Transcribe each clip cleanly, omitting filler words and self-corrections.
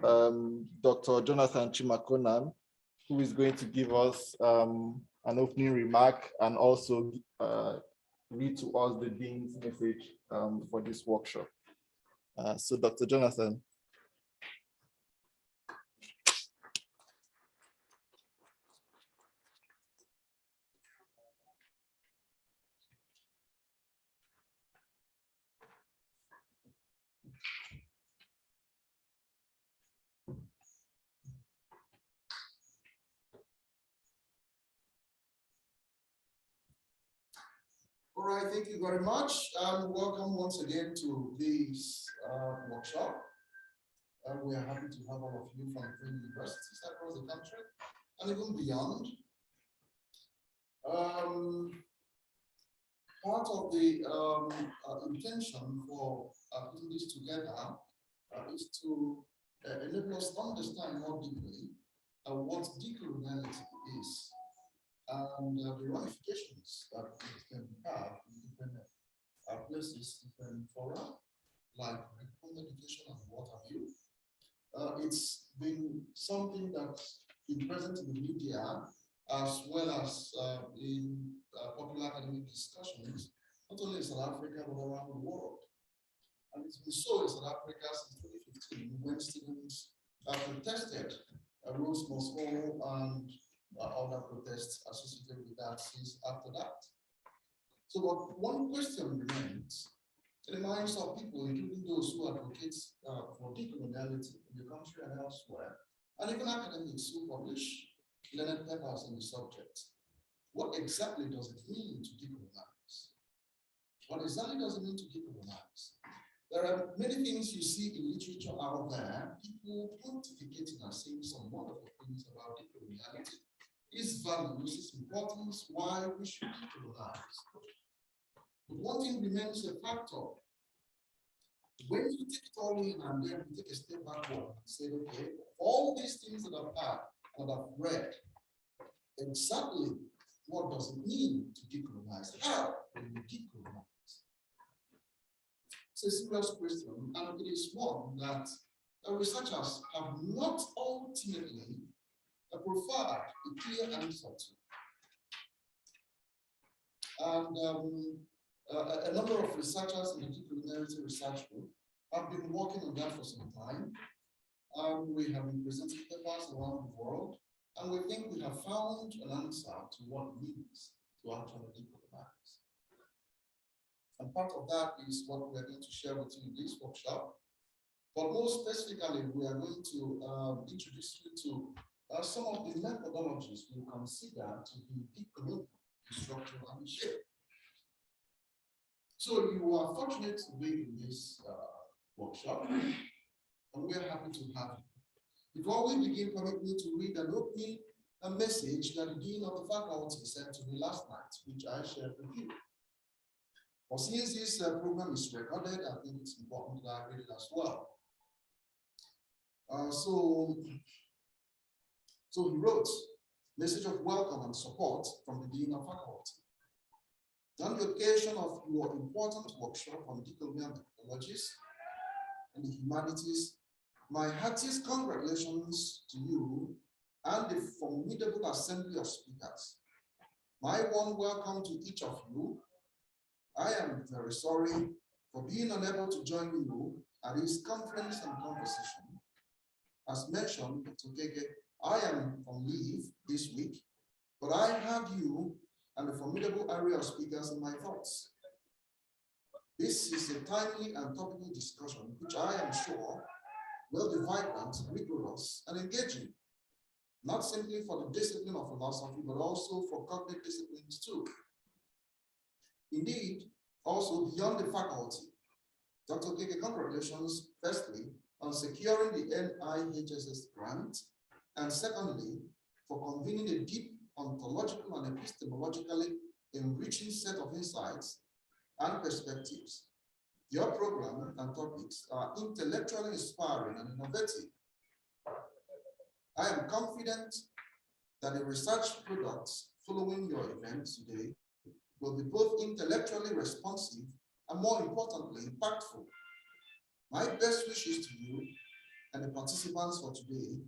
Dr. Jonathan Chimakonam, who is going to give us an opening remark and also read to us the Dean's message for this workshop. So Dr. Jonathan. All right, thank you very much. Welcome once again to this workshop. We are happy to have all of you from the universities across the country and even beyond. Part of the intention for putting this together is to enable us to understand more deeply what decoloniality is. And the ramifications that it can have in different places, different fora, like home education and what have you. It's been something that's been present in the media as well as in popular academic discussions, not only in South Africa, but around the world. And it's been so in South Africa since 2015 when students protested Rhodes Must Fall and other protests associated with that since after that. So but one question remains in the minds of people, including those who advocate for decoloniality in the country and elsewhere, and even academics who publish learned papers on the subject. What exactly does it mean to decolonize? What exactly does it mean to decolonize? There are many things you see in literature out there, people pontificating and saying some wonderful things about decoloniality, its values, its importance, why we should decolonize. But one thing remains a factor. When you take it all in and then you take a step backward and say, okay, all these things that I've had and I've read, exactly what does it mean to decolonize? How do you decolonize? It's a serious question, and it is one that researchers have not ultimately preferred a clear answer to. And a number of researchers in the decoloniality research group have been working on that for some time. We have been presenting papers around the world, and we think we have found an answer to what it means to actually decolonize. And part of that is what we are going to share with you in this workshop. But more specifically, we are going to introduce you to some of the methodologies we consider to be decolonial in structure and shape. So you are fortunate to be in this workshop, and we are happy to have you. Before we begin, permit me to read an opening message that the Dean of the Faculty sent to me last night, which I shared with you. Well, since this program is recorded, I think it's important that I read it as well. So he wrote, message of welcome and support from the Dean of Faculty. On the occasion of your important workshop on decolonial methodologies and the humanities, my heartiest congratulations to you and the formidable assembly of speakers. My warm welcome to each of you. I am very sorry for being unable to join you at this conference and conversation. As mentioned, Dr. Keke, I am on leave this week, but I have you and a formidable array of speakers in my thoughts. This is a timely and topical discussion, which I am sure will be vibrant, rigorous, and engaging, not simply for the discipline of philosophy, but also for cognitive disciplines too. Indeed, also beyond the faculty, Dr. Keke, congratulations, firstly, on securing the NIHSS grant, and secondly, for convening a deep ontological and epistemologically enriching set of insights and perspectives. Your program and topics are intellectually inspiring and innovative. I am confident that the research products following your event today will be both intellectually responsive and, more importantly, impactful. My best wishes to you and the participants for today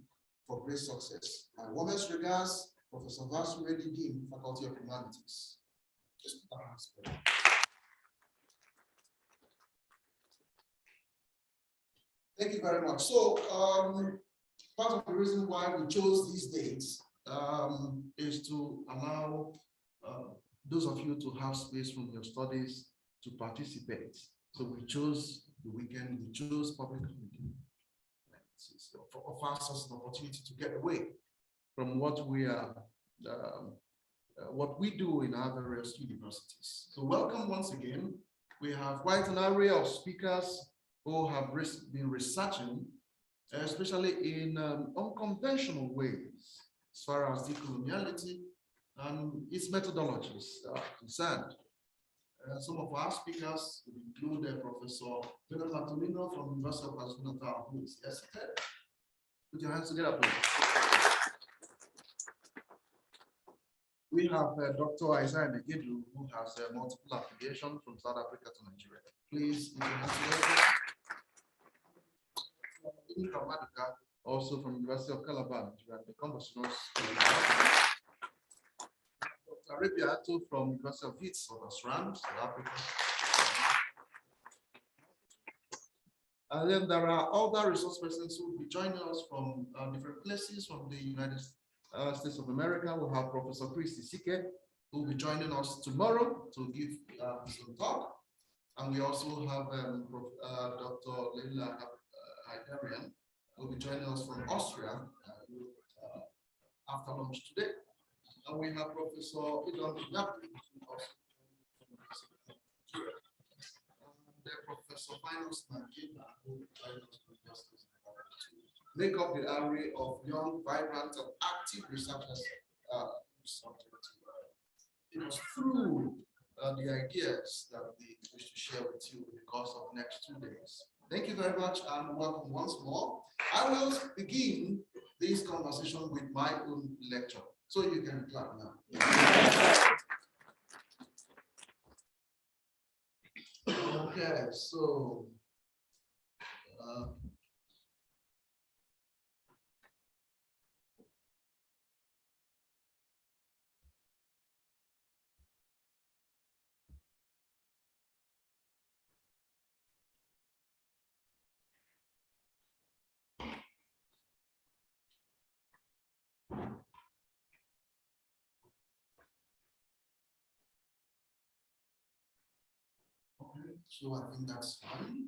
for great success. My warmest regards, Professor Vasu Reddy, Dean, Faculty of Humanities. Thank you very much. So, part of the reason why we chose these dates is to allow those of you to have space from your studies to participate. So we chose the weekend, we chose public holiday. Offers us an opportunity to get away from what we are, what we do in our various universities. So welcome once again. We have quite an array of speakers who have been researching, especially in unconventional ways, as far as decoloniality and its methodologies are concerned. Some of our speakers include Professor Jonathan O from University of Natal, who is yesterday. Put your hands together, please. We have Dr. Isaiah Negedu, who has multiple affiliations from South Africa to Nigeria. Please, put your hands together. Maduka, also from University of Calabar, the Conversational Method. Aribiah Attoe from University of Witwatersrand, South Africa. And then there are other resource persons who will be joining us from different places from the United States of America. We have Professor Christy Sike, who will be joining us tomorrow to give some talk. And we also have Dr. Leyla Tervanaro-Haidarian, who will be joining us from Austria after lunch today. And we have Professor Professor Fainos Mangena, who make up the array of young, vibrant, and active researchers through the ideas that we wish to share with you in the course of the next 2 days. Thank you very much and welcome once more. I will begin this conversation with my own lecture. So you can clap now. Okay, so so I think that's fine.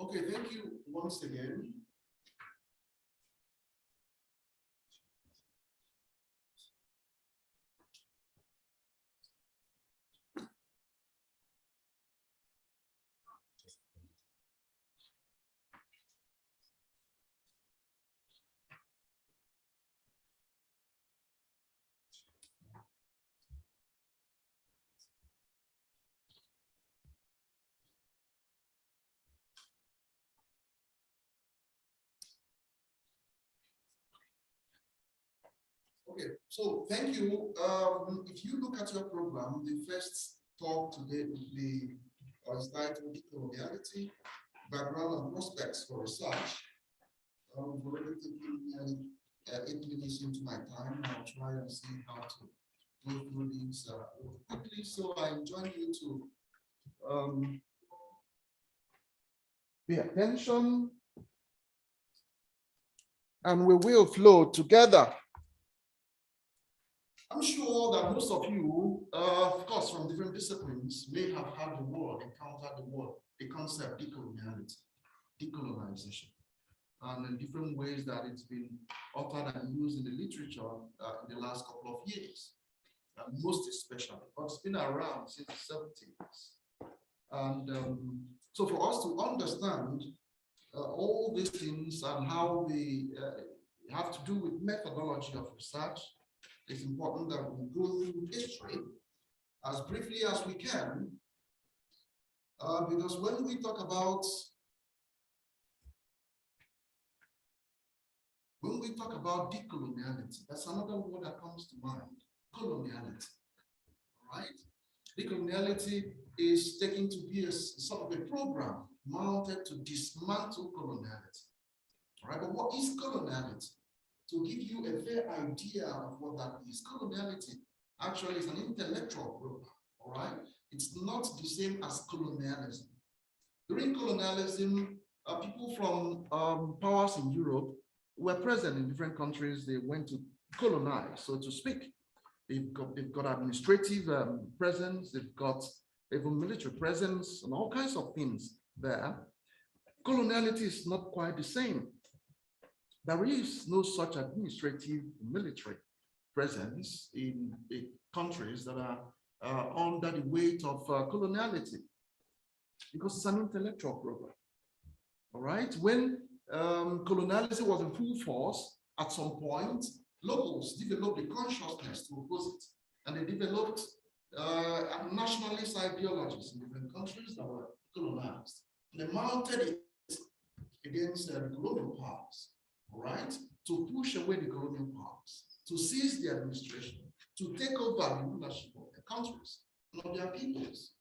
Okay, thank you once again. Okay, so thank you. If you look at your program, the first talk today will be titled Decoloniality, Background and Prospects for Research. We've already taken 8 minutes into my time. I'll try and see how to go through these quickly. So I join you to pay attention, and we will flow together. I'm sure that most of you, of course, from different disciplines, may have heard the word, encountered the word, the concept decoloniality, decolonization, and in different ways that it's been uttered and used in the literature in the last couple of years, most especially, but it's been around since the 70s. And so for us to understand all these things and how they have to do with methodology of research, it's important that we go through history as briefly as we can, because when we talk about decoloniality, that's another word that comes to mind, coloniality, right? Decoloniality is taken to be a sort of a program mounted to dismantle coloniality, right? But what is coloniality? To give you a fair idea of what that is, coloniality actually is an intellectual program, all right? It's not the same as colonialism. During colonialism, people from powers in Europe were present in different countries. They went to colonize, so to speak. They've got administrative presence, they've got even military presence and all kinds of things there. Coloniality is not quite the same. There is no such administrative military presence in the countries that are under the weight of coloniality, because it's an intellectual program. All right, when colonialism was in full force, at some point, locals developed a consciousness to oppose it, and they developed nationalist ideologies in different countries that were colonized. And they mounted it against the colonial powers, all right, to push away the colonial powers, to seize the administration, to take over the rulership of their countries and of their peoples.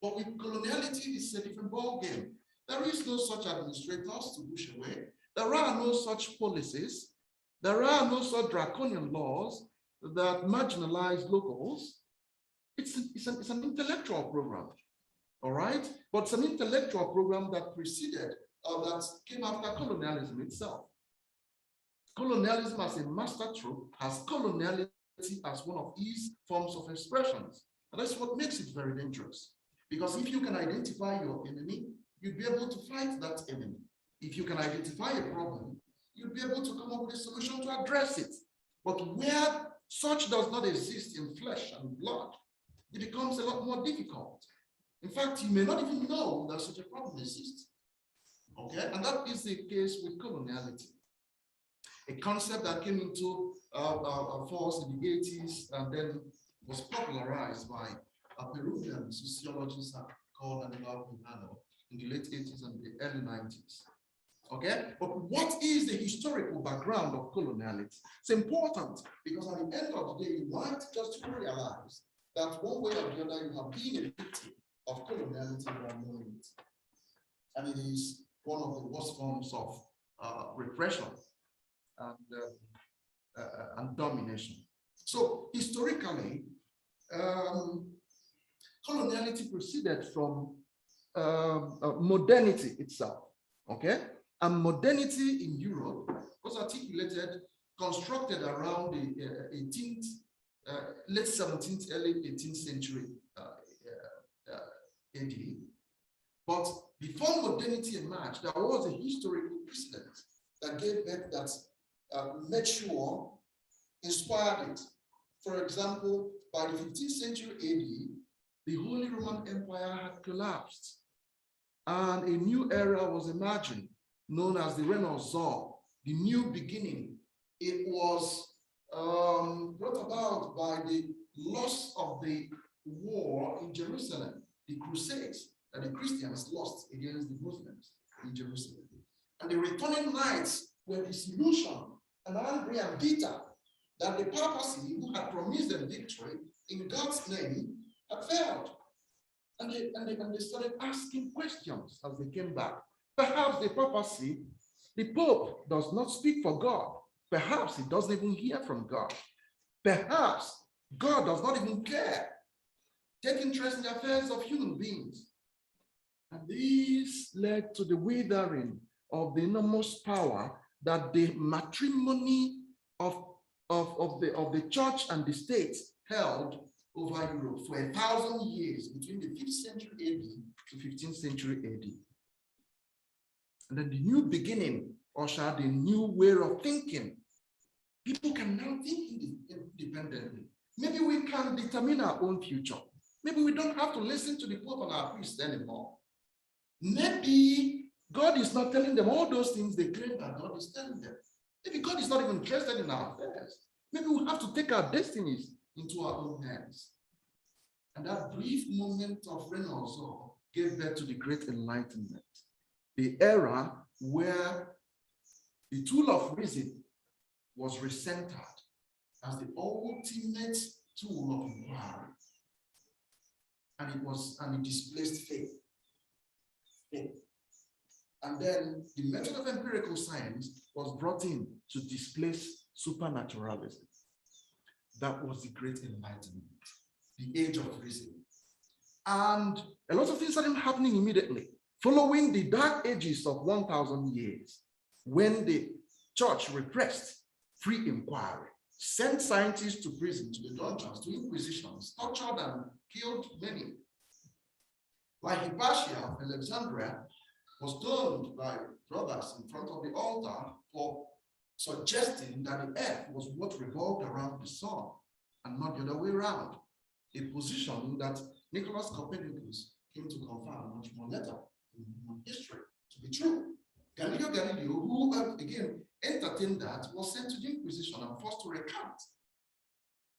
But with coloniality, it's a different ballgame. There is no such administrators to push away. There are no such policies. There are no such draconian laws that marginalize locals. It's an intellectual program, all right? But it's an intellectual program that preceded, that came after colonialism itself. Colonialism as a master trope has coloniality as one of its forms of expressions. And that's what makes it very dangerous. Because if you can identify your enemy, you'll be able to fight that enemy. If you can identify a problem, you'll be able to come up with a solution to address it. But where such does not exist in flesh and blood, it becomes a lot more difficult. In fact, you may not even know that such a problem exists. Okay, and that is the case with coloniality. A concept that came into force in the 80s and then was popularized by a Peruvian sociologist called Aribiah Attoe in the late 80s and the early 90s. Okay, but what is the historical background of coloniality? It's important because at the end of the day, you might just realize that one way or the other, you have been a victim of coloniality without knowing it. And it is one of the worst forms of repression and domination. So historically, coloniality proceeded from modernity itself, okay? And modernity in Europe was articulated, constructed around the 18th, late 17th, early 18th century AD. But before modernity emerged, there was a historical precedent that gave birth, that made sure, inspired it. For example, by the 15th century AD, the Holy Roman Empire had collapsed, and a new era was emerging, known as the Renaissance, the new beginning. It was brought about by the loss of the war in Jerusalem, the Crusades that the Christians lost against the Muslims in Jerusalem. And the returning knights were disillusioned and angry and bitter that the papacy, who had promised them victory in God's name, had failed. And they started asking questions as they came back. Perhaps the papacy, the Pope, does not speak for God. Perhaps he doesn't even hear from God. Perhaps God does not even care, take interest in the affairs of human beings. And this led to the withering of the enormous power that the matrimony of the church and the state held over Europe for 1,000 years, between the 5th century AD to 15th century AD. And then the new beginning ushered a new way of thinking. People can now think independently. Maybe we can determine our own future. Maybe we don't have to listen to the Pope and our priests anymore. Maybe God is not telling them all those things they claim that God is telling them. Maybe God is not even interested in our affairs. maybe we have to take our destinies into our own hands. And that brief moment of Renaissance gave birth to the Great Enlightenment, the era where the tool of reason was recentered as the ultimate tool of inquiry. And it displaced faith. And then the method of empirical science was brought in to displace supernaturalism. That was the Great Enlightenment, the age of reason. And a lot of things started happening immediately, following the dark ages of 1,000 years, when the church repressed free inquiry, sent scientists to prison, to the dungeons, to inquisitions, tortured and killed many. Like Hypatia of Alexandria was stoned by brothers in front of the altar for suggesting that the earth was what revolved around the sun and not the other way around, a position that Nicholas Copernicus came to confirm much more later in human history to be true. Galileo Galilei, who again entertained that, was sent to the Inquisition and forced to recant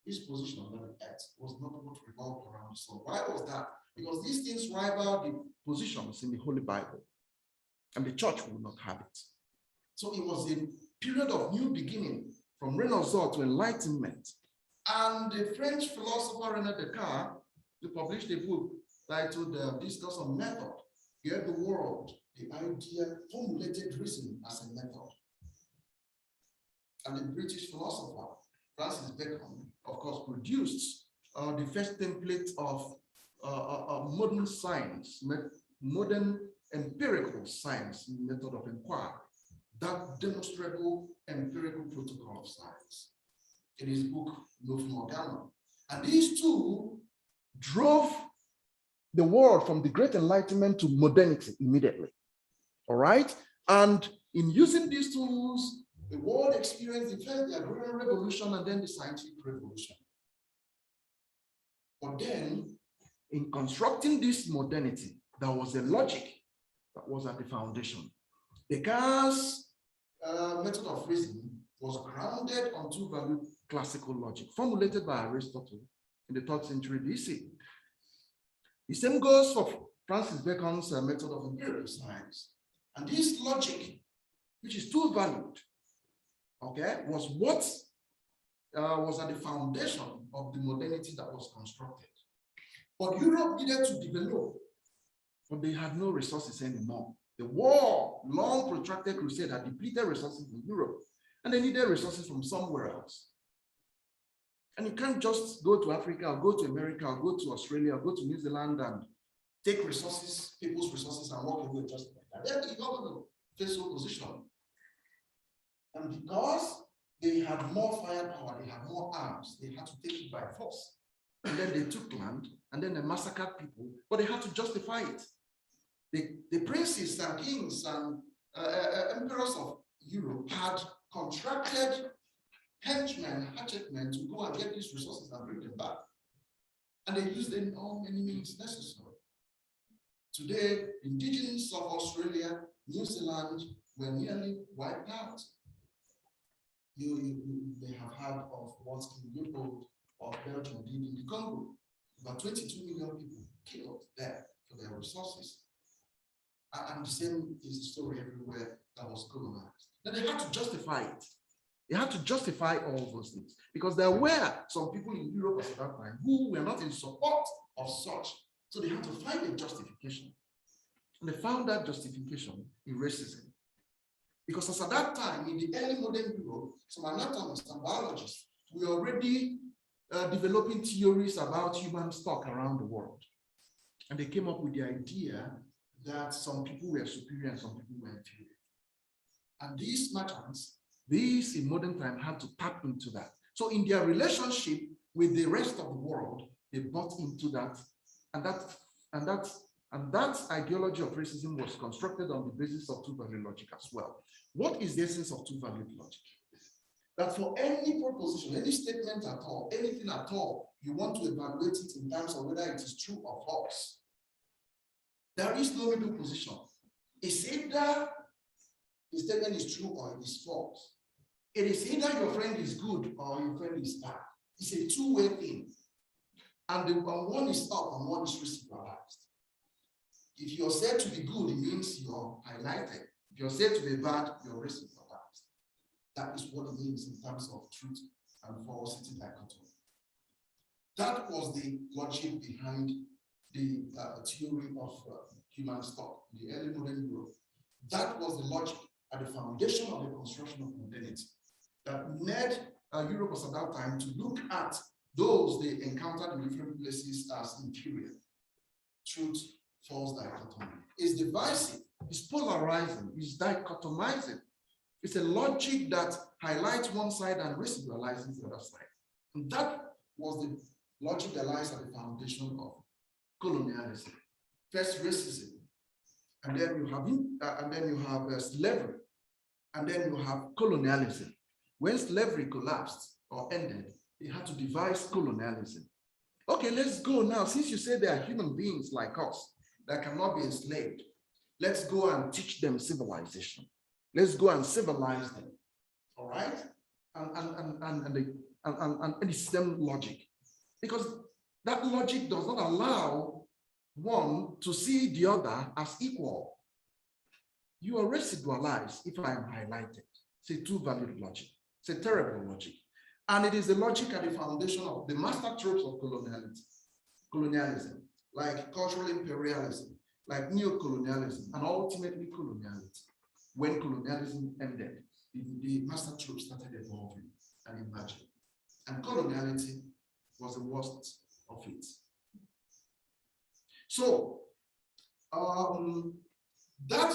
his position that the earth was not what revolved around the sun. Why was that? Because these things rival the positions in the Holy Bible, and the church would not have it. So it was a period of new beginning, from Renaissance to Enlightenment. And the French philosopher René Descartes, he published a book titled Discourse on Method, gave the world the idea, formulated reason as a method. And the British philosopher Francis Bacon, of course, produced the first template of modern science, modern empirical science method of inquiry, that demonstrable empirical protocol of science, in his book, Prof Mangena. And these two drove the world from the Great Enlightenment to modernity immediately. All right? And in using these tools, the world experienced the first the agrarian revolution and then the scientific revolution. But then, in constructing this modernity, there was a logic that was at the foundation. Descartes' method of reasoning was grounded on two-valued classical logic formulated by Aristotle in the 3rd century BC. The same goes for Francis Bacon's method of empirical science. And this logic, which is two-valued, okay, was what was at the foundation of the modernity that was constructed. But Europe needed to develop, but they had no resources anymore. The war, long protracted crusade, had depleted resources in Europe, and they needed resources from somewhere else. And you can't just go to Africa, or go to America, or go to Australia, or go to New Zealand and take resources, people's resources, and walk away just like that. They're not going to face opposition. And because they had more firepower, they had more arms, they had to take it by force. And then they took land, and then they massacred people, but they had to justify it. The princes and kings and emperors of Europe had contracted henchmen, hatchetmen to go and get these resources and bring them back. And they used them in all many means necessary. Today, indigenous of Australia, New Zealand were nearly wiped out. They have heard of what King Leopold of Belgium did in the Congo. About 22 million people killed there for their resources. And the same is the story everywhere that was colonized. Then they had to justify it. They had to justify all those things because there were some people in Europe at that time who were not in support of such. So they had to find a justification. And they found that justification in racism. Because as at that time, in the early modern Europe, some anatomists and biologists were already developing theories about human stock around the world. And they came up with the idea that some people were superior and some people were inferior. And these merchants, these in modern time had to tap into that. So in their relationship with the rest of the world, they bought into that. And that ideology of racism was constructed on the basis of two-value logic as well. What is the essence of two-valued logic? That for any proposition, any statement at all, anything at all, you want to evaluate it in terms of whether it is true or false. There is no middle position. It's either the statement is true or it is false. it is either your friend is good or your friend is bad. It's a two-way thing. And one is up and one is residualized. If you're said to be good, it means you're highlighted. If you're said to be bad, you're residualized. That is what it means in terms of truth and falsity dichotomy. That was the logic behind the theory of human stock in the early modern Europe. That was the logic at the foundation of the construction of modernity that led Europe at that time to look at those they encountered in different places as inferior. Truth, false dichotomy. It's divisive, it's polarizing, it's dichotomizing. It's a logic that highlights one side and residualizes the other side. And that was the logic that lies at the foundation of colonialism. First racism, and then you have slavery, and then you have colonialism. When slavery collapsed or ended, they had to devise colonialism. Okay, let's go now. Since you say they are human beings like us that cannot be enslaved, let's go and teach them civilization. Let's go and civilize them. All right? And it's them logic. Because that logic does not allow one to see the other as equal. You are residualized if I am highlighted. It's a two-valued logic. It's a terrible logic. And it is the logic at the foundation of the master tropes of colonialism, like cultural imperialism, like neocolonialism, and ultimately coloniality. When colonialism ended, the master tropes started evolving and emerging. And coloniality was the worst of it. So, that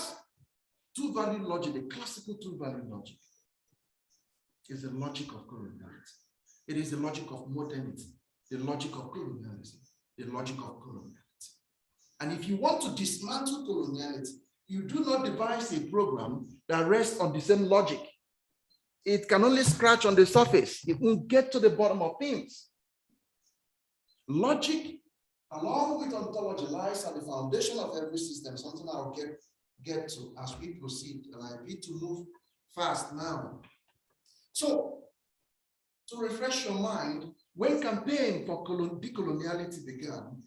two-value logic, the classical two-value logic, is the logic of coloniality. It is the logic of modernity, the logic of colonialism, the logic of coloniality. And if you want to dismantle coloniality, you do not devise a program that rests on the same logic. It can only scratch on the surface. It won't get to the bottom of things. Logic, along with ontology, lies at the foundation of every system, something I'll get to as we proceed, and I need to move fast now. So, to refresh your mind, when campaign for decoloniality began,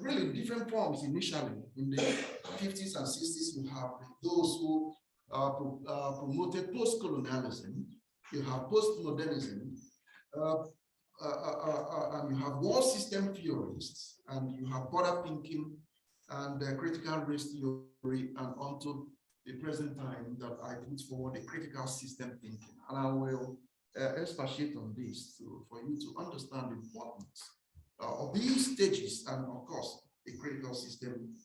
really different forms initially. In the 50s and 60s, you have those who promoted post-colonialism, you have postmodernism, and you have war system theorists, and you have border thinking and critical race theory, and onto the present time that I put forward a critical system thinking. And I will expatiate on this for you to understand the importance of these stages and, of course, the critical system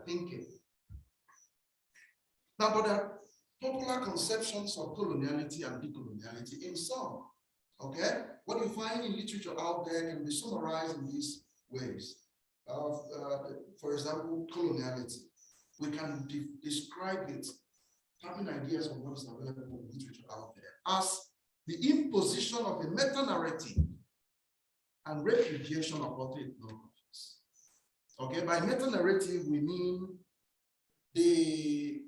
thinking. Now, but there are popular conceptions of coloniality and decoloniality in some. Okay, what you find in literature out there can be summarized in these ways. For example, coloniality. We can describe it, having ideas of what is available in literature out there, as the imposition of a meta-narrative and repudiation of autoethnographies. Okay, by meta-narrative, we mean the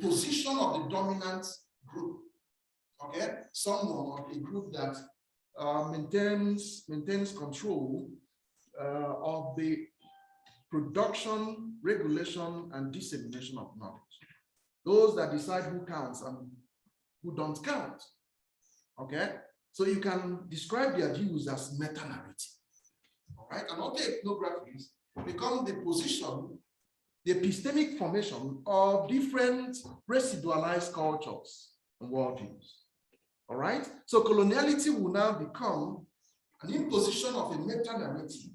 position of the dominant group. Okay, someone, a group that maintains control of the production, regulation, and dissemination of knowledge. Those that decide who counts and who don't count. Okay, so you can describe their views as meta-narrative. All right, and autoethnographies become the position, the epistemic formation of different residualized cultures and worldviews. All right, so coloniality will now become an imposition of a meta-narrative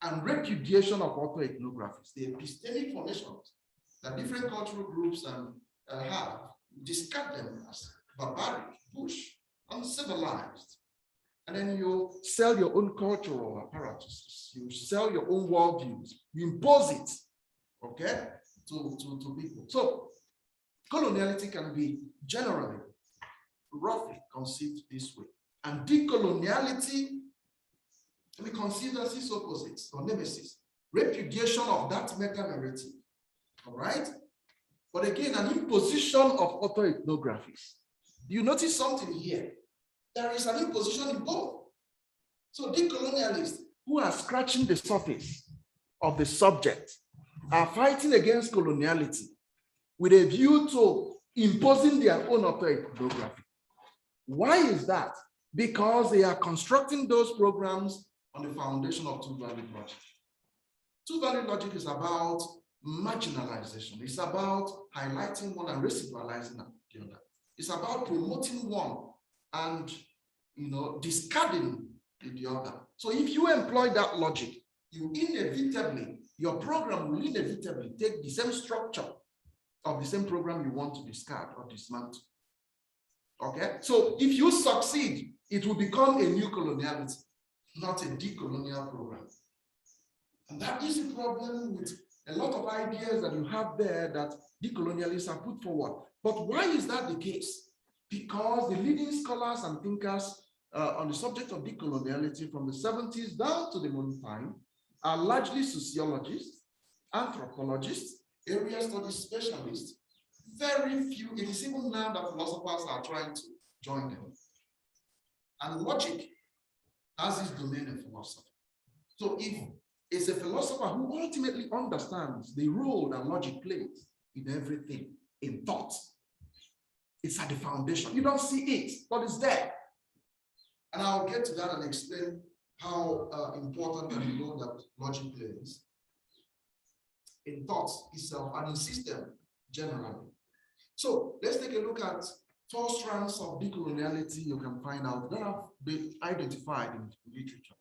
and repudiation of autoethnographies, the epistemic formations that different cultural groups have, discard them as barbaric, bush, uncivilized. And then you sell your own cultural apparatuses, you sell your own worldviews, you impose it, okay, to people. So coloniality can be generally, roughly conceived this way. And decoloniality, we consider its opposites or nemesis, repudiation of that meta-narrative, all right? But again, an imposition of autoethnographies, You notice something here. There is an imposition in both. So decolonialists who are scratching the surface of the subject are fighting against coloniality with a view to imposing their own autoethnography. Why is that? Because they are constructing those programs on the foundation of two-value logic. Two-value logic is about marginalization. It's about highlighting one and residualizing the other. It's about promoting one and discarding the other. So if you employ that logic, your program will inevitably take the same structure of the same program you want to discard or dismantle. Okay? So if you succeed, it will become a new coloniality, not a decolonial program. And that is a problem with a lot of ideas that you have there that decolonialists have put forward. But why is that the case? Because the leading scholars and thinkers on the subject of decoloniality from the 70s down to the modern time are largely sociologists, anthropologists, area studies specialists. Very few, it is even now that philosophers are trying to join them. And logic has its domain in philosophy. So if it's a philosopher who ultimately understands the role that logic plays in everything, in thought, it's at the foundation. You don't see it, but it's there. And I'll get to that and explain how important the role that logic plays in thought itself and in system generally. So let's take a look at 4 strands of decoloniality you can find out that have been identified in literature.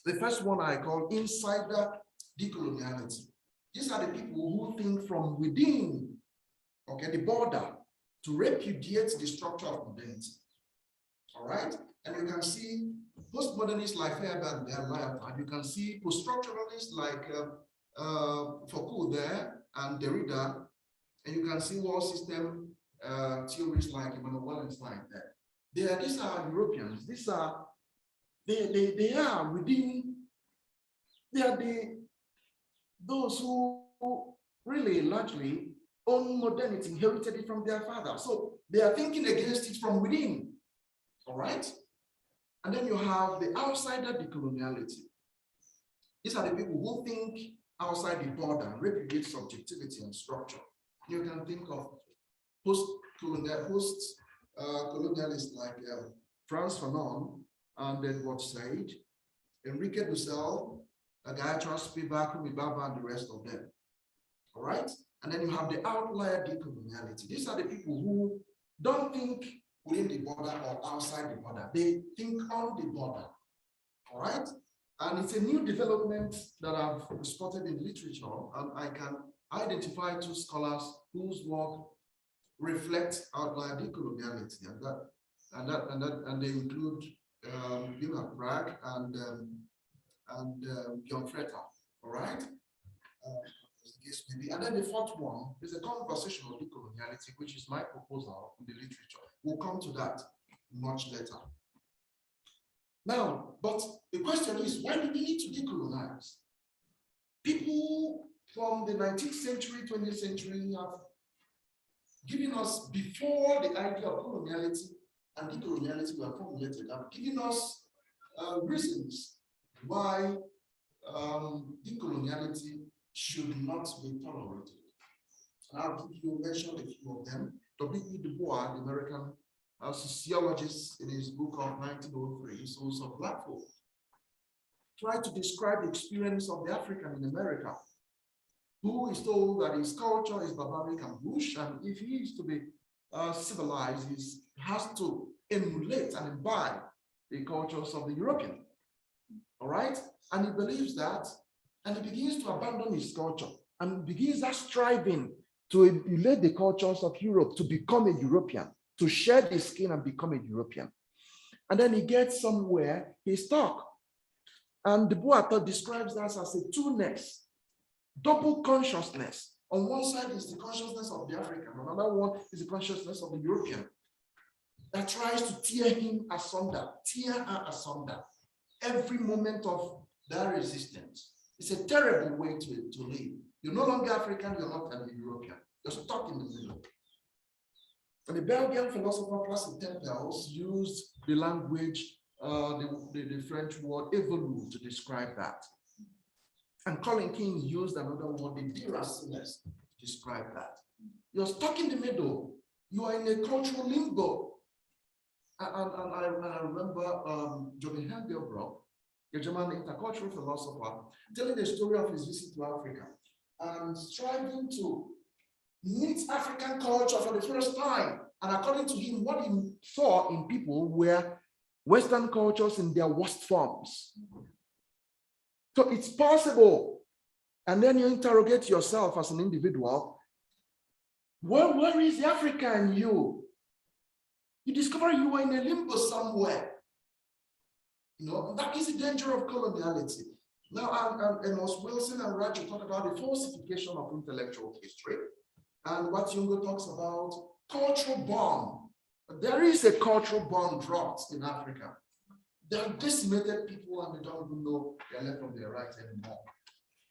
The first one I call insider decoloniality. These are the people who think from within, the border to repudiate the structure of modernity. All right? And you can see postmodernists like Fairbairn there, and you can see post-structuralists like Foucault there and Derrida, and you can see world system theorists like Immanuel Wallenstein there. These are Europeans. These are they are within. They are those who really largely own modernity, inherited it from their father. So they are thinking against it from within. All right? And then you have the outsider decoloniality. These are the people who think outside the border and repudiate subjectivity and structure. You can think of post-colonialists like Frantz Fanon and Edward Said, Enrique Dussel, Gayatri Spivak, Humibaba, and the rest of them. All right? And then you have the outlier decoloniality. These are the people who don't think within the border or outside the border. They think on the border. All right? And it's a new development that I've spotted in literature, and I can identify 2 scholars whose work reflects outlier decoloniality, and they include Björn Bragg and Björn Fretter. All right? And then the 4th one is a conversational decoloniality, which is my proposal in the literature. We'll come to that much later. Now, but the question is, why do we need to decolonize? People from the 19th century, 20th century have given us, before the idea of coloniality and decoloniality were formulated, have given us reasons why decoloniality should not be tolerated. And I'll give you mention a few of them. W.E. Du Bois, the American sociologist, in his book of 1903, Souls of Black Folk, tried to describe the experience of the African in America, who is told that his culture is barbaric and bush, and if he is to be civilized, he has to emulate and imbibe the cultures of the European. All right? And he believes that, and he begins to abandon his culture and begins that striving to emulate the cultures of Europe, to become a European, to shed his skin and become a European. And then he gets somewhere, he's stuck. And Du Bois describes that as a two-ness, double consciousness. On one side is the consciousness of the African, on another one is the consciousness of the European that tries to tear him asunder, tear her asunder, every moment of their resistance. It's a terrible way to live. You're no longer African, you're not an European. You're stuck in the middle. And the Belgian philosopher Placide Tempels used the language, the French word évolue to describe that. And Colin King used another word, the déracinement, to describe that. You're stuck in the middle. You are in a cultural limbo. And I remember Johnny Hengelbrock, a German intercultural philosopher, telling the story of his visit to Africa and striving to meet African culture for the first time. And according to him, what he saw in people were Western cultures in their worst forms. So it's possible. And then you interrogate yourself as an individual. Well, where is the Africa in you? You discover you are in a limbo somewhere. You know, that is the danger of coloniality. Now, Amos Wilson and Raju talk about the falsification of intellectual history. And what Jungo talks about, cultural bomb. There is a cultural bomb dropped in Africa. They are decimated people and they don't even know their left from their right anymore.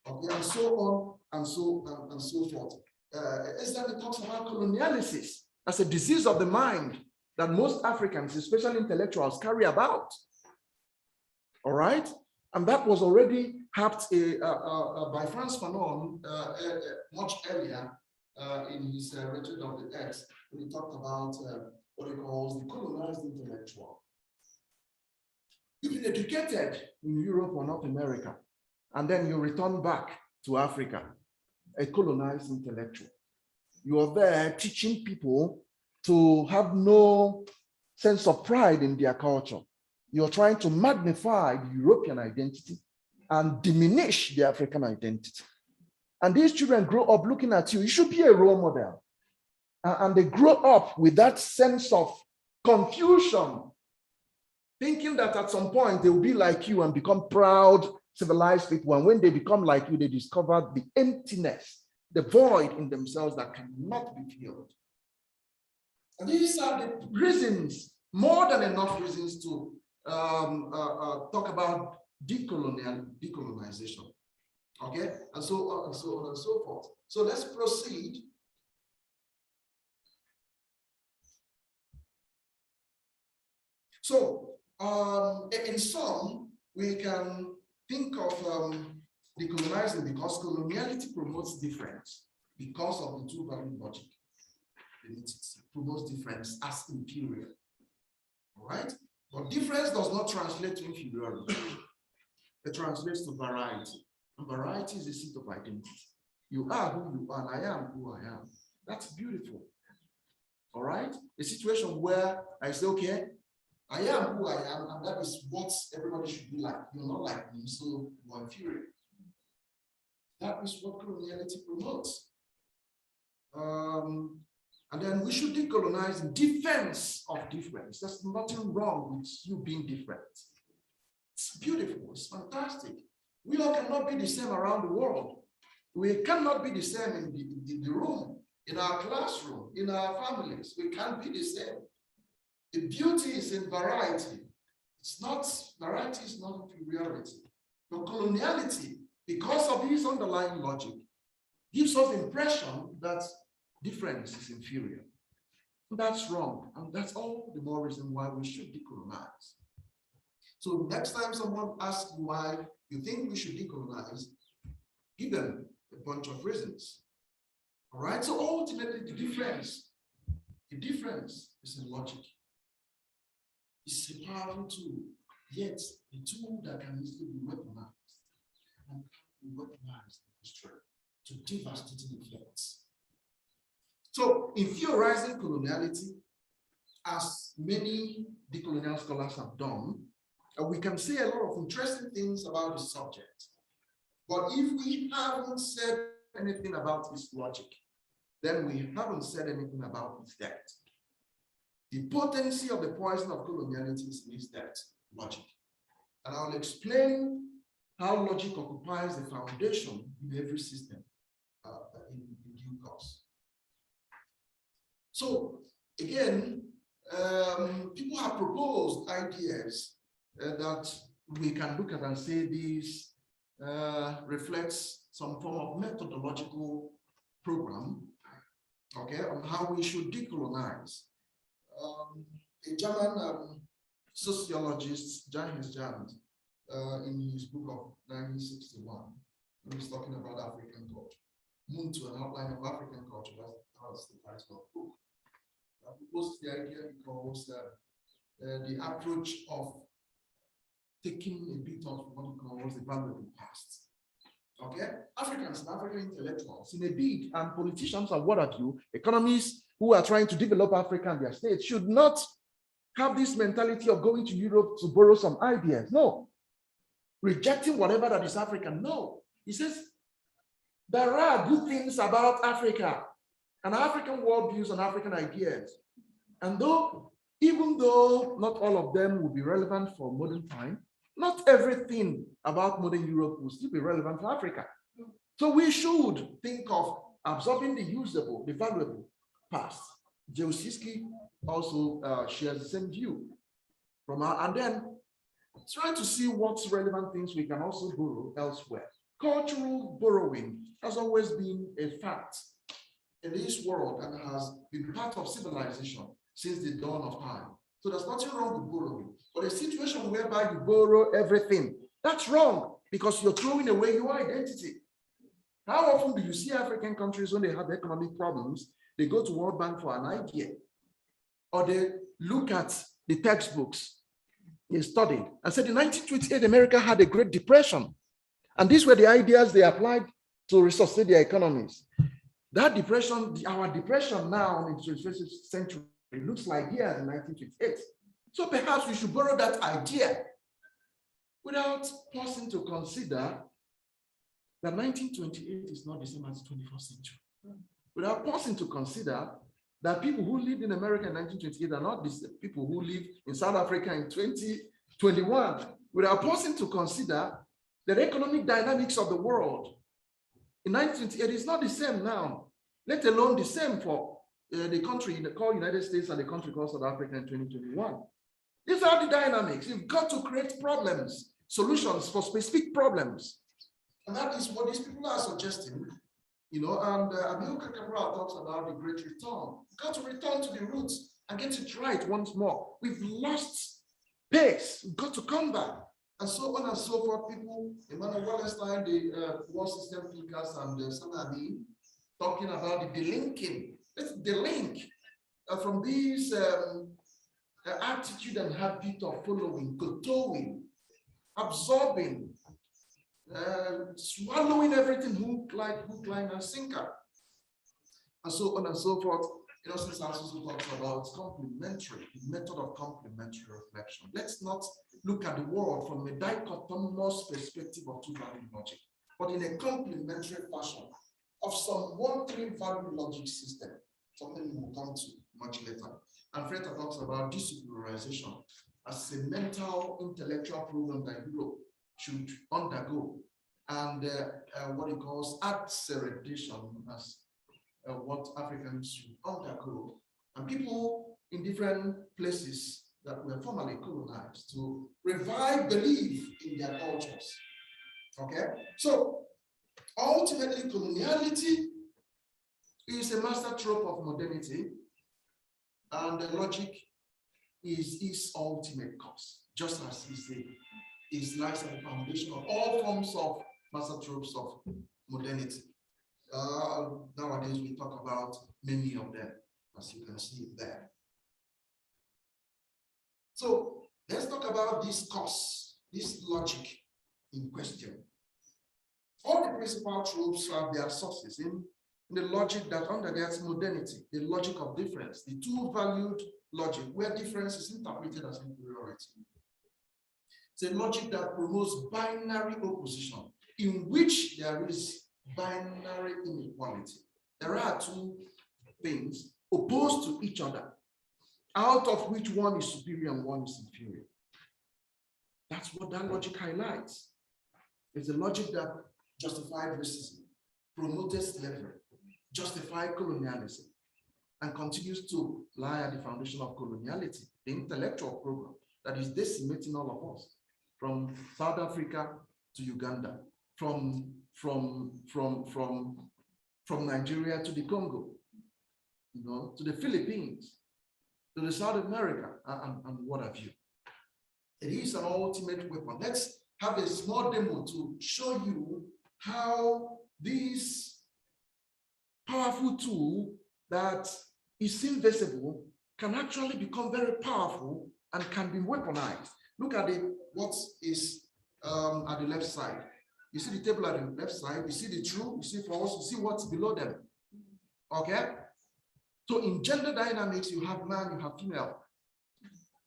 Okay, and so on and so forth. Islam talks about colonialysis as a disease of the mind that most Africans, especially intellectuals, carry about. All right, and that was already harped by Frantz Fanon much earlier in his Return of the X, when he talked about what he calls the colonized intellectual. You've been educated in Europe or North America, and then you return back to Africa, a colonized intellectual. You are there teaching people to have no sense of pride in their culture. You're trying to magnify the European identity and diminish the African identity. And these children grow up looking at you. You should be a role model. And they grow up with that sense of confusion, thinking that at some point they will be like you and become proud, civilized people. And when they become like you, they discover the emptiness, the void in themselves that cannot be filled. And these are the reasons, more than enough reasons to talk about decolonization. Okay, and so on and so on and so forth. So let's proceed. So in sum, we can think of decolonizing because coloniality promotes difference because of the two-value logic. It promotes difference as inferior. All right? But difference does not translate to inferiority. It translates to variety. And variety is the seat of identity. You are who you are, and I am who I am. That's beautiful. All right? A situation where I say, okay, I am who I am, and that is what everybody should be like. You're not like me, so you're inferior. That is what coloniality promotes. And then we should decolonize in defense of difference. There's nothing wrong with you being different. It's beautiful, it's fantastic. We all cannot be the same around the world. We cannot be the same in the room, in our classroom, in our families. We can't be the same. The beauty is in variety. Variety is not inferiority. But coloniality, because of his underlying logic, gives us the impression that difference is inferior. That's wrong, and that's all the more reason why we should decolonize. So next time someone asks why you think we should decolonize, give them a bunch of reasons. All right, so ultimately the difference is in logic. It's a powerful tool, yet a tool that can easily be weaponized and be weaponized in history to devastating effects. So, in theorizing coloniality, as many decolonial scholars have done, we can say a lot of interesting things about the subject. But if we haven't said anything about its logic, then we haven't said anything about its depth. The potency of the poison of coloniality is in its depth, logic. And I'll explain how logic occupies the foundation in every system in due course. So again, people have proposed ideas that we can look at and say this reflects some form of methodological program okay, on how we should decolonize. A German sociologist, Johannes Jans, in his book of 1961, when he's talking about African culture, Moon to an Outline of African Culture, that's the title of the book. Proposed the idea because the approach of taking a bit of what he calls the valuable past. Okay, Africans and African intellectuals in a bid, and politicians and what have you, economists who are trying to develop Africa and their states should not have this mentality of going to Europe to borrow some ideas. No. Rejecting whatever that is African. No. He says, there are good things about Africa and African worldviews and African ideas. And even though not all of them will be relevant for modern time, not everything about modern Europe will still be relevant for Africa. So we should think of absorbing the usable, the valuable past. Jewsiski also shares the same view from her, and then try to see what's relevant things we can also borrow elsewhere. Cultural borrowing has always been a fact in this world and has been part of civilization since the dawn of time. So there's nothing wrong with borrowing. But a situation whereby you borrow everything, that's wrong because you're throwing away your identity. How often do you see African countries when they have economic problems, they go to World Bank for an idea, or they look at the textbooks they studied and said in 1928, America had a Great Depression. And these were the ideas they applied to resuscitate their economies. That depression, our depression now in the 21st century, it looks like here in 1928. So perhaps we should borrow that idea without pausing to consider that 1928 is not the same as the 21st century. Without pausing to consider that people who lived in America in 1928 are not the people who live in South Africa in 2021. Without pausing to consider that the economic dynamics of the world in 1928 is not the same now, let alone the same for the country called United States and the country called South Africa in 2021. These are the dynamics. You've got to create problems, solutions for specific problems. And that is what these people are suggesting, and Maduka Enyimba talks about the great return. You've got to return to the roots and get it right once more. We've lost pace. We've got to come back. And so on and so forth. People, Emmanuel Wallenstein, the war system thinkers, and Sanani, talking about the delinking. Let's delink from these attitude and habit of following, kowtowing, absorbing, swallowing everything hook, line, and sinker, and so on and so forth. Since also talks about complementary, the method of complementary reflection. Let's not look at the world from a dichotomous perspective of two-value logic, but in a complementary fashion of some 1-3 value logic system, something we'll come to much later. And Freta talks about desecularization as a mental, intellectual program that Europe should undergo, and what he calls acceleration as what Africans should undergo, and people in different places that were formerly colonized to revive belief in their cultures. Okay, so ultimately, coloniality is a master trope of modernity, and the logic is its ultimate cause, just as it lies at the foundation of all forms of master tropes of modernity. Nowadays, we talk about many of them, as you can see there. So let's talk about this cause, this logic in question. All the principal tropes have their sources in the logic that undergirds modernity, the logic of difference, the two-valued logic, where difference is interpreted as inferiority. It's a logic that promotes binary opposition, in which there is binary inequality. There are two things opposed to each other, out of which one is superior and one is inferior. That's what that logic highlights. It's a logic that justified racism, promoted slavery, justified colonialism, and continues to lie at the foundation of coloniality, the intellectual program that is decimating all of us, from South Africa to Uganda, from Nigeria to the Congo. to the Philippines, to the South America, and what have you. It is an ultimate weapon. Let's have a small demo to show you how this powerful tool that is invisible can actually become very powerful and can be weaponized. Look at what is at the left side. You see the table at the left side, you see the true, you see false, you see what's below them. Okay? So in gender dynamics, you have man, you have female.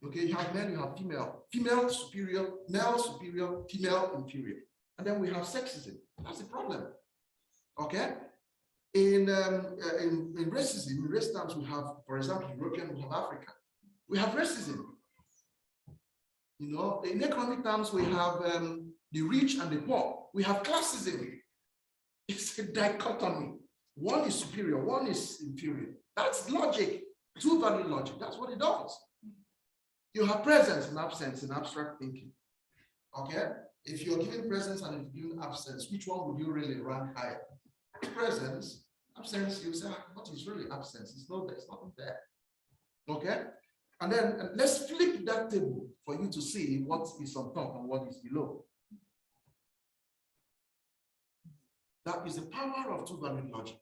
Okay, you have men, you have female. Female superior, male superior, female inferior. And then we have sexism. That's the problem. Okay? In racism, in race terms, we have, for example, European, we have Africa. We have racism. In economic terms, we have the rich and the poor. We have classism. It's a dichotomy. One is superior, one is inferior. That's logic, two-value logic. That's what it does. You have presence and absence in abstract thinking. Okay? If you're given presence and if you're given absence, which one would you really rank higher? Presence, absence, you say, what is really absence? It's not there, it's not there. Okay? And then let's flip that table for you to see what is on top and what is below. That is the power of two-value logic.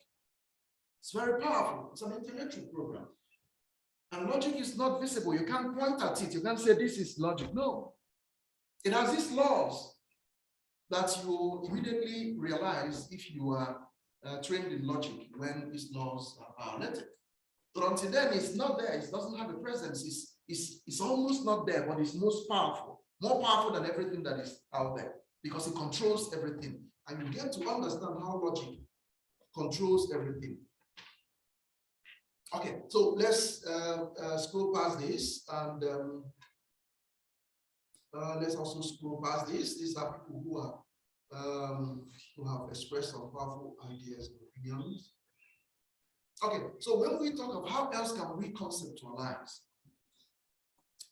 It's very powerful. It's an intellectual program. And logic is not visible. You can't point at it. You can't say this is logic. No. It has these laws that you immediately realize if you are trained in logic when these laws are violated. But until then, it's not there. It doesn't have a presence. It's almost not there, but it's most powerful. More powerful than everything that is out there because it controls everything. And you get to understand how logic controls everything. Okay, so let's scroll past this and let's also scroll past this. These are people who have expressed some powerful ideas and opinions. Okay, so when we talk of how else can we conceptualize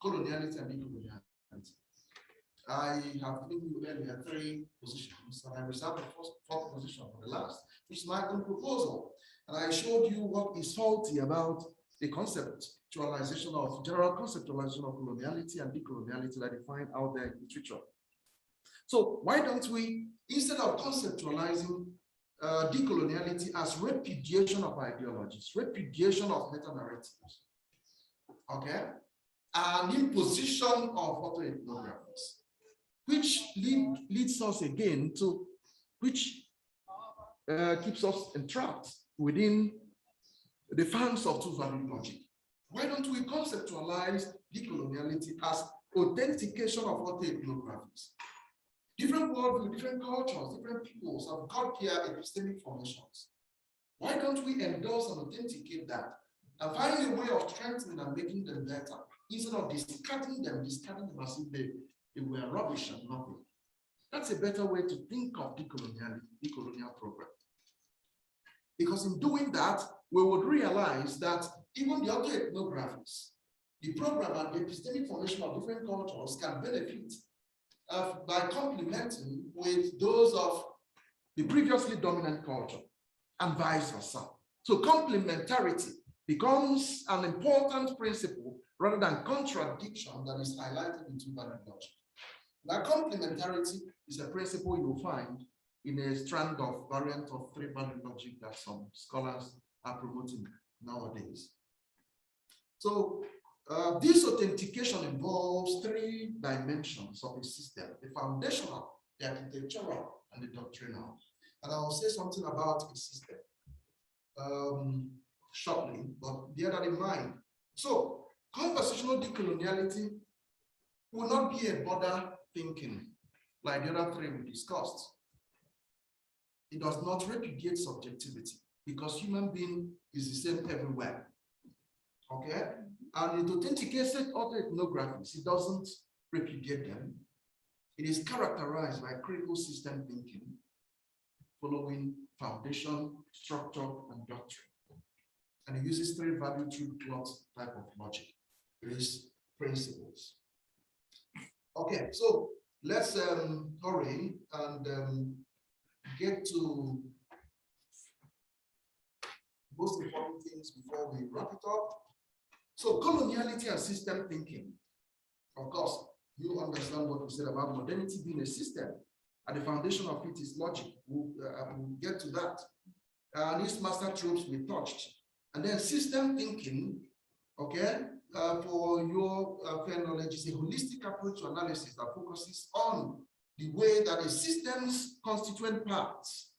coloniality and decoloniality, I have given you earlier 3 positions, and I reserved the fourth position for the last, which is my own proposal. And I showed you what is faulty about the conceptualization of general conceptualization of coloniality and decoloniality that you find out there in literature. So why don't we, instead of conceptualizing decoloniality as repudiation of ideologies, repudiation of meta-narratives, okay, and imposition of autoethnographies, which leads us again to, which keeps us entrapped within the fans of two-value logic. Why don't we conceptualize decoloniality as authentication of autoethnographies? Different worldviews, different cultures, different peoples have got their epistemic formations. Why don't we endorse and authenticate that and find a way of strengthening and making them better instead of discarding them as if they were rubbish and nothing? That's a better way to think of decolonial program. Because in doing that, we would realize that even the autoethnographies, the program and the epistemic formation of different cultures can benefit by complementing with those of the previously dominant culture and vice versa. So complementarity becomes an important principle rather than contradiction that is highlighted in two-value logic. Now, complementarity is a principle you'll find in a strand of variant of three-value logic that some scholars are promoting nowadays. So this authentication involves 3 dimensions of a system: the foundational, the architectural, and the doctrinal. And I'll say something about a system shortly, but bear that in mind. So conversational decoloniality will not be a border thinking like the other 3 we discussed. It does not repudiate subjectivity because human being is the same everywhere. Okay? And it authenticates autoethnographies. It doesn't repudiate them. It is characterized by critical system thinking, following foundation, structure, and doctrine. And it uses 3-value true plot type of logic. It is principles. Okay, so let's hurry and get to most important things before we wrap it up. So coloniality and system thinking. Of course, you understand what we said about modernity being a system. At the foundation of it is logic. We'll get to that. These master tropes we touched. And then system thinking, okay, for your fair knowledge, is a holistic approach to analysis that focuses on the way that a system's constituent parts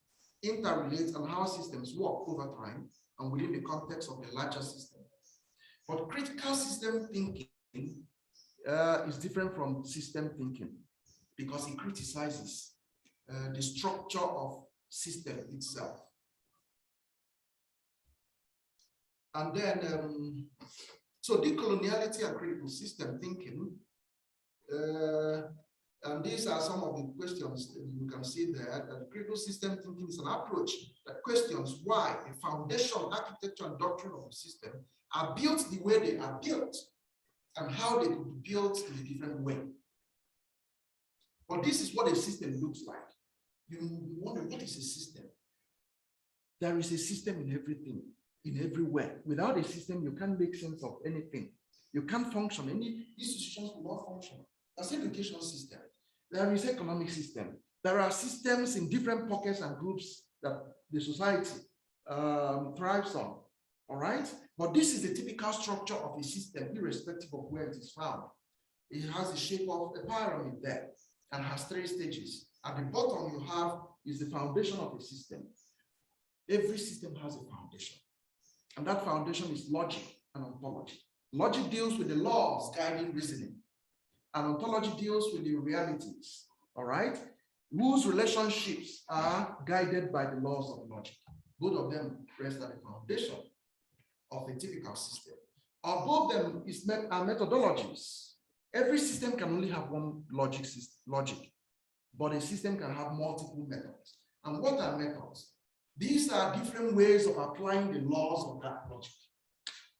interrelate and how systems work over time and within the context of the larger system. But critical system thinking is different from system thinking because it criticizes the structure of system itself. And then, so decoloniality and critical system thinking, and these are some of the questions that you can see there. That critical system thinking is an approach that questions why the foundation, architecture, and doctrine of the system are built the way they are built and how they could be built in a different way. But this is what a system looks like. You wonder, what is a system? There is a system in everything, in everywhere. Without a system, you can't make sense of anything. You can't function. Any institutions will not function. That's education system. There is economic system. There are systems in different pockets and groups that the society thrives on. All right? But this is the typical structure of a system, irrespective of where it is found. It has the shape of a pyramid there and has 3 stages. At the bottom, you have is the foundation of a system. Every system has a foundation. And that foundation is logic and ontology. Logic deals with the laws guiding reasoning. And ontology deals with the realities, all right? Whose relationships are guided by the laws of logic. Both of them rest at the foundation of a typical system. Or both of them are methodologies. Every system can only have one logic, but a system can have multiple methods. And what are methods? These are different ways of applying the laws of that logic.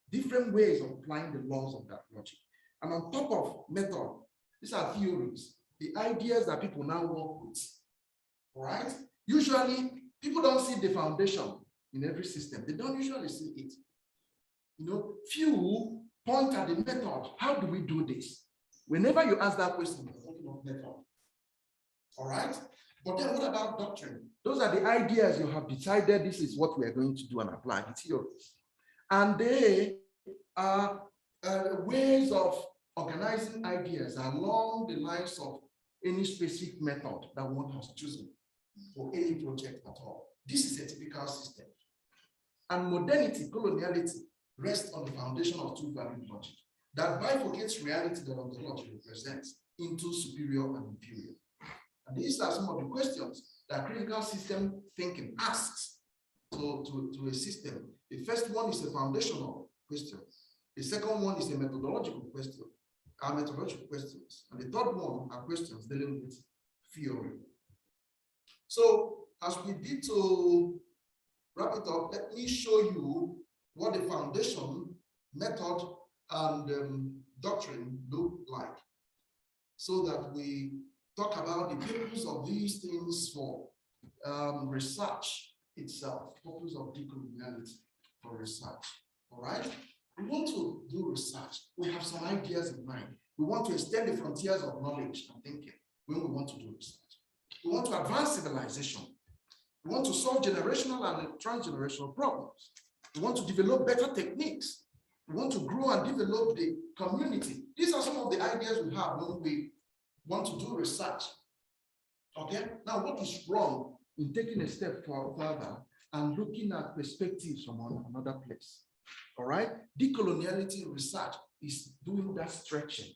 Different ways of applying the laws of that logic. And on top of method, these are theories, the ideas that people now work with, all right? Usually, people don't see the foundation in every system. They don't usually see it. You know, few point at the method. How do we do this? Whenever you ask that question, you're talking of method, all right? But then what about doctrine? Those are the ideas you have decided this is what we are going to do and apply, the theories. And they are ways of organizing ideas along the lines of any specific method that one has chosen for any project at all. This is a typical system. And modernity, coloniality, rests on the foundation of two-valued logic that bifurcates reality that ontology represents into superior and inferior. And these are some of the questions that critical system thinking asks to a system. The first one is a foundational question. The second one is a methodological question. Methodological questions. And the third one are questions dealing with theory. So as we did to wrap it up, let me show you what the foundation, method, and doctrine look like, so that we talk about the purpose of these things for research itself, purpose of decoloniality for research. All right? We want to do research. We have some ideas in mind. We want to extend the frontiers of knowledge and thinking when we want to do research. We want to advance civilization. We want to solve generational and transgenerational problems. We want to develop better techniques. We want to grow and develop the community. These are some of the ideas we have when we want to do research. Okay? Now, what is wrong in taking a step further and looking at perspectives from another place? All right? Decoloniality research is doing that stretching.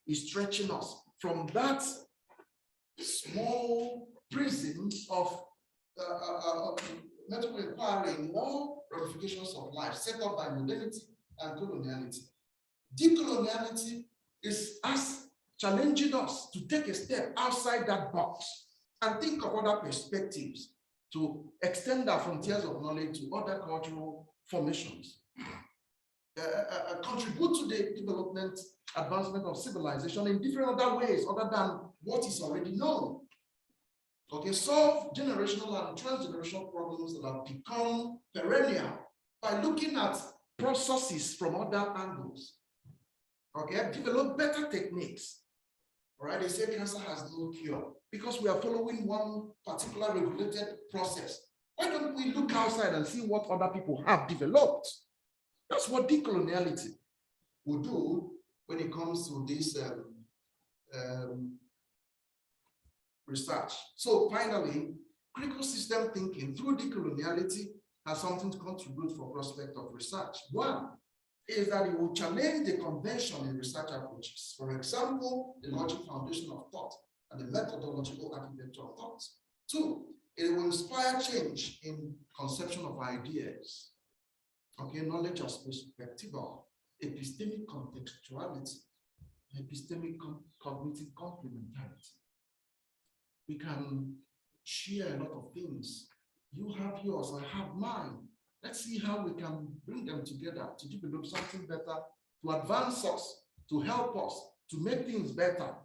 It's stretching us from that small prison of medical inquiry in all ramifications of life set up by modernity and coloniality. Decoloniality is us challenging us to take a step outside that box and think of other perspectives to extend our frontiers of knowledge to other cultural formations. Contribute to the development, advancement of civilization in different other ways other than what is already known. Okay, solve generational and transgenerational problems that have become perennial by looking at processes from other angles. Okay, develop better techniques. All right, they say cancer has no cure because we are following one particular regulated process. Why don't we look outside and see what other people have developed? That's what decoloniality will do when it comes to this research. So finally, critical system thinking through decoloniality has something to contribute for prospect of research. One is that it will challenge the convention in research approaches. For example, the logic foundation of thought and the methodological architecture of thought. Two, it will inspire change in conception of ideas. Okay, knowledge as perspectival, epistemic contextuality, epistemic cognitive complementarity. We can share a lot of things. You have yours, I have mine. Let's see how we can bring them together to develop something better, to advance us, to help us, to make things better.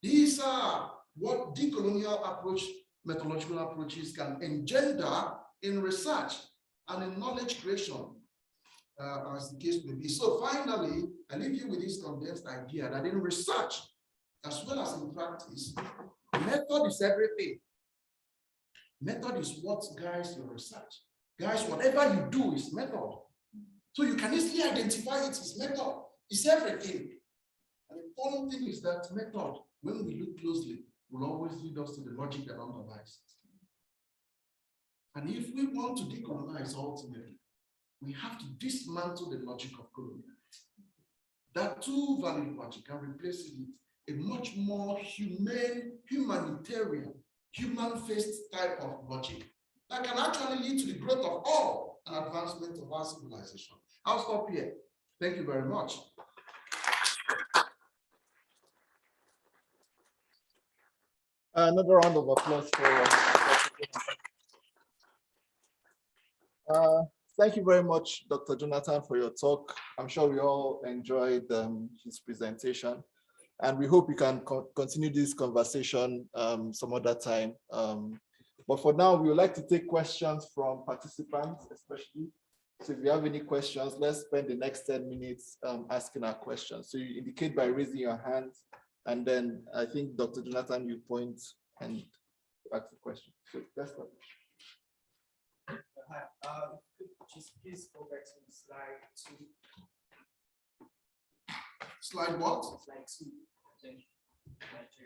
These are what decolonial approach, methodological approaches can engender in research and in knowledge creation, as the case may be. So finally, I leave you with this condensed idea that in research, as well as in practice, method is everything. Method is what guides your research. Guys, whatever you do is method. So you can easily identify it as method. It's everything. And the important thing is that method, when we look closely, will always lead us to the logic that underlies it. And if we want to decolonize ultimately, we have to dismantle the logic of coloniality. That two value logic and replace it with a much more humane, humanitarian, human-faced type of logic that can actually lead to the growth of all and advancement of our civilization. I'll stop here. Thank you very much. Another round of applause for thank you very much, Dr. Jonathan, for your talk. I'm sure we all enjoyed his presentation, and we hope we can continue this conversation some other time. But for now, we would like to take questions from participants, especially. So if you have any questions, let's spend the next 10 minutes asking our questions. So you indicate by raising your hand, and then I think Dr. Jonathan, you point and ask the question. So let's start. Hi, just please go back to slide 2. Slide what? Slide 2. Thank you. Slide 2.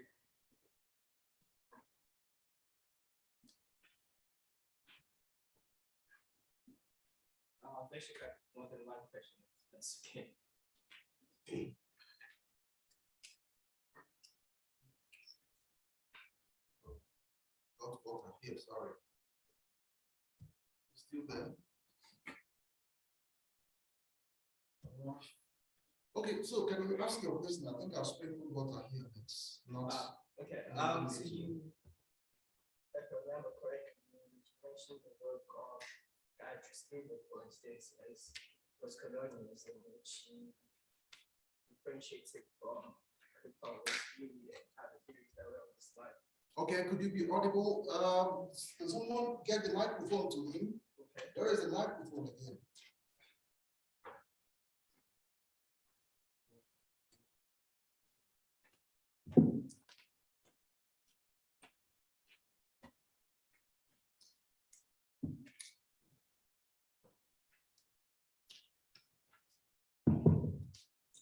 Basically, more than one question. That's okay. Not over here, sorry. Still there? Okay, so can we ask your question? I think I'll sprinkle water here. It's not. Okay. So you, if I remember correctly, you mentioned the word called statement, for instance, as postcolonialism, which differentiates it from critical theory and other theories that were on the slide. Okay, could you be audible? Can someone get the microphone to him? Okay. There is a microphone again.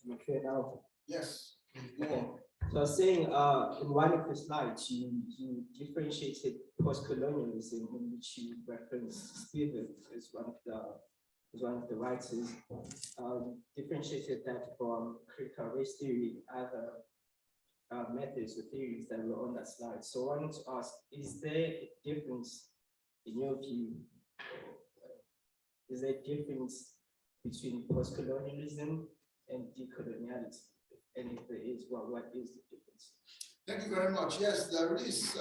Okay, now. Yes, go on. So I was saying in one of the slides, you differentiated postcolonialism, in which you referenced Stephen as one of the writers, differentiated that from critical race theory, other methods or theories that were on that slide. So I wanted to ask, is there a difference in your view? Is there a difference between postcolonialism and decoloniality? And if there is, what is the difference? Thank you very much. Yes, there is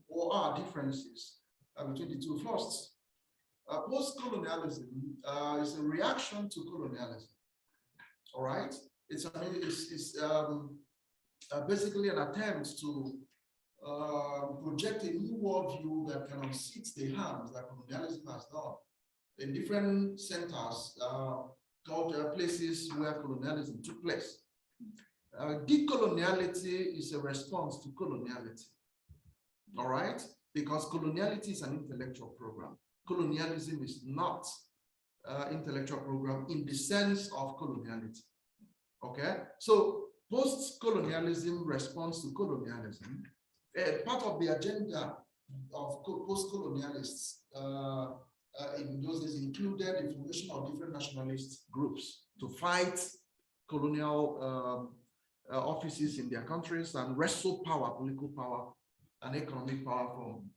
or are differences between the two. First, post-colonialism is a reaction to colonialism. All right, it's basically an attempt to project a new worldview that can unseat the harms that colonialism has done. in different centers called places where colonialism took place. Decoloniality is a response to coloniality, all right? Because coloniality is an intellectual program. Colonialism is not intellectual program in the sense of coloniality, okay? So post-colonialism response to colonialism, part of the agenda of post-colonialists in those days included the formation of different nationalist groups to fight colonial offices in their countries and wrestle power, political power, and economic power from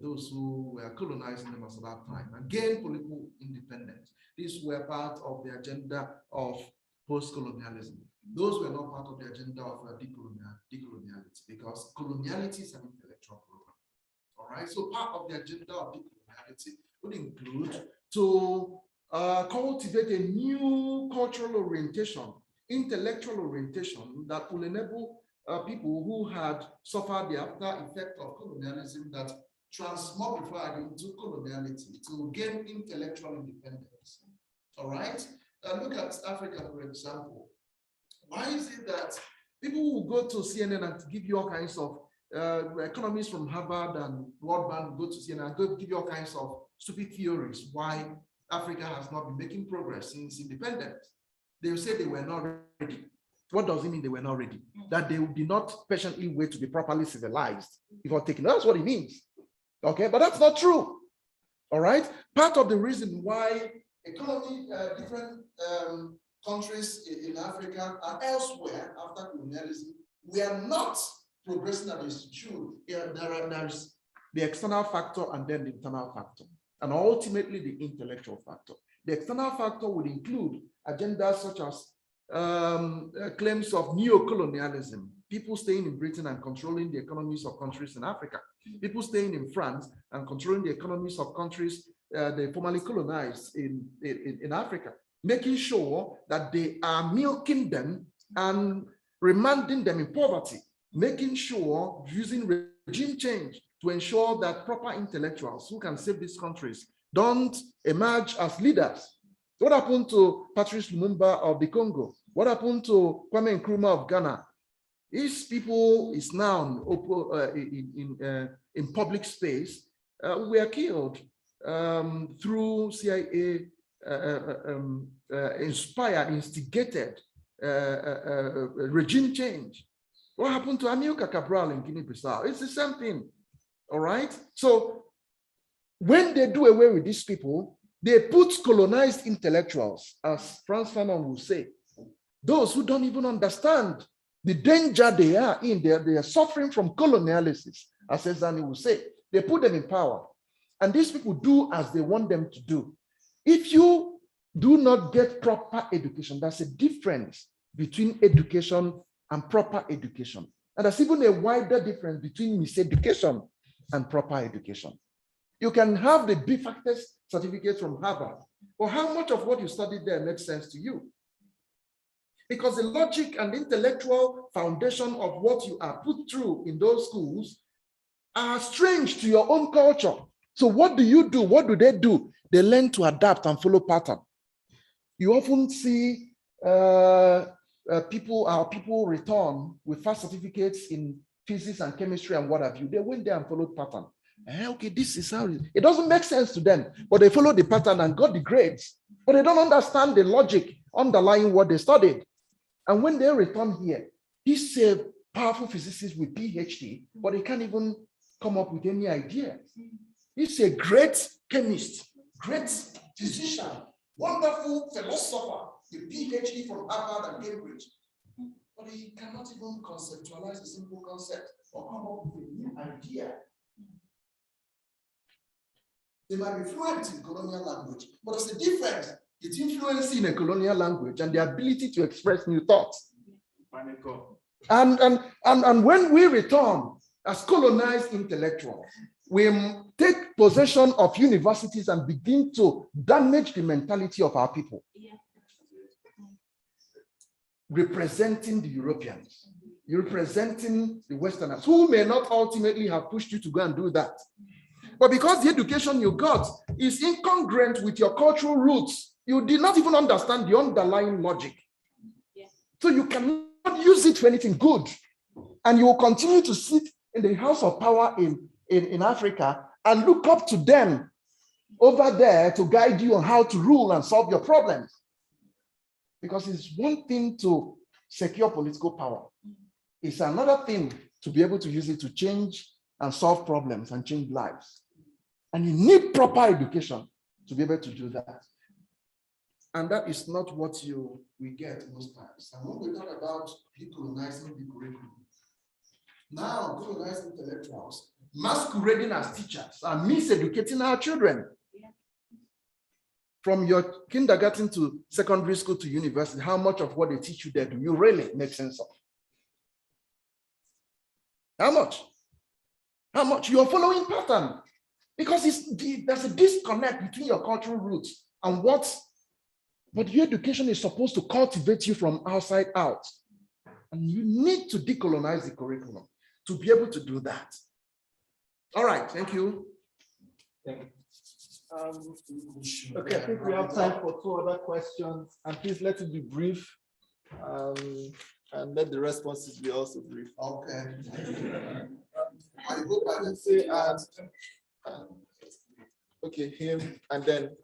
those who were colonizing them at that time, and gain political independence. These were part of the agenda of post-colonialism. Those were not part of the agenda of decoloniality, because coloniality is an intellectual program. All right, so part of the agenda of decoloniality would include to cultivate a new cultural orientation, intellectual orientation that will enable people who had suffered the after effect of colonialism that transmogrified into coloniality to gain intellectual independence. All right, look at Africa, for example. Why is it that people will go to CNN and give you all kinds of economists from Harvard and World Bank go to CNN and go give you all kinds of stupid theories why Africa has not been making progress since independence? They will say they were not ready. What does it mean they were not ready? That they did not patiently wait to be properly civilized before taking. That's what it means. Okay, but that's not true. All right. Part of the reason why different countries in Africa and elsewhere after colonialism, we are not progressing as they should. There's the external factor and then the internal factor, and ultimately the intellectual factor. The external factor would include agendas such as claims of neo-colonialism, people staying in Britain and controlling the economies of countries in Africa, people staying in France and controlling the economies of countries they formerly colonized in Africa, making sure that they are milking them and remanding them in poverty, making sure using regime change to ensure that proper intellectuals who can save these countries don't emerge as leaders. What happened to Patrice Lumumba of the Congo? What happened to Kwame Nkrumah of Ghana? These people is now in public space. Were killed through CIA instigated regime change. What happened to Amilcar Cabral in Guinea-Bissau? It's the same thing. All right. So when they do away with these people, they put colonized intellectuals, as Prof Fainos will say, those who don't even understand the danger they are in. They are suffering from colonialism, as Ezani will say. They put them in power. And these people do as they want them to do. If you do not get proper education, there's a difference between education and proper education. And there's even a wider difference between miseducation and proper education. You can have the de facto certificate from Harvard, but how much of what you studied there makes sense to you? Because the logic and intellectual foundation of what you are put through in those schools are strange to your own culture. So what do you do? What do? They learn to adapt and follow pattern. You often see people return with first certificates in physics and chemistry and what have you. They went there and followed pattern. Okay, this is how it doesn't make sense to them, but they follow the pattern and got the grades. But they don't understand the logic underlying what they studied. And when they return here, he's a powerful physicist with PhD, but he can't even come up with any idea. He's a great chemist, great physician, wonderful philosopher, a PhD from Harvard and Cambridge. But he cannot even conceptualize a simple concept or come up with a new idea. They might be fluent in colonial language, but there's a difference between fluency in a colonial language and the ability to express new thoughts. And when we return as colonized intellectuals, we take possession of universities and begin to damage the mentality of our people. Representing the Europeans, you're representing the Westerners, who may not ultimately have pushed you to go and do that. But because the education you got is incongruent with your cultural roots, you did not even understand the underlying logic. So you cannot use it for anything good. And you will continue to sit in the house of power in Africa and look up to them over there to guide you on how to rule and solve your problems. Because it's one thing to secure political power. It's another thing to be able to use it to change and solve problems and change lives. And you need proper education to be able to do that. And that is not what you will get most times. And when we talk about decolonizing the curriculum, now colonizing intellectuals masquerading as teachers and miseducating our children. From your kindergarten to secondary school to university, how much of what they teach you there do you really make sense of? How much? How much? You are following pattern. Because there's a disconnect between your cultural roots and what your education is supposed to cultivate you from outside out. And you need to decolonize the curriculum to be able to do that. All right, thank you. Thank you. Okay, I think we have time for 2 other questions, and please let it be brief, and let the responses be also brief. Okay. I hope I can Say, say that. Okay, him, and then.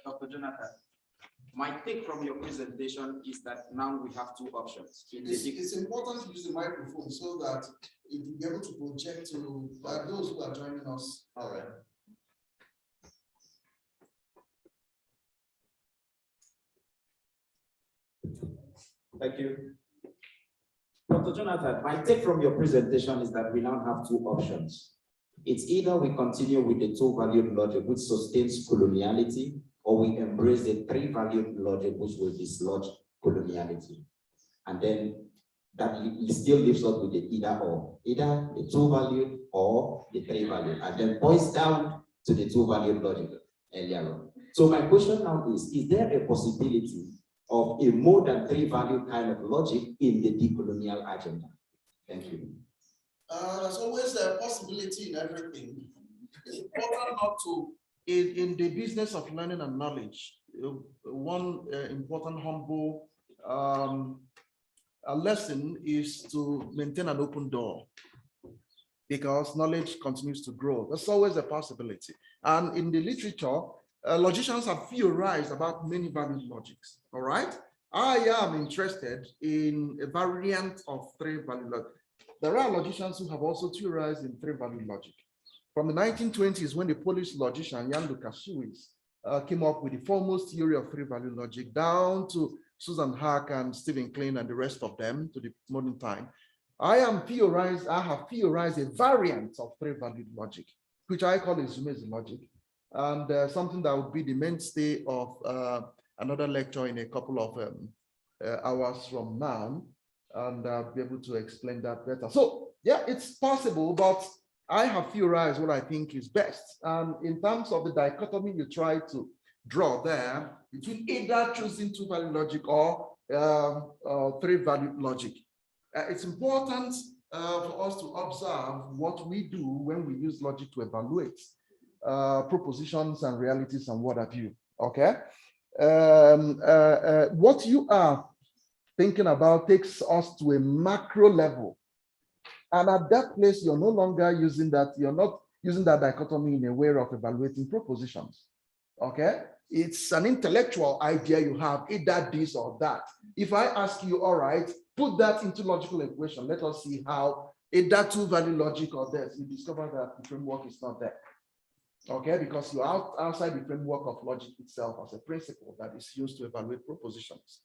Dr. Jonathan, my take from your presentation is that now we have 2 options. It's important to use the microphone so that it will be able to project to those who are joining us. All right. Thank you. Dr. Jonathan, my take from your presentation is that we now have 2 options. It's either we continue with the 2-valued logic, which sustains coloniality, or we embrace the 3-valued logic, which will dislodge coloniality. And then that still leaves us with the either the 2-valued or the 3-valued, and then boils down to the 2-valued logic earlier on. So my question now is there a possibility of a more than 3-valued kind of logic in the decolonial agenda? Thank you. There's always a possibility in everything. It's important not to. In the business of learning and knowledge, one important humble lesson is to maintain an open door, because knowledge continues to grow. That's always a possibility. And in the literature, logicians have theorized about many valued logics. All right. I am interested in a variant of 3-valued logic. There are logicians who have also theorized in 3-valued logic. From the 1920s, when the Polish logician Jan Lukasiewicz came up with the foremost theory of 3-valued logic, down to Susan Hack and Stephen Klein and the rest of them to the modern time, I have theorized a variant of 3-valued logic, which I call Ezumezu logic, and something that would be the mainstay of another lecture in a couple of hours from now, and I'll be able to explain that better. So yeah, it's possible, but I have theorized what I think is best. And in terms of the dichotomy you try to draw there between either choosing 2-valued logic or 3-valued logic, it's important for us to observe what we do when we use logic to evaluate propositions and realities and what have you. Okay, what you are thinking about takes us to a macro level. And at that place, you're no longer using that, you're not using that dichotomy in a way of evaluating propositions. Okay? It's an intellectual idea you have, either this or that. If I ask you, all right, put that into logical equation, let us see how either 2-value logic or this, you discover that the framework is not there. Okay? Because you're outside the framework of logic itself as a principle that is used to evaluate propositions.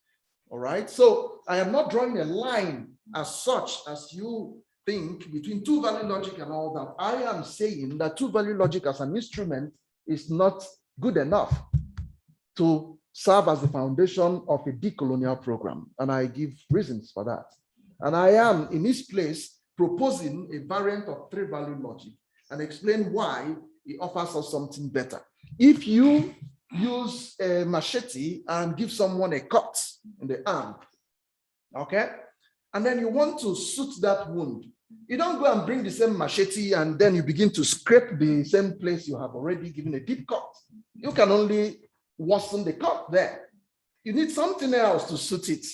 All right? So I am not drawing a line as such as you think between 2-value logic and all that. I am saying that 2-value logic as an instrument is not good enough to serve as the foundation of a decolonial program. And I give reasons for that. And I am in this place proposing a variant of 3-value logic and explain why it offers us something better. If you use a machete and give someone a cut in the arm, Okay? And then you want to suit that wound. You don't go and bring the same machete and then you begin to scrape the same place you have already given a deep cut. You can only worsen the cut there. You need something else to suit it.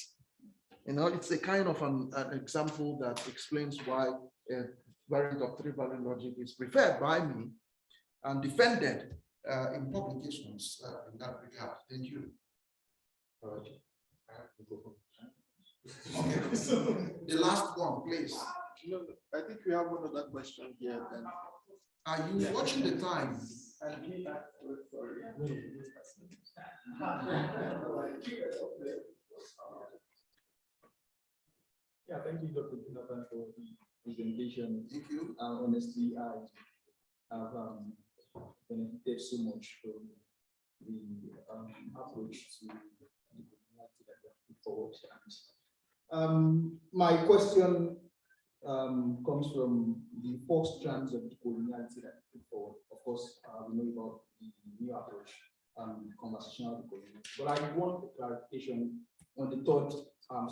You know, it's a kind of an example that explains why a variant of three-value logic is preferred by me and defended in publications in that regard. Thank you. Okay, so the last one, please. No, I think we have one other question here. Then. Are you watching the time? Yeah, thank you, Dr. Jonathan, for the presentation. Thank you. Honestly, I have benefited so much from the approach to the community that we put forward. My question comes from the four strands of decoloniality that we put forward. Of course, we know about the new approach, conversational decoloniality. But I want a clarification on the third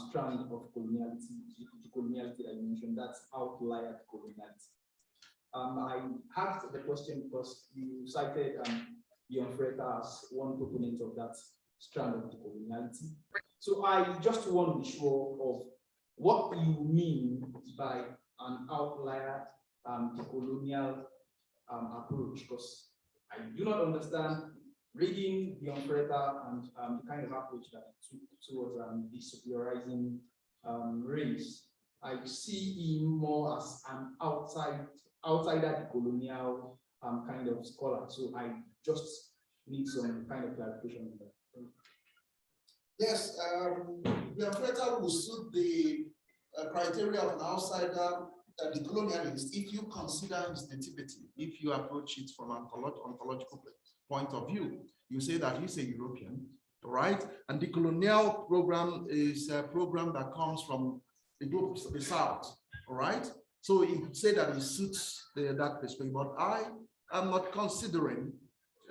strand of decoloniality that you mentioned, that's outlier decoloniality. I asked the question because you cited Jan Freta as one proponent of that strand of decoloniality. So I just want to be sure of what you mean by an outlier decolonial approach, because I do not understand reading Jan Freta and the kind of approach that it took towards the superiorizing race. I see him more as an outsider decolonial kind of scholar. So I just need some kind of clarification on that. Yes, Jan Freta will suit the criteria of an outsider decolonialist if you consider his nativity, if you approach it from an ontological point of view. You say that he's a European, right? And the decolonial program is a program that comes from the group, the South, all right? So you could say that it suits that perspective, but I am not considering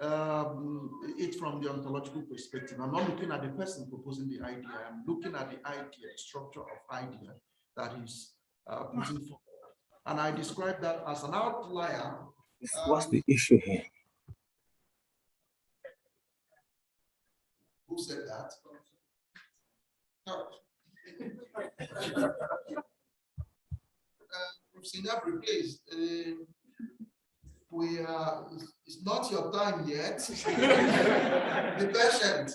it from the ontological perspective. I'm not looking at the person proposing the idea. I'm looking at the idea, structure of idea that is putting forward. And I describe that as an outlier. What's the issue here? Who said that? Please, we are, it's not your time yet. Be patient.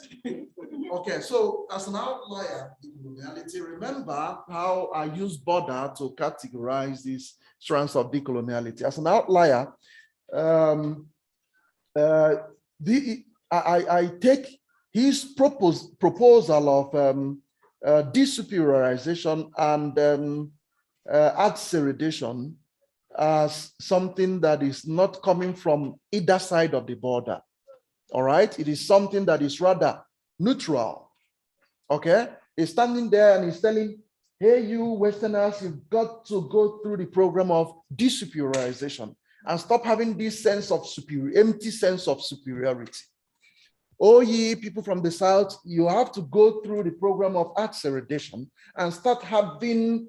Okay, so as an outlier decoloniality, remember how I use border to categorize these strands of decoloniality. As an outlier, I take his proposal of desuperiorization and adseridation as something that is not coming from either side of the border. All right, it is something that is rather neutral. Okay, he's standing there and he's telling, hey, you Westerners, you've got to go through the program of desuperiorization and stop having this sense of empty sense of superiority. Oh, ye people from the South, you have to go through the program of adseridation and start having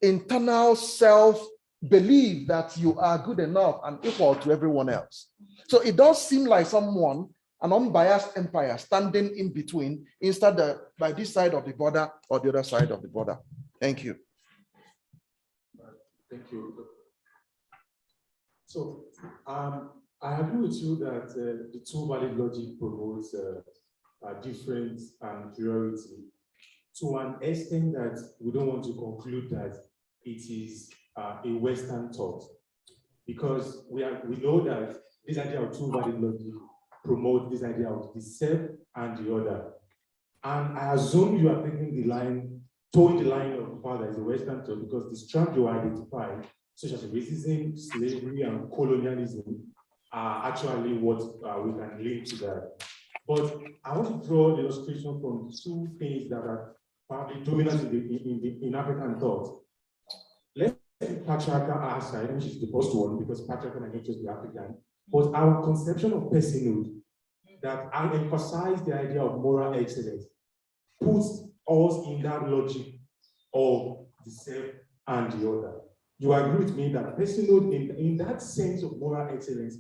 internal self-belief that you are good enough and equal to everyone else. So it does seem like someone, an unbiased empire, standing in between, instead of by this side of the border or the other side of the border. Thank you. Thank you. So I agree with you that the two-valid logic promotes difference and inferiority to an extent that we don't want to conclude that it is a Western thought, because we know that this idea of two-valid logic promotes this idea of the self and the other. And I assume you are taking the line, towing the line of father as a Western thought, because the strands you identify, such as racism, slavery, and colonialism, are actually what we can link to that. But I want to draw the illustration from two things that are probably dominant in African thought. Let's take patriarchal aside, which is the first one, because patriarchal might not just be African, but our conception of personhood that I emphasize the idea of moral excellence puts us in that logic of the self and the other. You agree with me that personhood in that sense of moral excellence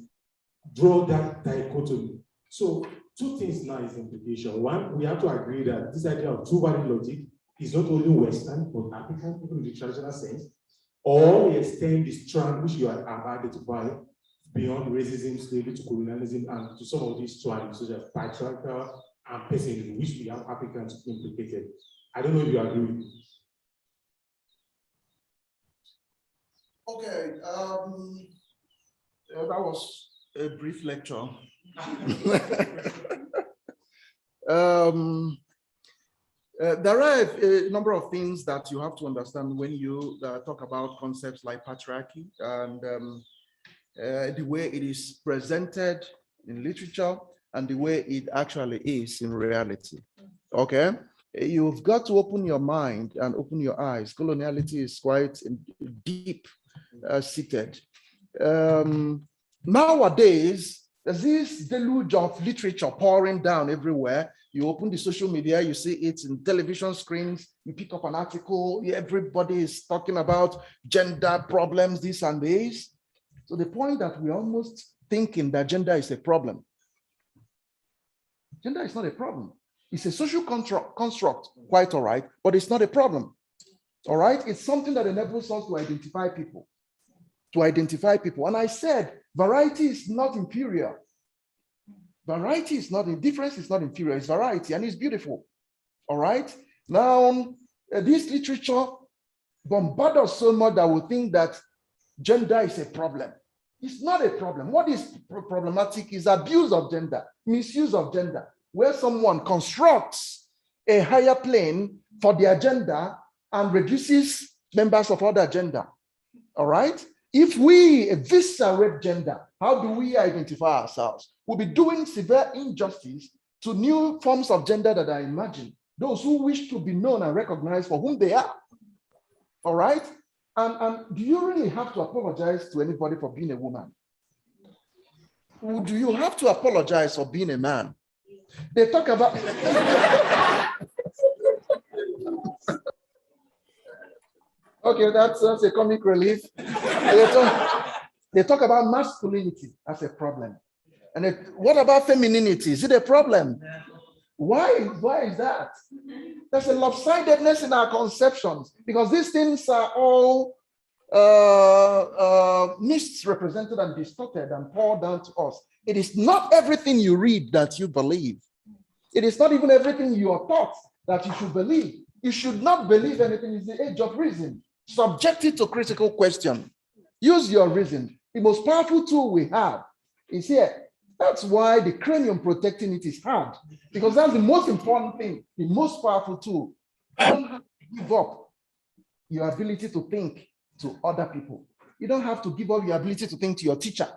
draw that dichotomy. So two things now is implication. One, we have to agree that this idea of true value logic is not only Western, but African, even in the traditional sense, or we extend the strand which you have identified beyond racism, slavery to colonialism, and to some of these strands, such as patriarchal and personhood, which we have Africans implicated. I don't know if you agree with me. Okay, that was a brief lecture. There are a number of things that you have to understand when you talk about concepts like patriarchy and the way it is presented in literature and the way it actually is in reality. Okay, you've got to open your mind and open your eyes. Coloniality is quite deep seated. Nowadays, there's this deluge of literature pouring down everywhere. You open the social media, you see it in television screens, you pick up an article, everybody is talking about gender problems, this and this. So the point that we're almost thinking that gender is a problem. Gender is not a problem. It's a social construct, quite all right, but it's not a problem. All right, it's something that enables us to identify people. And I said, variety is not inferior. Variety is not, difference is not inferior, it's variety, and it's beautiful. All right, now, this literature bombards us so much that we think that gender is a problem. It's not a problem. What is problematic is abuse of gender, misuse of gender, where someone constructs a higher plane for their gender and reduces members of other gender. All right? If we eviscerate gender, how do we identify ourselves? We'll be doing severe injustice to new forms of gender that are imagined, those who wish to be known and recognized for whom they are. All right? And do you really have to apologize to anybody for being a woman? Do you have to apologize for being a man? They talk about... Okay, that's a comic relief. They talk about masculinity as a problem. And what about femininity? Is it a problem? Why is that? There's a lopsidedness in our conceptions because these things are all misrepresented and distorted and poured down to us. It is not everything you read that you believe. It is not even everything you are taught that you should believe. You should not believe anything. It's the age of reason. Subject it to critical question. Use your reason. The most powerful tool we have is here. That's why the cranium protecting it is hard, because that's the most important thing, the most powerful tool. You don't have to give up your ability to think to other people. You don't have to give up your ability to think to your teacher.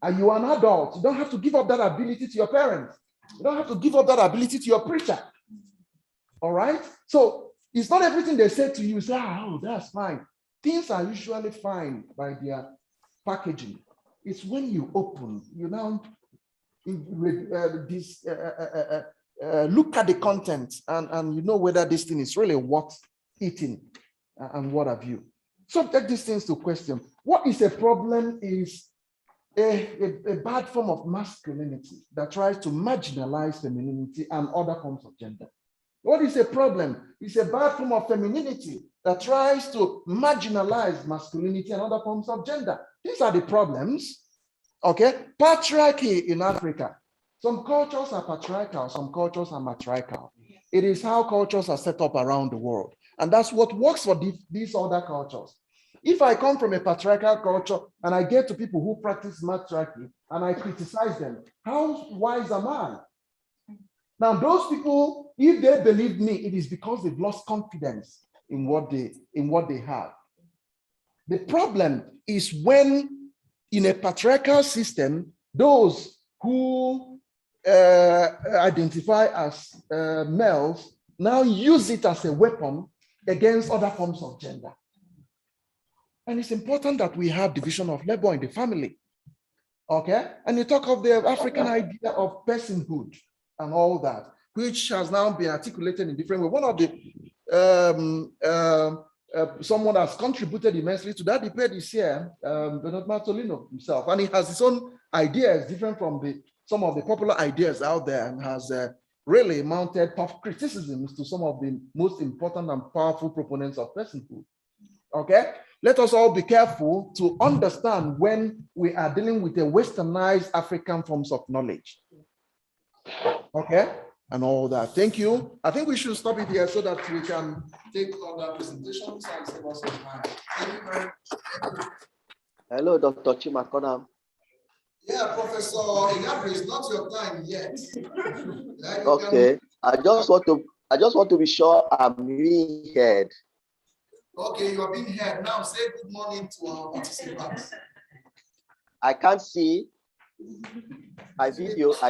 And you are an adult. You don't have to give up that ability to your parents. You don't have to give up that ability to your preacher. All right? So it's not everything they say to you, say, oh, that's fine. Things are usually fine by their packaging. It's when you open, you now look at the content and you know whether this thing is really worth eating and what have you. Subject these things to question. What is a problem is a bad form of masculinity that tries to marginalize femininity and other forms of gender. What is a problem? It's a bad form of femininity that tries to marginalize masculinity and other forms of gender. These are the problems. Okay, patriarchy in Africa. Some cultures are patriarchal, some cultures are matriarchal. It is how cultures are set up around the world. And that's what works for these other cultures. If I come from a patriarchal culture and I get to people who practice matriarchy and I criticize them, how wise am I? Now, those people, if they believe me, it is because they've lost confidence in what they have. The problem is when in a patriarchal system, those who identify as males now use it as a weapon against other forms of gender. And it's important that we have division of labor in the family. Okay? And you talk of the African idea of personhood and all that, which has now been articulated in different ways. One of the someone has contributed immensely to that debate is here, Bernard Martolino himself, and he has his own ideas different from some of the popular ideas out there, and has really mounted tough criticisms to some of the most important and powerful proponents of personhood. Okay, let us all be careful to understand when we are dealing with a westernized African forms of knowledge. Okay, and all that. Thank you. I think we should stop it here so that we can take other presentations and save us some time. Thank you very much. Hello, Dr. Chimakonam. Yeah, Professor Inyabri, it's not your time yet. Okay, I just want to be sure I'm being heard. Okay, you are being heard. Now say good morning to our participants. I can't see my video. I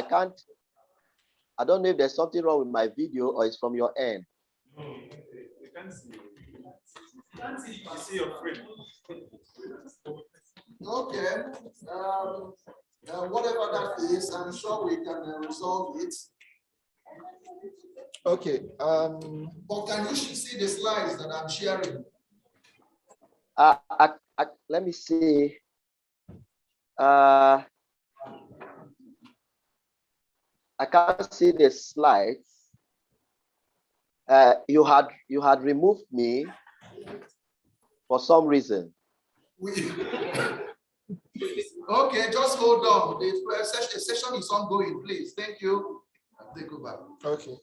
don't know if there's something wrong with my video or it's from your end. No, you can't see. You can't see. You see your friend. Okay. Whatever that is, I'm sure we can resolve it. Okay. But can you see the slides that I'm sharing? Let me see. I can't see the slides. You had removed me for some reason. Okay, just hold on. The session is ongoing, please. Thank you. I'll take over. Okay.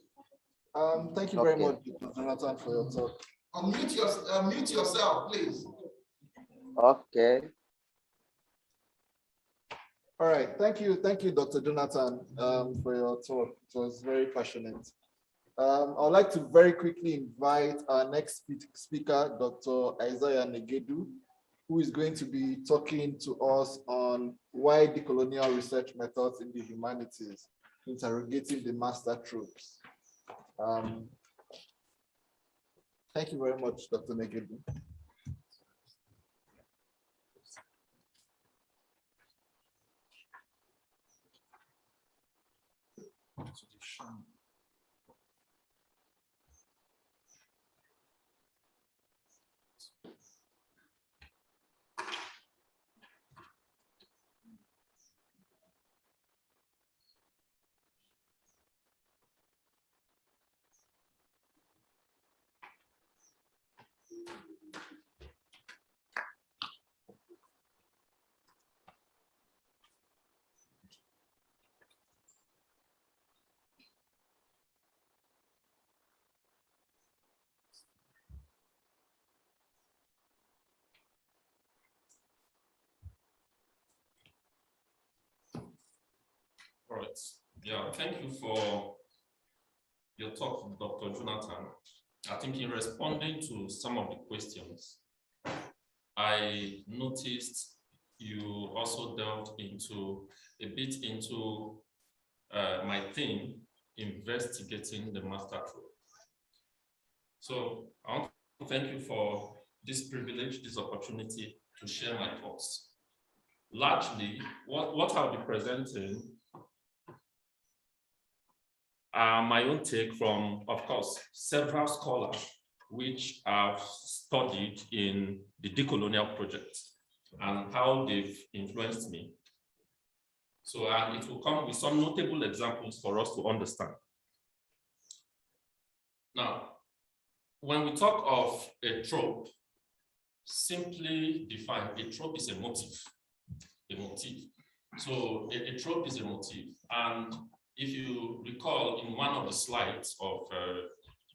Thank you very much, Jonathan, for your talk. Mute yourself, please. Okay. All right. Thank you, Dr. Jonathan, for your talk. It was very passionate. I'd like to very quickly invite our next speaker, Dr. Isaiah Negedu, who is going to be talking to us on why decolonial research methods in the humanities, interrogating the master tropes. Thank you very much, Dr. Negedu. All right. Yeah, thank you for your talk, Dr. Jonathan. I think in responding to some of the questions, I noticed you also delved into a bit into my theme, investigating the master trope. So I want to thank you for this privilege, this opportunity to share my thoughts. Largely, what I'll be presenting my own take from, of course, several scholars which I've studied in the Decolonial project and how they've influenced me. So it will come with some notable examples for us to understand. Now, when we talk of a trope, simply defined, a trope is a motif. A motif. So a trope is a motif. And if you recall in one of the slides of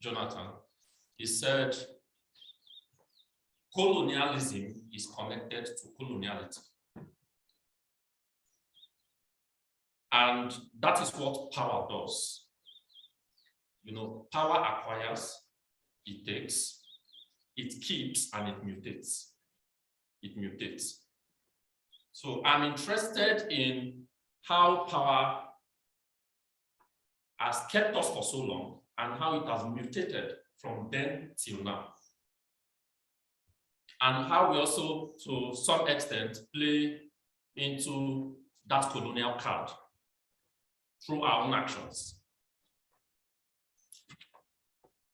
Jonathan, he said colonialism is connected to coloniality. And that is what power does. You know, power acquires, it takes, it keeps, and it mutates. It mutates. So I'm interested in how power has kept us for so long and how it has mutated from then till now. And how we also, to some extent, play into that colonial card through our own actions.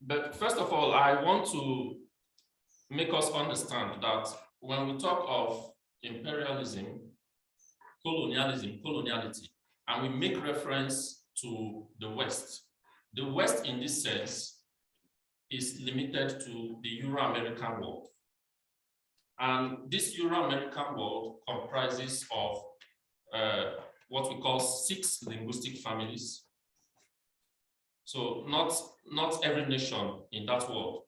But first of all, I want to make us understand that when we talk of imperialism, coloniality, and we make reference to the West in this sense is limited to the Euro-American world. And this Euro-American world comprises of what we call 6 linguistic families. So not every nation in that world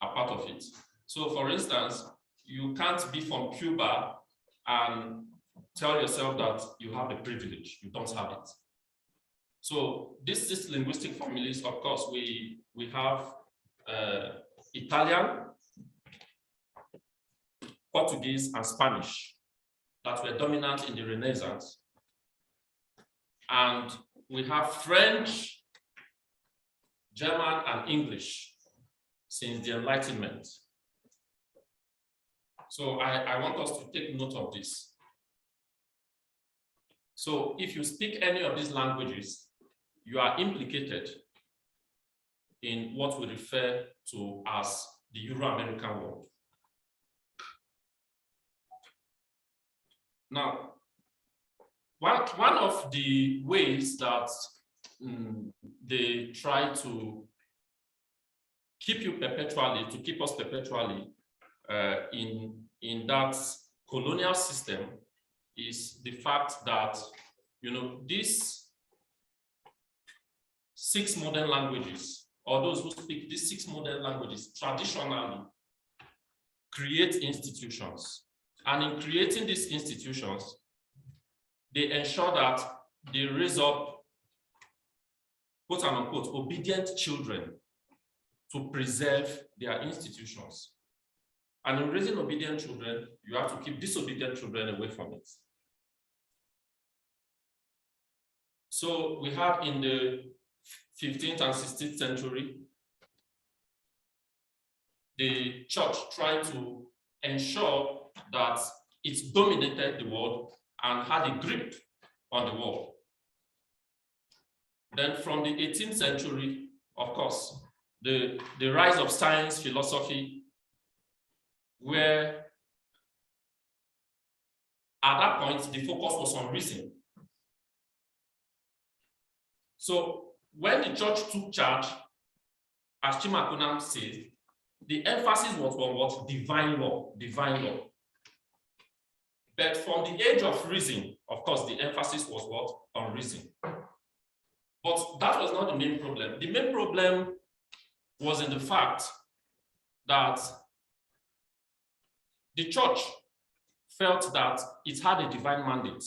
are part of it. So for instance, you can't be from Cuba and tell yourself that you have the privilege. You don't have it. So these linguistic families, of course, we have Italian, Portuguese, and Spanish that were dominant in the Renaissance. And we have French, German, and English since the Enlightenment. So I want us to take note of this. So if you speak any of these languages, you are implicated in what we refer to as the Euro-American world. Now, one of the ways that they try to keep us perpetually in that colonial system is the fact that, these 6 modern languages, or those who speak these 6 modern languages, traditionally create institutions. And in creating these institutions, they ensure that they raise up, quote unquote, obedient children to preserve their institutions. And in raising obedient children, you have to keep disobedient children away from it. So we have in the 15th and 16th century, the church tried to ensure that it dominated the world and had a grip on the world. Then from the 18th century, of course, the rise of science, philosophy, where at that point, the focus was on reason. So when the church took charge, as Chimakonam says, the emphasis was on what? Divine law. But from the age of reason, of course, the emphasis was what? On reason. But that was not the main problem. The main problem was in the fact that the church felt that it had a divine mandate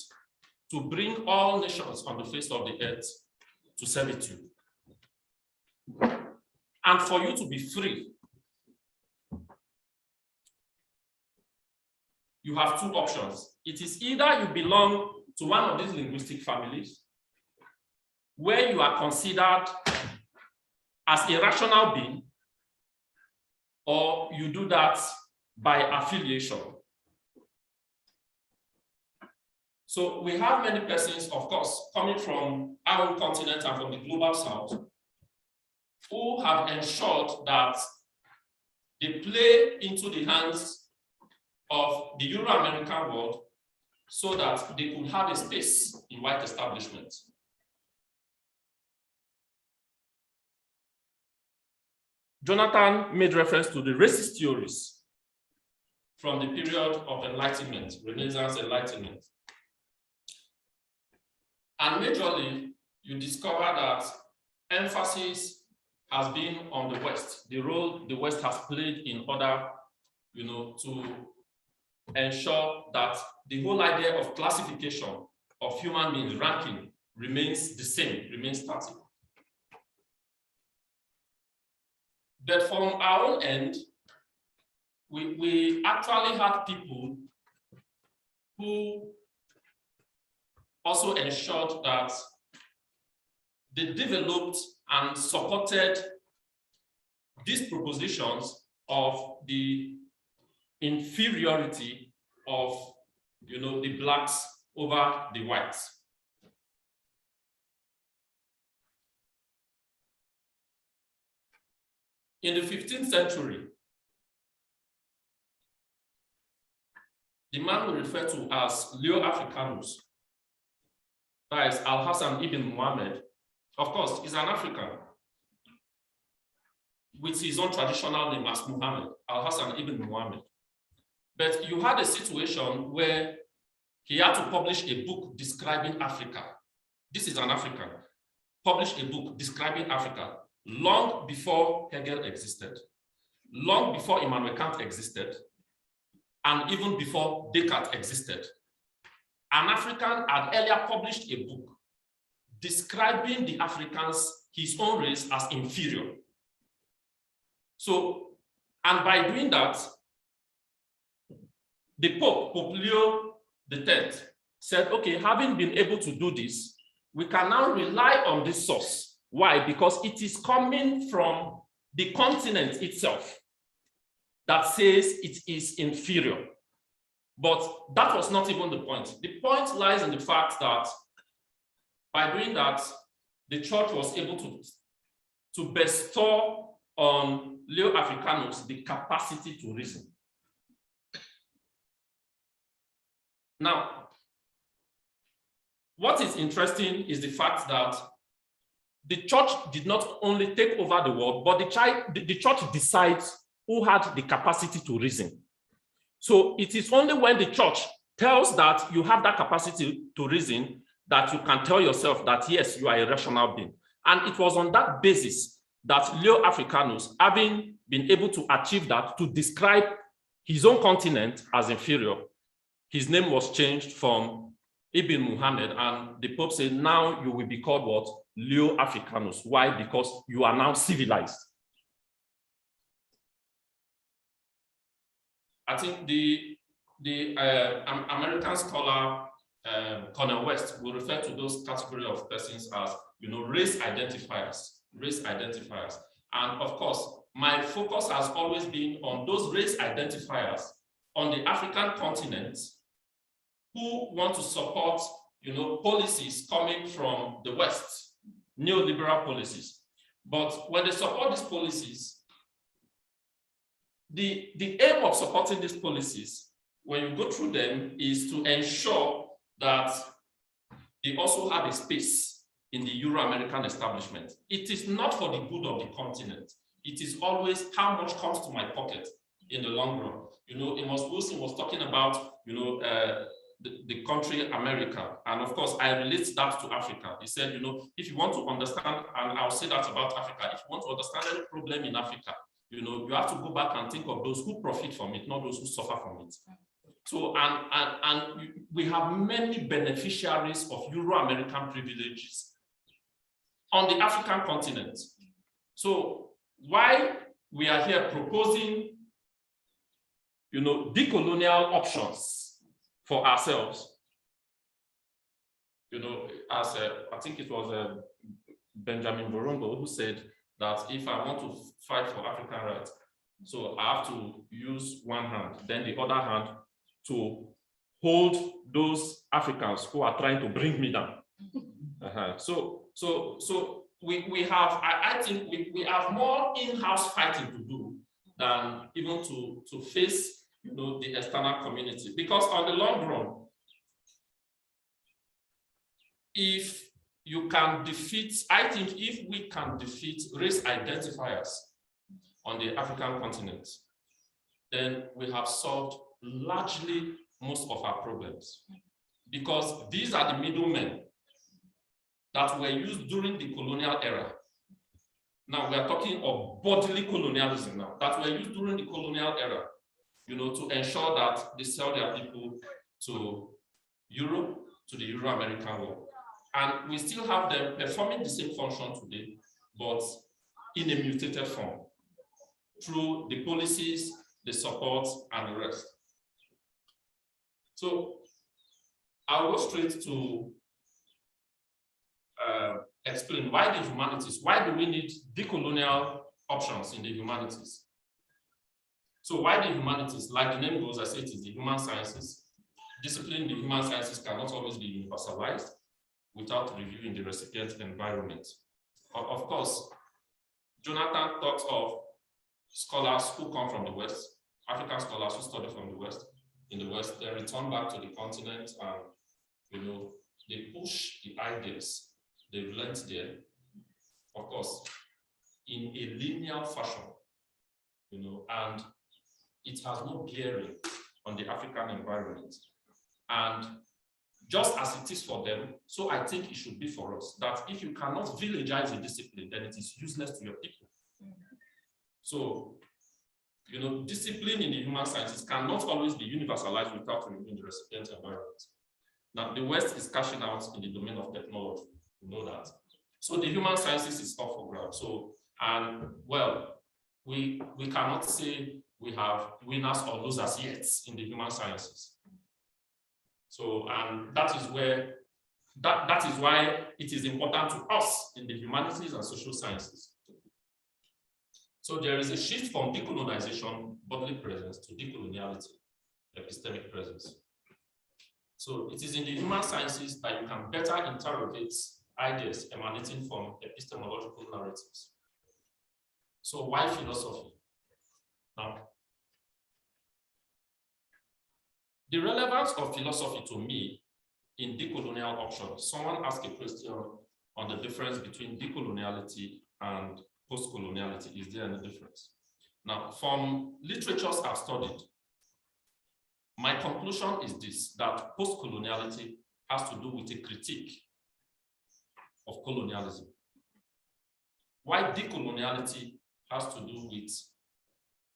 to bring all nations on the face of the earth to servitude. And for you to be free, you have 2 options. It is either you belong to one of these linguistic families, where you are considered as a rational being, or you do that by affiliation. So we have many persons, of course, coming from our own continent and from the global south, who have ensured that they play into the hands of the Euro-American world so that they could have a space in white establishment. Jonathan made reference to the racist theories from the period of Enlightenment, Renaissance Enlightenment. And majorly, you discover that emphasis has been on the West, the role the West has played in order, to ensure that the whole idea of classification of human beings, ranking, remains the same, remains static. But from our own end, we actually had people who also ensured that they developed and supported these propositions of the inferiority of the blacks over the whites. In the 15th century, the man we refer to as Leo Africanus, that is Al-Hassan ibn Muhammad, of course, is an African with his own traditional name as Muhammad, Al-Hassan ibn Muhammad. But you had a situation where he had to publish a book describing Africa. This is an African. Published a book describing Africa long before Hegel existed, long before Immanuel Kant existed, and even before Descartes existed. An African had earlier published a book describing the Africans, his own race, as inferior. So, and by doing that, the Pope Leo X, said, okay, having been able to do this, we can now rely on this source. Why? Because it is coming from the continent itself that says it is inferior. But that was not even the point. The point lies in the fact that by doing that, the church was able to bestow on Leo Africanus the capacity to reason. Now, what is interesting is the fact that the church did not only take over the world, but the church decides who had the capacity to reason. So it is only when the church tells that you have that capacity to reason that you can tell yourself that, yes, you are a rational being. And it was on that basis that Leo Africanus, having been able to achieve that, to describe his own continent as inferior, his name was changed from Ibn Muhammad, and the Pope said, now you will be called what? Leo Africanus. Why? Because you are now civilized. I think the American scholar Cornel West will refer to those category of persons as, race identifiers. And of course, my focus has always been on those race identifiers on the African continent who want to support, policies coming from the West, neoliberal policies. But when they support these policies, the aim of supporting these policies, when you go through them, is to ensure that they also have a space in the Euro-American establishment. It is not for the good of the continent. It is always how much comes to my pocket in the long run. Amos Wilson was talking about, the country America. And of course, I relate that to Africa. He said, if you want to understand, and I'll say that about Africa, if you want to understand any problem in Africa, you have to go back and think of those who profit from it, not those who suffer from it. So, and we have many beneficiaries of Euro-American privileges on the African continent. So why we are here proposing, decolonial options for ourselves, as I think it was Benjamin Borongo who said that if I want to fight for African rights, so I have to use one hand, then the other hand to hold those Africans who are trying to bring me down. So we have, I think we have more in-house fighting to do than even to face the external community, because on the long run, if you can defeat, I think if we can defeat race identifiers on the African continent, then we have solved largely most of our problems, because these are the middlemen that were used during the colonial era. Now we are talking of bodily colonialism now, that were used during the colonial era, to ensure that they sell their people to Europe, to the Euro-American world. And we still have them performing the same function today, but in a mutated form, through the policies, the support, and the rest. So I'll go straight to explain why the humanities, why do we need decolonial options in the humanities? So why the humanities? Like the name goes, I say it is the human sciences. Discipline in the human sciences cannot always be universalized without reviewing the recipient environment. Of course, Jonathan talks of scholars who come from the West, African scholars who study from the West, in the West, they return back to the continent and, you know, they push the ideas they've learned there, of course, in a linear fashion, you know, and it has no bearing on the African environment. And just as it is for them, so I think it should be for us, that if you cannot villagize a discipline, then it is useless to your people. So, you know, discipline in the human sciences cannot always be universalized without removing the recipient environment. Now, the West is cashing out in the domain of technology, you know that. So the human sciences is up for grabs. So, and well, we cannot say we have winners or losers yet in the human sciences. So, and that is where, that is why it is important to us in the humanities and social sciences. So there is a shift from decolonization, bodily presence, to decoloniality, epistemic presence. So it is in the human sciences that you can better interrogate ideas emanating from epistemological narratives. So why philosophy? Now, the relevance of philosophy to me in decolonial options, someone asked a question on the difference between decoloniality and post-coloniality. Is there any difference? Now, from literatures I've studied, my conclusion is this, that post-coloniality has to do with a critique of colonialism, while decoloniality has to do with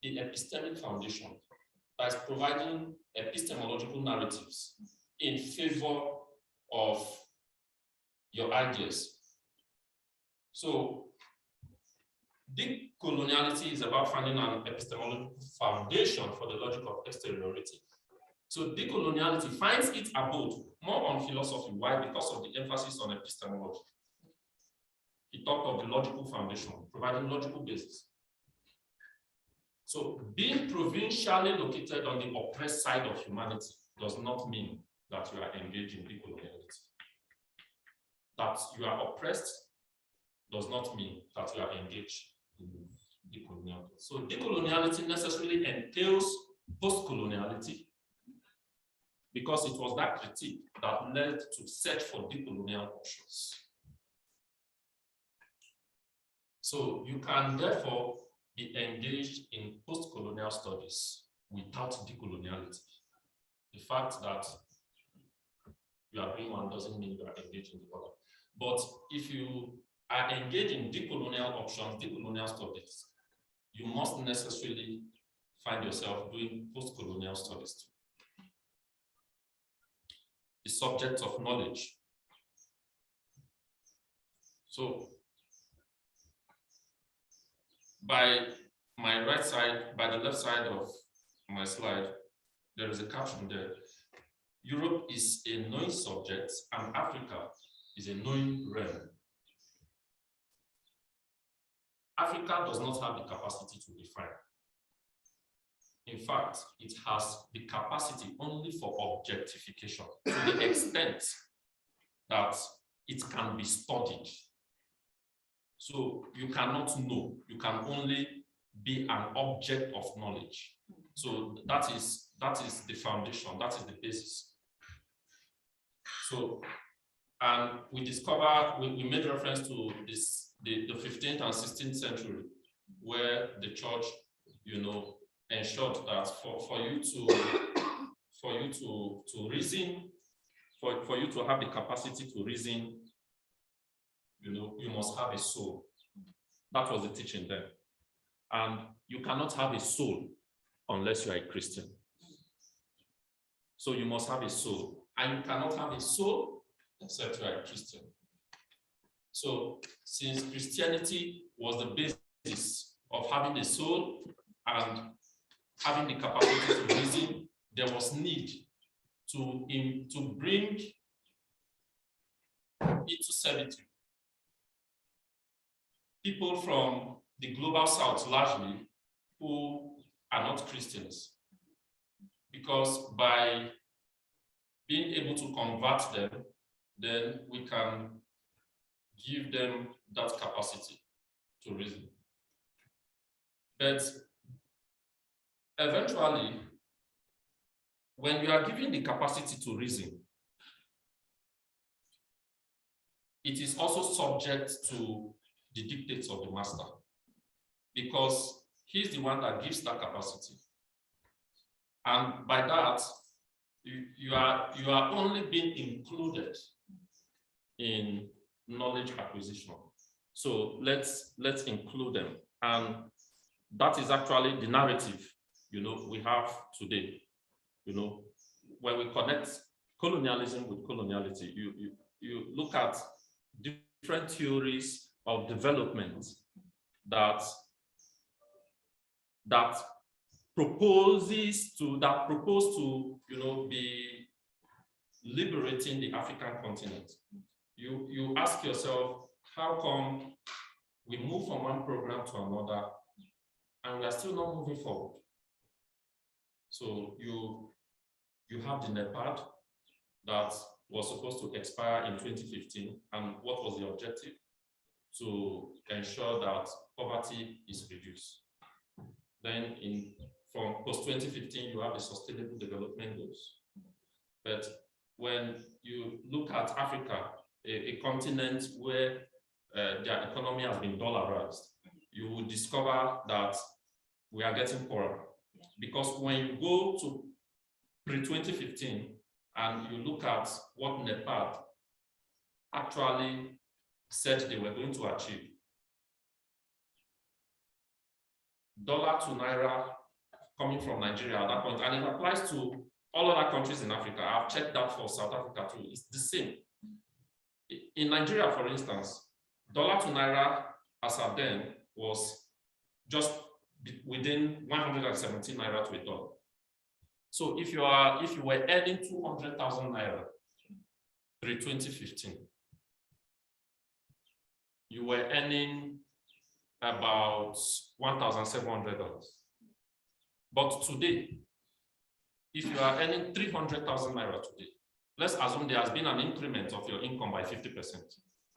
the epistemic foundation that is providing epistemological narratives in favor of your ideas. So decoloniality is about finding an epistemological foundation for the logic of exteriority. So decoloniality finds its abode more on philosophy. Why? Because of the emphasis on epistemology. He talked of the logical foundation, providing logical basis. So being provincially located on the oppressed side of humanity does not mean that you are engaged in decoloniality. That you are oppressed does not mean that you are engaged in decoloniality. So decoloniality necessarily entails post-coloniality, because it was that critique that led to search for decolonial options. So you can therefore be engaged in post-colonial studies without decoloniality. The fact that you are doing one doesn't mean you are engaged in the other. But if you are engaged in decolonial options, decolonial studies, you must necessarily find yourself doing post-colonial studies too. The subject of knowledge. So by my right side, by the left side of my slide, there is a caption there. Europe is a knowing subject and Africa is a knowing realm. Africa does not have the capacity to define. In fact, it has the capacity only for objectification to the extent that it can be studied. So you cannot know, you can only be an object of knowledge. So that is the foundation, that is the basis. So, and we discovered, we made reference to this, the 15th and 16th century, where the church, you know, ensured that for you to reason, for you to have the capacity to reason, you know, you must have a soul. That was the teaching then. And you cannot have a soul unless you are a Christian. So you must have a soul. And you cannot have a soul except you are a Christian. So since Christianity was the basis of having a soul and having the capacity to reason, there was need to bring into servitude people from the global south largely who are not Christians. Because by being able to convert them, then we can give them that capacity to reason. But eventually, when you are given the capacity to reason, it is also subject to the dictates of the master, because he's the one that gives that capacity. And by that, you are only being included in knowledge acquisition. So let's include them. And that is actually the narrative, we have today. When we connect colonialism with coloniality, you look at different theories of development that propose to be liberating the African continent. You ask yourself, how come we move from one program to another and we are still not moving forward? So you have the NEPAD that was supposed to expire in 2015, and what was the objective? To ensure that poverty is reduced. Then from post-2015, you have the Sustainable Development Goals. But when you look at Africa, a continent where their economy has been dollarized, you will discover that we are getting poorer. Because when you go to pre-2015 and you look at what NEPAD actually said they were going to achieve, dollar to naira coming from Nigeria at that point, and it applies to all other countries in Africa. I've checked that for South Africa too. It's the same. In Nigeria, for instance, dollar to naira as of then was just within 117 naira to a dollar. So if you were earning 200,000 naira pre-2015, you were earning about $1,700. But today, if you are earning 300,000 naira today, let's assume there has been an increment of your income by 50%,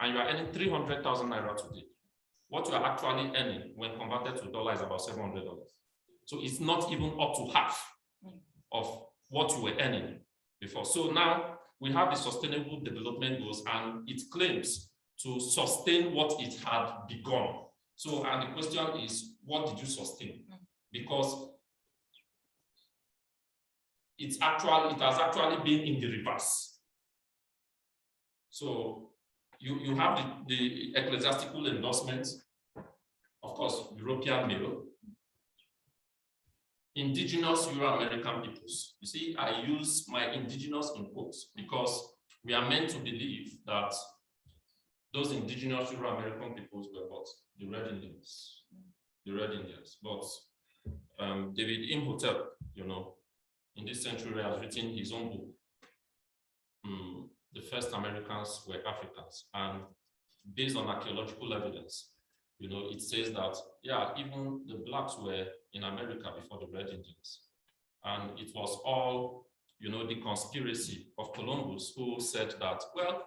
and you are earning 300,000 naira today. What you are actually earning when converted to dollar is about $700. So it's not even up to half of what you were earning before. So now we have the Sustainable Development Goals, and it claims to sustain what it had begun. So, and the question is, what did you sustain? Because it has actually been in the reverse. So you have the ecclesiastical endorsements, of course, European mail, indigenous Euro-American peoples. You see, I use my indigenous in quotes because we are meant to believe that those indigenous Euro-American peoples were what? The Red Indians. The Red Indians. But David Imhotep, in this century has written his own book. The first Americans were Africans. And based on archaeological evidence, it says that, yeah, even the blacks were in America before the Red Indians. And it was all, the conspiracy of Columbus, who said that, well,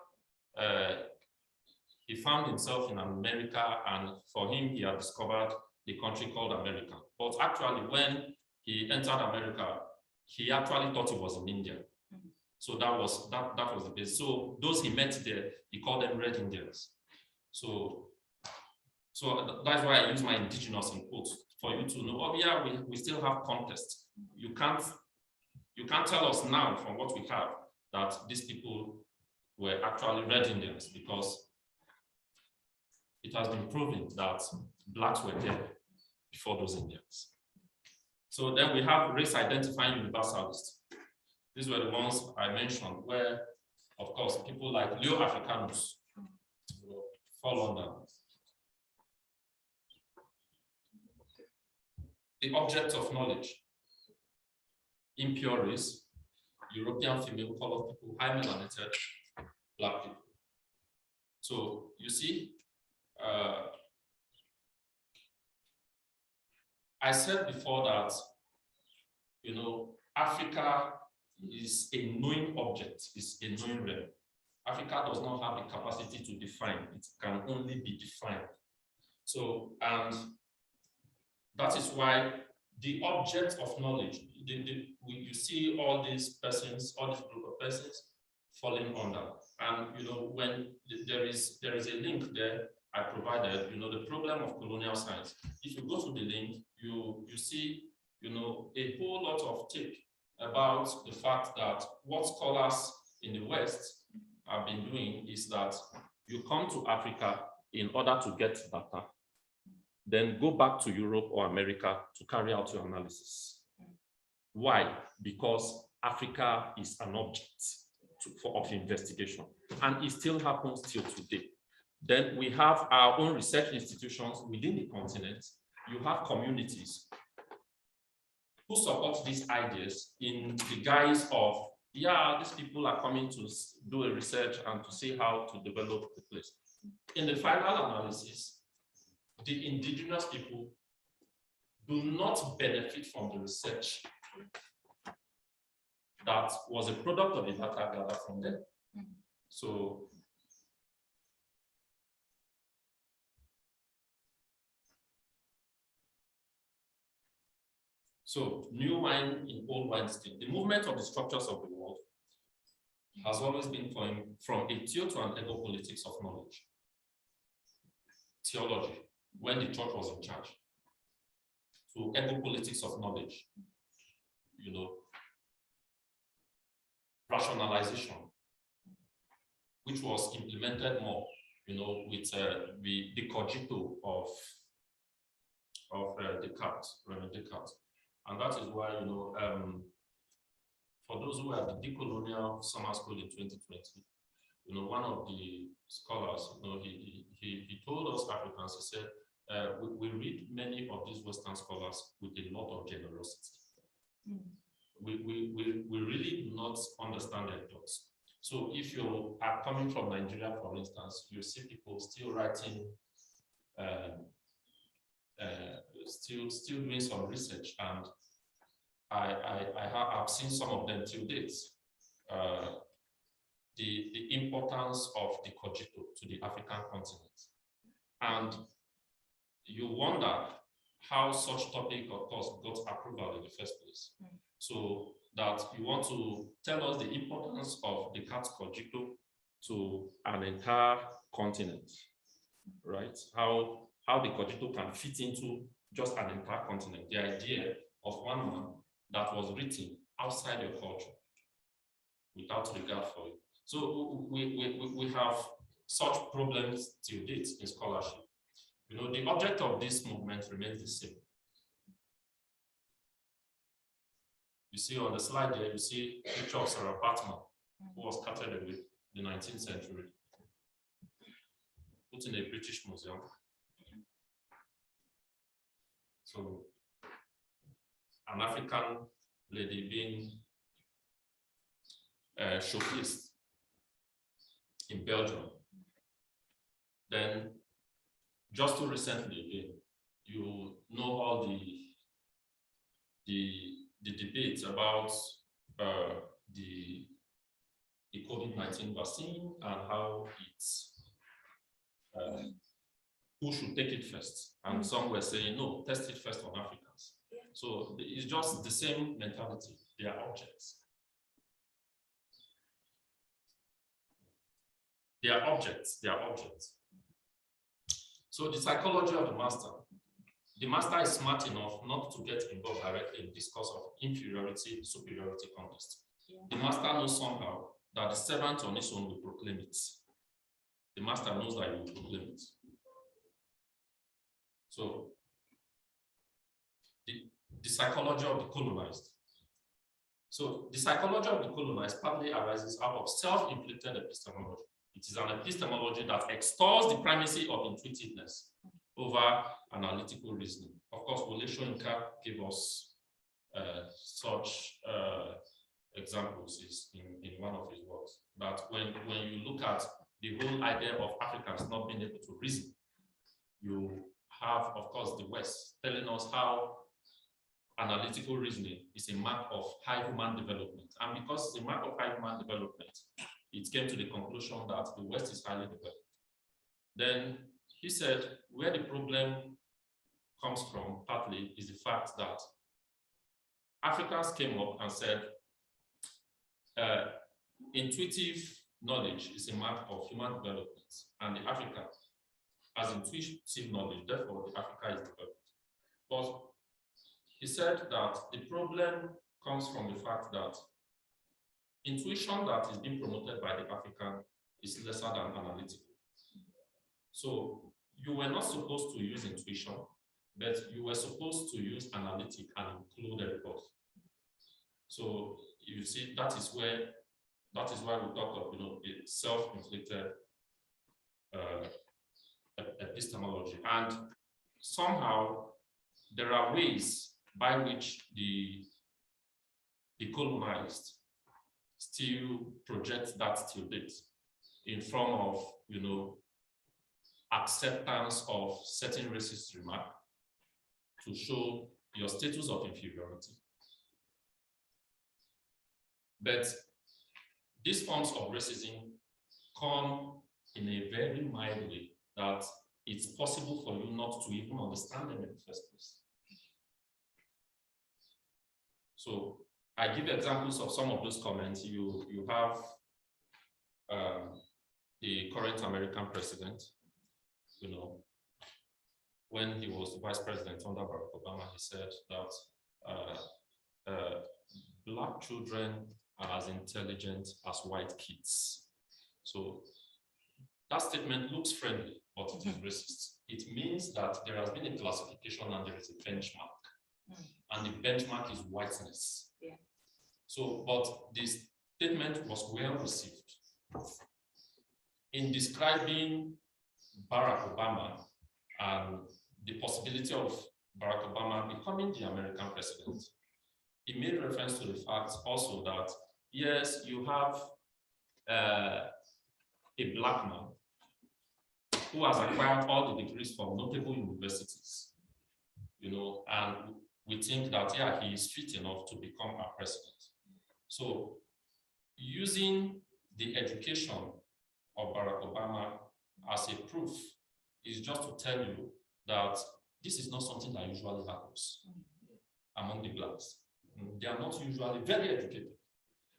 he found himself in America, and for him, he had discovered the country called America. But actually, when he entered America, he actually thought it was in India. So that was the base. So those he met there, he called them Red Indians. So that's why I use my indigenous in quotes, for you to know, oh yeah, we still have context. You can't tell us now from what we have that these people were actually Red Indians, because it has been proven that blacks were there before those Indians. So then we have race identifying universalists. These were the ones I mentioned, where, of course, people like Leo Africanus fall under. The object of knowledge: impure race, European female, colored people, high melanated, black people. So you see, I said before that, Africa is a knowing object, is a knowing realm. Africa does not have the capacity to define, it can only be defined. So, and that is why the object of knowledge, you see all these persons, all this group of persons falling under. And when there is a link there I provided, the problem of colonial science. If you go to the link, you see, a whole lot of take about the fact that what scholars in the West have been doing is that you come to Africa in order to get data, then go back to Europe or America to carry out your analysis. Why? Because Africa is an object of investigation, and it still happens till today. Then we have our own research institutions within the continent. You have communities who support these ideas in the guise of, yeah, these people are coming to do a research and to see how to develop the place. In the final analysis, the indigenous people do not benefit from the research that was a product of the data gathered from them. So new wine in old wine skin. The movement of the structures of the world has always been from a theo to an ego politics of knowledge. Theology, when the church was in charge, to ego politics of knowledge, rationalization, which was implemented more, with the cogito of Descartes, René Descartes. And that is why, for those who are the Decolonial Summer School in 2020, one of the scholars, he told us Africans, he said, we read many of these Western scholars with a lot of generosity. We really do not understand their thoughts. So if you are coming from Nigeria, for instance, you see people still writing, still doing some research, and I've seen some of them till date. The importance of the cogito to the African continent. And you wonder how such topic, of course, got approval in the first place. So that you want to tell us the importance of the Descartes cogito to an entire continent, right? How the cogito can fit into just an entire continent. The idea of one man that was written outside your culture without regard for it. So we have such problems till date in scholarship. The object of this movement remains the same. You see on the slide there, you see a picture of Sarah Batman, who was carted away in the 19th century, put in a British museum. So, an African lady being showcased in Belgium. Then, just too recently, again, you know all the debates about the COVID-19 vaccine and how it's who should take it first. And some were saying, no, test it first on Africans. So it's just the same mentality. They are objects. They are objects. They are objects. So the psychology of the master is smart enough not to get involved directly in discourse of inferiority, superiority contest. The master knows somehow that the servant on his own will proclaim it. The master knows that he will proclaim it. So the psychology of the colonized. So the psychology of the colonized partly arises out of self-inflicted epistemology. It is an epistemology that extols the primacy of intuitiveness over analytical reasoning. Of course, Wole Soyinka gave us such examples in one of his works, that when you look at the whole idea of Africans not being able to reason, you have, of course, the West telling us how analytical reasoning is a mark of high human development. And because it's a mark of high human development, it came to the conclusion that the West is highly developed. Then he said, where the problem comes from partly is the fact that Africans came up and said, intuitive knowledge is a mark of human development, and the Africa has intuitive knowledge, therefore the Africa is developed. But he said that the problem comes from the fact that intuition that is being promoted by the African is lesser than analytical. So you were not supposed to use intuition, but you were supposed to use analytic and include a report. So you see, that is why we talk of, self-inflicted epistemology. And somehow there are ways by which the colonized still project that till date in form of, acceptance of certain racist remark to show your status of inferiority. But these forms of racism come in a very mild way that it's possible for you not to even understand them in the first place. So I give examples of some of those comments. You have the current American president, when he was the vice president under Barack Obama, he said that Black children are as intelligent as white kids. So that statement looks friendly, but it is racist. It means that there has been a classification and there is a benchmark. And the benchmark is whiteness. Yeah. So, but this statement was well received. In describing Barack Obama and the possibility of Barack Obama becoming the American president, he made reference to the fact also that, yes, you have a Black man who has acquired all the degrees from notable universities, and we think that, yeah, he is fit enough to become our president. So using the education of Barack Obama as a proof is just to tell you that this is not something that usually happens among the Blacks. They are not usually very educated.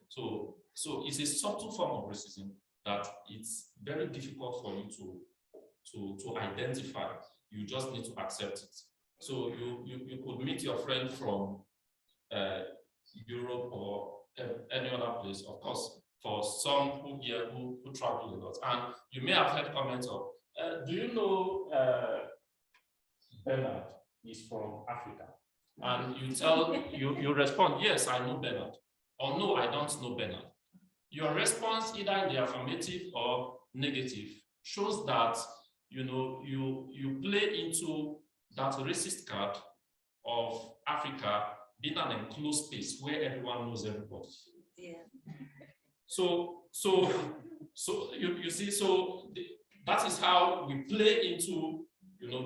So it's a subtle form of racism that it's very difficult for you to identify. You just need to accept it. So you could meet your friend from Europe or any other place, of course, for some who travel a lot. And you may have heard comments of, do you know Bernard is from Africa? And you respond, yes, I know Bernard. Or no, I don't know Bernard. Your response, either in the affirmative or negative, shows that you play into that racist card of Africa being an enclosed space where everyone knows everybody. Yeah. So you see, that is how we play into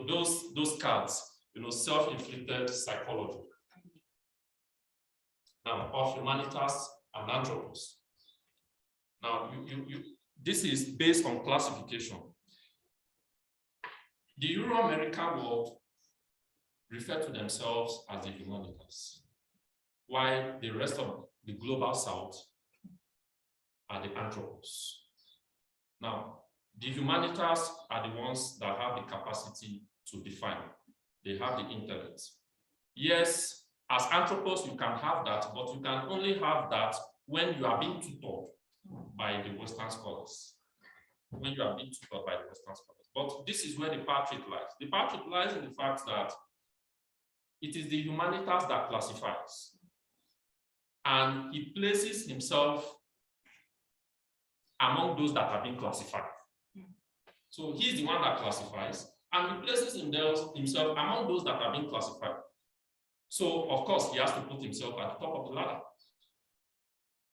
those cards, self-inflicted psychology. Now, of humanitas and anthropos. Now, this is based on classification. The Euro-American world refer to themselves as the humanitas, while the rest of the global south are the anthropos. Now, the humanitas are the ones that have the capacity to define. They have the intellect. Yes, as anthropos, you can have that, but you can only have that when you are being tutored by the Western scholars. When you are being tutored by the Western scholars. But this is where the power trick lies. The power trick lies in the fact that it is the humanitas that classifies. And he places himself among those that are being classified. So he's the one that classifies, and he places himself among those that are being classified. So, of course, he has to put himself at the top of the ladder,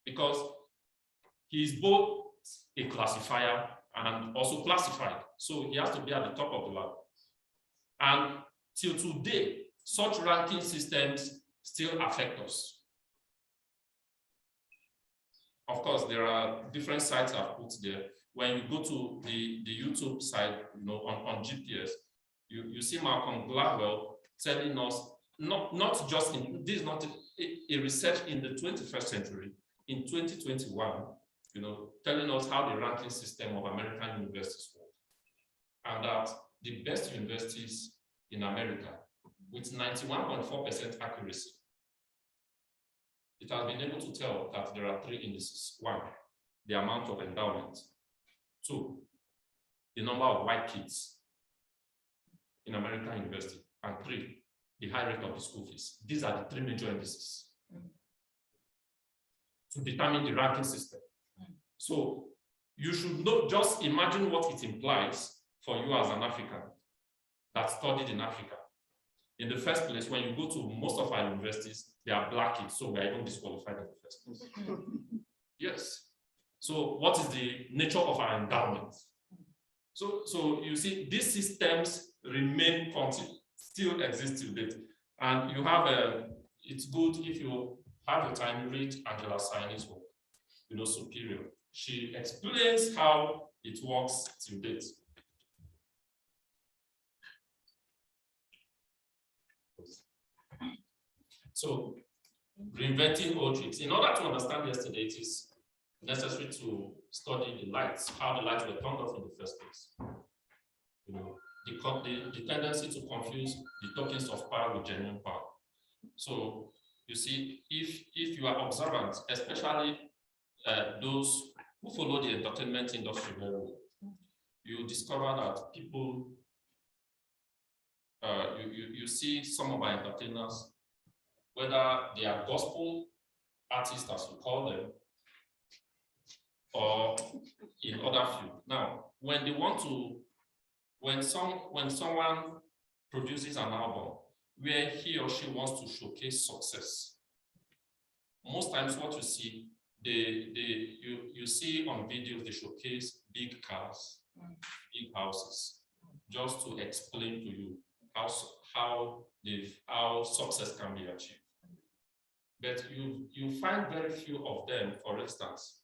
because he is both a classifier and also classified. So he has to be at the top of the ladder. And till today, such ranking systems still affect us. Of course, there are different sites I've put there. When you go to the YouTube site, on GPS, you see Malcolm Gladwell telling us not just in, this is not a research in the 21st century, in 2021, telling us how the ranking system of American universities work. And that the best universities in America, with 91.4% accuracy, it has been able to tell that there are 3 indices. 1, the amount of endowment. 2, the number of white kids in American university. And 3, the high rate of the school fees. These are the 3 major indices to determine the ranking system. So you should not just imagine what it implies for you as an African that studied in Africa. In the first place, when you go to most of our universities, they are black kids, so we are even disqualified in the first place. Yes. So what is the nature of our endowment? So you see, these systems remain still exist till date. And you have it's good if you have the time, read Angela Saini's work, Superior. She explains how it works till date. So, reinventing old tricks. In order to understand yesterday, it is necessary to study the lights, how the lights were turned off in the first place. The tendency to confuse the tokens of power with genuine power. So, you see, if you are observant, especially those who follow the entertainment industry very well, you discover that people, you see some of our entertainers, whether they are gospel artists, as we call them, or in other fields. Now, when they want to, when someone produces an album where he or she wants to showcase success, most times what you see, you see on videos, they showcase big cars, big houses, just to explain to you how success can be achieved. But you find very few of them, for instance,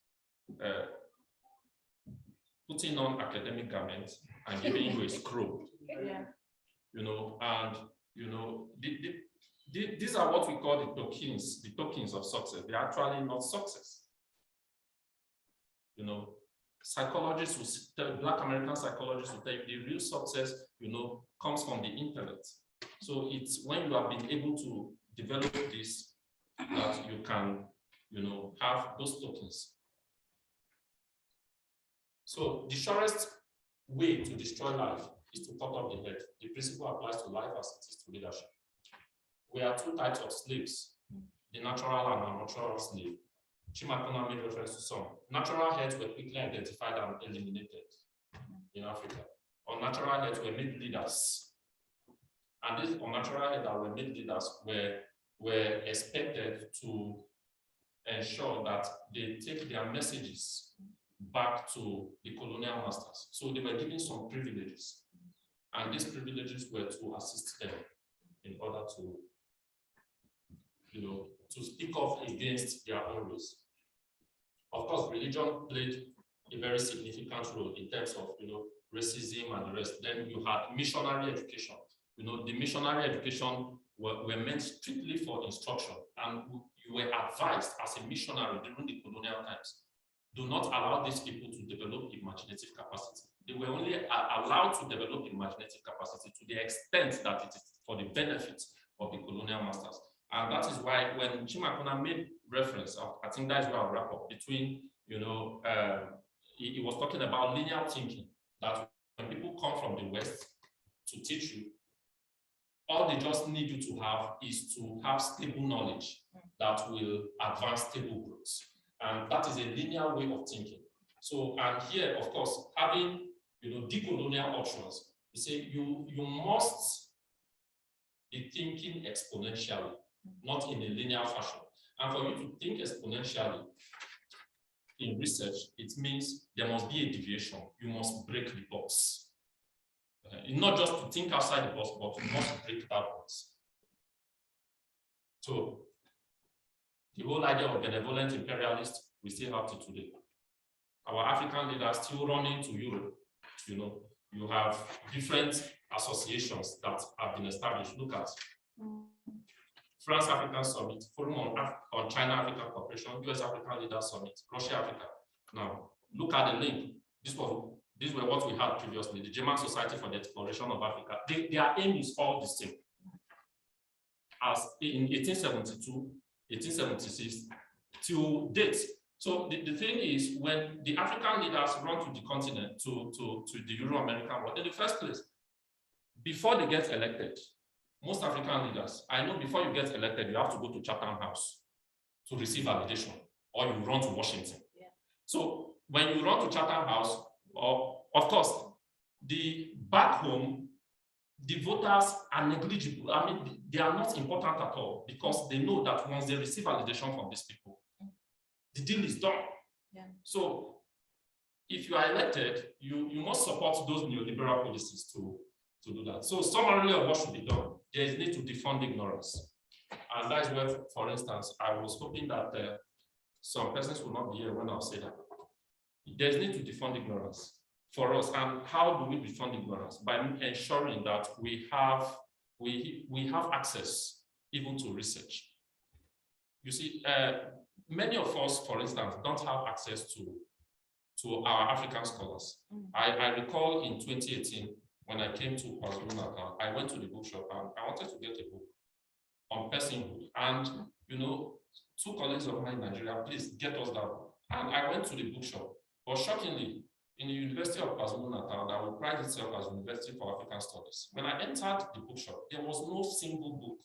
putting on academic garments and giving you a scroll. Yeah. These are what we call the tokens of success. They're actually not success. Psychologists will tell, Black American psychologists will tell you the real success, comes from the intellect. So it's when you have been able to develop this that you can, have those tokens. So the surest way to destroy life is to cut off the head. The principle applies to life as it is to leadership. We are 2 types of slaves, the natural and unnatural slave. Chimakonam made reference to some. Natural heads were quickly identified and eliminated in Africa. Unnatural heads were made leaders. And these unnatural heads that were made leaders were expected to ensure that they take their messages back to the colonial masters. So they were given some privileges. And these privileges were to assist them in order to, to speak up against their own rules. Of course, religion played a very significant role in terms of, racism and the rest. Then you had missionary education. The missionary education were meant strictly for instruction, and you were advised as a missionary during the colonial times, do not allow these people to develop imaginative capacity. They were only allowed to develop imaginative capacity to the extent that it is for the benefit of the colonial masters. And that is why when Chimakonam made reference, I think that's where I'll wrap up, between, he was talking about linear thinking, that when people come from the West to teach you, all they just need you to have is to have stable knowledge that will advance stable growth. And that is a linear way of thinking. So, and here, of course, having, decolonial options, you say you must be thinking exponentially, not in a linear fashion. And for you to think exponentially in research, it means there must be a deviation. You must break the box. Not just to think outside the box, but you must break that box. So, the whole idea of benevolent imperialist, we still have to today. Our African leaders still running to Europe. You have different associations that have been established. Look at France-African Summit, Forum on China-African Cooperation, US-African Leaders Summit, Russia-Africa. Now, look at the link. These were what we had previously, the German Society for the Exploration of Africa. Their aim is all the same. As in 1872, 1876, to date. So the thing is, when the African leaders run to the continent, to the Euro-American world, in the first place, before they get elected, most African leaders, I know before you get elected, you have to go to Chatham House to receive validation, or you run to Washington. Yeah. So when you run to Chatham House, of course, the back home, the voters are negligible. I mean, they are not important at all because they know that once they receive validation from these people, the deal is done. Yeah. So if you are elected, you must support those neoliberal policies to do that. So summarily of what should be done, there is need to defund ignorance. And that is where, for instance, I was hoping that some persons will not be here when I'll say that. There is need to defund ignorance for us. And how do we defund ignorance? By ensuring that we have access even to research. You see, many of us, for instance, don't have access to our African scholars. I recall in 2018, when I came to KwaZulu-Natal, I went to the bookshop and I wanted to get a book on personhood. And, you know, 2 colleagues of mine in Nigeria, please get us that book. And I went to the bookshop. But shockingly, in the University of KwaZulu-Natal, that will pride itself as University for African Studies, when I entered the bookshop, there was no single book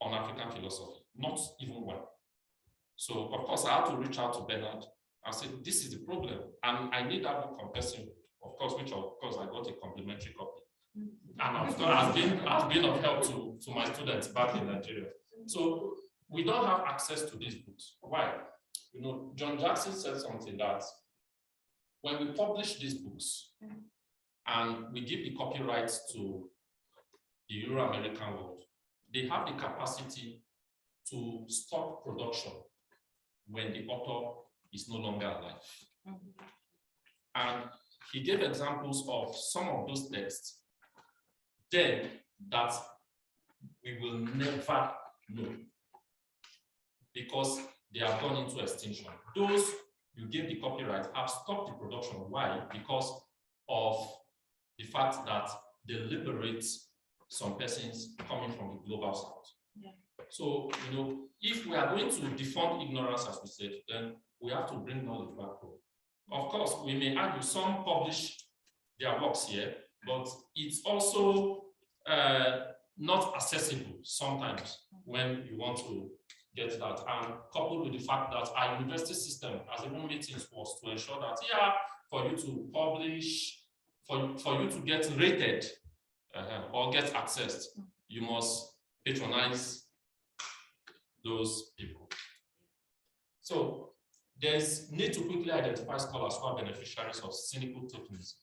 on African philosophy, not even one. So, of course, I had to reach out to Bernard and say, this is the problem. And I need that book on personhood. Of course, which of course I got a complimentary copy. And has been of help to my students back in Nigeria. So we don't have access to these books. Why? You know, John Jackson said something that when we publish these books and we give the copyrights to the Euro-American world, they have the capacity to stop production when the author is no longer alive. And he gave examples of some of those texts then that we will never know because they have gone into extinction. Those you gave the copyright have stopped the production. Why? Because of the fact that they liberate some persons coming from the global south. Yeah. So, you know, if we are going to defund ignorance, as we said, then we have to bring knowledge back home. Of course, we may argue some publish their works here, but it's also not accessible sometimes when you want to get that. And coupled with the fact that our university system has even made things worse to ensure that, yeah, for you to publish, for you to get rated or get accessed, you must patronize those people. So there's need to quickly identify scholars who are beneficiaries of cynical tokenism.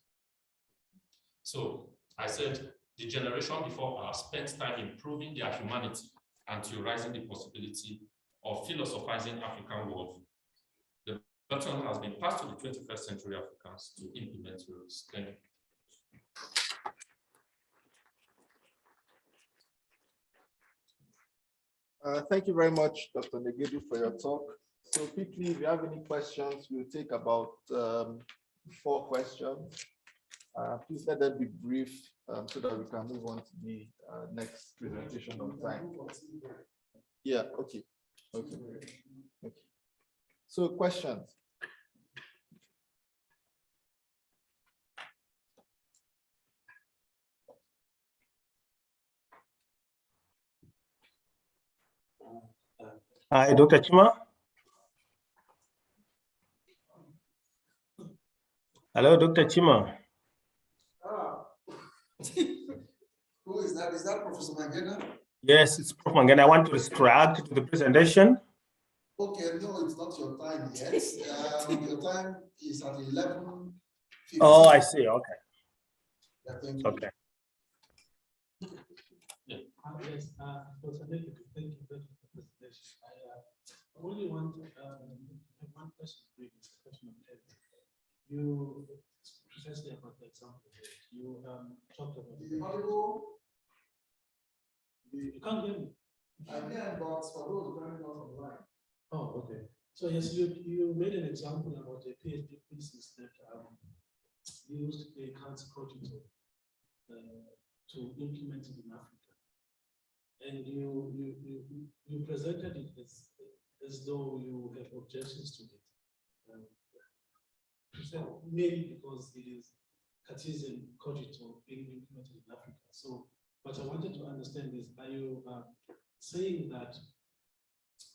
So I said the generation before us spent time improving their humanity and theorizing the possibility of philosophizing African worldview. The baton has been passed to the 21st century Africans to implement rules. Thank you. Thank you very much, Dr. Negedu, for your talk. So quickly, if you have any questions, we'll take about 4 questions. Please let them be brief so that we can move on to the next presentation on time. Yeah, okay. Okay. So questions. Hi, Dr. Chima. Hello, Dr. Chima. Who is that? Is that Professor Mangena? Yes, it's Prof Mangena. I want to react to the presentation. Okay, no, it's not your time yet. Your time is at 11:15. Oh, I see. Okay. Yeah, thank you. Okay. Yes, Dr. Negedu, thank you for the presentation. I only want one question, it's a question of health. You precisely about the example you talked about. again, but for those joining us online. Oh, okay. So yes, you made an example about a PhD thesis that used the Kant's cogito to implement it in Africa, and you presented it as though you have objections to it, mainly because it is Cartesian cogito being implemented in Africa. So what I wanted to understand is, are you saying that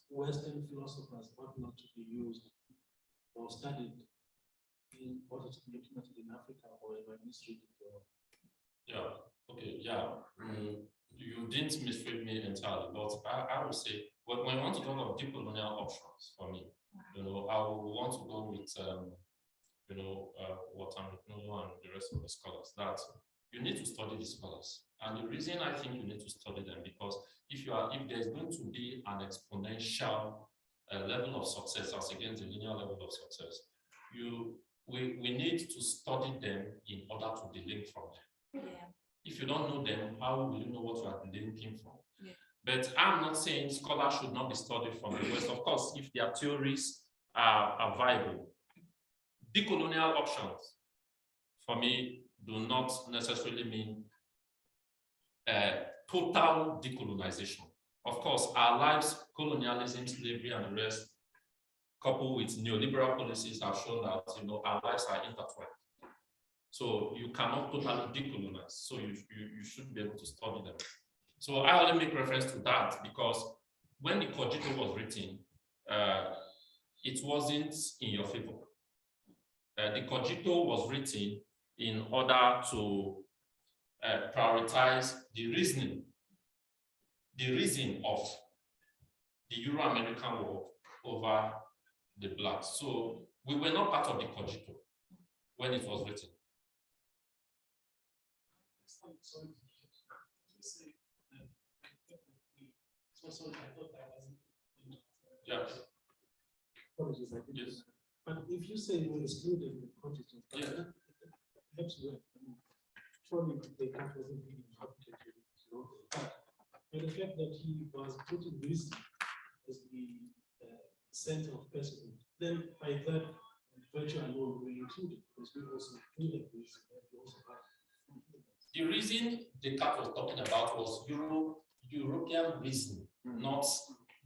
Western philosophers ought not to be used or studied in order to be implemented in Africa, or am I misreading your? Yeah, okay, yeah. You didn't misread me entirely, but I would say, when I want to talk about decolonial options for me, I would want to go with, Watamiknono and the rest of the scholars, that you need to study the scholars. And the reason I think you need to study them, because if there's going to be an exponential level of success as against the linear level of success, we need to study them in order to delink from them. Yeah. If you don't know them, how will you know what you are delinking from? Yeah. But I'm not saying scholars should not be studied from the West. Of course, if their theories are viable. Decolonial options, for me, do not necessarily mean total decolonization. Of course, our lives, colonialism, slavery, and the rest, coupled with neoliberal policies, have shown that our lives are intertwined. So you cannot totally decolonize. So you should be able to study them. So I only make reference to that because when the cogito was written, it wasn't in your favor. The cogito was written in order to prioritize the reason of the Euro-American war over the blacks. So we were not part of the cogito when it was written. Yeah. Apologies, I didn't. Yes. But if you say we're excluded the cogito, yeah, perhaps surely the count wasn't being advocated. But the fact that he was putting wisdom as the center of personhood, then by that virtue alone we included, because we also included wisdom. The reason Descartes was talking about was European reason, not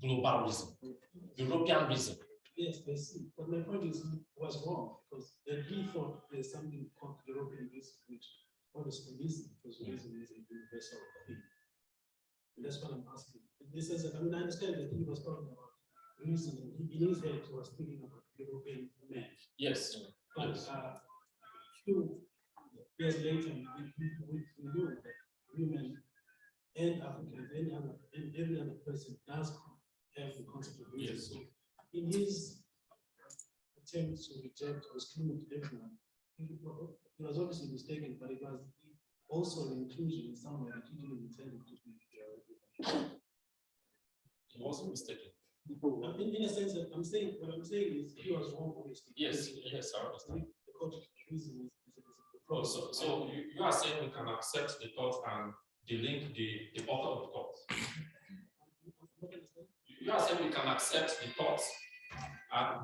global reason. European reason. Yes, I see. But my point is, he was wrong, because he thought there's something called European reason, which obviously reason, because reason is a universal thing. And that's what I'm asking. This is, I understand that he was talking about reason. In his head, he was thinking about European men. Yes. But a few years later, we knew that women and Africans and every other person does have the concept of reason. Yes. So in his attempt to reject or exclude everyone, he was obviously mistaken, but it was also an inclusion in somewhere that he didn't intend it to be. He wasn't mistaken. In a sense, what I'm saying is he was wrong, obviously. Yes, yes, I understand. The cultural reason is oh, so you are saying we can accept the thought and delink the author of the thought. You are saying we can accept the thought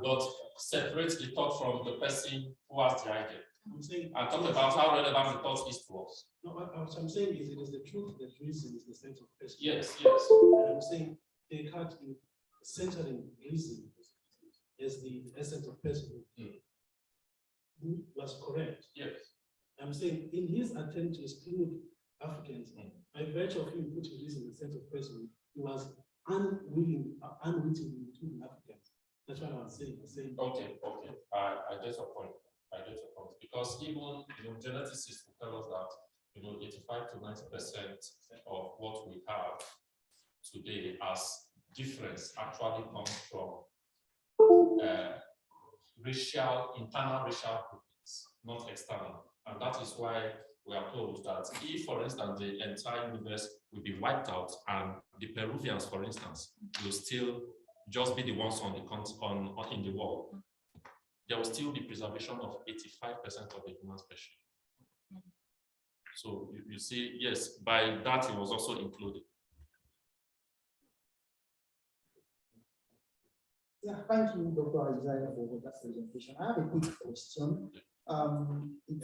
but separate the thought from the person who has the idea. And talk about how relevant the thought is to us. No, what I'm saying is it is the truth that reason is the sense of person. Yes, yes. And I'm saying Descartes centering reason as the essence of personhood was correct. Yes. I'm saying in his attempt to exclude Africans, by virtue of him putting reason in the sense of personhood, he was unwittingly including Africans. That's what I was saying. Okay. I get your point. Because even geneticists will tell us that 85 to 90% of what we have today as difference actually comes from internal racial groupings, not external. And that is why we are told that if, for instance, the entire universe will be wiped out and the Peruvians, for instance, will still just be the ones on the in the world, there will still be preservation of 85% of the human species. So you see, yes, by that it was also included. Yeah, thank you, Dr. Isaiah, for that presentation. I have a quick question. It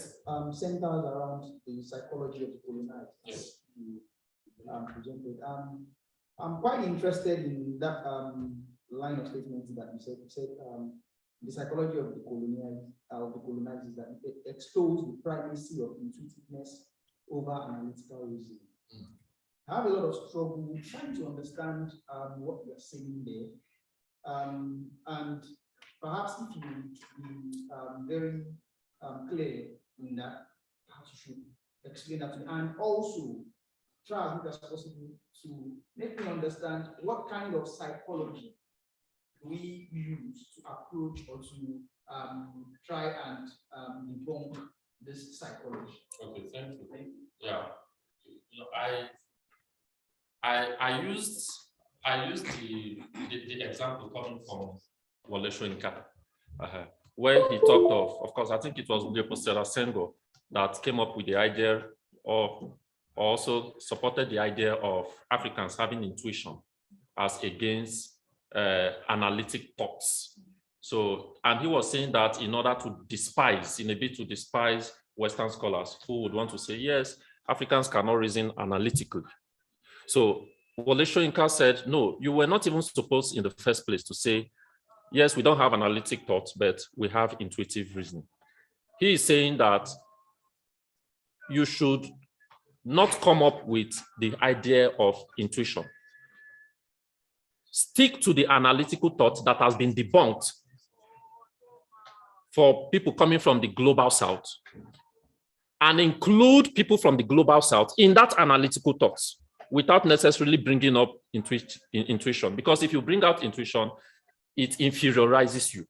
centers around the psychology of the colonized. Yes. You presented. I'm quite interested in that line of statements that you said. You said the psychology of the colonized is that it extols the primacy of intuitiveness over analytical reasoning. I have a lot of struggle trying to understand what you're saying there. And perhaps if you be very clear in that, perhaps you should explain that to me. And also try as much as possible to make me understand what kind of psychology we use to approach or to try and debunk this psychology. Okay, thank you. Yeah, you know, I used the example coming from Wole Soyinka, where he talked of course, I think it was Leopold Senghor that came up with the idea of, also supported the idea of Africans having intuition as against analytic thoughts. So, and he was saying that in order to despise Western scholars who would want to say, yes, Africans cannot reason analytically. So Wole Soyinka said, no, you were not even supposed in the first place to say, yes, we don't have analytic thoughts, but we have intuitive reasoning. He is saying that you should not come up with the idea of intuition. Stick to the analytical thought that has been debunked for people coming from the global south, and include people from the global south in that analytical thoughts without necessarily bringing up intuition. Because if you bring out intuition, it inferiorizes you.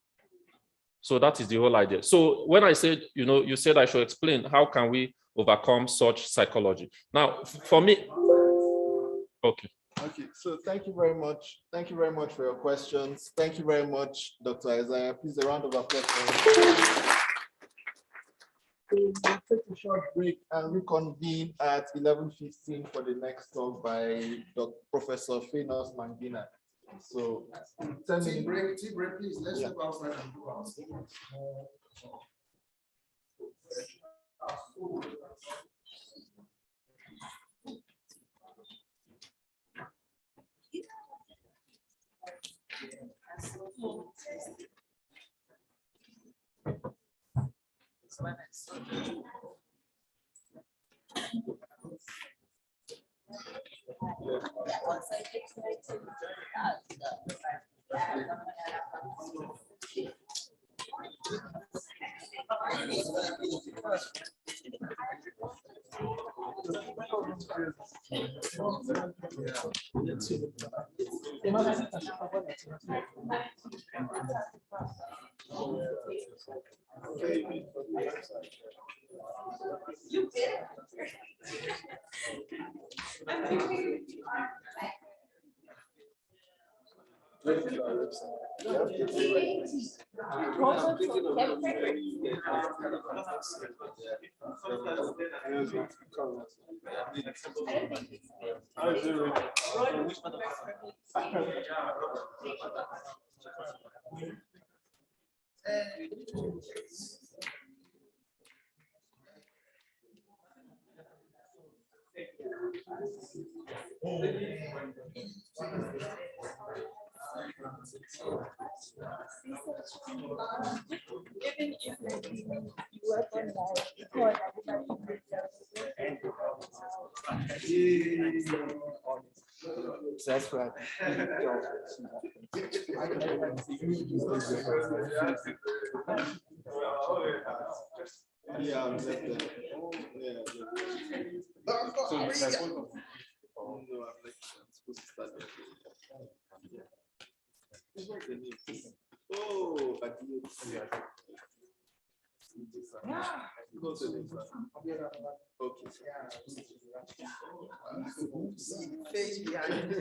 So that is the whole idea. So when I said, you said I should explain how can we overcome such psychology. Now, for me, okay. Okay, so thank you very much. Thank you very much for your questions. Thank you very much, Dr. Isaiah. Please, a round of applause for him. We'll take a short break and reconvene at 11:15 for the next talk by Professor Fainos Mangena. So 10 minutes. Tea break, please. Let's go outside and do our statements. Even if you work on That's right. Oh, but you. Okay. See the face behind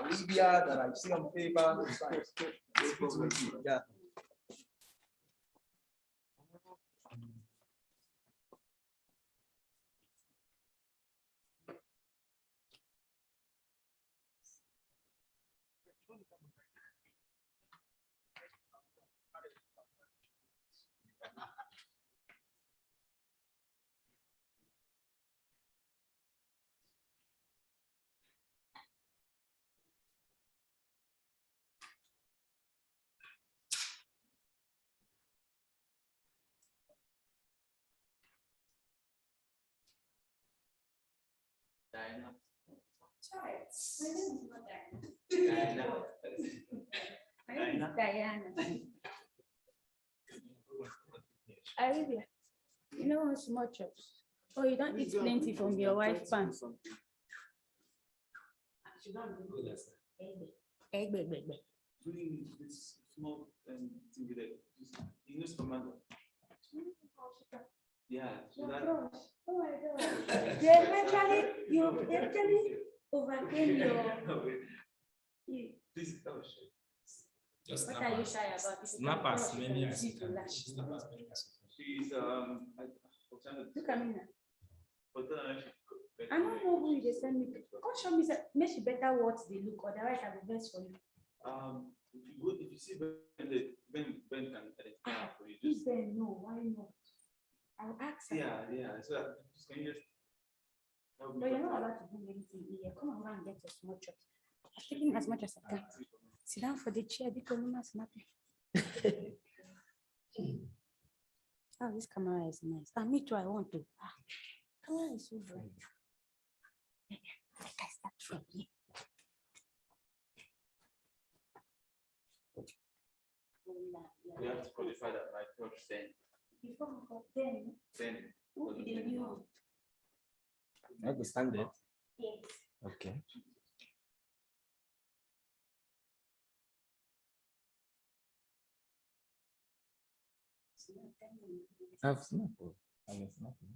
Libya that I see on paper. It's good to meet you. Yeah. My name is not Diana. My name is Diana. Arabia, you know what's small chops? Oh, you don't eat plenty from your wife's pan. Doing this small thing with it, you know, commando. Yeah. So that, Oh my God. You eventually overcame your. this, oh shit. Just What are you shy about? snap as many as you can. Snap as many as you can. She's Look at me now. but then I don't know who you send me. Come show me, make she better what they look, otherwise I will best for you. if you see Ben can identify for you. Just Ben, no, why not? I'll ask her. Yeah. So can you just help me? But you're not allowed to do anything here. Come over and get your small chops. I'm taking as much as I can. Sit down for the chair. Decolonial snapping. Oh, this camera is nice. Me too, I want to. Camera is so bright. I start from here. We have to qualify that by Prof saying. Before we got then, who did they know? I understand it. Yes. Okay. I've snapped. I guess nothing.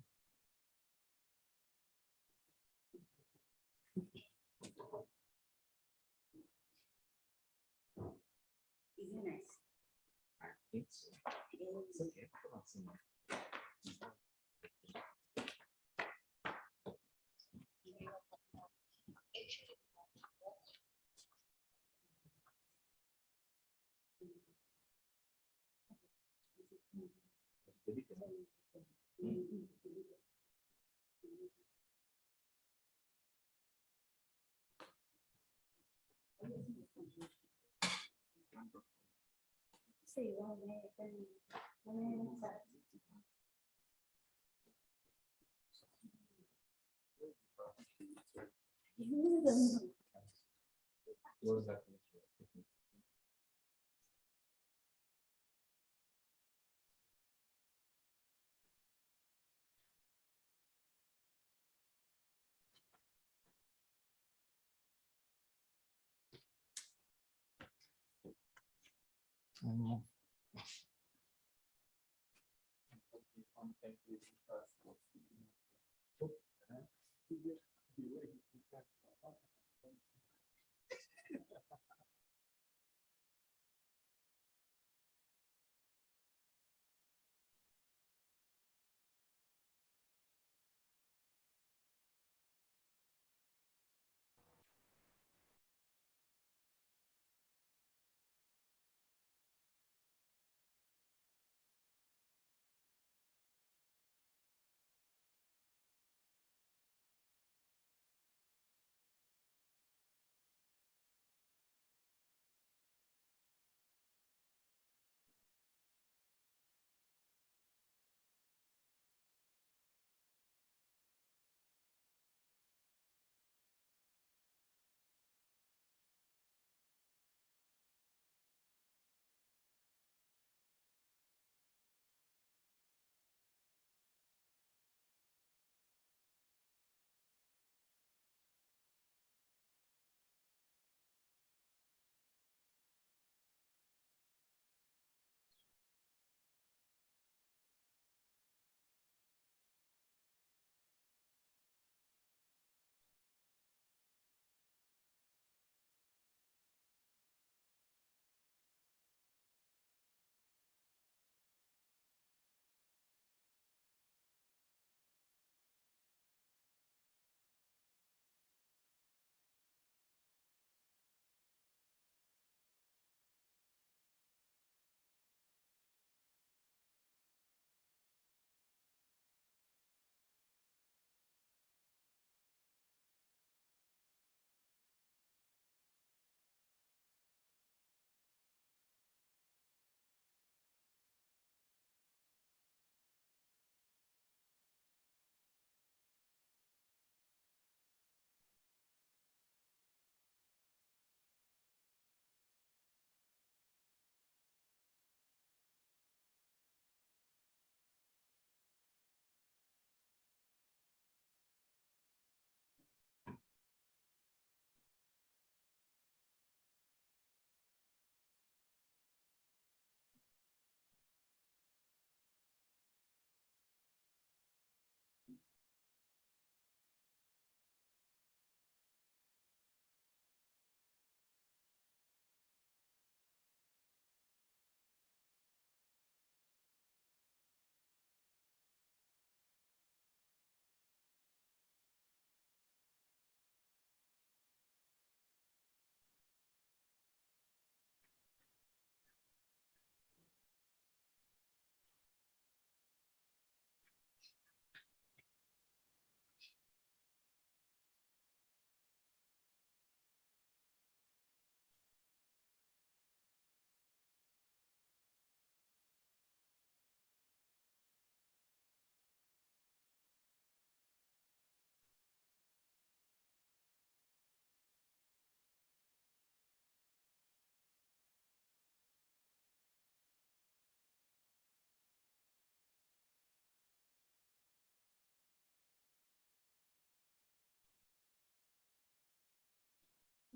Is it nice? It's okay. Say, What was that?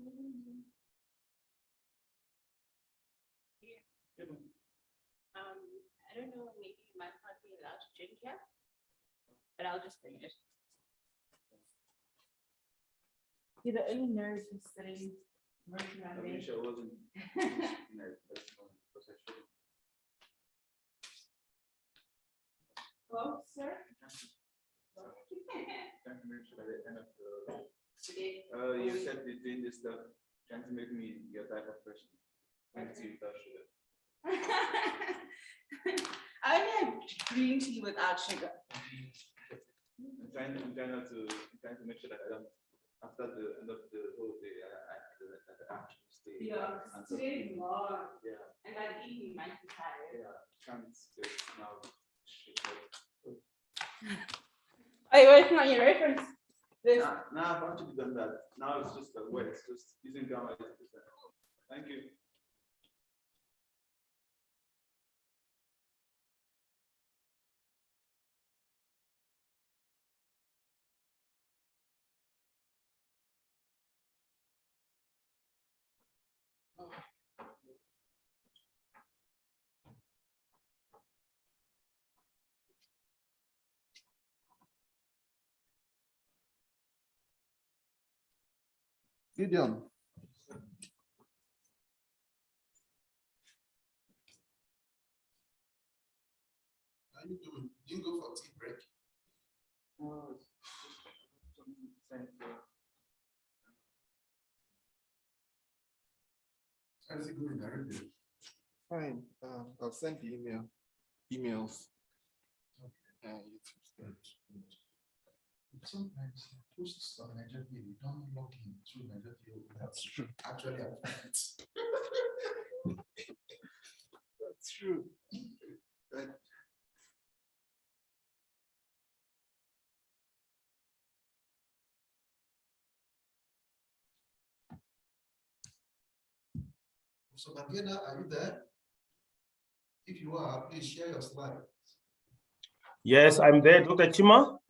I don't know, maybe you might not be allowed to drink here, but I'll just bring it. You're the only nurse who's studying working on I wish I wasn't. Well, sir? You said you're doing this stuff, trying to make me your type of person. Thank you, sugar. I only have green tea without sugar. I'm trying not to, make sure that I don't, after the end of the whole day, I actually stay. Yeah, today is long. Yeah. And by the evening, you might be tired. Yeah, can't stay now. Are you working on your reference? Nah, I've actually done that. Now it's just a word, it's just using grammar. Thank you. Gideon. How you doing? You go for tea break. How is it going, Arabia? Fine. I'll send the emails. Okay. Sometimes posts on Nigeria, you don't log in through Nigeria. That's true. Actually, I can't. That's true. So Mangena, are you there? If you are, please share your slide. Yes, I'm there, Dr. Chima.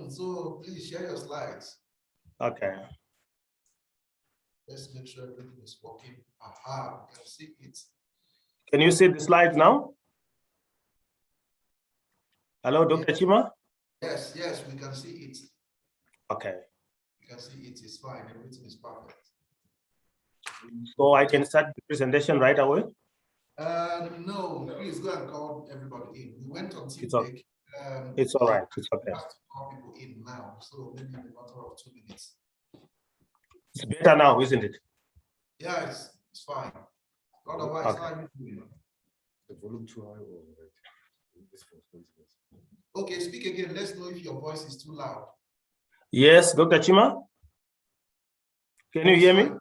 So please share your slides. Okay. Let's make sure everything is working. Aha, you can see it. Can you see the slides now? Hello, Dr. Chima? Yes, we can see it. Okay. You can see it is fine. Everything is perfect. So I can start the presentation right away? No, please go and call everybody in. We went on tea It's break. It's all right. It's okay. We have to call people in now, so maybe in a matter of 2 minutes. It's better now, isn't it? Yeah, it's fine. Otherwise, Okay. how are you doing? The volume too high or okay, speak again. Let's know if your voice is too loud. Yes, Dr. Chima? Can you hear me?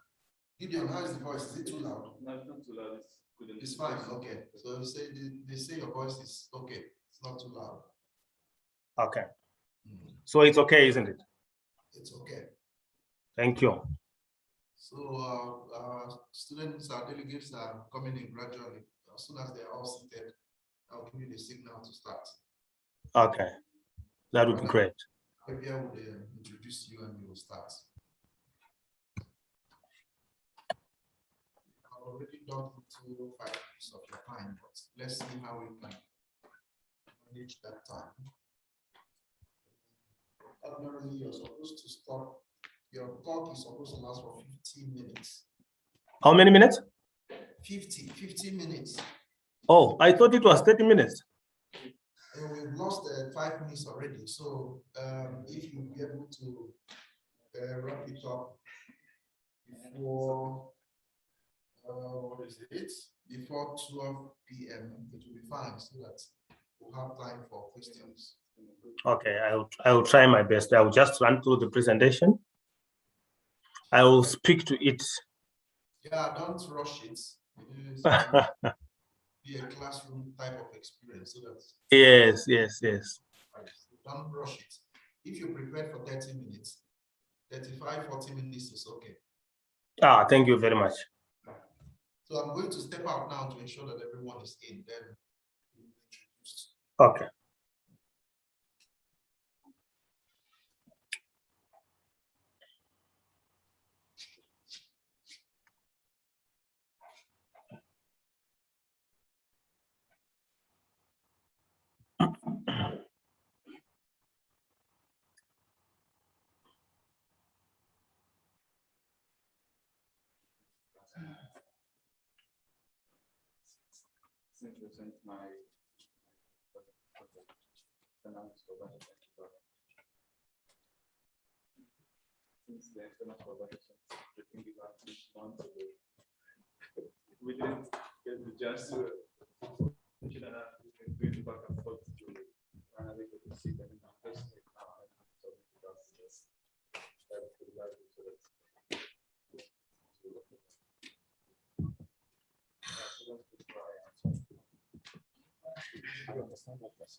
Gideon, how is the voice? Is it too loud? No, it's not too loud. It's fine. Okay. So they say your voice is okay. It's not too loud. Okay. So it's okay, isn't it? It's okay. Thank you. So our students, our delegates are coming in gradually. As soon as they are all seated, I'll give you the signal to start. Okay. That would be great. Maybe I will introduce you and you will start. I've already done 5 minutes of your time, but let's see how we can manage that time. Ordinarily, you're supposed to stop. Your talk is supposed to last for 15 minutes. How many minutes? 15 minutes. Oh, I thought it was 30 minutes. And we've lost 5 minutes already. So if you'll be able to wrap it up before, what is it? Before 12 p.m., it will be fine so that we'll have time for questions. Okay, I will try my best. I will just run through the presentation. I will speak to it. Yeah, don't rush it. Be a classroom type of experience so that Yes. don't rush it. If you prepare for 30 minutes, 35, 40 minutes is okay. Thank you very much. So I'm going to step out now to ensure that everyone is in, then we'll introduce. Okay. Since you sent my since the external collaboration, the thing is at least once a week. We didn't get the chance to going back and forth to analyze the seat and now just like now I have to because yes, that would like to so that's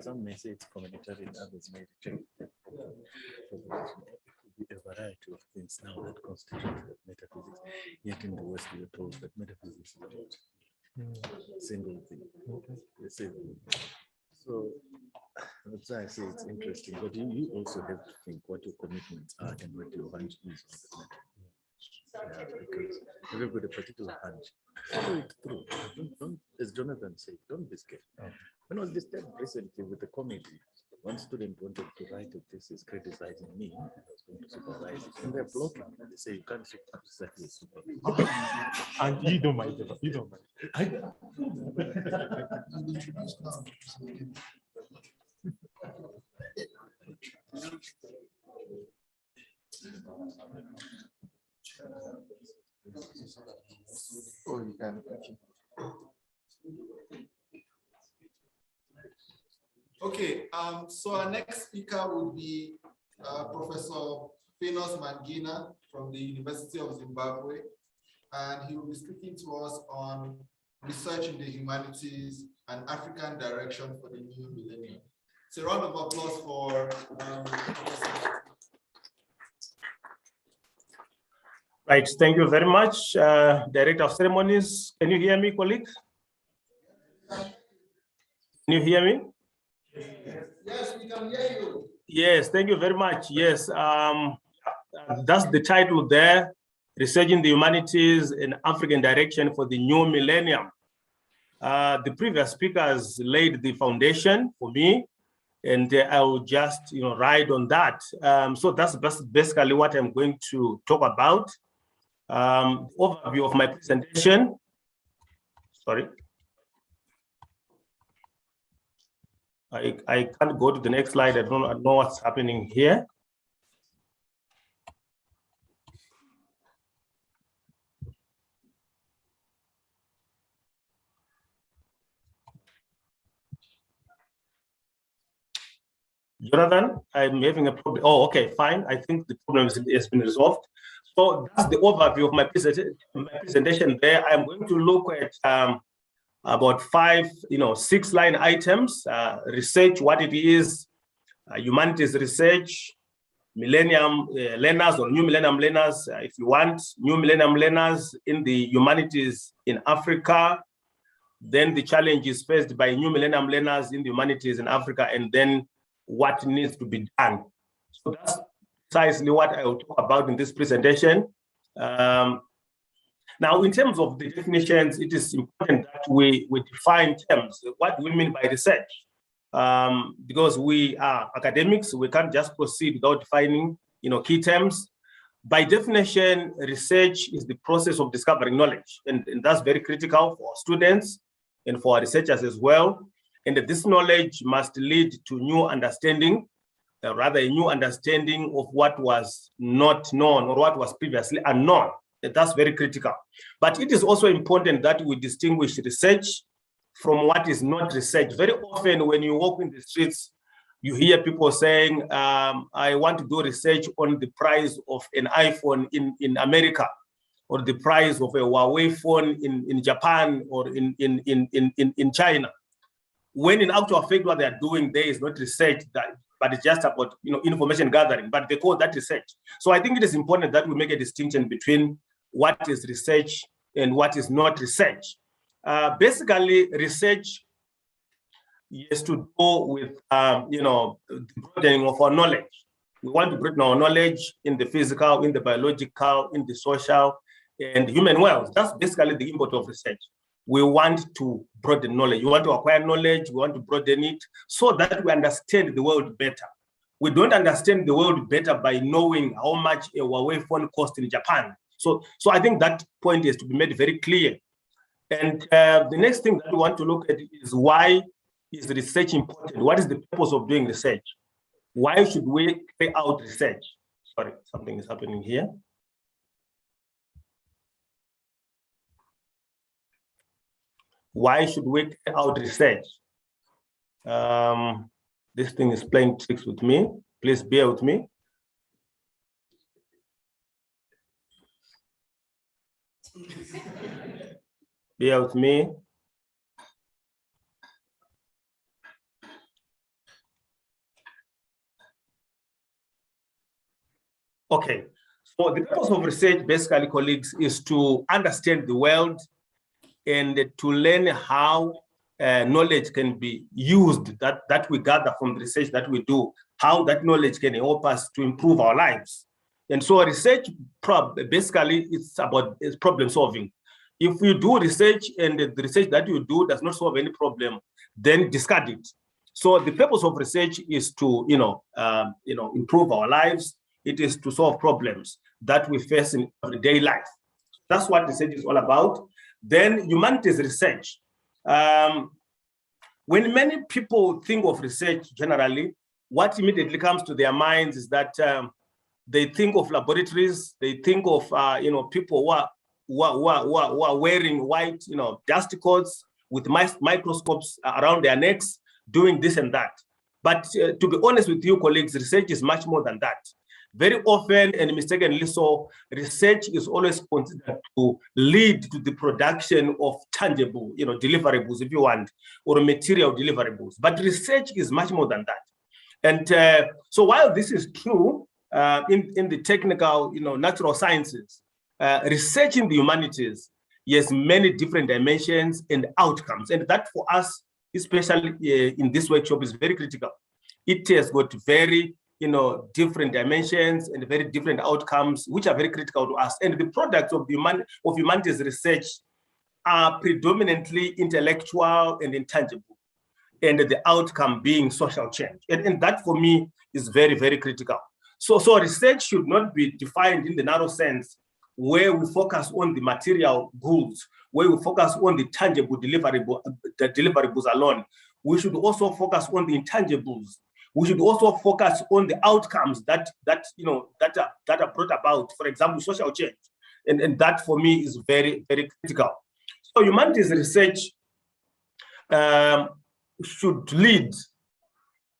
Some may say it's communitarian, others may reject it. A variety of things now that constitute metaphysics. Yet in the West, we are told that metaphysics is not a single thing. So that's why I say it's interesting. But you also have to think what your commitments are and what your hunch is on the matter. Yeah, because you've got a particular hunch. Follow it through. Don't, as Jonathan said, don't be scared. When I was disturbed recently with the committee, one student wanted to write a thesis criticizing me. I was going to supervise it, and they're blocking. They say you can't criticize your supervisor. And you don't mind. You don't mind. Oh, you can. Okay, so our next speaker would be Professor Fainos Mangena from the University of Zimbabwe, and he will be speaking to us on research in the humanities and African direction for the new millennium. So a round of applause for Professor. Right, thank you very much, Director of Ceremonies. Can you hear me, colleagues? Can you hear me? Yes, we can hear you. Yes, thank you very much. Yes, that's the title there, Research in the Humanities and African Direction for the New Millennium. The previous speakers laid the foundation for me, and I will just ride on that. So that's basically what I'm going to talk about. Overview of my presentation. Sorry. I can't go to the next slide. I don't know what's happening here. Jonathan, I'm having a problem. Oh, okay, fine. I think the problem has been resolved. So that's the overview of my presentation there. I'm going to look at about 5, 6-line items, research, what it is, humanities research, millennium learners or new millennium learners, if you want, new millennium learners in the humanities in Africa, then the challenges faced by new millennium learners in the humanities in Africa, and then what needs to be done. So that's precisely what I will talk about in this presentation. Now, in terms of the definitions, it is important that we define terms. What do we mean by research? Because we are academics, we can't just proceed without defining, key terms. By definition, research is the process of discovering knowledge, and that's very critical for students and for researchers as well. And this knowledge must lead to new understanding, rather a new understanding of what was not known or what was previously unknown. That's very critical. But it is also important that we distinguish research from what is not research. Very often when you walk in the streets, you hear people saying, I want to do research on the price of an iPhone in America, or the price of a Huawei phone in Japan or in China. When in actual fact, what they are doing there is not research, but it's just about information gathering, but they call that research. So I think it is important that we make a distinction between what is research and what is not research. Basically, research is to do with the broadening of our knowledge. We want to broaden our knowledge in the physical, in the biological, in the social, and human wealth. That's basically the import of research. We want to broaden knowledge. We want to acquire knowledge. We want to broaden it so that we understand the world better. We don't understand the world better by knowing how much a Huawei phone costs in Japan. So I think that point is to be made very clear. And the next thing that we want to look at is, why is research important? What is the purpose of doing research? Why should we carry out research? Sorry, something is happening here. Why should we carry out research? This thing is playing tricks with me. Please bear with me. Bear with me. Okay, so the purpose of research, basically, colleagues, is to understand the world and to learn how knowledge can be used, that we gather from the research that we do, how that knowledge can help us to improve our lives. And so research, basically, it's about problem solving. If you do research and the research that you do does not solve any problem, then discard it. So the purpose of research is to improve our lives. It is to solve problems that we face in everyday life. That's what research is all about. Then humanities research. When many people think of research generally, what immediately comes to their minds is that they think of laboratories, they think of people who are wearing white dust coats with microscopes around their necks, doing this and that. But to be honest with you, colleagues, research is much more than that. Very often, and mistakenly so, research is always considered to lead to the production of tangible, deliverables, if you want, or material deliverables. But research is much more than that. And so while this is true in the technical, natural sciences, research in the humanities has many different dimensions and outcomes. And that for us, especially in this workshop, is very critical. It has got very different dimensions and very different outcomes, which are very critical to us. And the products of humanities research are predominantly intellectual and intangible, and the outcome being social change. And that for me is very, very critical. So research should not be defined in the narrow sense where we focus on the material goods, where we focus on the tangible deliverables alone. We should also focus on the intangibles. We should also focus on the outcomes that are brought about, for example, social change. And that for me is very, very critical. So humanities research should lead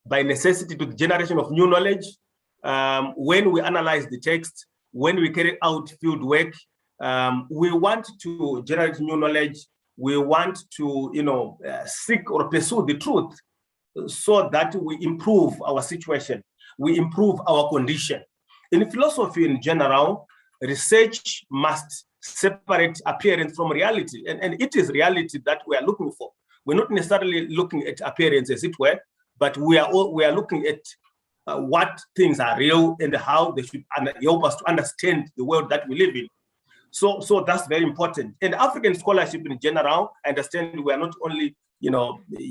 by necessity to the generation of new knowledge. When we analyze the text, when we carry out field work, we want to generate new knowledge. We want to seek or pursue the truth, so that we improve our situation, we improve our condition. In philosophy in general, research must separate appearance from reality, and it is reality that we are looking for. We're not necessarily looking at appearance, as it were, but we are looking at what things are real and how they should help us to understand the world that we live in. So that's very important. And African scholarship in general, I understand we are not only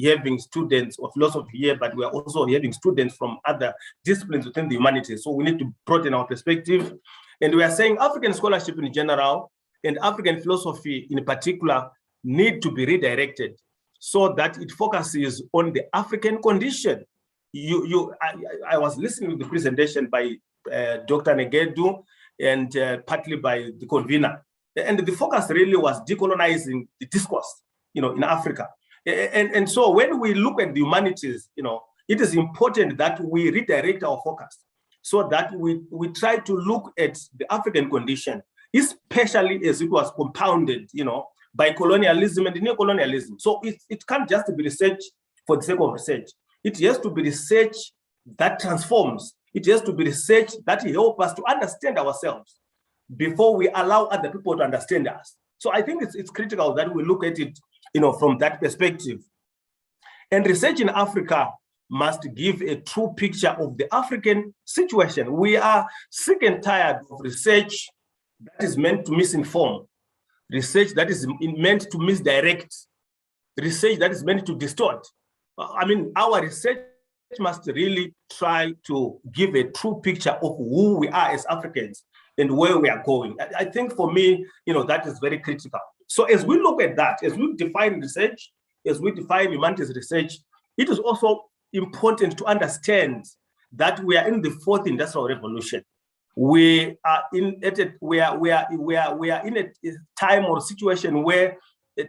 having students of philosophy here, but we are also having students from other disciplines within the humanities. So we need to broaden our perspective. And we are saying African scholarship in general and African philosophy in particular need to be redirected so that it focuses on the African condition. I was listening to the presentation by Dr. Negedu and partly by the convener. And the focus really was decolonizing the discourse, in Africa. And so when we look at the humanities, it is important that we redirect our focus so that we try to look at the African condition, especially as it was compounded, by colonialism and neocolonialism. So it can't just be research for the sake of research. It has to be research that transforms. It has to be research that helps us to understand ourselves before we allow other people to understand us. So I think it's critical that we look at it, from that perspective. And research in Africa must give a true picture of the African situation. We are sick and tired of research that is meant to misinform, research that is meant to misdirect, research that is meant to distort. I mean, our research must really try to give a true picture of who we are as Africans and where we are going. I think for me, that is very critical. So as we look at that, as we define research, as we define humanities research, it is also important to understand that we are in the fourth industrial revolution. We are in a time or situation where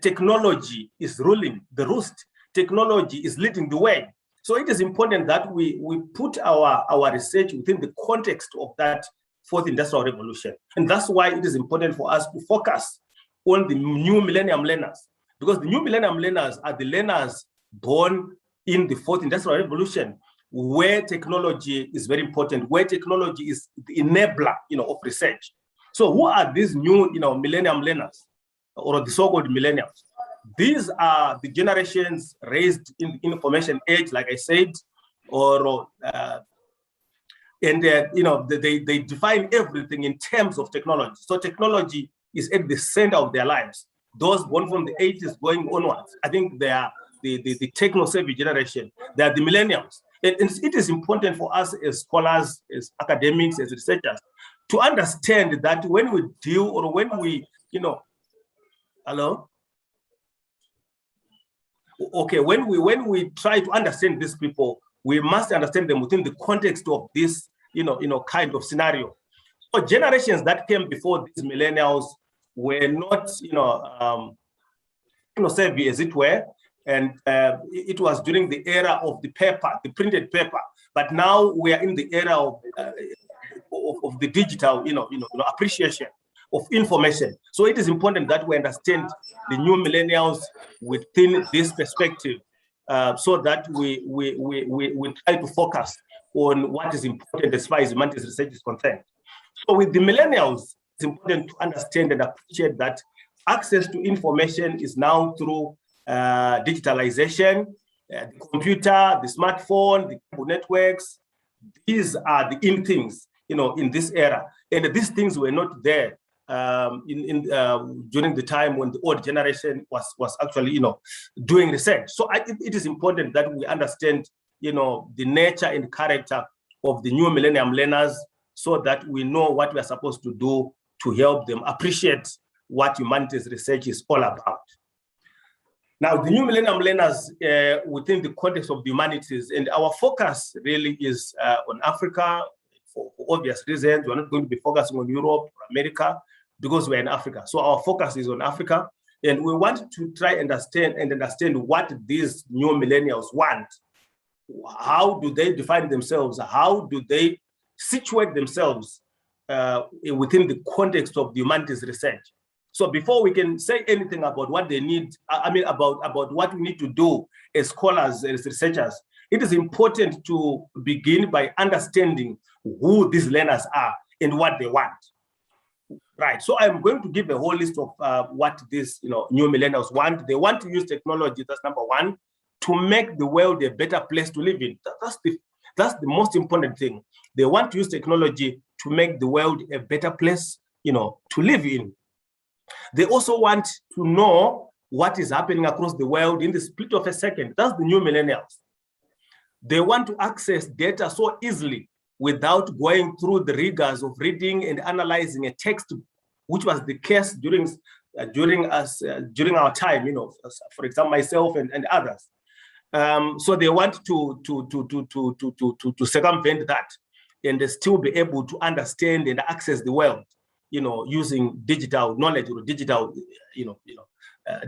technology is ruling the roost. Technology is leading the way. So it is important that we put our research within the context of that fourth industrial revolution. And that's why it is important for us to focus on the new millennium learners, because the new millennium learners are the learners born in the fourth industrial revolution, where technology is very important, where technology is the enabler, of research. So who are these new, millennium learners, or the so-called millennials? These are the generations raised in the information age, like I said, or they define everything in terms of technology. So technology is at the center of their lives. Those born from the 80s going onwards, I think they are the techno-savvy generation. They are the millennials. And it is important for us as scholars, as academics, as researchers, to understand that when we deal, or when we, hello? Okay, when we try to understand these people, we must understand them within the context of this, kind of scenario. So generations that came before these millennials were not, savvy, as it were, and it was during the era of the paper, the printed paper. But now we are in the era of the digital, appreciation of information. So it is important that we understand the new millennials within this perspective, so that we try to focus on what is important as far as humanities research is concerned. So with the millennials, it's important to understand and appreciate that access to information is now through digitalization, the computer, the smartphone, the cable networks. These are the in things, in this era. And these things were not there during the time when the old generation was actually, doing research. So it is important that we understand, the nature and character of the new millennium learners, so that we know what we are supposed to do to help them appreciate what humanities research is all about. Now, the new millennium learners within the context of the humanities, and our focus really is on Africa for obvious reasons. We're not going to be focusing on Europe or America because we're in Africa. So our focus is on Africa, and we want to try and understand what these new millennials want. How do they define themselves? How do they situate themselves within the context of the humanities research? So before we can say anything about what they need, about what we need to do as scholars, as researchers, it is important to begin by understanding who these learners are and what they want. Right, so I'm going to give a whole list of what these new millennials want. They want to use technology, that's number one, to make the world a better place to live in. That's the most important thing. They want to use technology to make the world a better place, to live in. They also want to know what is happening across the world in the split of a second. That's the new millennials. They want to access data so easily without going through the rigors of reading and analyzing a text, which was the case during our time, for example, myself and others. So they want to circumvent that and still be able to understand and access the world, using digital knowledge or digital,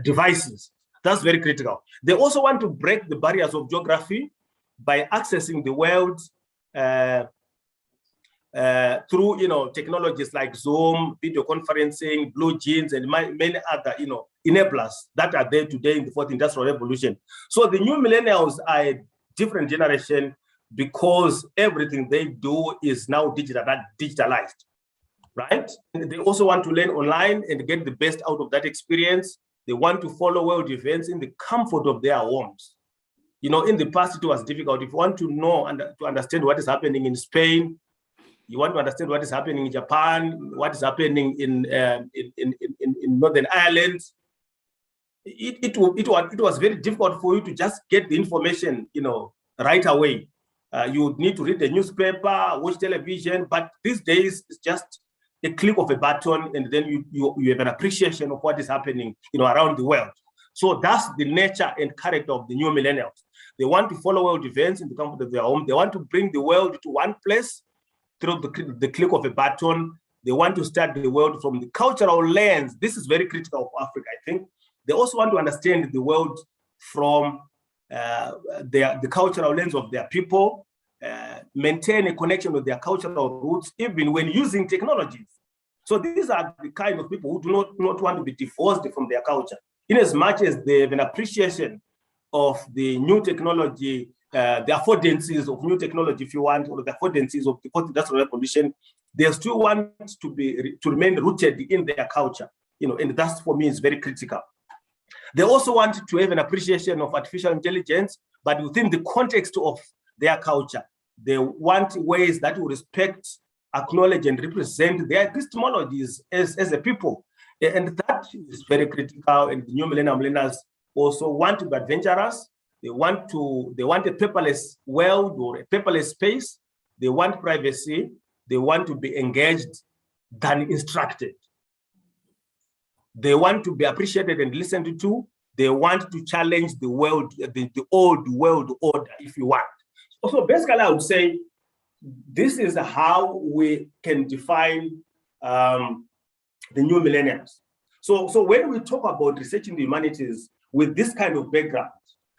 devices. That's very critical. They also want to break the barriers of geography by accessing the world through, technologies like Zoom, video conferencing, blue jeans, and many other, enablers that are there today in the fourth industrial revolution. So the new millennials are a different generation because everything they do is now digitalized, right? And they also want to learn online and get the best out of that experience. They want to follow world events in the comfort of their homes. In the past, it was difficult. If you want to know and to understand what is happening in Spain, you want to understand what is happening in Japan, what is happening in Northern Ireland, it was very difficult for you to just get the information, right away. You would need to read the newspaper, watch television, but these days it's just a click of a button, and then you have an appreciation of what is happening, around the world. So that's the nature and character of the new millennials. They want to follow world events in the comfort of their home. They want to bring the world to one place through the click of a button. They want to start the world from the cultural lens. This is very critical for Africa, I think. They also want to understand the world from the cultural lens of their people, maintain a connection with their cultural roots, even when using technologies. So these are the kind of people who do not want to be divorced from their culture. In as much as they have an appreciation of the new technology, the affordances of new technology, if you want, or the affordances of the fourth industrial revolution, they still want to remain rooted in their culture, and that's, for me, is very critical. They also want to have an appreciation of artificial intelligence, but within the context of their culture. They want ways that will respect, acknowledge, and represent their epistemologies as a people. And that is very critical. And the new millennium learners also want to be adventurous. They want a paperless world or a paperless space. They want privacy. They want to be engaged than instructed. They want to be appreciated and listened to. They want to challenge the world, the old world order, if you want. So basically, I would say this is how we can define the new millennials. So when we talk about researching the humanities with this kind of background,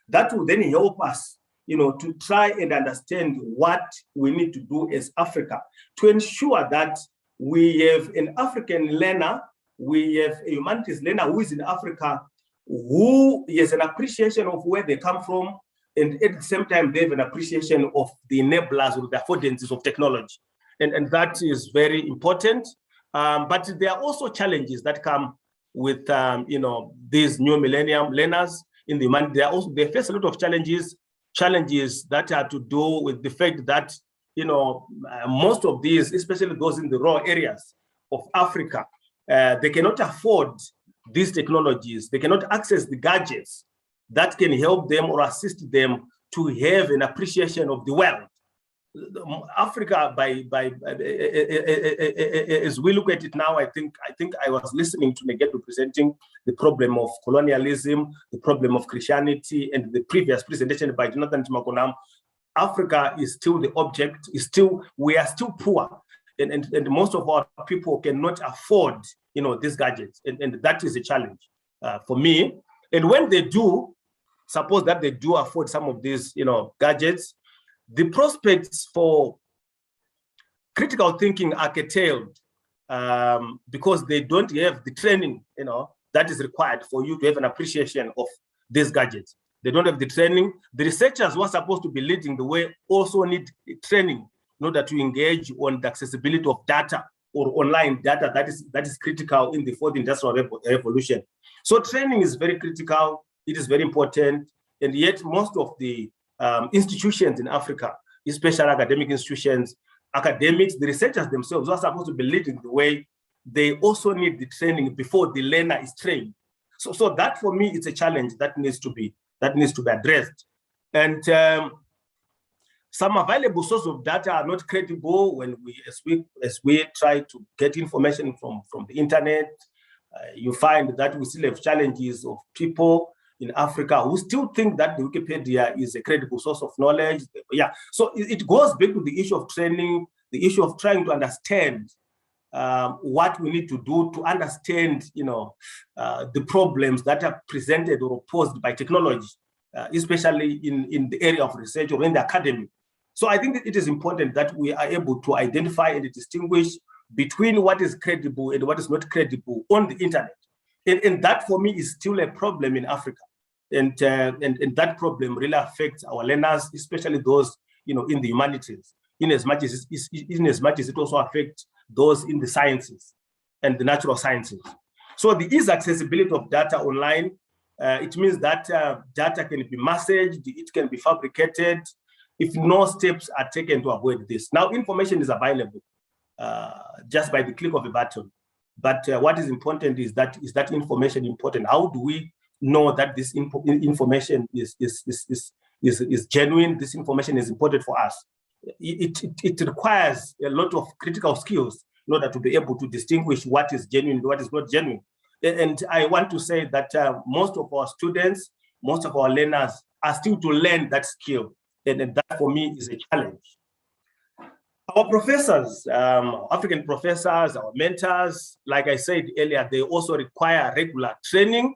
that will then help us, to try and understand what we need to do as Africa to ensure that we have an African learner, we have a humanities learner who is in Africa, who has an appreciation of where they come from, and at the same time, they have an appreciation of the enablers or the affordances of technology. And that is very important. But there are also challenges that come with, these new millennium learners in the humanity. They face a lot of challenges that are to do with the fact that, most of these, especially those in the rural areas of Africa, they cannot afford these technologies. They cannot access the gadgets that can help them or assist them to have an appreciation of the world. Africa, as we look at it now, I think I was listening to Negedu presenting the problem of colonialism, the problem of Christianity, and the previous presentation by Jonathan O Chimakonam. Africa is still the object. We are still poor, and most of our people cannot afford, these gadgets, and that is a challenge for me. And when they do, suppose that they do afford some of these, gadgets, the prospects for critical thinking are curtailed because they don't have the training, that is required for you to have an appreciation of these gadgets. They don't have the training. The researchers who are supposed to be leading the way also need training in order to engage on the accessibility of data or online data that is critical in the fourth industrial revolution. So training is very critical. It is very important. And yet most of the institutions in Africa, especially academic institutions, academics, the researchers themselves who are supposed to be leading the way, they also need the training before the learner is trained. So that for me is a challenge that needs to be addressed. And some available sources of data are not credible when as we try to get information from the internet. You find that we still have challenges of people in Africa who still think that the Wikipedia is a credible source of knowledge. Yeah, so it goes back to the issue of training, the issue of trying to understand what we need to do to understand, the problems that are presented or posed by technology, especially in the area of research or in the academy. So I think that it is important that we are able to identify and distinguish between what is credible and what is not credible on the internet. And that for me is still a problem in Africa. And that problem really affects our learners, especially those in the humanities, in as much as it also affects those in the sciences and the natural sciences. So the easy accessibility of data online, it means that data can be messaged, it can be fabricated, if no steps are taken to avoid this. Now, information is available just by the click of a button. But what is important is that information important? How do we know that this information is genuine? This information is important for us. It requires a lot of critical skills in order to be able to distinguish what is genuine and what is not genuine. And I want to say that most of our students, most of our learners are still to learn that skill. And that for me is a challenge. Our professors, African professors, our mentors, like I said earlier, they also require regular training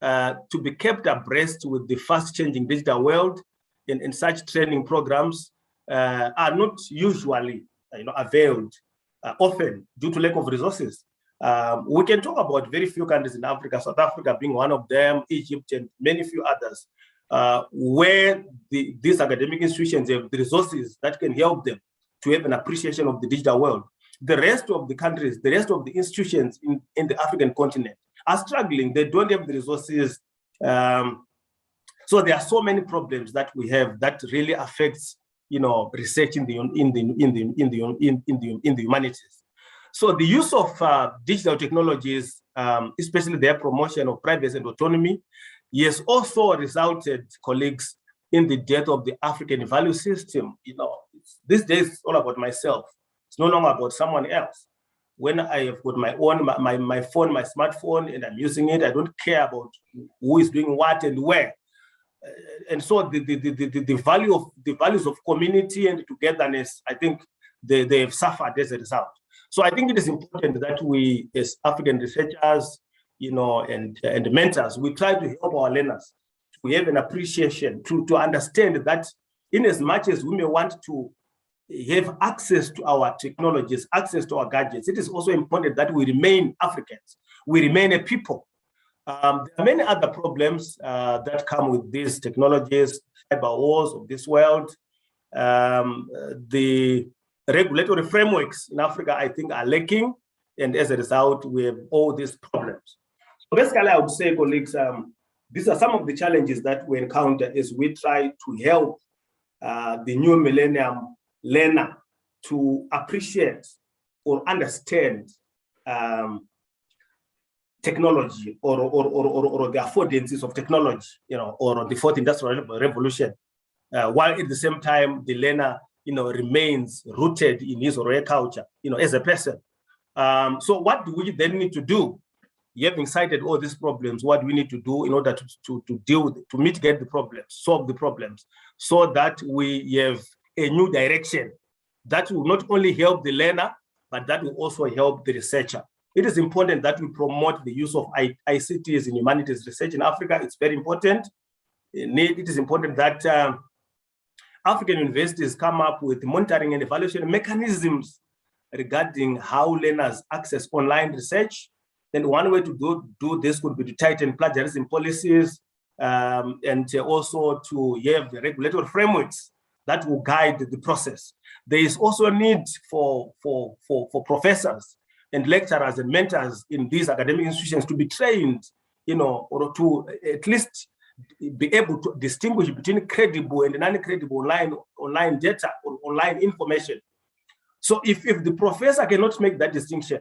to be kept abreast with the fast-changing digital world. And such training programs are not usually availed often due to lack of resources. We can talk about very few countries in Africa, South Africa being one of them, Egypt, and many few others, where these academic institutions have the resources that can help them to have an appreciation of the digital world. The rest of the countries, the rest of the institutions in the African continent are struggling. They don't have the resources. So there are so many problems that we have that really affects, research in the humanities. So the use of digital technologies, especially their promotion of privacy and autonomy, yes, also resulted, colleagues, in the death of the African value system. These days it's all about myself. It's no longer about someone else. When I have got my own, my phone, my smartphone, and I'm using it, I don't care about who is doing what and where. And so the values of community and togetherness, I think they have suffered as a result. So I think it is important that we, as African researchers, and mentors, we try to help our learners. We have an appreciation to understand that in as much as we may want to have access to our technologies, access to our gadgets, it is also important that we remain Africans. We remain a people. There are many other problems that come with these technologies, cyber wars of this world. The regulatory frameworks in Africa, I think, are lacking. And as a result, we have all these problems. So basically, I would say, colleagues, these are some of the challenges that we encounter as we try to help the new millennium learner to appreciate or understand technology or the affordances of technology, or the fourth industrial revolution, while at the same time the learner, remains rooted in his or her culture, as a person. So what do we then need to do? Having cited all these problems, what do we need to do in order to mitigate the problems, solve the problems, so that we have a new direction that will not only help the learner, but that will also help the researcher. It is important that we promote the use of ICTs in humanities research in Africa. It's very important. It is important that African universities come up with monitoring and evaluation mechanisms regarding how learners access online research. And one way to do this could be to tighten plagiarism policies, and also to have the regulatory frameworks that will guide the process. There is also a need for professors and lecturers and mentors in these academic institutions to be trained, or to at least be able to distinguish between credible and non-credible online data or online information. So if the professor cannot make that distinction,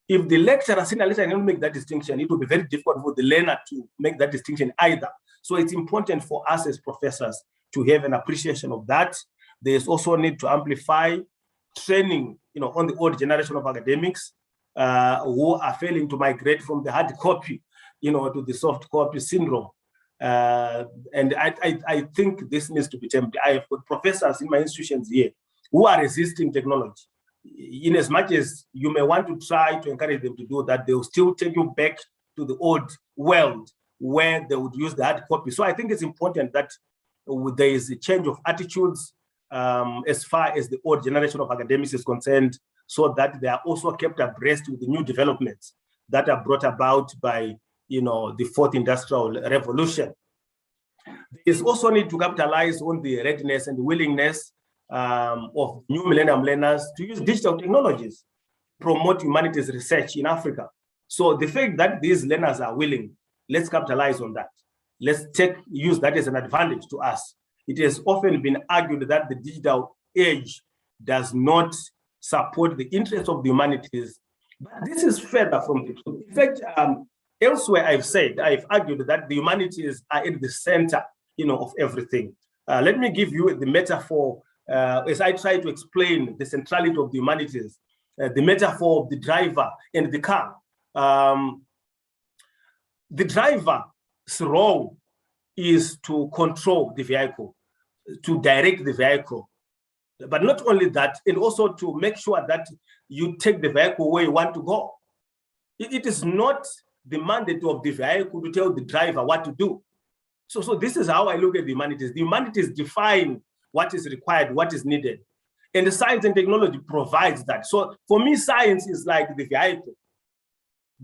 if the lecturer senior lecturer cannot make that distinction, it will be very difficult for the learner to make that distinction either. So it's important for us as professors to have an appreciation of that. There's also a need to amplify training, on the old generation of academics who are failing to migrate from the hard copy, to the soft copy syndrome. And I think this needs to be tempered. I have got professors in my institutions here who are resisting technology, in as much as you may want to try to encourage them to do that, they will still take you back to the old world where they would use the hard copy. So I think it's important that there is a change of attitudes as far as the old generation of academics is concerned, so that they are also kept abreast with the new developments that are brought about by, you know, the fourth industrial revolution. There is also need to capitalize on the readiness and the willingness of new millennium learners to use digital technologies, promote humanities research in Africa. So the fact that these learners are willing, let's capitalize on that. Let's use that as an advantage to us. It has often been argued that the digital age does not support the interests of the humanities, but this is further from the truth. In fact, elsewhere I've argued that the humanities are at the center, you know, of everything. Let me give you the metaphor as I try to explain the centrality of the humanities, the metaphor of the driver and the car. The driver's role is to control the vehicle, to direct the vehicle. But not only that, and also to make sure that you take the vehicle where you want to go. It is not the mandate of the vehicle to tell the driver what to do. So this is how I look at the humanities. The humanities define what is required, what is needed. And the science and technology provides that. So for me, science is like the vehicle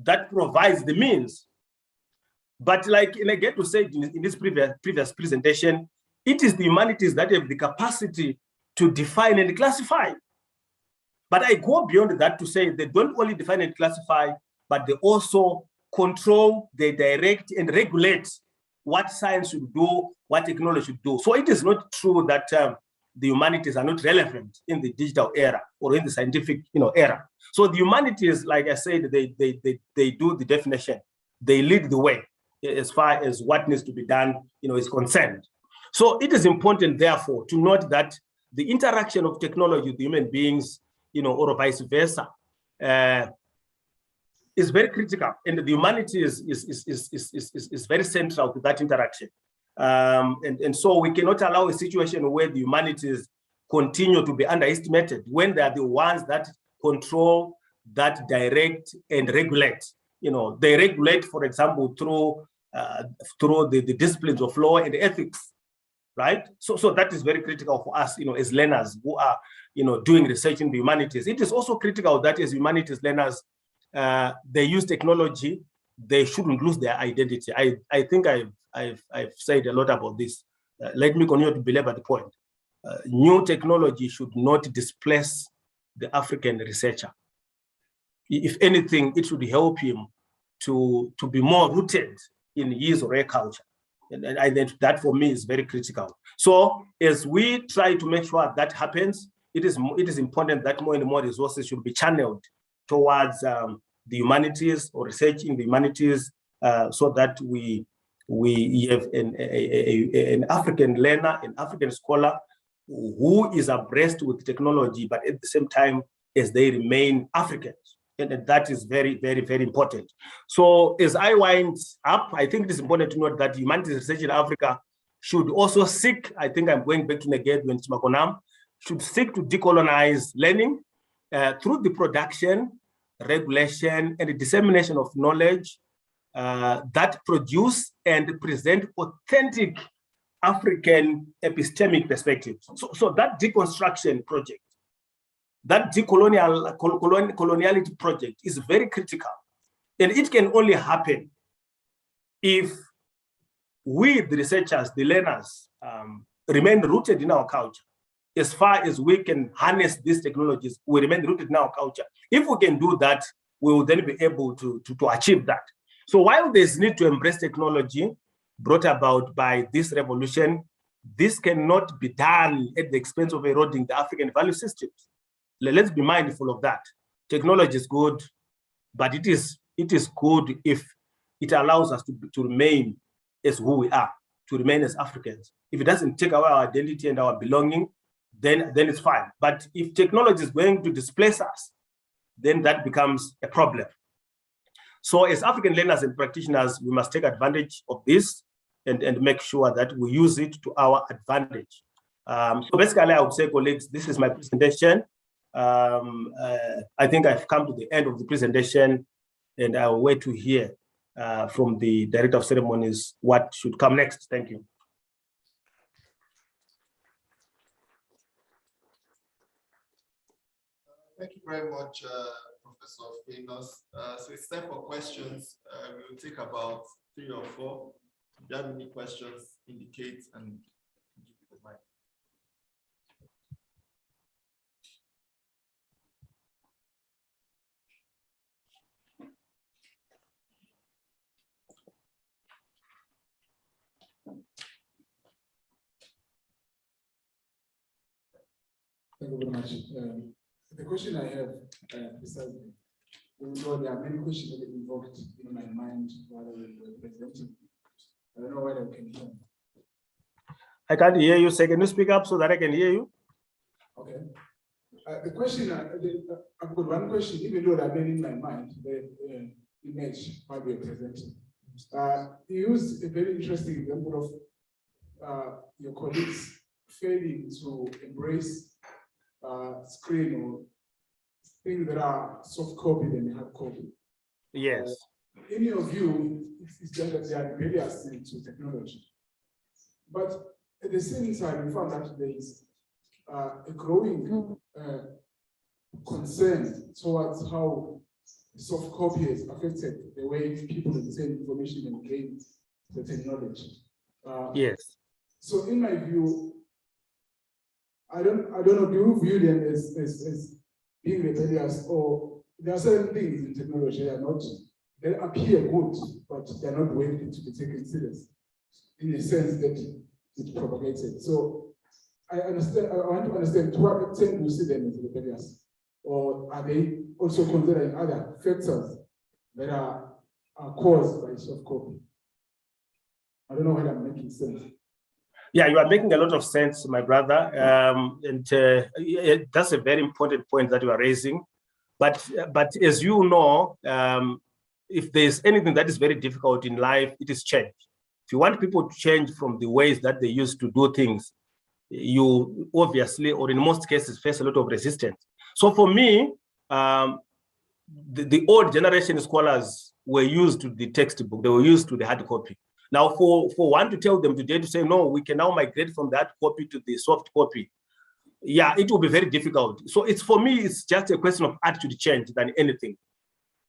that provides the means. But like Negedu said in this previous presentation, it is the humanities that have the capacity to define and classify. But I go beyond that to say they don't only define and classify, but they also control, they direct and regulate what science should do, what technology should do. So it is not true that the humanities are not relevant in the digital era or in the scientific, you know, era. So the humanities, like I said, they do the definition, they lead the way as far as what needs to be done, you know, is concerned. So it is important, therefore, to note that the interaction of technology with human beings, you know, or vice versa, is very critical, and the humanities is very central to that interaction. And so we cannot allow a situation where the humanities continue to be underestimated when they are the ones that control, that direct and regulate. You know, they regulate, for example, through the disciplines of law and ethics, right? So that is very critical for us, you know, as learners who are, you know, doing research in the humanities. It is also critical that as humanities learners, they use technology, they shouldn't lose their identity. I think I've said a lot about this. Let me continue to belabor the point. New technology should not displace the African researcher. If anything, it should help him to be more rooted in his or her culture. And I think that for me is very critical. So as we try to make sure that happens, it is important that more and more resources should be channeled towards the humanities or research in the humanities, so that we have an African learner, an African scholar who is abreast with technology, but at the same time as they remain Africans. And that is very, very, very important. So as I wind up, I think it is important to note that humanities research in Africa should also seek, I think I'm going back to Negedu and Chimakonam, should seek to decolonize learning through the production, regulation, and the dissemination of knowledge that produce and present authentic African epistemic perspectives. So that deconstruction project, that decoloniality project is very critical. And it can only happen if we, the researchers, the learners, remain rooted in our culture. As far as we can harness these technologies, we remain rooted in our culture. If we can do that, we will then be able to achieve that. So while there's need to embrace technology brought about by this revolution, this cannot be done at the expense of eroding the African value systems. Let's be mindful of that. Technology is good, but it is good if it allows us to remain as who we are, to remain as Africans. If it doesn't take away our identity and our belonging, then it's fine. But if technology is going to displace us, then that becomes a problem. So as African learners and practitioners, we must take advantage of this and make sure that we use it to our advantage. So basically, I would say, colleagues, this is my presentation. I think I've come to the end of the presentation, and I'll wait to hear from the Director of Ceremonies what should come next. Thank you. Thank you very much, Professor Fainos. So it's time for questions. We'll take about 3 or 4. If you have any questions, indicate and give you the mic. Thank you very much. The question I have, besides, although there are many questions that invoked in my mind while we were presenting, I don't know whether I can hear. I can't hear you. So can you speak up so that I can hear you? Okay. The question, I've got one question, even though that many in my mind, the image while we were presenting. You used a very interesting example of your colleagues failing to embrace screen or things that are soft copy than hard copy. Yes. In your view, it's just that they are rebellious to technology. But at the same time, we found that there is a growing concern towards how soft copy has affected the way people obtain information and gain certain knowledge. Yes. So in my view, I don't know, do you view them as being rebellious, or there are certain things in technology that are not, they appear good, but they're not worthy to be taken serious in the sense that it's propagated. So I want to understand to what extent do you see them as rebellious, or are they also considering other factors that are caused by soft copy? I don't know whether I'm making sense. Yeah, you are making a lot of sense, my brother. That's a very important point that you are raising. But as you know, if there's anything that is very difficult in life, it is change. If you want people to change from the ways that they used to do things, you obviously, or in most cases, face a lot of resistance. So for me, the old generation scholars were used to the textbook, they were used to the hard copy. Now, for one to tell them today to say, no, we can now migrate from that copy to the soft copy, yeah, it will be very difficult. So for me, it's just a question of attitude change than anything.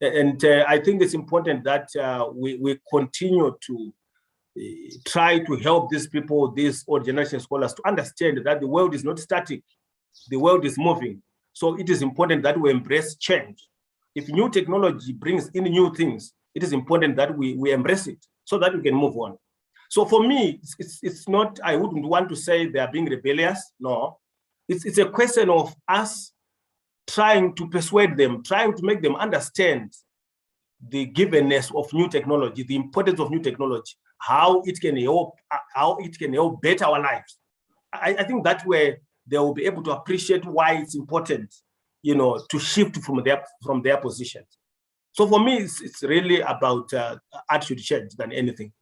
And I think it's important that we continue to try to help these people, these old generation scholars, to understand that the world is not static, the world is moving. So it is important that we embrace change. If new technology brings in new things, it is important that we embrace it so that we can move on. So for me, it's not, I wouldn't want to say they are being rebellious, no. It's a question of us trying to persuade them, trying to make them understand the givenness of new technology, the importance of new technology, how it can help better our lives. I think that way they will be able to appreciate why it's important, you know, to shift from their positions. So for me, it's really about attitude change than anything.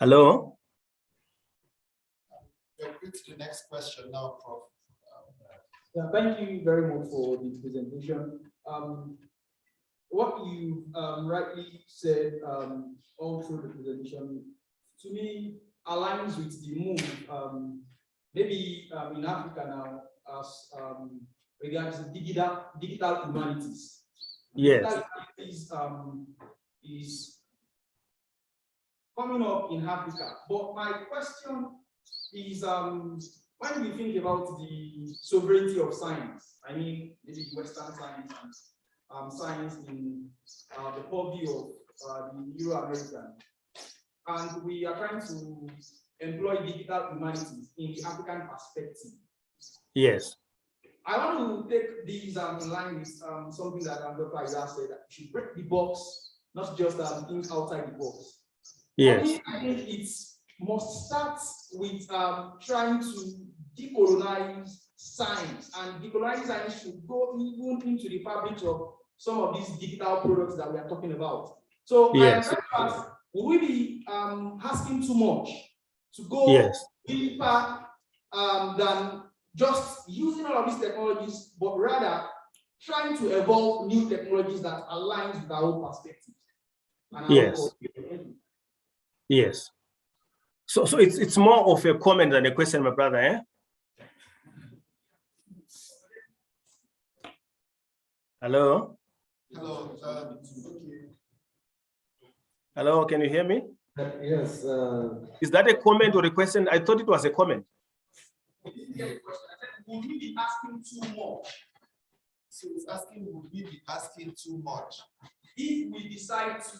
Hello? We're going to the next question now, Prof. Yeah, thank you very much for the presentation. What you rightly said all through the presentation, to me, aligns with the move, maybe in Africa now, as regards to digital humanities. Yes. Digital humanities is coming up in Africa. But my question is, when we think about the sovereignty of science, I mean, maybe Western science and science in the purview of the Euro-American, and we are trying to employ digital humanities in the African perspective. Yes. I want to take these in line with something that Dr. Isaiah said, that we should break the box, not just think outside the box. Yes. For me, I think it must start with trying to decolonize science, and decolonize science should go even into the fabric of some of these digital products that we are talking about. So yes. I am trying to ask, will we be asking too much to go deeper than just using all of these technologies, but rather trying to evolve new technologies that aligns with our own perspective. Yes. Yes. So it's more of a comment than a question, my brother, eh? Hello? Hello. Hello, can you hear me? Yes. Is that a comment or a question? I thought it was a comment. Would we be asking too much? So it's asking, would we be asking too much? If we decide to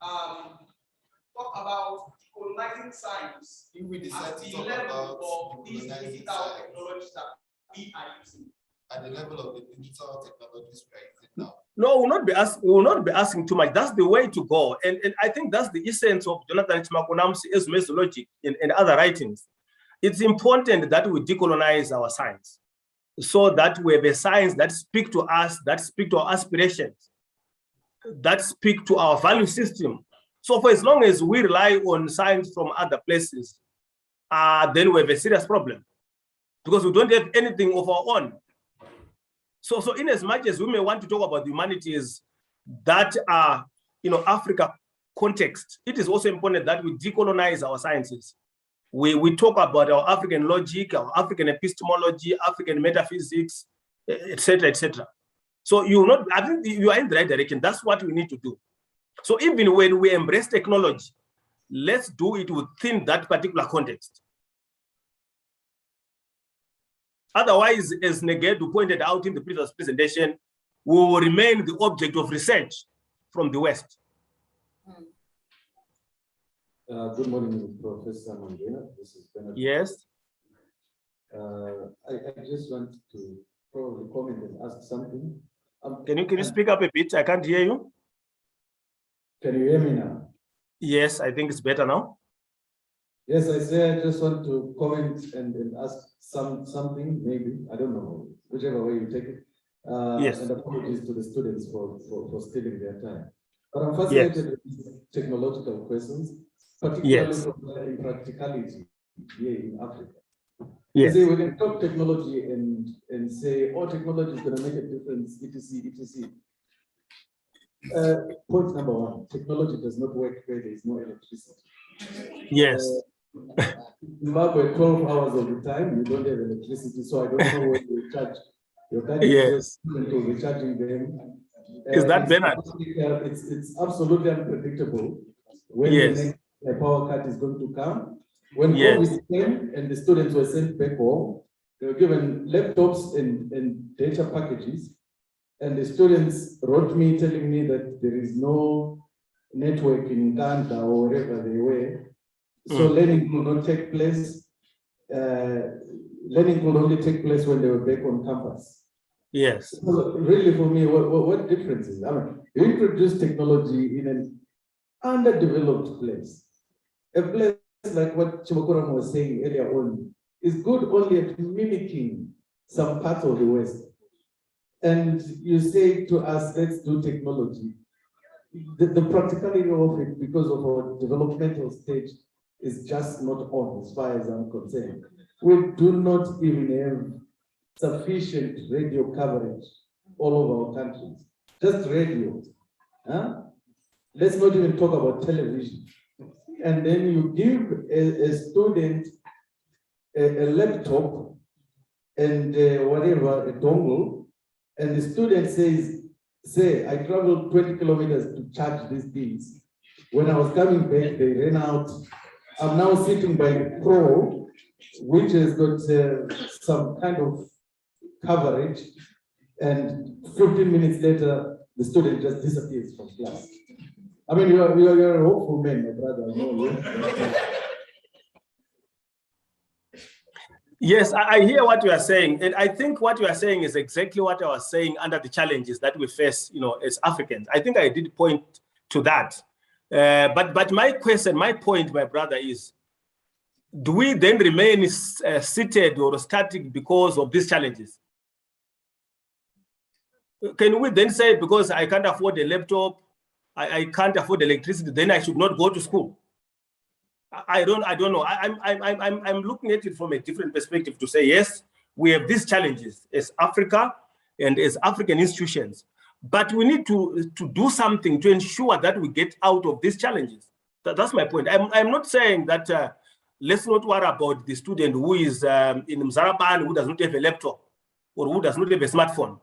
talk about decolonizing science, if we decide to talk level about of these digital technologies that we are using, at the level of the digital technologies we are using now. No, we will not be asking too much. That's the way to go. And I think that's the essence of Jonathan Chimakonam's Ezumezu logic in other writings. It's important that we decolonize our science so that we have a science that speaks to us, that speaks to our aspirations, that speaks to our value system. So for as long as we rely on science from other places, then we have a serious problem because we don't have anything of our own. So in as much as we may want to talk about the humanities that are, Africa context, it is also important that we decolonize our sciences. We talk about our African logic, our African epistemology, African metaphysics, etc., etc. So I think you are in the right direction. That's what we need to do. So even when we embrace technology, let's do it within that particular context. Otherwise, as Negedu pointed out in the previous presentation, we will remain the object of research from the West. Good morning, Professor Mangena. This is Bernard. Yes. I just want to probably comment and ask something. Can you speak up a bit? I can't hear you. Can you hear me now? Yes, I think it's better now. Yes, I just want to comment and ask something, maybe, I don't know, whichever way you take it. Yes. And apologies to the students for stealing their time. But I'm fascinated with these technological questions, particularly from practicality here in Africa. Yes. You see, we can talk technology and say, oh, technology is going to make a difference, etc., etc. Point number one, technology does not work where there is no electricity. Yes. Zimbabwe, 12 hours of the time, you don't have electricity, so I don't know what you charge. Your card Yes. to recharging them. Is that Bernard? It's absolutely unpredictable when Yes. the next power cut is going to come. When Yes. COVID came and the students were sent back home, they were given laptops and data packages, and the students wrote me telling me that there is no network in Uganda or wherever they were. So learning could not take place. Learning could only take place when they were back on campus. Yes. So really, for me, what difference is? I mean, you introduce technology in an underdeveloped place. A place like what Chimakonam was saying earlier on is good only at mimicking some parts of the West. And you say to us, let's do technology. The practicality of it, because of our developmental stage, is just not on as far as I'm concerned. We do not even have sufficient radio coverage all over our countries. Just radio. Huh? Let's not even talk about television. And then you give a student a laptop and whatever, a dongle, and the student says, I traveled 20 kilometers to charge these things. When I was coming back, they ran out. I'm now sitting by the Pro, which has got some kind of coverage, and 15 minutes later, the student just disappears from class. I mean, you're a hopeful man, my brother. I know you. Yes, I hear what you are saying, and I think what you are saying is exactly what I was saying under the challenges that we face, as Africans. I think I did point to that. But my question, my point, my brother, is: do we then remain seated or static because of these challenges? Can we then say, because I can't afford a laptop, I can't afford electricity, then I should not go to school? I don't know. I'm looking at it from a different perspective to say, yes, we have these challenges as Africa and as African institutions, but we need to do something to ensure that we get out of these challenges. That's my point. I'm not saying that let's not worry about the student who is in Mzaraban, who does not have a laptop or who does not have a smartphone.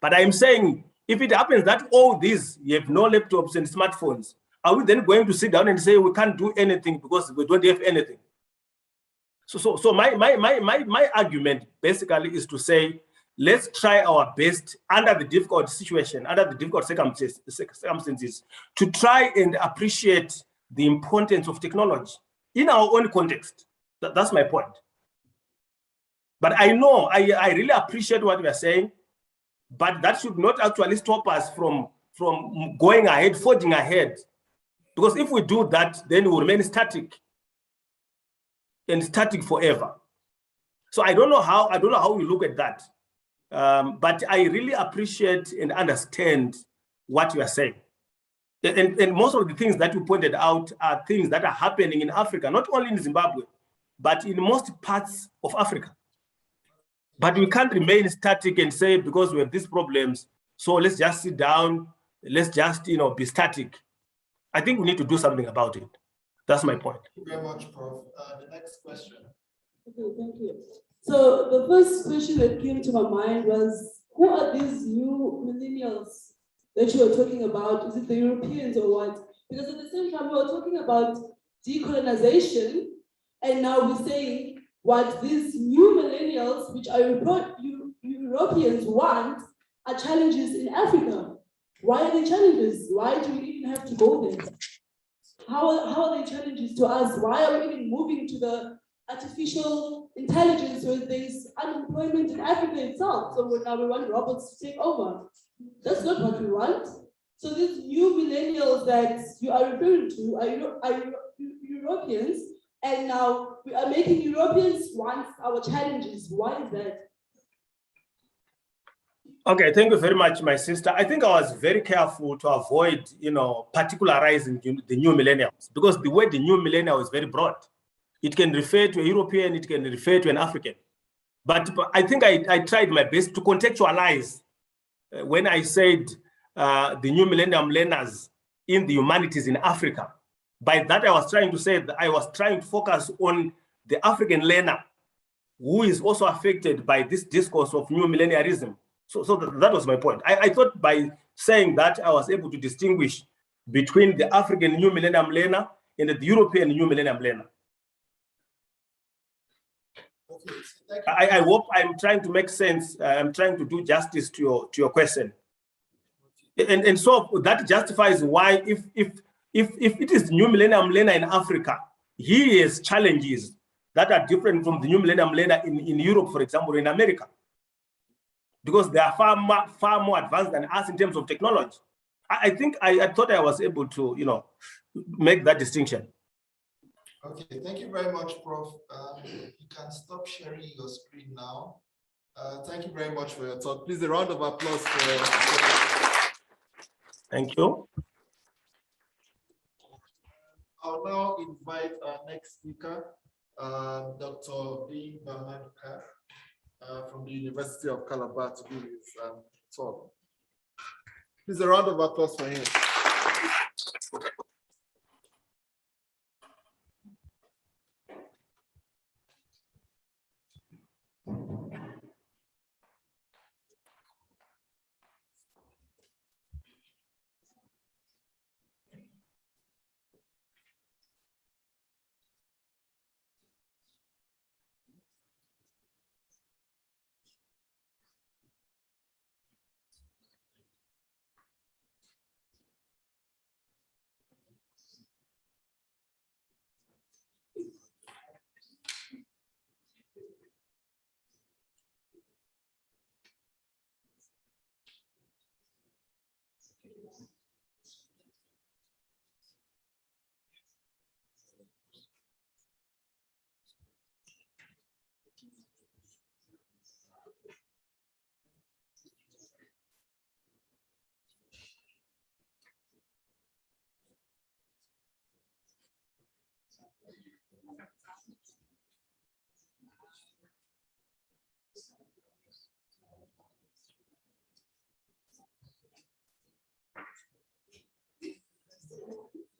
But I'm saying, if it happens that all these, you have no laptops and smartphones, are we then going to sit down and say we can't do anything because we don't have anything? So my argument basically is to say, let's try our best under the difficult situation, under the difficult circumstances, to try and appreciate the importance of technology in our own context. That's my point. But I know, I really appreciate what we are saying, but that should not actually stop us from going ahead, forging ahead. Because if we do that, then we will remain static and static forever. So I don't know how we look at that. But I really appreciate and understand what you are saying. And most of the things that you pointed out are things that are happening in Africa, not only in Zimbabwe, but in most parts of Africa. But we can't remain static and say, because we have these problems, so let's just sit down, let's just be static. I think we need to do something about it. That's my point. Thank you very much, Prof. The next question. Okay, thank you. So the first question that came to my mind was, who are these new millennials that you were talking about? Is it the Europeans or what? Because at the same time, we were talking about decolonization, and now we're saying what these new millennials, which are Europeans want, are challenges in Africa. Why are they challenges? Why do we even have to go there? How are they challenges to us? Why are we even moving to the artificial intelligence where there's unemployment in Africa itself? So now we want robots to take over. That's not what we want. So these new millennials that you are referring to are Europeans, and now we are making Europeans want our challenges. Why is that? Okay, thank you very much, my sister. I think I was very careful to avoid, particularizing the new millennials, because the word the new millennial is very broad. It can refer to a European, it can refer to an African. But I think I tried my best to contextualize when I said the new millennium learners in the humanities in Africa. By that, I was trying to say that I was trying to focus on the African learner who is also affected by this discourse of new millennialism. So that was my point. I thought by saying that I was able to distinguish between the African new millennium learner and the European new millennium learner. Okay, I hope I'm trying to make sense. I'm trying to do justice to your question. And so that justifies why if it is new millennium learner in Africa, he has challenges that are different from the new millennium learner in Europe, for example, in America, because they are far more advanced than us in terms of technology. I think I thought I was able to make that distinction. Okay, thank you very much, Prof. You can stop sharing your screen now. Thank you very much for your talk. Please, a round of applause for. Thank you. I'll now invite our next speaker, Dr. Maduka from the University of Calabar, to give his talk. Please, a round of applause for him.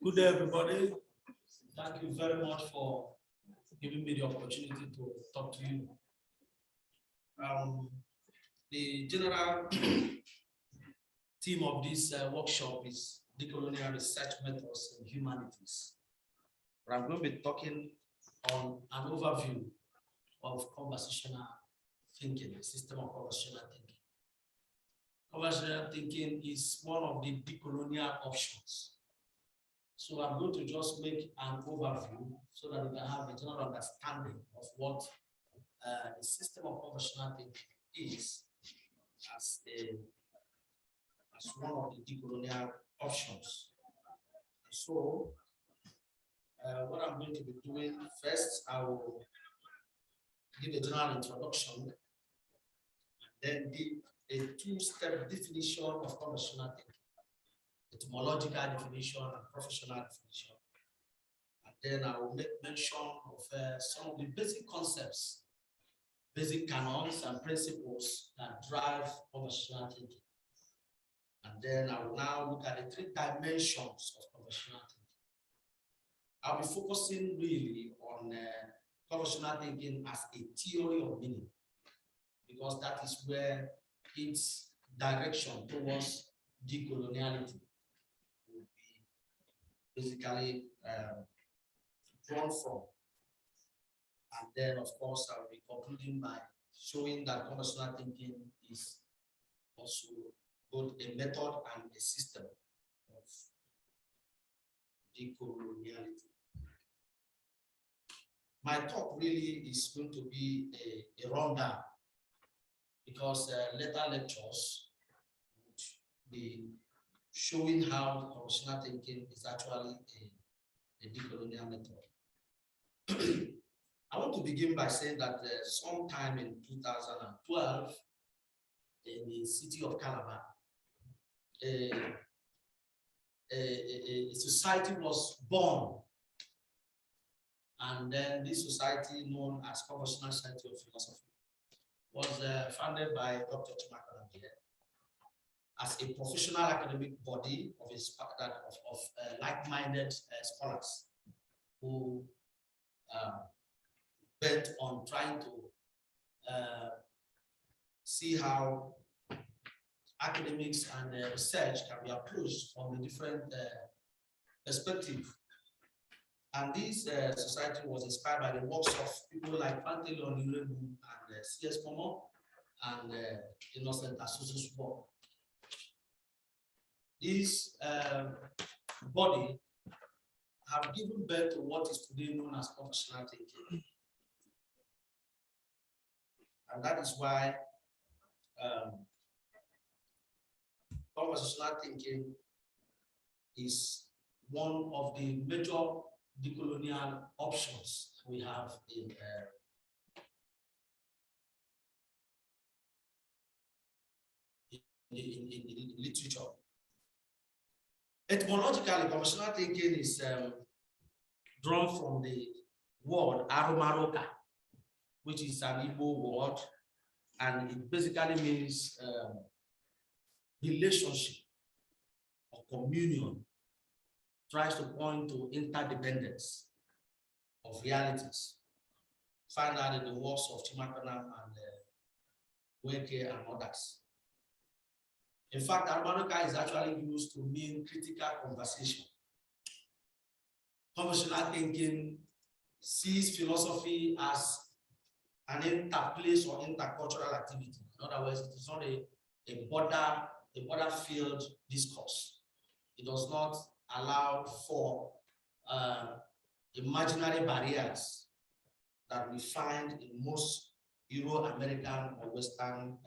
Good day, everybody. Thank you very much for giving me the opportunity to talk to you. The general theme of this workshop is decolonial research methods in humanities. But I'm going to be talking on an overview of conversational thinking, the system of conversational thinking. Conversational thinking is one of the decolonial options. So I'm going to just make an overview so that we can have a general understanding of what the system of conversational thinking is as one of the decolonial options. So what I'm going to be doing first, I will give a general introduction, then give a two-step definition of conversational thinking, etymological definition and professional definition. And then I will make mention of some of the basic concepts, basic canons and principles that drive conversational thinking. And then I will now look at the three dimensions of conversational thinking. I'll be focusing really on conversational thinking as a theory of meaning, because that is where its direction towards decoloniality will be basically drawn from. And then, of course, I will be concluding by showing that conversational thinking is also both a method and a system of decoloniality. My talk really is going to be a rundown, because later lectures would be showing how conversational thinking is actually a decolonial method. I want to begin by saying that sometime in 2012, in the city of Calabar, a society was born. And then this society, known as Conversational Society of Philosophy, was founded by Dr. Chimakonam here as a professional academic body of like-minded scholars who bent on trying to see how academics and research can be approached from a different perspective. And this society was inspired by the works of people like Pantaleon Urebu and C.S. Pomo and Innocent Asusu's work. This body have given birth to what is today known as conversational thinking. And that is why conversational thinking is one of the major decolonial options we have in literature. Etymologically, conversational thinking is drawn from the word aromaroka, which is an Igbo word, and it basically means relationship or communion. Tries to point to interdependence of realities. Find out in the works of Chimakonam and Weke and others. In fact, Aromaroka is actually used to mean critical conversation. Conversational thinking sees philosophy as an interplace or intercultural activity. In other words, it is not a border field discourse. It does not allow for imaginary barriers that we find in most Euro-American or Western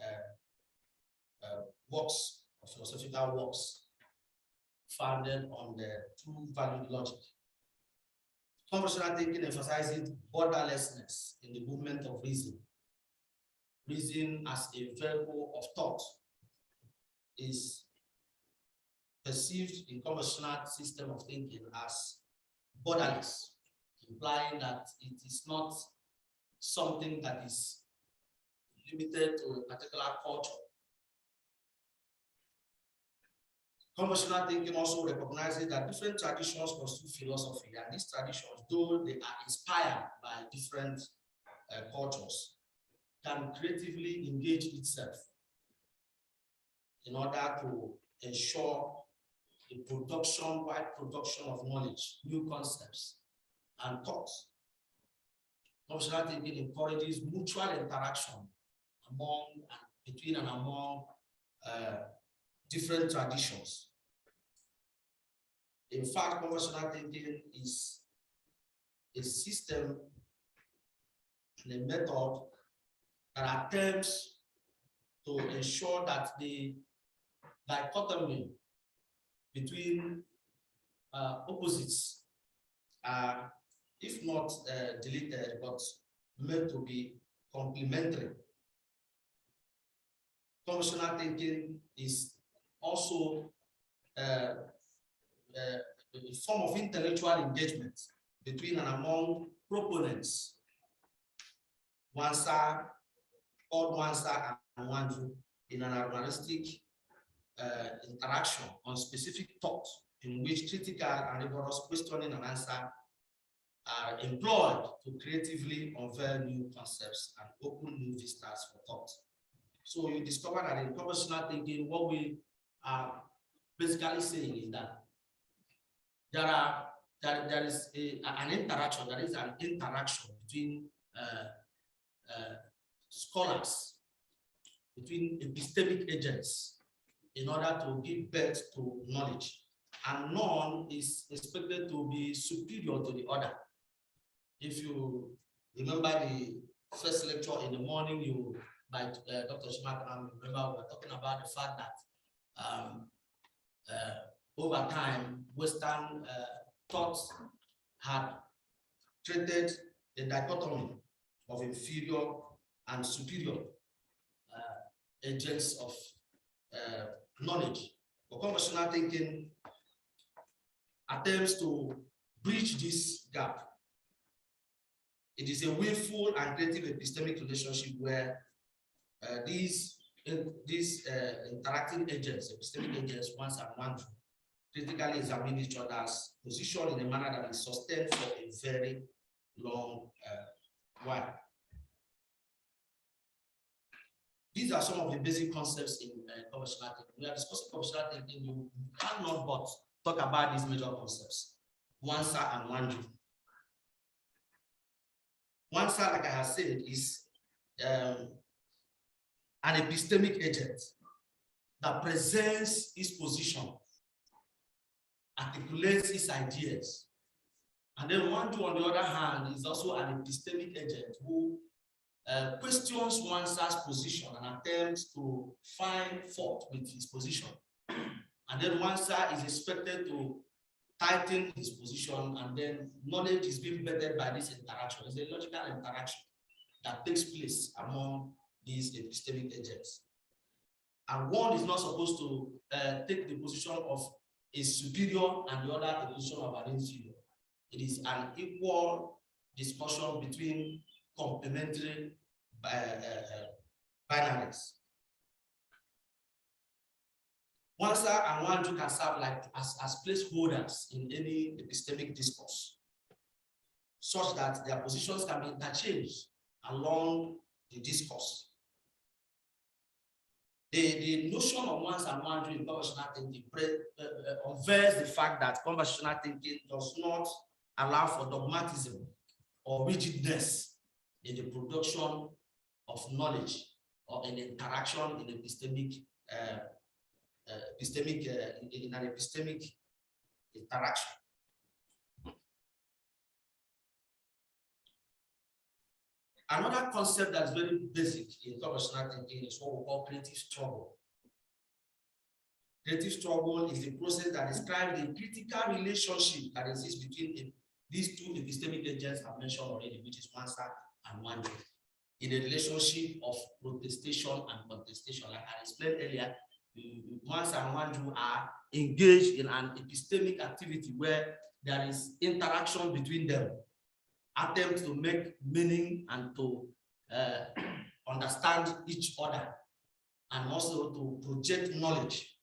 works, or philosophical works, founded on the true-valued logic. Conversational thinking emphasizes borderlessness in the movement of reason. Reason as a vehicle of thought is perceived in conversational system of thinking as borderless, implying that it is not something that is limited to a particular culture. Conversational thinking also recognizes that different traditions constitute philosophy, and these traditions, though they are inspired by different cultures, can creatively engage itself in order to ensure the wide production of knowledge, new concepts, and thoughts. Conversational thinking encourages mutual interaction between and among different traditions. In fact, conversational thinking is a system and a method that attempts to ensure that the dichotomy between opposites are, if not deleted, but meant to be complementary. Conversational thinking is also a form of intellectual engagement between and among proponents, one side, called one side and one group, in an animalistic interaction on specific thoughts in which critical and rigorous questioning and answer are employed to creatively unveil new concepts and open new vistas for thought. So you discover that in conversational thinking, what we are basically saying is that there is an interaction between scholars, between epistemic agents, in order to give birth to knowledge, and none is expected to be superior to the other. If you remember the first lecture in the morning, by Dr. Chimakonam, remember we were talking about the fact that over time, Western thoughts had treated the dichotomy of inferior and superior agents of knowledge. But conversational thinking attempts to bridge this gap. It is a willful and creative epistemic relationship where these interacting agents, epistemic agents, once and one, critically examine each other's position in a manner that is sustained for a very long while. These are some of the basic concepts in conversational thinking. We are discussing conversational thinking. You cannot but talk about these major concepts: one side and one group. One side, like I have said, is an epistemic agent that presents its position, articulates its ideas. And then one group, on the other hand, is also an epistemic agent who questions one side's position and attempts to find fault with his position. And then one side is expected to tighten his position, and then knowledge is being bettered by this interaction. It's a logical interaction that takes place among these epistemic agents. And one is not supposed to take the position of a superior and the other the position of an inferior. It is an equal discussion between complementary binaries. One side and one group can serve like as placeholders in any epistemic discourse, such that their positions can be interchanged along the discourse. The notion of once and one group in conversational thinking unveils the fact that conversational thinking does not allow for dogmatism or rigidness in the production of knowledge or in interaction in epistemic in an epistemic interaction. Another concept that's very basic in conversational thinking is what we call creative struggle. Creative struggle is the process that describes the critical relationship that exists between these two epistemic agents I've mentioned already, which is one side and one group, in a relationship of protestation and contestation. Like I explained earlier, one side and one group are engaged in an epistemic activity where there is interaction between them, attempts to make meaning and to understand each other, and also to project knowledge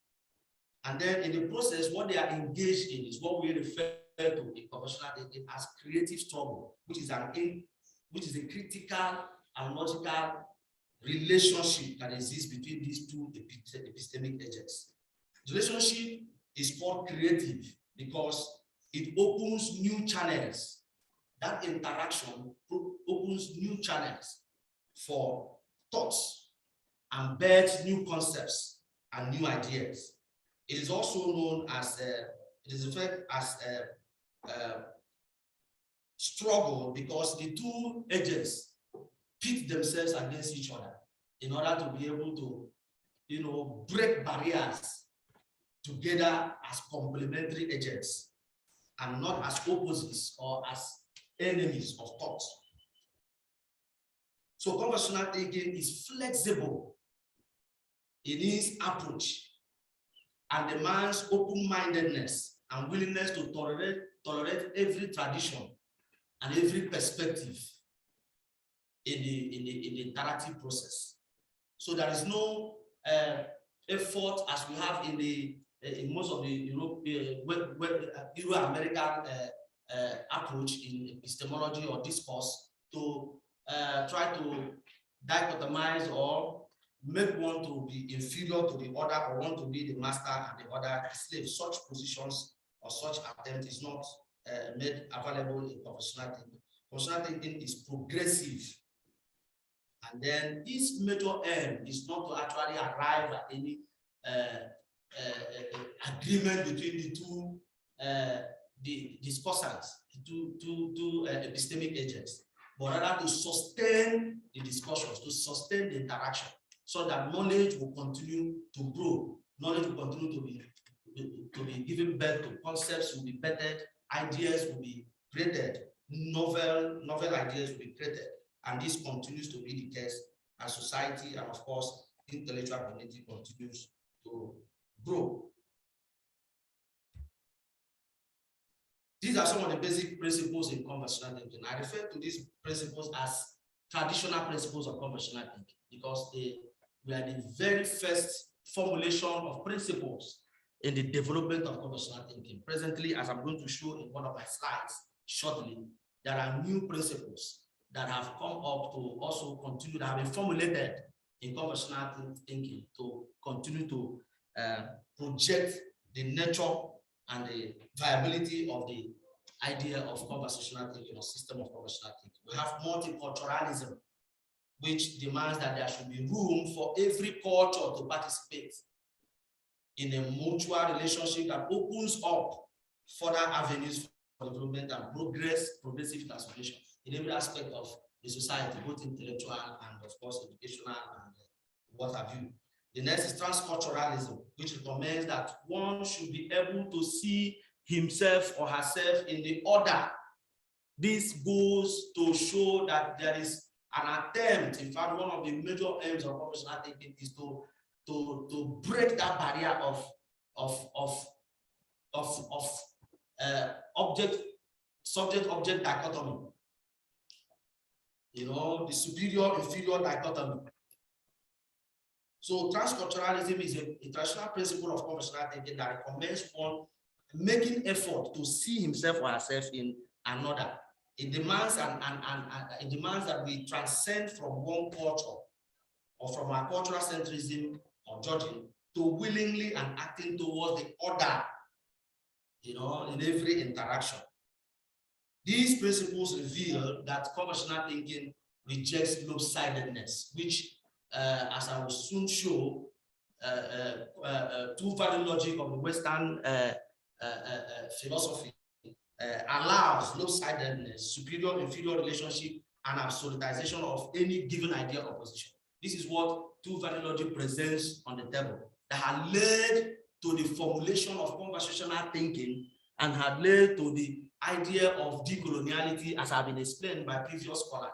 And then in the process, what they are engaged in is what we refer to in conventional thinking as creative struggle, which is a critical and logical relationship that exists between these two epistemic agents. The relationship is called creative because it opens new channels. That interaction opens new channels for thoughts and births new concepts and new ideas. It is also known as struggle because the two agents pit themselves against each other in order to be able to, break barriers together as complementary agents and not as opposites or as enemies of thought. So conversational thinking is flexible in its approach and demands open-mindedness and willingness to tolerate every tradition and every perspective in the interactive process. So there is no effort as we have in most of the Euro-American approach in epistemology or discourse to try to dichotomize or make one to be inferior to the other or one to be the master and the other slave. Such positions or such attempt is not made available in conventional thinking. Conventional thinking is progressive. And then its major aim is not to actually arrive at any agreement between the two the discussants, two epistemic agents, but rather to sustain the discussions, to sustain the interaction, so that knowledge will continue to grow, knowledge will continue to be given birth to, concepts will be bettered, ideas will be created, novel ideas will be created, and this continues to be the case as society and of course intellectual community continues to grow. These are some of the basic principles in conversational thinking. I refer to these principles as traditional principles of conversational thinking because they were the very first formulation of principles in the development of conversational thinking. Presently, as I'm going to show in one of my slides shortly, there are new principles that have come up to also continue, that have been formulated in conversational thinking to continue to project the nature and the viability of the idea of conversational thinking or system of conversational thinking. We have multiculturalism, which demands that there should be room for every culture to participate in a mutual relationship that opens up further avenues for development and progressive transformation in every aspect of the society, both intellectual and of course educational and what have you. The next is transculturalism, which recommends that one should be able to see himself or herself in the other. This goes to show that there is an attempt, in fact, one of the major aims of conversational thinking is to break that barrier of subject-object dichotomy. The superior-inferior dichotomy. So transculturalism is a traditional principle of conversational thinking that recommends one making effort to see himself or herself in another. It demands it demands that we transcend from one culture or from our cultural centrism or judging to willingly and acting towards the other, in every interaction. These principles reveal that conversational thinking rejects lopsidedness, which, as I will soon show, two-value logic of the Western philosophy allows lopsidedness, superior-inferior relationship, and absolutization of any given idea or position. This is what two-value logic presents on the table that had led to the formulation of conversational thinking and had led to the idea of decoloniality, as have been explained by previous scholars,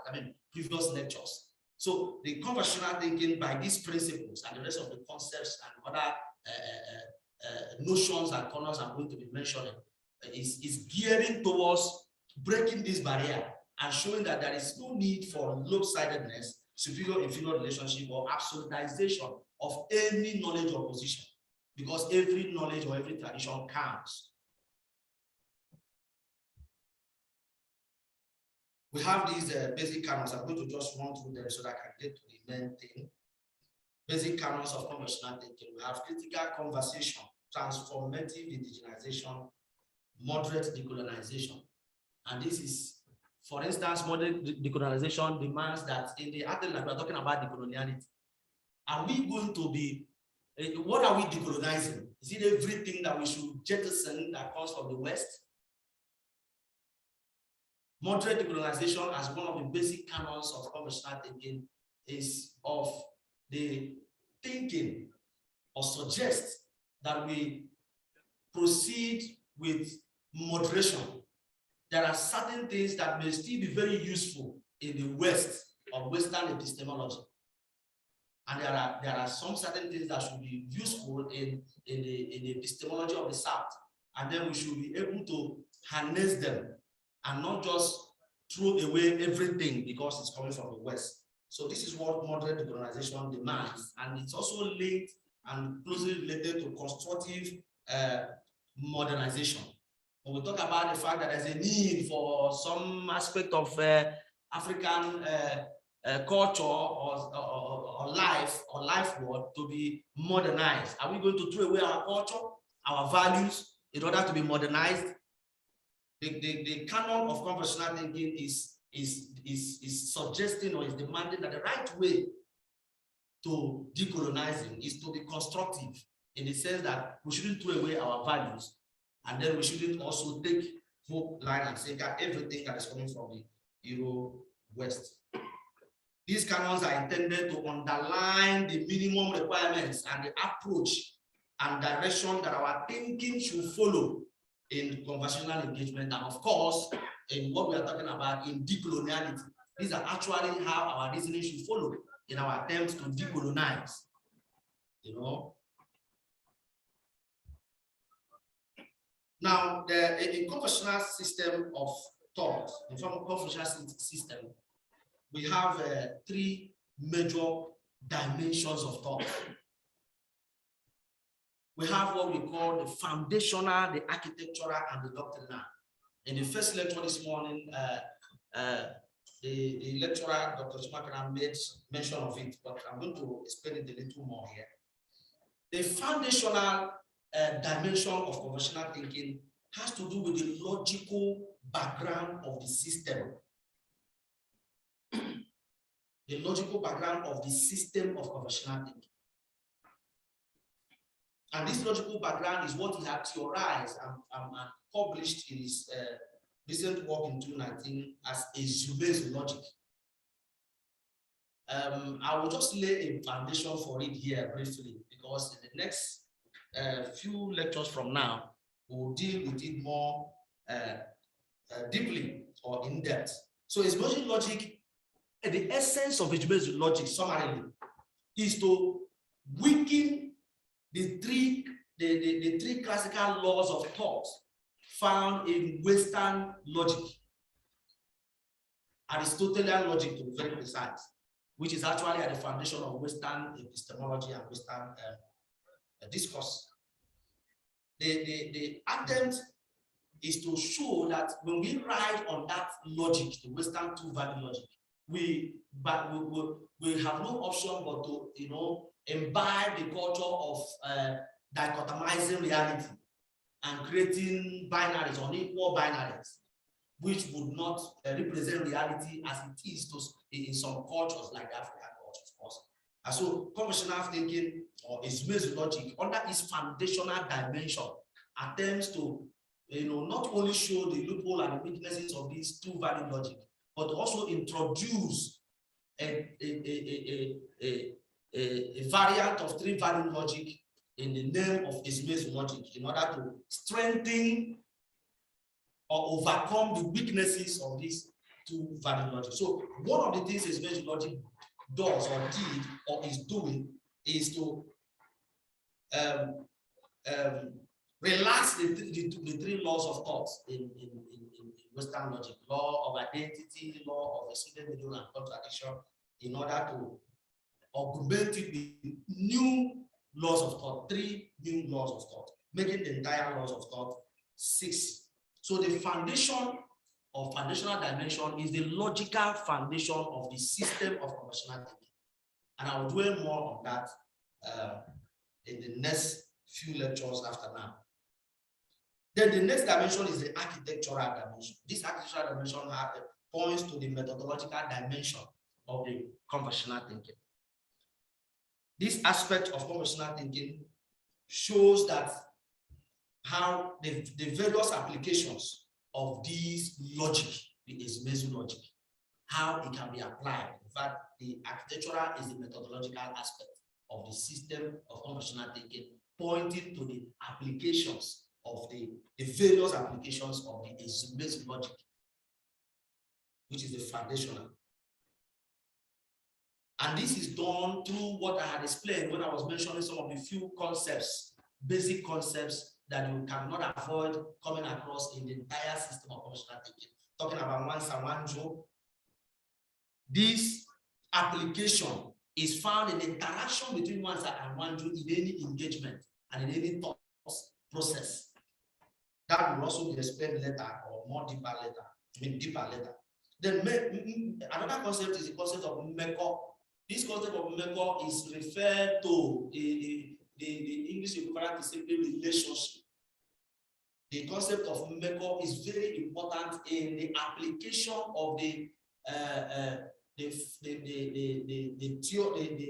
previous lectures. So the conversational thinking by these principles and the rest of the concepts and other notions and corners I'm going to be mentioning is gearing towards breaking this barrier and showing that there is no need for lopsidedness, superior-inferior relationship, or absolutization of any knowledge or position. because every knowledge or every tradition counts. We have these basic canons. I'm going to just run through them so that I can get to the main thing. Basic canons of conversational thinking. We have critical conversation, transformative indigenization, moderate decolonization. And this is, for instance, moderate decolonization demands that in the article that we're talking about decoloniality, are we going to be, what are we decolonizing? Is it everything that we should jettison that comes from the West? Moderate decolonization, as one of the basic canons of conversational thinking, is of the thinking or suggest that we proceed with moderation. There are certain things that may still be very useful in the West or Western epistemology. And there are some certain things that should be useful in the epistemology of the South. And then we should be able to harness them and not just throw away everything because it's coming from the West. So this is what moderate decolonization demands. And it's also linked and closely related to constructive modernization. When we talk about the fact that there's a need for some aspect of African culture or life world to be modernized, are we going to throw away our culture, our values, in order to be modernized? The canon of conversational thinking is suggesting or is demanding that the right way to decolonizing is to be constructive, in the sense that we shouldn't throw away our values, and then we shouldn't also take hope line and say that everything that is coming from the Euro-West. These canons are intended to underline the minimum requirements and the approach and direction that our thinking should follow in conversational engagement, and of course, in what we are talking about in decoloniality. These are actually how our reasoning should follow in our attempts to decolonize. Now, in conversational system of thought, in conversational system, we have three major dimensions of thought. We have what we call the foundational, the architectural, and the doctrinal. In the first lecture this morning, the lecturer, Dr. Chimakonam, made mention of it, but I'm going to explain it a little more here. The foundational dimension of conversational thinking has to do with the logical background of the system. The logical background of the system of conversational thinking. And this logical background is what he had theorized and published in his recent work in 2019 as Ezumezu logic. I will just lay a foundation for it here briefly, because in the next few lectures from now, we'll deal with it more deeply or in depth. So Ezumezu logic, the essence of Ezumezu logic, summarily, is to weaken the three classical laws of thought found in Western logic, Aristotelian logic to be very precise, which is actually at the foundation of Western epistemology and Western discourse. The attempt is to show that when we ride on that logic, the Western two-value logic, we have no option but to imbibe the culture of dichotomizing reality and creating binaries, unequal binaries, which would not represent reality as it is in some cultures like the African culture, of course. And so conversational thinking or Ezumezu logic, under its foundational dimension, attempts to not only show the loophole and the weaknesses of these two-value logic, but also introduce a variant of three-value logic in the name of Ezumezu logic, in order to strengthen or overcome the weaknesses of these two-value logic. So one of the things Ezumezu logic does or did or is doing is to relax the three laws of thought in Western logic: law of identity, law of excluded middle and contradiction, in order to augment it with new laws of thought, 3 new laws of thought, making the entire laws of thought 6. So the foundation or foundational dimension is the logical foundation of the system of conversational thinking. And I will dwell more on that in the next few lectures after now. Then the next dimension is the architectural dimension. This architectural dimension points to the methodological dimension of the conversational thinking. This aspect of conversational thinking shows that how the various applications of this logic, the Ezumezu logic, how it can be applied. In fact, the architectural is the methodological aspect of the system of conversational thinking, pointing to the applications of the various applications of the Ezumezu logic, which is the foundational. And this is done through what I had explained when I was mentioning some of the few concepts, basic concepts that you cannot avoid coming across in the entire system of conversational thinking. Talking about Wansa Wanjo. This application is found in the interaction between Wansa and Wanjo in any engagement and in any thought process. That will also be explained later or more deeper later. Then another concept is the concept of Meko. This concept of Meko is referred to the English equivalent is simply relationship. The concept of Meko is very important in the application of the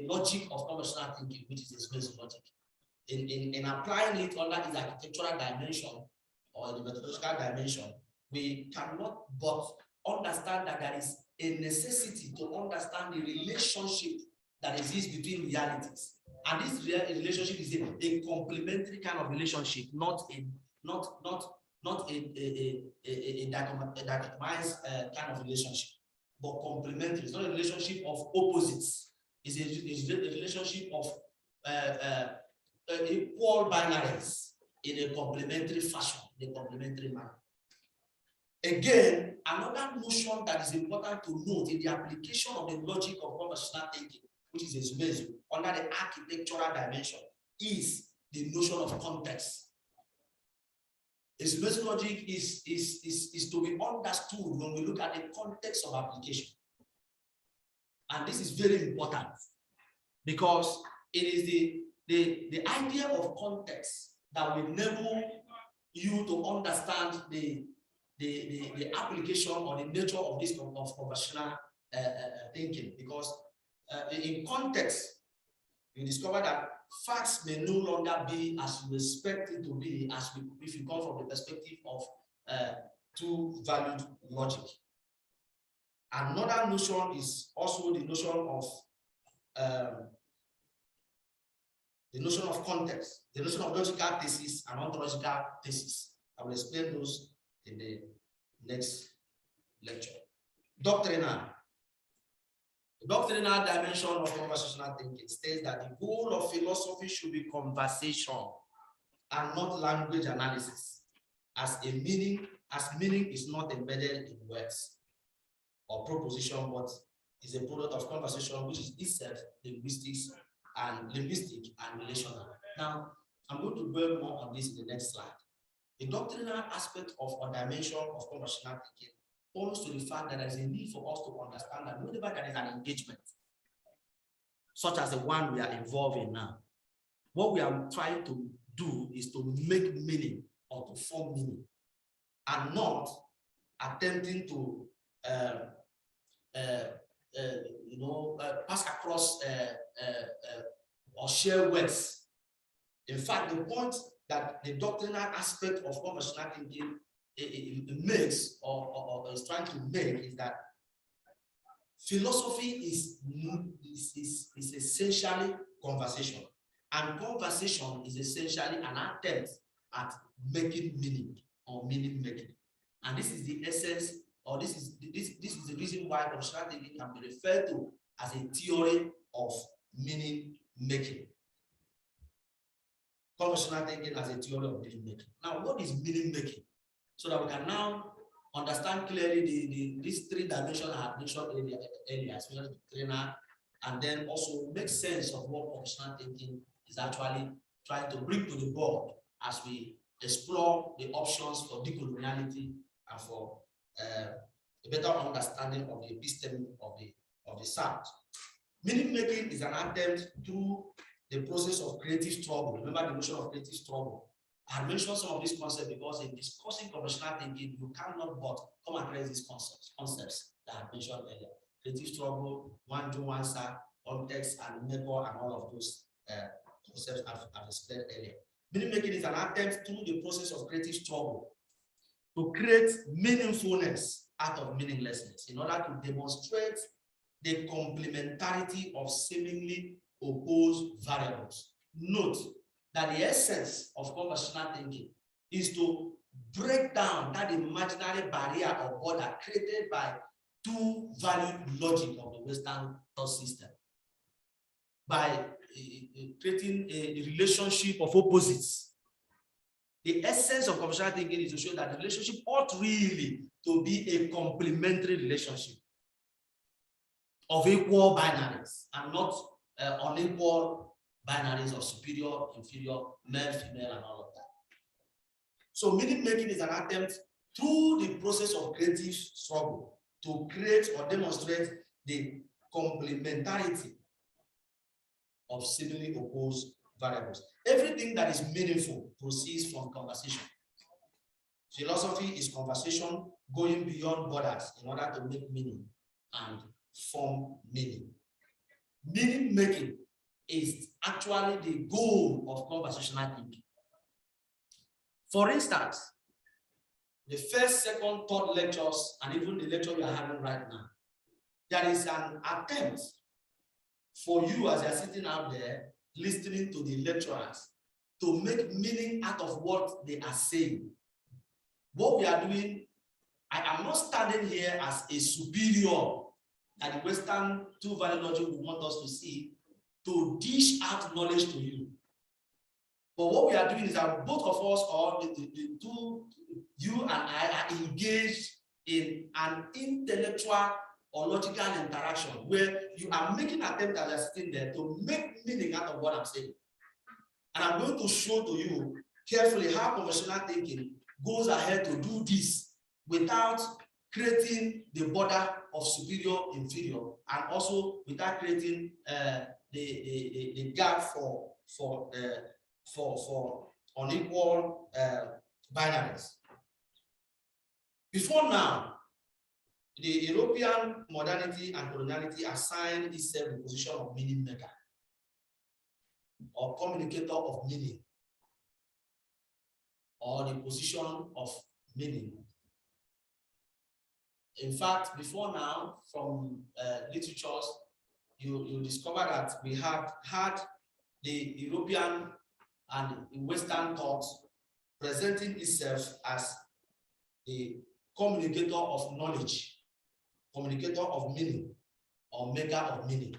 logic of conversational thinking, which is the space logic. In applying it under its architectural dimension or the methodological dimension, we cannot but understand that there is a necessity to understand the relationship that exists between realities. And this relationship is a complementary kind of relationship, not a dichotomized kind of relationship, but complementary. It's not a relationship of opposites. It's a relationship of equal binaries in a complementary fashion, in a complementary manner. Again, another notion that is important to note in the application of the logic of conversational thinking, which is Ezumezu, under the architectural dimension, is the notion of context. Ezumezu logic is to be understood when we look at the context of application. And this is very important because it is the idea of context that will enable you to understand the application or the nature of this of conversational thinking, because in context, you discover that facts may no longer be as you expect it to be if you come from the perspective of two-valued logic. Another notion is also the notion of context, the notion of logical thesis and ontological thesis. I will explain those in the next lecture. Doctrinal. The doctrinal dimension of conversational thinking states that the goal of philosophy should be conversation and not language analysis, as meaning is not embedded in words or proposition, but is a product of conversation, which is itself linguistic and relational. Now, I'm going to dwell more on this in the next slide. The doctrinal aspect of a dimension of conversational thinking points to the fact that there is a need for us to understand that whenever there is an engagement, such as the one we are involved in now, what we are trying to do is to make meaning or to form meaning, and not attempting to pass across or share words. In fact, the point that the doctrinal aspect of conversational thinking it makes or is trying to make is that philosophy is essentially conversation, and conversation is essentially an attempt at making meaning or meaning making. And this is the essence, or this is the reason why conversational thinking can be referred to as a theory of meaning making. Conversational thinking as a theory of meaning making. Now, what is meaning making? So that we can now understand clearly these three dimensions I have mentioned earlier, especially the trainer, and then also make sense of what conversational thinking is actually trying to bring to the board as we explore the options for decoloniality and for a better understanding of the episteme of the South. Meaning making is an attempt through the process of creative struggle. Remember the notion of creative struggle. I mentioned some of these concepts because in discussing conventional thinking, you cannot but come across these concepts that I mentioned earlier. Creative struggle, one do one side, context and method, and all of those concepts I've explained earlier. Meaning making is an attempt through the process of creative struggle to create meaningfulness out of meaninglessness in order to demonstrate the complementarity of seemingly opposed variables. Note that the essence of conversational thinking is to break down that imaginary barrier or border created by two value logic of the Western thought system by creating a relationship of opposites. The essence of conversational thinking is to show that the relationship ought really to be a complementary relationship of equal binaries and not unequal binaries of superior, inferior, male, female, and all of that. So meaning making is an attempt through the process of creative struggle to create or demonstrate the complementarity of seemingly opposed variables. Everything that is meaningful proceeds from conversation. Philosophy is conversation going beyond borders in order to make meaning and form meaning. Meaning making is actually the goal of conversational thinking. For instance, the first, second, third lectures, and even the lecture we are having right now, there is an attempt for you as you are sitting out there listening to the lecturers to make meaning out of what they are saying. What we are doing, I am not standing here as a superior that the Western two-value logic we want us to see to dish out knowledge to you. But what we are doing is that both of us, or the two, you and I, are engaged in an intellectual or logical interaction where you are making an attempt as you're sitting there to make meaning out of what I'm saying. And I'm going to show to you carefully how conventional thinking goes ahead to do this without creating the border of superior, inferior, and also without creating the gap for unequal binaries. Before now, the European modernity and coloniality assigned itself the position of meaning maker or communicator of meaning, or the position of meaning. In fact, before now, from literatures, you discover that we have had the European and Western thought presenting itself as the communicator of knowledge, communicator of meaning, or maker of meaning.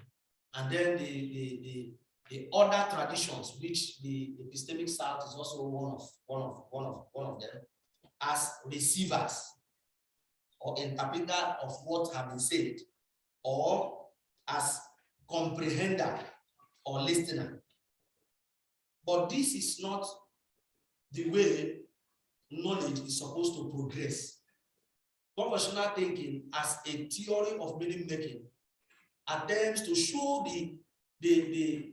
And then the other traditions, which the epistemic South is also one of them, as receivers or interpreter of what has been said, or as comprehender or listener. But this is not the way knowledge is supposed to progress. Conversational thinking as a theory of meaning making attempts to show the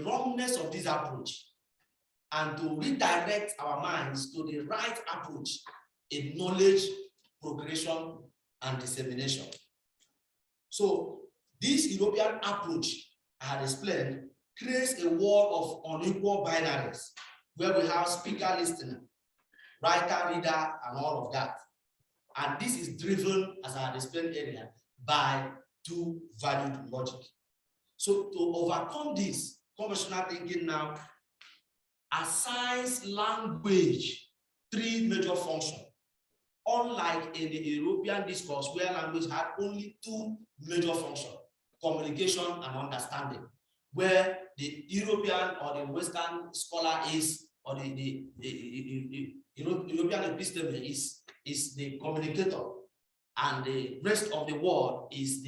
wrongness of this approach and to redirect our minds to the right approach in knowledge progression and dissemination. So this European approach I had explained creates a world of unequal binaries where we have speaker, listener, writer, reader, and all of that. And this is driven, as I had explained earlier, by two-valued logic. So to overcome this, conventional thinking now assigns language three major functions, unlike in the European discourse where language had only two major functions, communication and understanding, where the European or the Western scholar is, or the European episteme is the communicator, and the rest of the world is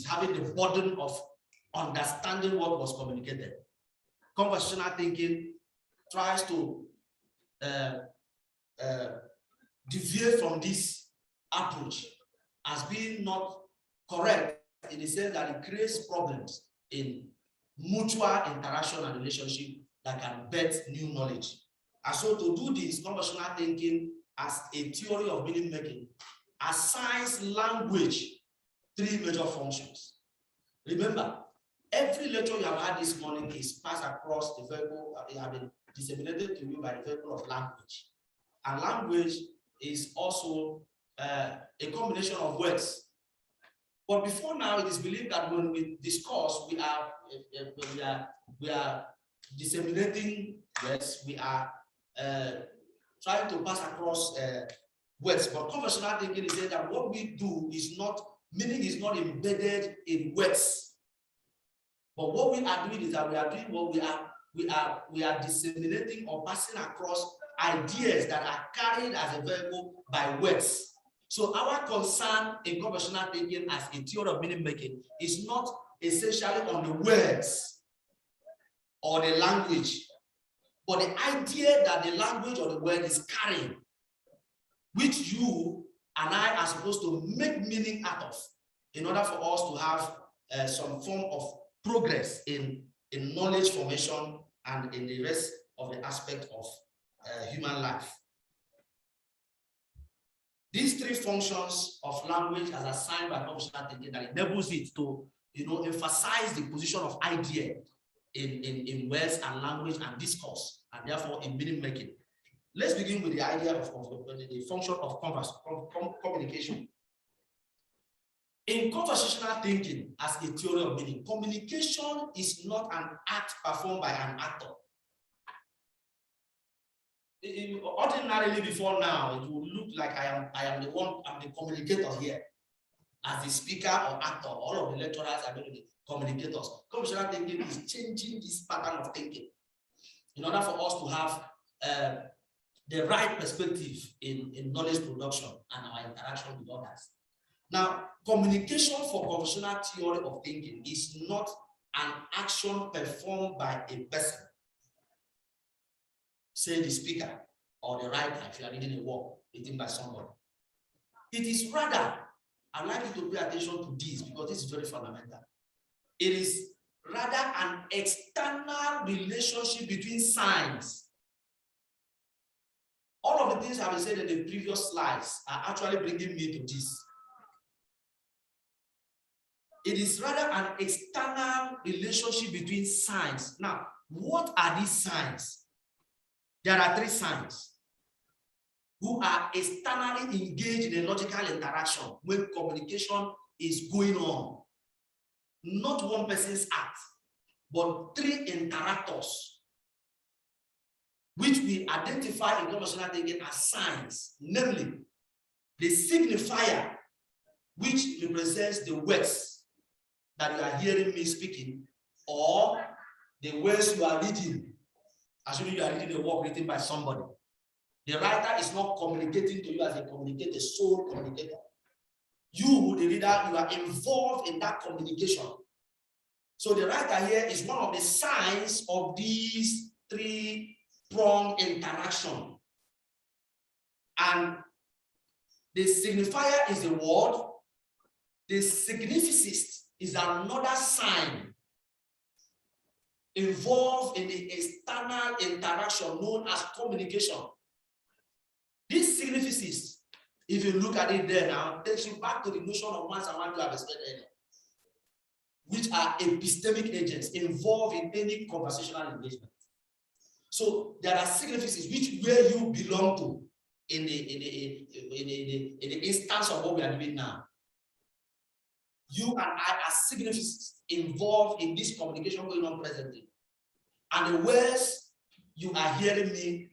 having the burden of understanding what was communicated. conversational thinking tries to deviate from this approach as being not correct in the sense that it creates problems in mutual interaction and relationship that can birth new knowledge. And so to do this, conversational thinking as a theory of meaning making assigns language 3 major functions. Remember, every lecture you have had this morning is passed across the vehicle, it has been disseminated to you by the vehicle of language. And language is also a combination of words. But before now, it is believed that when we discuss, we are disseminating words, we are trying to pass across words. But conversational thinking is saying that what we do is not, meaning is not embedded in words. But what we are doing is that we are doing what we are disseminating or passing across ideas that are carried as a vehicle by words. So our concern in conversational thinking as a theory of meaning making is not essentially on the words or the language, but the idea that the language or the word is carrying, which you and I are supposed to make meaning out of in order for us to have some form of progress in knowledge formation and in the rest of the aspect of human life. These 3 functions of language as assigned by conversational thinking that enables it to, emphasize the position of idea in words and language and discourse, and therefore in meaning making. Let's begin with the idea of the function of communication. In conversational thinking as a theory of meaning, communication is not an act performed by an actor. Ordinarily before now, it will look like I am the communicator here. As the speaker or actor, all of the lecturers are going to be communicators. Conversational thinking is changing this pattern of thinking in order for us to have the right perspective in knowledge production and our interaction with others. Now, communication for conversational theory of thinking is not an action performed by a person, say the speaker or the writer, if you are reading a work written by somebody. It is rather, I'd like you to pay attention to this because this is very fundamental. It is rather an external relationship between signs. All of the things I have said in the previous slides are actually bringing me to this. It is rather an external relationship between signs. Now, what are these signs? There are 3 signs who are externally engaged in a logical interaction when communication is going on. Not one person's act, but 3 interactors, which we identify in conversational thinking as signs, namely the signifier, which represents the words that you are hearing me speaking, or the words you are reading, assuming you are reading a work written by somebody. The writer is not communicating to you as a communicator, a sole communicator. You, the reader, you are involved in that communication. So the writer here is one of the signs of these 3-pronged interaction. And the signifier is the word. The significist is another sign involved in the external interaction known as communication. This significist, if you look at it there now, takes you back to the notion of once and one you have explained earlier, which are epistemic agents involved in any conversational engagement. So there are significances which where you belong to in the instance of what we are doing now. You and I are significants involved in this communication going on presently. And the words you are hearing me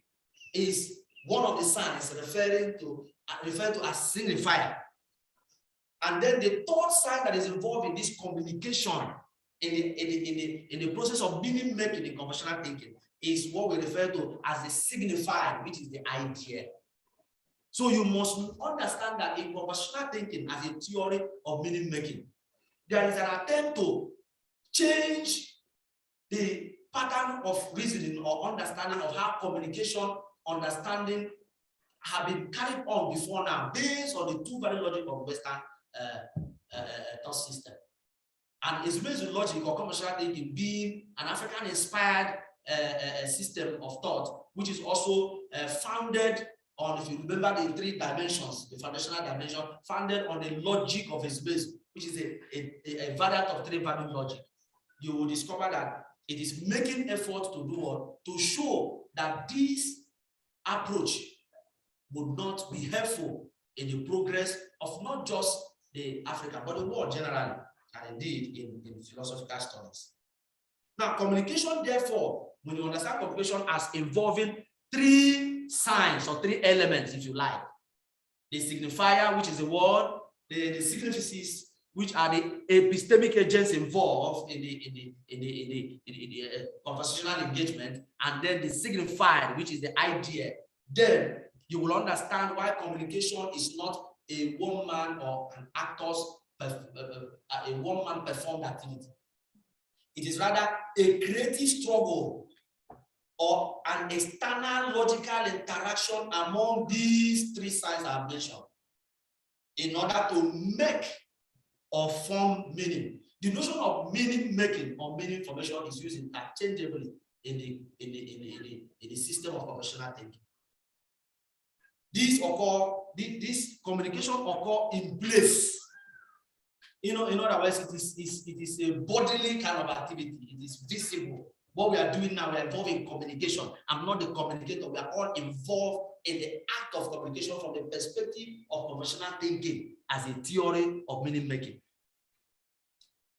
is one of the signs referred to as signifier. And then the 3rd sign that is involved in this communication in the process of meaning making in conversational thinking is what we refer to as the signifier, which is the idea. So you must understand that in conversational thinking as a theory of meaning making, there is an attempt to change the pattern of reasoning or understanding of how communication, understanding have been carried on before now based on the two-value logic of Western thought system. And Ezumezu logic or conversational thinking being an African-inspired system of thought, which is also founded on, if you remember the three dimensions, the foundational dimension, founded on the logic of Ezumezu, which is a variant of three-value logic. You will discover that it is making effort to do what? To show that this approach would not be helpful in the progress of not just the Africa, but the world generally, and indeed in philosophical studies. Now, communication, therefore, when you understand communication as involving three signs or three elements, if you like, the signifier, which is the word, the significes, which are the epistemic agents involved in the conversational engagement, and then the signified, which is the idea, then you will understand why communication is not a one-man or an actor's, a one-man performed activity. It is rather a creative struggle or an external logical interaction among these three signs I have mentioned in order to make or form meaning. The notion of meaning making or meaning formation is used interchangeably in the system of conversational thinking. These occur, this communication occur in place. In other words, it is a bodily kind of activity. It is visible. What we are doing now, we are involved in communication. I'm not the communicator. We are all involved in the act of communication from the perspective of conversational thinking as a theory of meaning making.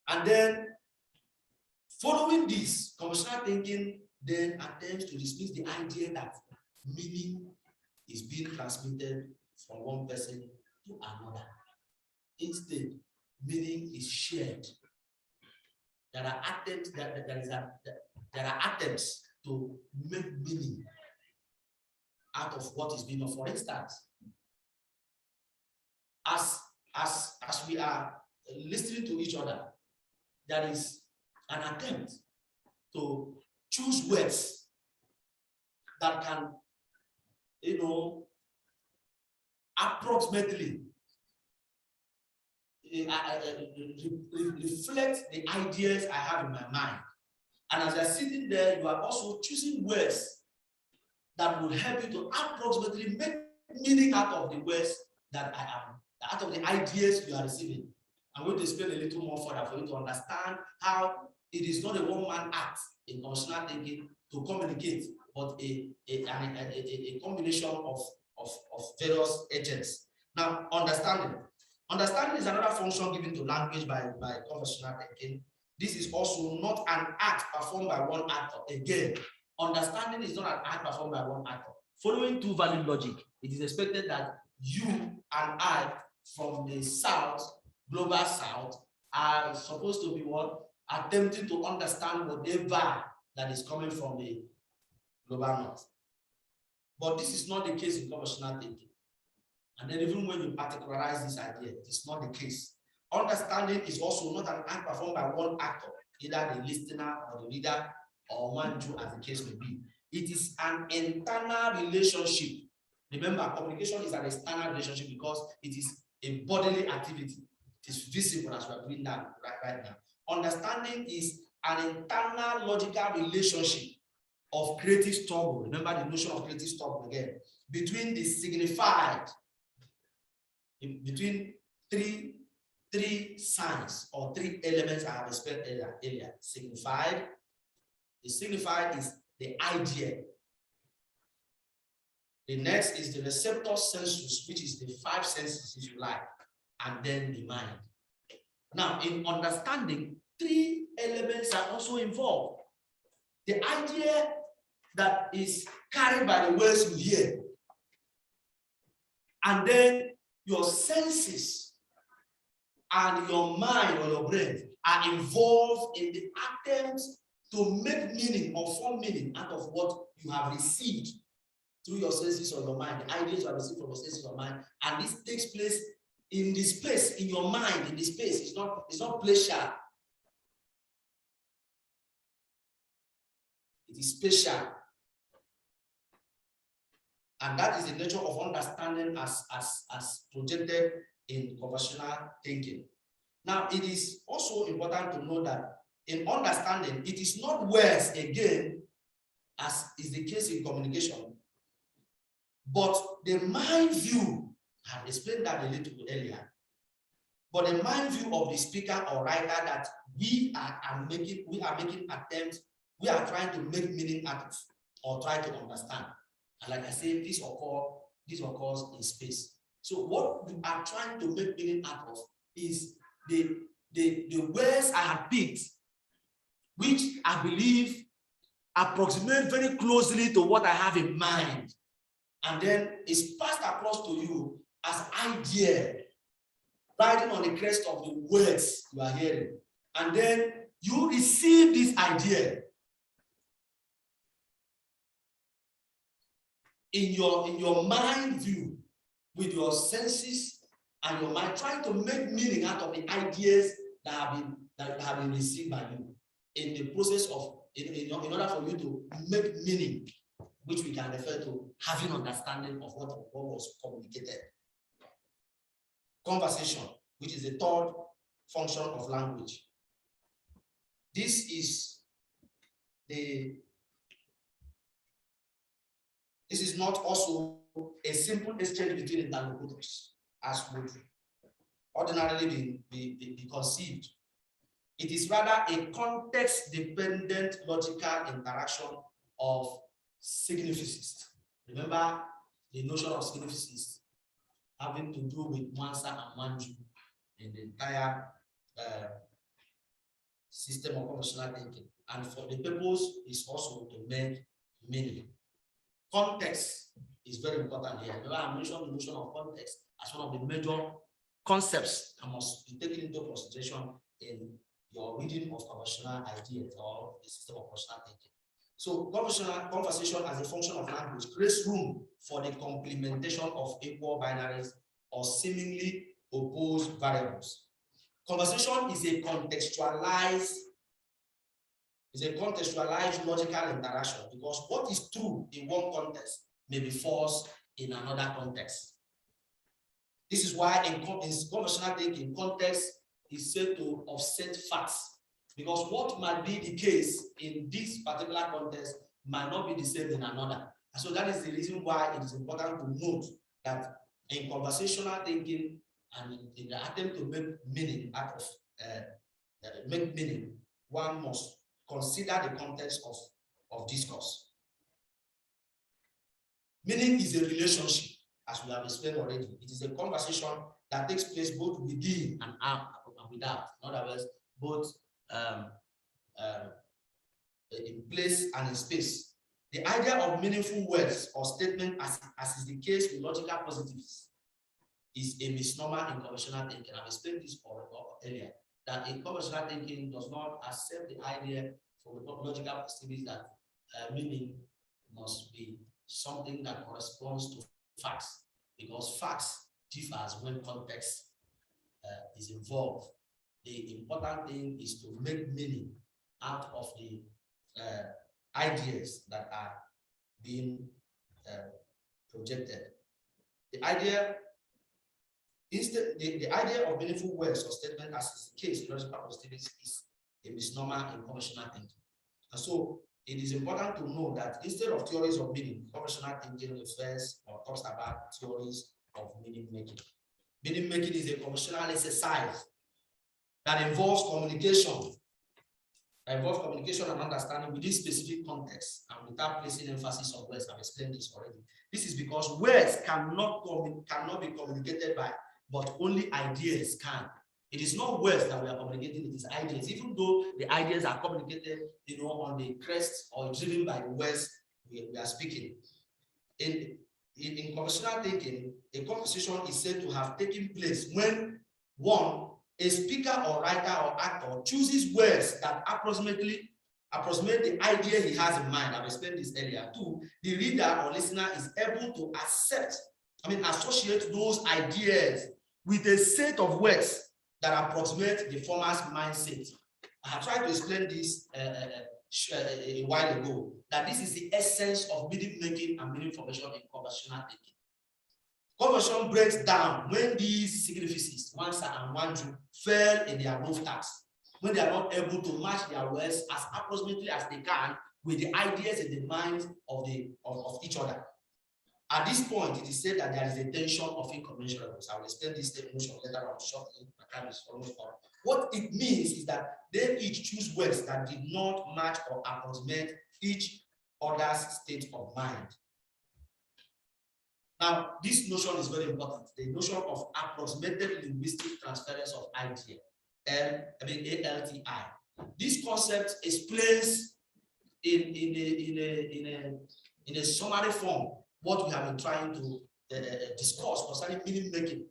And then, following this, conversational thinking then attempts to dismiss the idea that meaning is being transmitted from one person to another. Instead, meaning is shared. There are attempts to make meaning out of what is being done. For instance, as we are listening to each other, there is an attempt to choose words that can, approximately reflect the ideas I have in my mind. And as you're sitting there, you are also choosing words that will help you to approximately make meaning out of the words that I am, out of the ideas you are receiving. I'm going to explain a little more further for you to understand how it is not a one-man act in conversational thinking to communicate, but a combination of various agents. Now, understanding. Understanding is another function given to language by conversational thinking. This is also not an act performed by one actor. Again, understanding is not an act performed by one actor. Following two-value logic, it is expected that you and I from the South, global South, are supposed to be what? Attempting to understand whatever that is coming from the global North. But this is not the case in conversational thinking. And then even when you particularize this idea, it's not the case. Understanding is also not an act performed by one actor, either the listener or the reader or one Jew, as the case may be. It is an internal relationship. Remember, communication is an external relationship because it is a bodily activity. It is visible as we are doing that right now. Understanding is an internal logical relationship of creative struggle. Remember the notion of creative struggle again. Between the signified, between three signs or three elements I have explained earlier. Signified. The signified is the idea. The next is the receptor sensus, which is the five senses, if you like, and then the mind. Now, in understanding, three elements are also involved. The idea that is carried by the words you hear, and then your senses and your mind or your brain are involved in the attempts to make meaning or form meaning out of what you have received through your senses or your mind, the ideas you have received from your senses or mind, and this takes place in the space, in your mind, in the space. It's not pleasure. is spatial. And that is the nature of understanding as projected in conversational thinking. Now, it is also important to know that in understanding, it is not words again, as is the case in communication, but the mind view. I have explained that a little earlier. But the mind view of the speaker or writer that we are making attempts, we are trying to make meaning out of or try to understand. And like I said, this occurs in space. So what we are trying to make meaning out of is the words I have picked, which I believe approximate very closely to what I have in mind. And then it's passed across to you as idea, riding on the crest of the words you are hearing. And then you receive this idea in your mind view, with your senses and your mind, trying to make meaning out of the ideas that have been received by you in the process of in order for you to make meaning, which we can refer to having understanding of what was communicated. Conversation, which is the third function of language. This is not also a simple exchange between interlocutors, as would ordinarily be conceived. It is rather a context-dependent logical interaction of significance. Remember the notion of significance having to do with Mansa and Manju in the entire system of conversational thinking. And for the purpose is also to make meaning. Context is very important here. Remember, I mentioned the notion of context as one of the major concepts that must be taken into consideration in your reading of conversational ideas or the system of conversational thinking. So conversation as a function of language creates room for the complementation of equal binaries or seemingly opposed variables. Conversation is a contextualized logical interaction, because what is true in one context may be false in another context. This is why in conversational thinking, context is said to offset facts, because what might be the case in this particular context might not be the same in another. And so that is the reason why it is important to note that in conversational thinking and in the attempt to make meaning out of one must consider the context of discourse. Meaning is a relationship, as we have explained already. It is a conversation that takes place both within and without. In other words, both in place and in space. The idea of meaningful words or statement, as is the case with logical positives, is a misnomer in conversational thinking. I've explained this earlier, that in conversational thinking does not accept the idea from the logical positives that meaning must be something that corresponds to facts, because facts differs when context is involved. The important thing is to make meaning out of the ideas that are being projected. The idea of meaningful words or statement, as is the case in logical positivism, is a misnomer in conversational thinking. And so it is important to know that instead of theories of meaning, conversational thinking refers or talks about theories of meaning making. Meaning making is a conversational exercise that involves communication. And understanding within specific context and without placing emphasis on words. I've explained this already. This is because words cannot be communicated by, but only ideas can. It is not words that we are communicating, it is ideas. Even though the ideas are communicated, on the crest or driven by the words we are speaking. In conversational thinking, a conversation is said to have taken place when one, a speaker or writer or actor chooses words that approximate the idea he has in mind. I've explained this earlier. Two, the reader or listener is able to associate those ideas with a set of words that approximate the former's mindset. I have tried to explain this a while ago, that this is the essence of meaning making and meaning formation in conversational thinking. Conversion breaks down when these significances, Wansa and Wanju, fail in their above tasks, when they are not able to match their words as approximately as they can with the ideas in the minds of each other. At this point, it is said that there is a tension of incommensurables. I will explain this notion later on shortly. My time is almost up. What it means is that they each choose words that did not match or approximate each other's state of mind. Now, this notion is very important. The notion of approximated linguistic transference of idea, ALTI. This concept explains in a summary form what we have been trying to discuss concerning meaning making.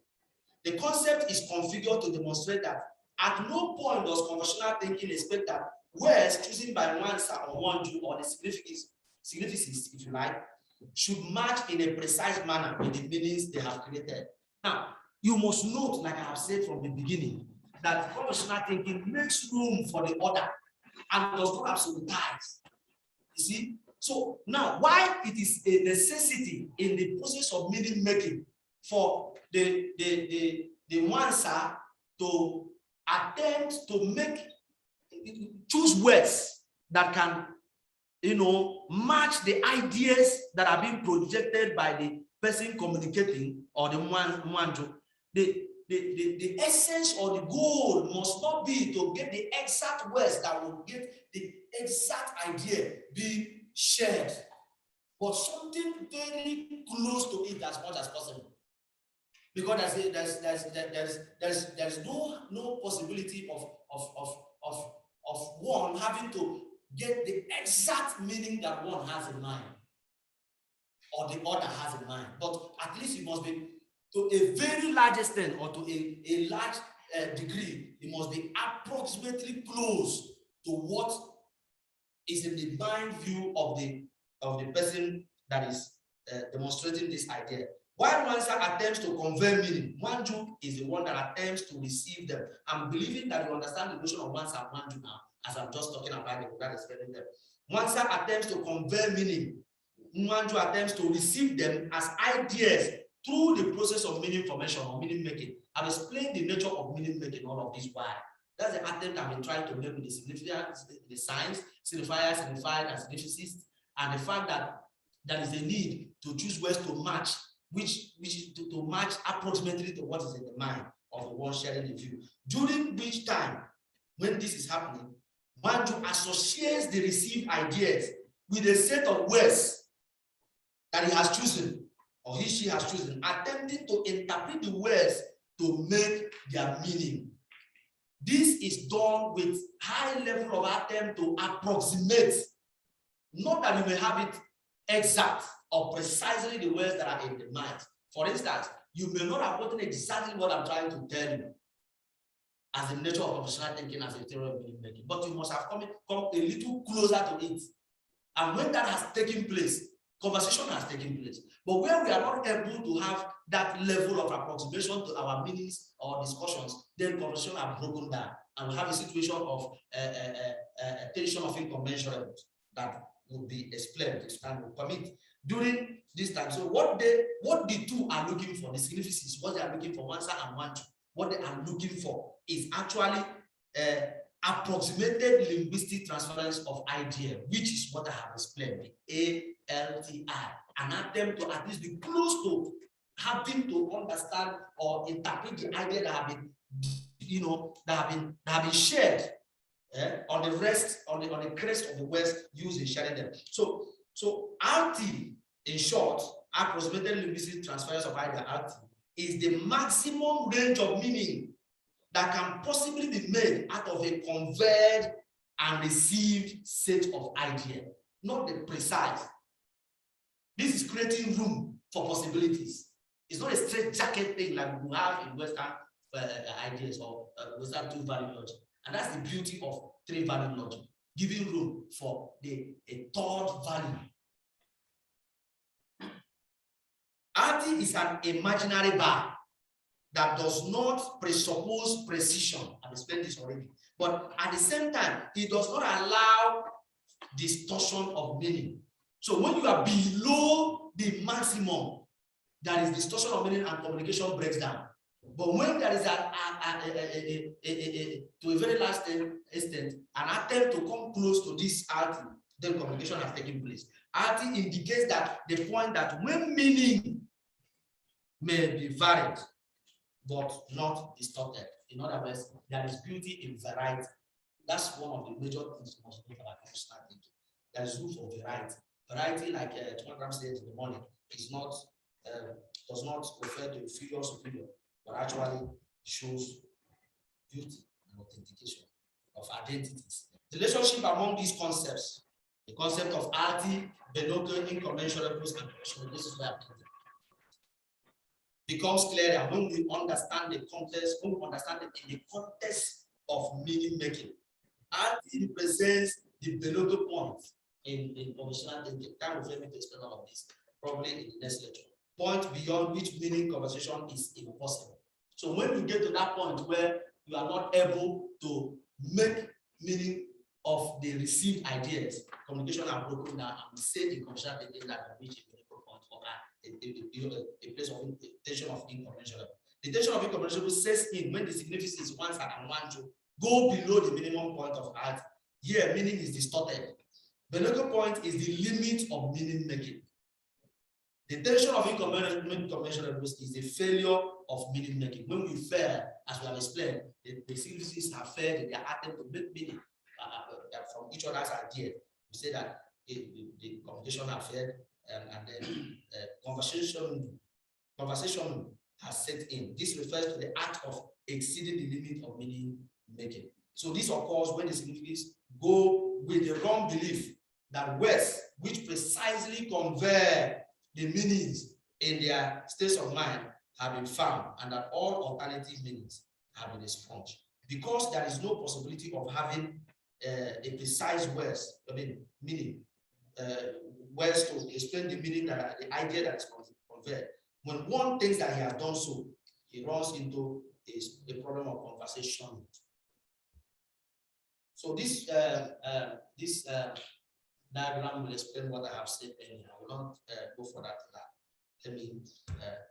The concept is configured to demonstrate that at no point does conversational thinking expect that words chosen by one side or one Jew or the significance, if you like, should match in a precise manner with the meanings they have created. Now, you must note, like I have said from the beginning, that conversational thinking makes room for the other and does not absolutize. You see? So now, why it is a necessity in the process of meaning making for the one side to attempt to choose words that can, match the ideas that are being projected by the person communicating or the one. The essence or the goal must not be to get the exact words that will get the exact idea being shared, but something very close to it as much as possible. Because there's no possibility of one having to get the exact meaning that one has in mind or the other has in mind. But at least it must be to a very large extent or to a large degree, it must be approximately close to what is in the mind view of the person that is demonstrating this idea. While one side attempts to convey meaning, one Jew is the one that attempts to receive them. I'm believing that you understand the notion of one side, one Jew now, as I'm just talking about it without explaining them. One side attempts to convey meaning, one Jew attempts to receive them as ideas through the process of meaning formation or meaning making. I've explained the nature of meaning making, all of this why. That's the attempt I've been trying to make with the significance, the signs, signifier, signified, and significist, and the fact that there is a need to choose words to match, to match approximately to what is in the mind of the one sharing the view. During which time, when this is happening, one to associate the received ideas with a set of words that he has chosen, or she has chosen, attempting to interpret the words to make their meaning. This is done with high level of attempt to approximate, not that you may have it exact or precisely the words that are in the mind. For instance, you may not have gotten exactly what I'm trying to tell you as the nature of conversational thinking, as a theory of meaning making, but you must have come a little closer to it. And when that has taken place, conversation has taken place. But where we are not able to have that level of approximation to our meanings or discussions, then conversation are broken down, and we have a situation of tension of incommensurables that would be explained if time will permit during this time. So what the two are looking for, the significance, what they are looking for, one side and one two, what they are looking for is actually approximated linguistic transference of idea, which is what I have explained, the ALTI, an attempt to at least be close to having to understand or interpret the idea that have been, that have been shared on the rest, on the crest of the West used in sharing them. So RT, in short, approximated linguistic transference of idea, RT, is the maximum range of meaning that can possibly be made out of a conveyed and received set of idea, not the precise. This is creating room for possibilities. It's not a straight jacket thing like we have in Western ideas or Western two-value logic. And that's the beauty of three-value logic, giving room for a third value. RT is an imaginary bar that does not presuppose precision. I've explained this already. But at the same time, it does not allow distortion of meaning. So when you are below the maximum, there is distortion of meaning and communication breaks down. But when there is to a very last extent, an attempt to come close to this RT, then communication has taken place. RT indicates that the point that when meaning may be varied, but not distorted. In other words, there is beauty in variety. That's one of the major things we must know about conversational thinking. There is room for variety. Variety, like Chimakonam said in the morning, is not does not refer to inferior superior, but actually shows beauty and authentication of identities. The relationship among these concepts, the concept of arty, benokel, incommensurables, and conventional, this is where I'm thinking, becomes clearer when we understand the context, when we understand it in the context of meaning making. Arty represents the benokel point in conventional thinking. Time will fail me to explain all of this, probably in the next lecture. Point beyond which meaning conversation is impossible. So when you get to that point where you are not able to make meaning of the received ideas, communication are broken down, and we say in conversational thinking that we reach a medical point or a place of tension of incommensurable. The tension of incommensurable sets in when the significance is one side and one two, go below the minimum point of art. Here, meaning is distorted. The local point is the limit of meaning making. The tension of incommensurables is the failure of meaning making. When we fail, as we have explained, the significances have failed in their attempt to make meaning from each other's idea. We say that the communication have failed, and then conversation has set in. This refers to the act of exceeding the limit of meaning making. So this occurs when the significants go with the wrong belief that words which precisely convey the meanings in their states of mind have been found, and that all alternative meanings have been expunged. Because there is no possibility of having a precise words, meaning, words to explain the meaning, that the idea that is conveyed. When one thinks that he has done so, he runs into a problem of conversation. So this diagram will explain what I have said earlier. I will not go for that now. Let me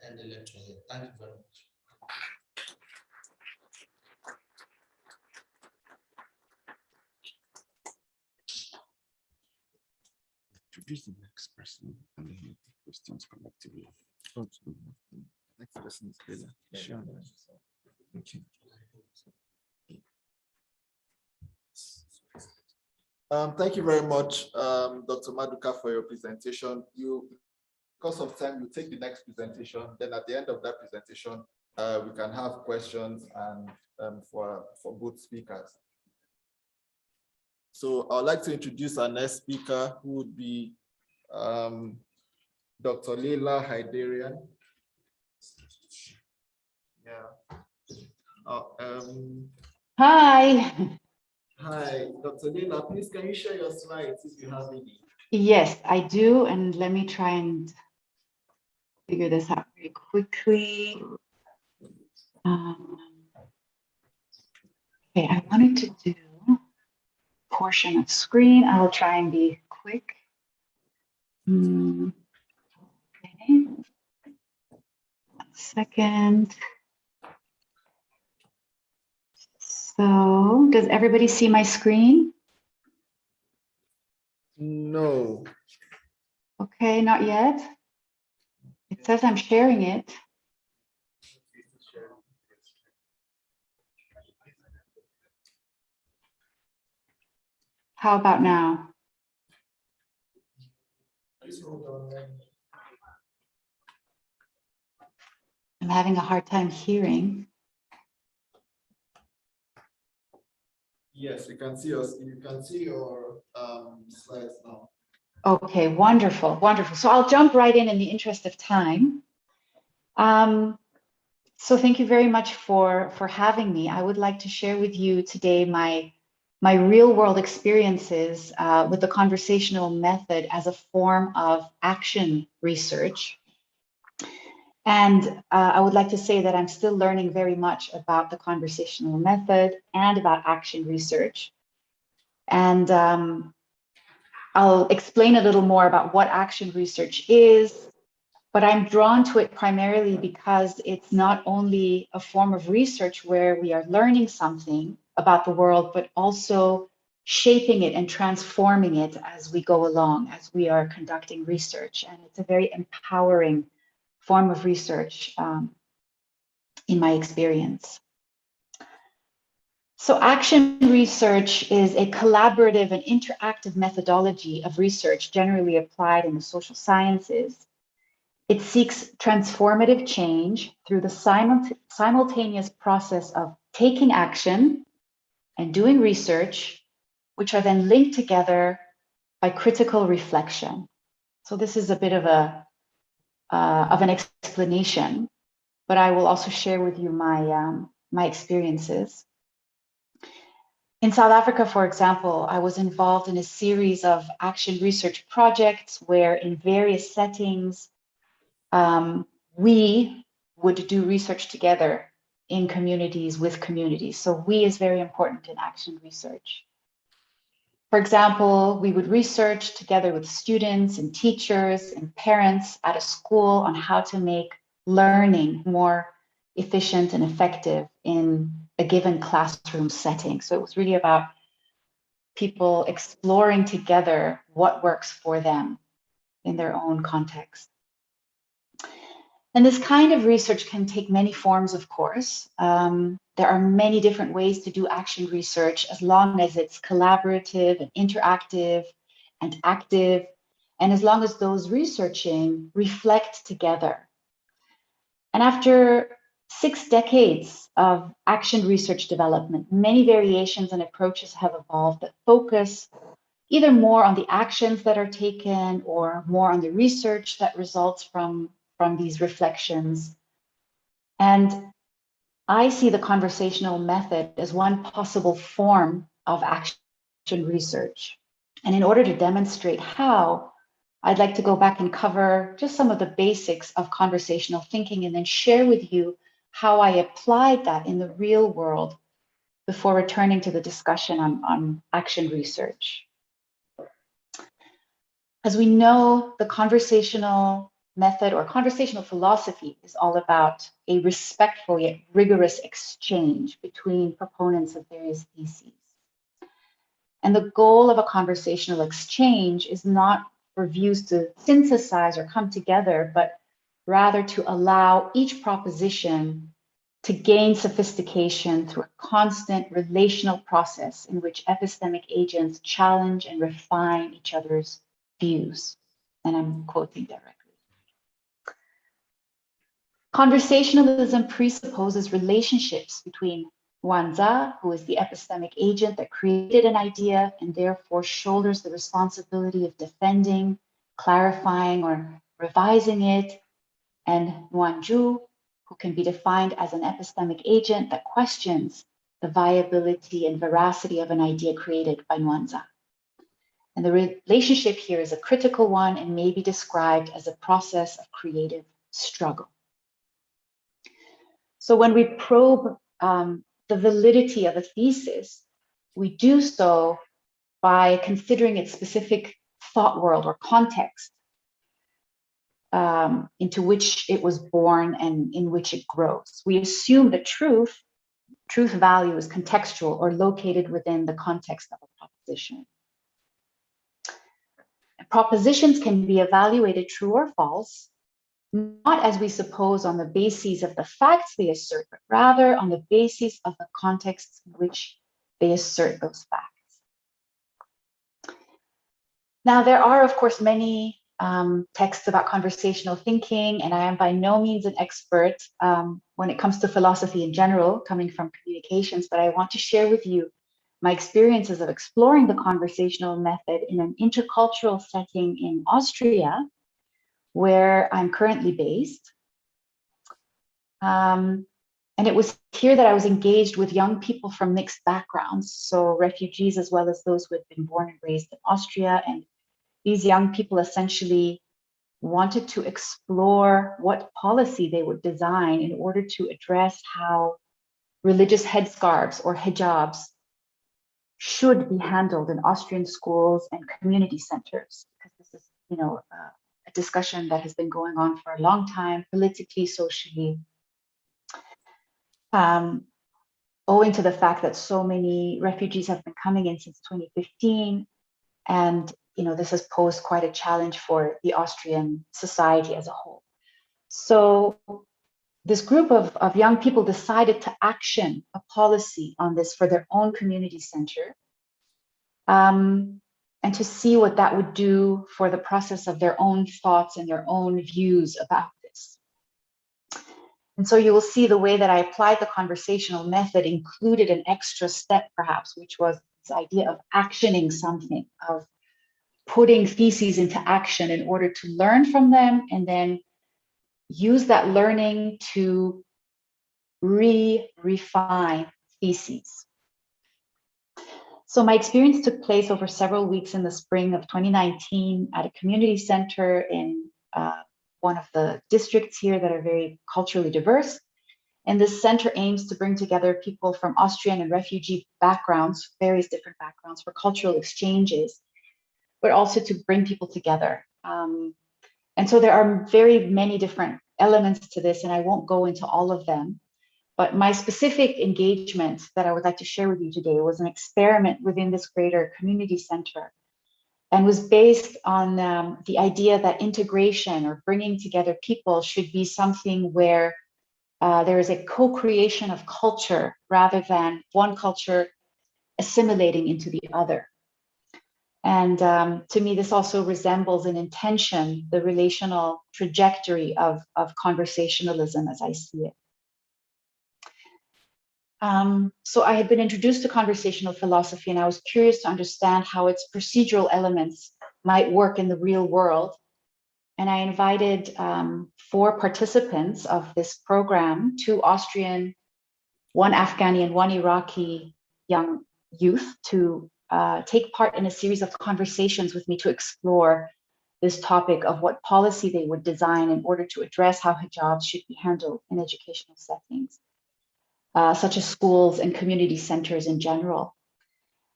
end the lecture here. Thank you very much. Introduce the next person and then the questions collectively. Next person is Leyla. Sure. Okay. Thank you very much, Dr. Maduka, for your presentation. Because of time, you take the next presentation. Then at the end of that presentation, we can have questions and for both speakers. So I'd like to introduce our next speaker, who would be Dr. Leyla Haidarian. Yeah. Hi. Hi, Dr. Leyla, please can you share your slides if you have any? Yes, I do, and let me try and figure this out very quickly. Okay, I wanted to do portion of screen. I will try and be quick. Okay. 1 second. So, does everybody see my screen? No. Okay, not yet. It says I'm sharing it. How about now? I'm having a hard time hearing. Yes, you can see your slides now. Okay, wonderful, wonderful. So I'll jump right in the interest of time. So thank you very much for having me. I would like to share with you today my real world experiences with the conversational method as a form of action research. And I would like to say that I'm still learning very much about the conversational method and about action research. And I'll explain a little more about what action research is, but I'm drawn to it primarily because it's not only a form of research where we are learning something about the world, but also shaping it and transforming it as we go along, as we are conducting research. And it's a very empowering form of research in my experience. So action research is a collaborative and interactive methodology of research generally applied in the social sciences. It seeks transformative change through the simultaneous process of taking action and doing research, which are then linked together by critical reflection. So this is a bit of an explanation, but I will also share with you my experiences. In South Africa, for example, I was involved in a series of action research projects where in various settings, we would do research together in communities with communities. So we is very important in action research. For example, we would research together with students and teachers and parents at a school on how to make learning more efficient and effective in a given classroom setting. So it was really about people exploring together what works for them in their own context. And this kind of research can take many forms, of course. There are many different ways to do action research as long as it's collaborative and interactive and active, and as long as those researching reflect together. And after 6 decades of action research development, many variations and approaches have evolved that focus either more on the actions that are taken or more on the research that results from these reflections. And I see the conversational method as one possible form of action research. And in order to demonstrate how, I'd like to go back and cover just some of the basics of conversational thinking and then share with you how I applied that in the real world before returning to the discussion on action research. As we know, the conversational method or conversational philosophy is all about a respectful yet rigorous exchange between proponents of various theses. And the goal of a conversational exchange is not for views to synthesize or come together, but rather to allow each proposition to gain sophistication through a constant relational process in which epistemic agents challenge and refine each other's views. And I'm quoting directly. Conversationalism presupposes relationships between Mwanza, who is the epistemic agent that created an idea and therefore shoulders the responsibility of defending, clarifying, or revising it, and Mwanju, who can be defined as an epistemic agent that questions the viability and veracity of an idea created by Mwanza. And the relationship here is a critical one and may be described as a process of creative struggle. So when we probe the validity of a thesis, we do so by considering its specific thought world or context into which it was born and in which it grows. We assume that truth value is contextual or located within the context of a proposition. Propositions can be evaluated true or false, not as we suppose on the basis of the facts they assert, but rather on the basis of the context in which they assert those facts. Now, there are, of course, many texts about conversational thinking, and I am by no means an expert when it comes to philosophy in general, coming from communications, but I want to share with you my experiences of exploring the conversational method in an intercultural setting in Austria, where I'm currently based. And it was here that I was engaged with young people from mixed backgrounds, so refugees as well as those who had been born and raised in Austria. And these young people essentially wanted to explore what policy they would design in order to address how religious headscarves or hijabs should be handled in Austrian schools and community centers, because this is, a discussion that has been going on for a long time, politically, socially, owing to the fact that so many refugees have been coming in since 2015, and this has posed quite a challenge for the Austrian society as a whole. So this group of young people decided to action a policy on this for their own community center, and to see what that would do for the process of their own thoughts and their own views about this. And so you will see the way that I applied the conversational method included an extra step, perhaps, which was this idea of actioning something, of putting theses into action in order to learn from them and then use that learning to refine theses. So my experience took place over several weeks in the spring of 2019 at a community center in one of the districts here that are very culturally diverse. And this center aims to bring together people from Austrian and refugee backgrounds, various different backgrounds, for cultural exchanges, but also to bring people together. And so there are very many different elements to this, and I won't go into all of them. But my specific engagement that I would like to share with you today was an experiment within this greater community center, and was based on the idea that integration or bringing together people should be something where there is a co-creation of culture rather than one culture assimilating into the other. And to me, this also resembles in intention the relational trajectory of conversationalism as I see it. So I had been introduced to conversational philosophy, and I was curious to understand how its procedural elements might work in the real world. And I invited 4 participants of this program, 2 Austrian, 1 Afghani, and 1 Iraqi young youth, to take part in a series of conversations with me to explore this topic of what policy they would design in order to address how hijabs should be handled in educational settings, such as schools and community centers in general.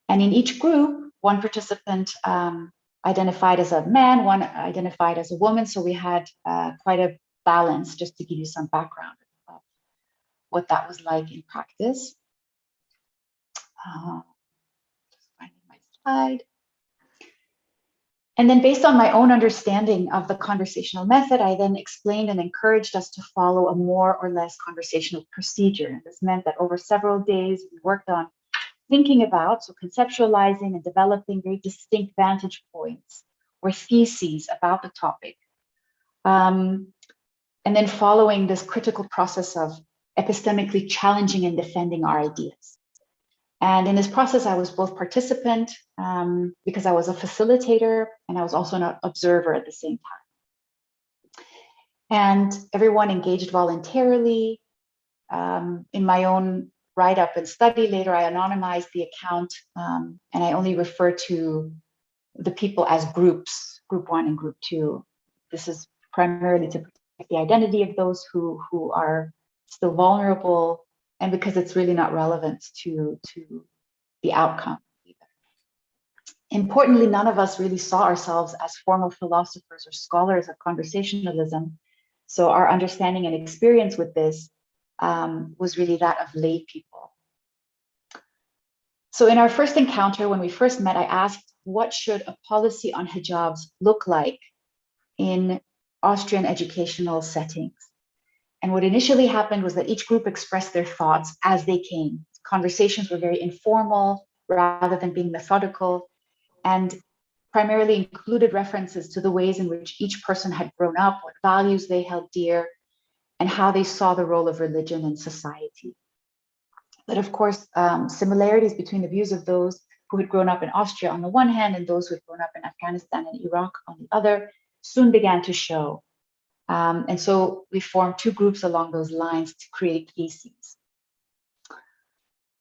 And in each group, 1 participant identified as a man, 1 identified as a woman. So we had quite a balance, just to give you some background of what that was like in practice. Just finding my slide. And then based on my own understanding of the conversational method, I then explained and encouraged us to follow a more or less conversational procedure. And this meant that over several days, we worked on thinking about, so conceptualizing and developing very distinct vantage points or theses about the topic. And then following this critical process of epistemically challenging and defending our ideas. And in this process, I was both participant because I was a facilitator, and I was also an observer at the same time. And everyone engaged voluntarily. In my own write-up and study later, I anonymized the account, and I only refer to the people as groups, group 1 and group 2. This is primarily to protect the identity of those who are still vulnerable, and because it's really not relevant to the outcome either. Importantly, none of us really saw ourselves as formal philosophers or scholars of conversationalism. So our understanding and experience with this was really that of lay people. So in our first encounter, when we first met, I asked, what should a policy on hijabs look like in Austrian educational settings? And what initially happened was that each group expressed their thoughts as they came. Conversations were very informal rather than being methodical, and primarily included references to the ways in which each person had grown up, what values they held dear, and how they saw the role of religion in society. But of course, similarities between the views of those who had grown up in Austria on the one hand and those who had grown up in Afghanistan and Iraq on the other soon began to show. And so we formed 2 groups along those lines to create theses.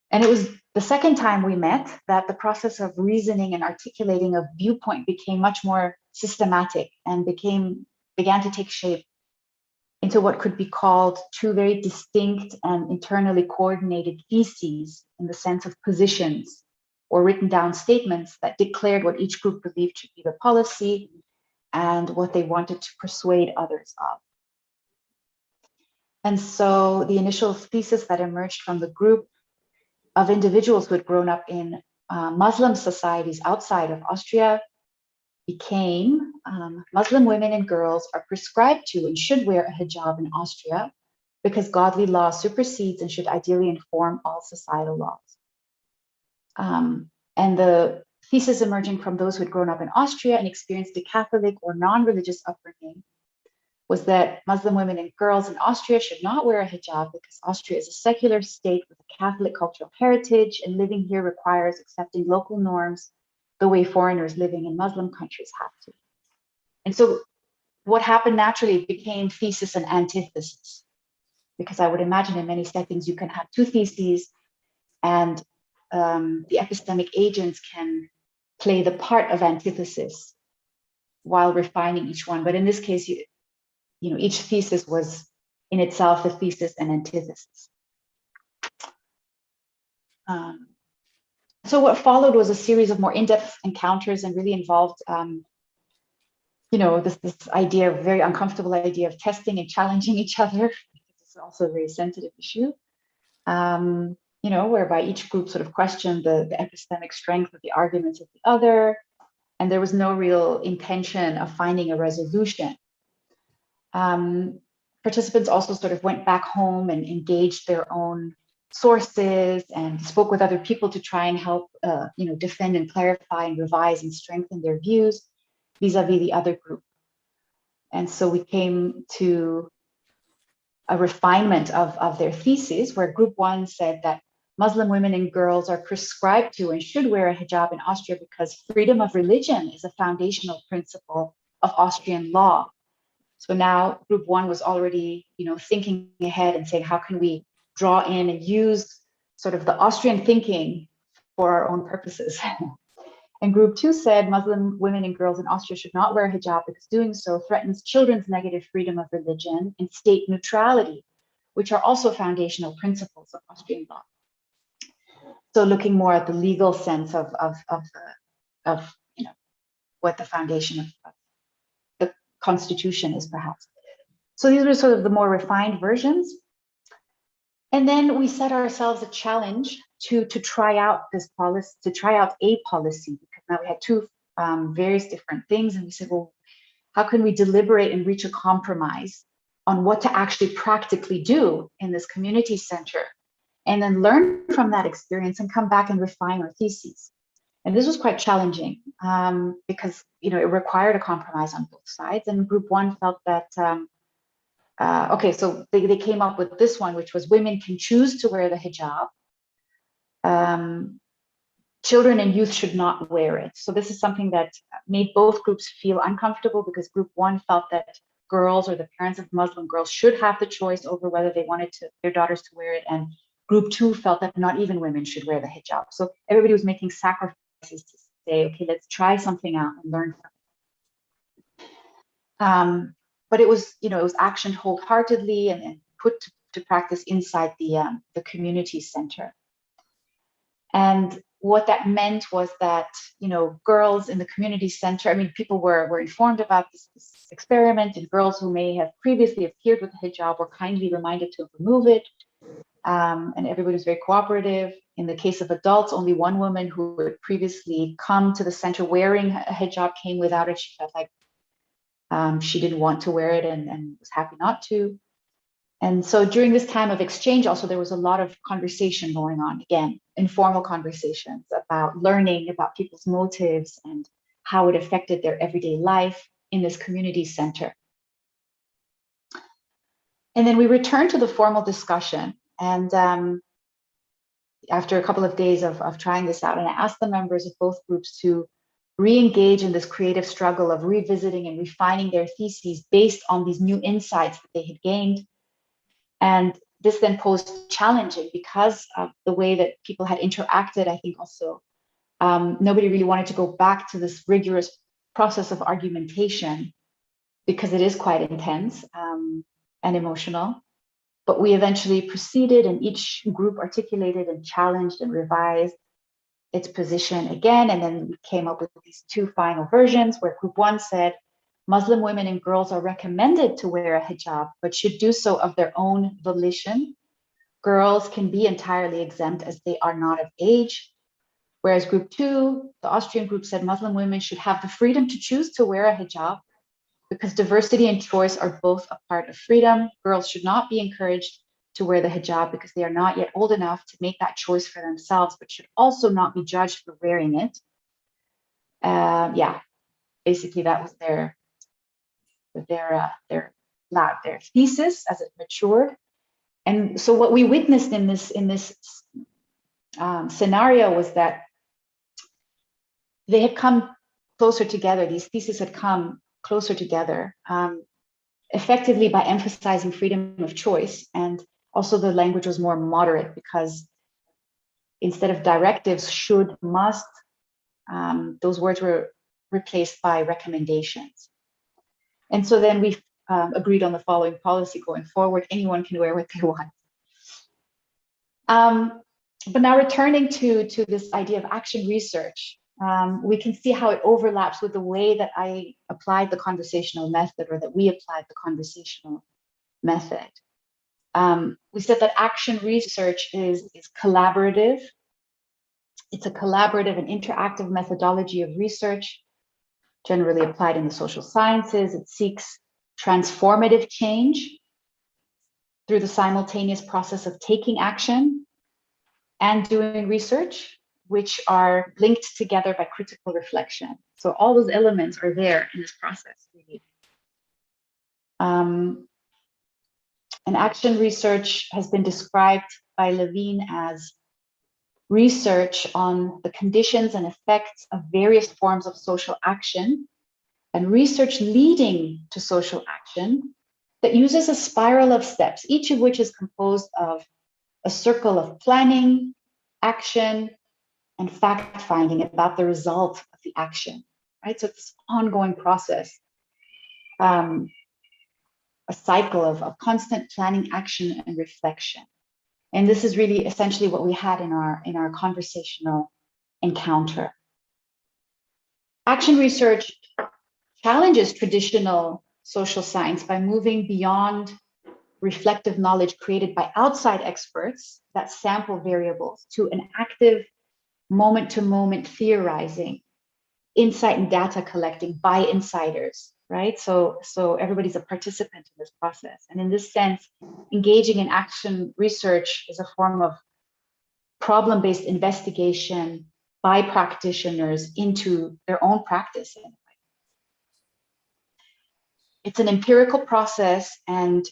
And it was the second time we met that the process of reasoning and articulating a viewpoint became much more systematic and began to take shape into what could be called 2 very distinct and internally coordinated theses in the sense of positions or written down statements that declared what each group believed should be the policy and what they wanted to persuade others of. And so the initial thesis that emerged from the group of individuals who had grown up in Muslim societies outside of Austria became Muslim women and girls are prescribed to and should wear a hijab in Austria because godly law supersedes and should ideally inform all societal laws. And the thesis emerging from those who had grown up in Austria and experienced a Catholic or non-religious upbringing was that Muslim women and girls in Austria should not wear a hijab because Austria is a secular state with a Catholic cultural heritage, and living here requires accepting local norms the way foreigners living in Muslim countries have to. And so what happened naturally became thesis and antithesis, because I would imagine in many settings you can have two theses, and the epistemic agents can play the part of antithesis while refining each one. But in this case, each thesis was in itself a thesis and antithesis. So what followed was a series of more in-depth encounters and really involved, this idea, very uncomfortable idea of testing and challenging each other. It's also a very sensitive issue. Whereby each group sort of questioned the epistemic strength of the arguments of the other, and there was no real intention of finding a resolution. Participants also sort of went back home and engaged their own sources and spoke with other people to try and help, defend and clarify and revise and strengthen their views vis-a-vis the other group. And so we came to a refinement of their thesis, where group one said that Muslim women and girls are prescribed to and should wear a hijab in Austria because freedom of religion is a foundational principle of Austrian law. So now group one was already, thinking ahead and saying, how can we draw in and use sort of the Austrian thinking for our own purposes? And group two said Muslim women and girls in Austria should not wear a hijab because doing so threatens children's negative freedom of religion and state neutrality, which are also foundational principles of Austrian law. So looking more at the legal sense of what the foundation of the Constitution is, perhaps. So these were sort of the more refined versions. And then we set ourselves a challenge to try out this policy, to try out a policy, because now we had two various different things. And we said, well, how can we deliberate and reach a compromise on what to actually practically do in this community center? And then learn from that experience and come back and refine our theses. And this was quite challenging because it required a compromise on both sides. And group one felt that, okay, so they came up with this one, which was women can choose to wear the hijab. Children and youth should not wear it. So this is something that made both groups feel uncomfortable, because group one felt that girls or the parents of Muslim girls should have the choice over whether they wanted their daughters to wear it. And group two felt that not even women should wear the hijab. So everybody was making sacrifices to say, okay, let's try something out and learn from it. But it was, it was actioned wholeheartedly and put to practice inside the community center. And what that meant was that, girls in the community center, people were informed about this experiment, and girls who may have previously appeared with a hijab were kindly reminded to remove it. And everybody was very cooperative. In the case of adults, only one woman who had previously come to the center wearing a hijab came without it. She felt like she didn't want to wear it and was happy not to. And so during this time of exchange, also, there was a lot of conversation going on, again, informal conversations about learning about people's motives and how it affected their everyday life in this community center. And then we returned to the formal discussion. And after a couple of days of trying this out, and I asked the members of both groups to re-engage in this creative struggle of revisiting and refining their theses based on these new insights that they had gained. And this then posed challenging because of the way that people had interacted. I think also nobody really wanted to go back to this rigorous process of argumentation because it is quite intense and emotional. But we eventually proceeded, and each group articulated and challenged and revised its position again, and then we came up with these two final versions where group one said Muslim women and girls are recommended to wear a hijab, but should do so of their own volition. Girls can be entirely exempt as they are not of age. Whereas group two, the Austrian group, said Muslim women should have the freedom to choose to wear a hijab because diversity and choice are both a part of freedom. Girls should not be encouraged to wear the hijab because they are not yet old enough to make that choice for themselves, but should also not be judged for wearing it. Yeah, basically that was their thesis as it matured. And so what we witnessed in this scenario was that they had come closer together. These theses had come closer together, effectively by emphasizing freedom of choice. And also the language was more moderate because instead of directives, should, must, those words were replaced by recommendations. And so then we agreed on the following policy going forward: anyone can wear what they want. But now returning to this idea of action research, we can see how it overlaps with the way that I applied the conversational method, or that we applied the conversational method. We said that action research is collaborative. It's a collaborative and interactive methodology of research, generally applied in the social sciences. It seeks transformative change through the simultaneous process of taking action and doing research, which are linked together by critical reflection. So all those elements are there in this process, really. And action research has been described by Levine as research on the conditions and effects of various forms of social action, and research leading to social action that uses a spiral of steps, each of which is composed of a circle of planning, action, and fact-finding about the result of the action, right? So it's this ongoing process, a cycle of constant planning, action, and reflection. And this is really essentially what we had in our conversational encounter. Action research challenges traditional social science by moving beyond reflective knowledge created by outside experts that sample variables to an active moment-to-moment theorizing, insight and data collecting by insiders, right? So everybody's a participant in this process. And in this sense, engaging in action research is a form of problem-based investigation by practitioners into their own practice. It's an empirical process, and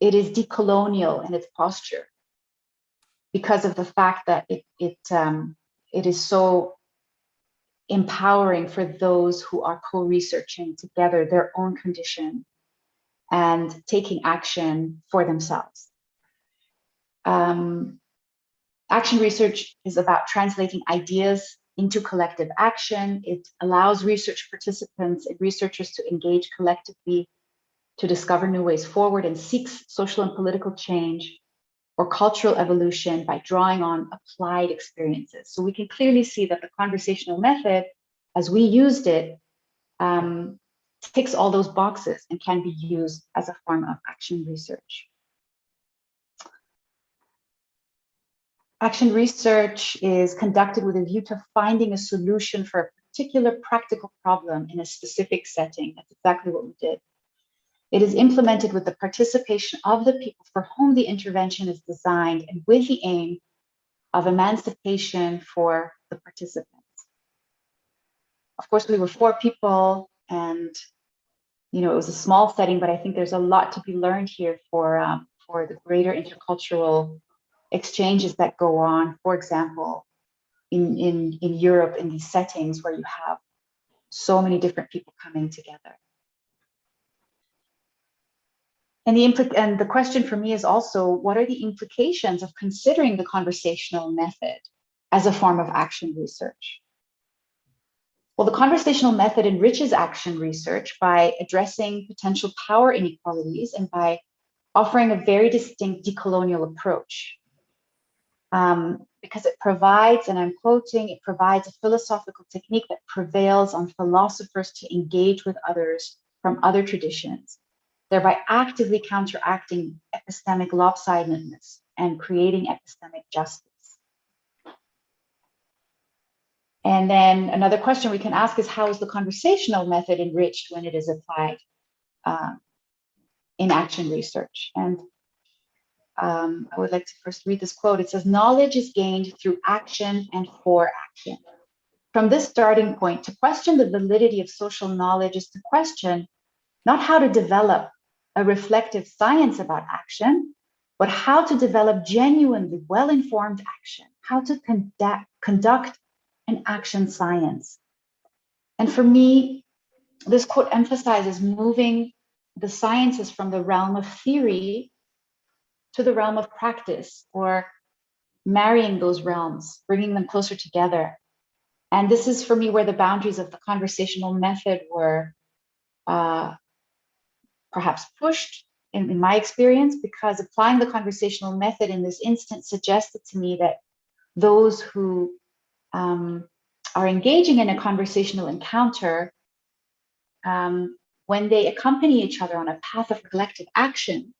it is decolonial in its posture because of the fact that it is so empowering for those who are co-researching together their own condition and taking action for themselves. Action research is about translating ideas into collective action. It allows research participants and researchers to engage collectively to discover new ways forward, and seeks social and political change or cultural evolution by drawing on applied experiences. So we can clearly see that the conversational method, as we used it, ticks all those boxes and can be used as a form of action research. Action research is conducted with a view to finding a solution for a particular practical problem in a specific setting. That's exactly what we did. It is implemented with the participation of the people for whom the intervention is designed, and with the aim of emancipation for the participants. Of course, we were 4 people, and it was a small setting, but I think there's a lot to be learned here for the greater intercultural exchanges that go on. For example, in Europe, in these settings where you have so many different people coming together. And the question for me is also, what are the implications of considering the conversational method as a form of action research? Well, the conversational method enriches action research by addressing potential power inequalities and by offering a very distinct decolonial approach. because it provides, and I'm quoting, it provides a philosophical technique that prevails on philosophers to engage with others from other traditions, thereby actively counteracting epistemic lopsidedness and creating epistemic justice. And then another question we can ask is, how is the conversational method enriched when it is applied in action research? And I would like to first read this quote. It says, knowledge is gained through action and for action. From this starting point, to question the validity of social knowledge is to question not how to develop a reflective science about action, but how to develop genuinely well-informed action, how to conduct an action science. And for me, this quote emphasizes moving the sciences from the realm of theory to the realm of practice, or marrying those realms, bringing them closer together. And this is for me where the boundaries of the conversational method were perhaps pushed in my experience, because applying the conversational method in this instance suggested to me that those who are engaging in a conversational encounter, when they accompany each other on a path of collective action,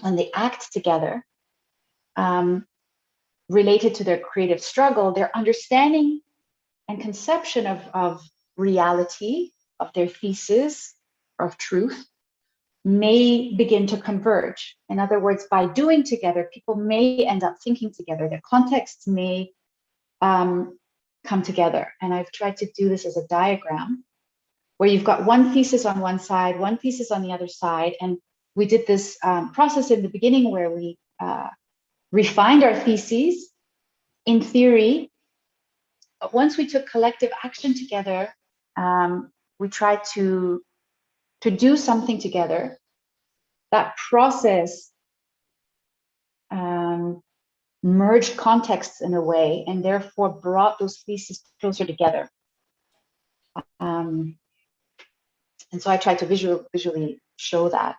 when they act together, related to their creative struggle, their understanding and conception of reality, of their thesis, of truth, may begin to converge. In other words, by doing together, people may end up thinking together, their contexts may come together. And I've tried to do this as a diagram where you've got one thesis on one side, one thesis on the other side. And we did this process in the beginning where we refined our theses in theory. But once we took collective action together, we tried to do something together. That process merged contexts in a way, and therefore brought those theses closer together. And so I tried to visually show that.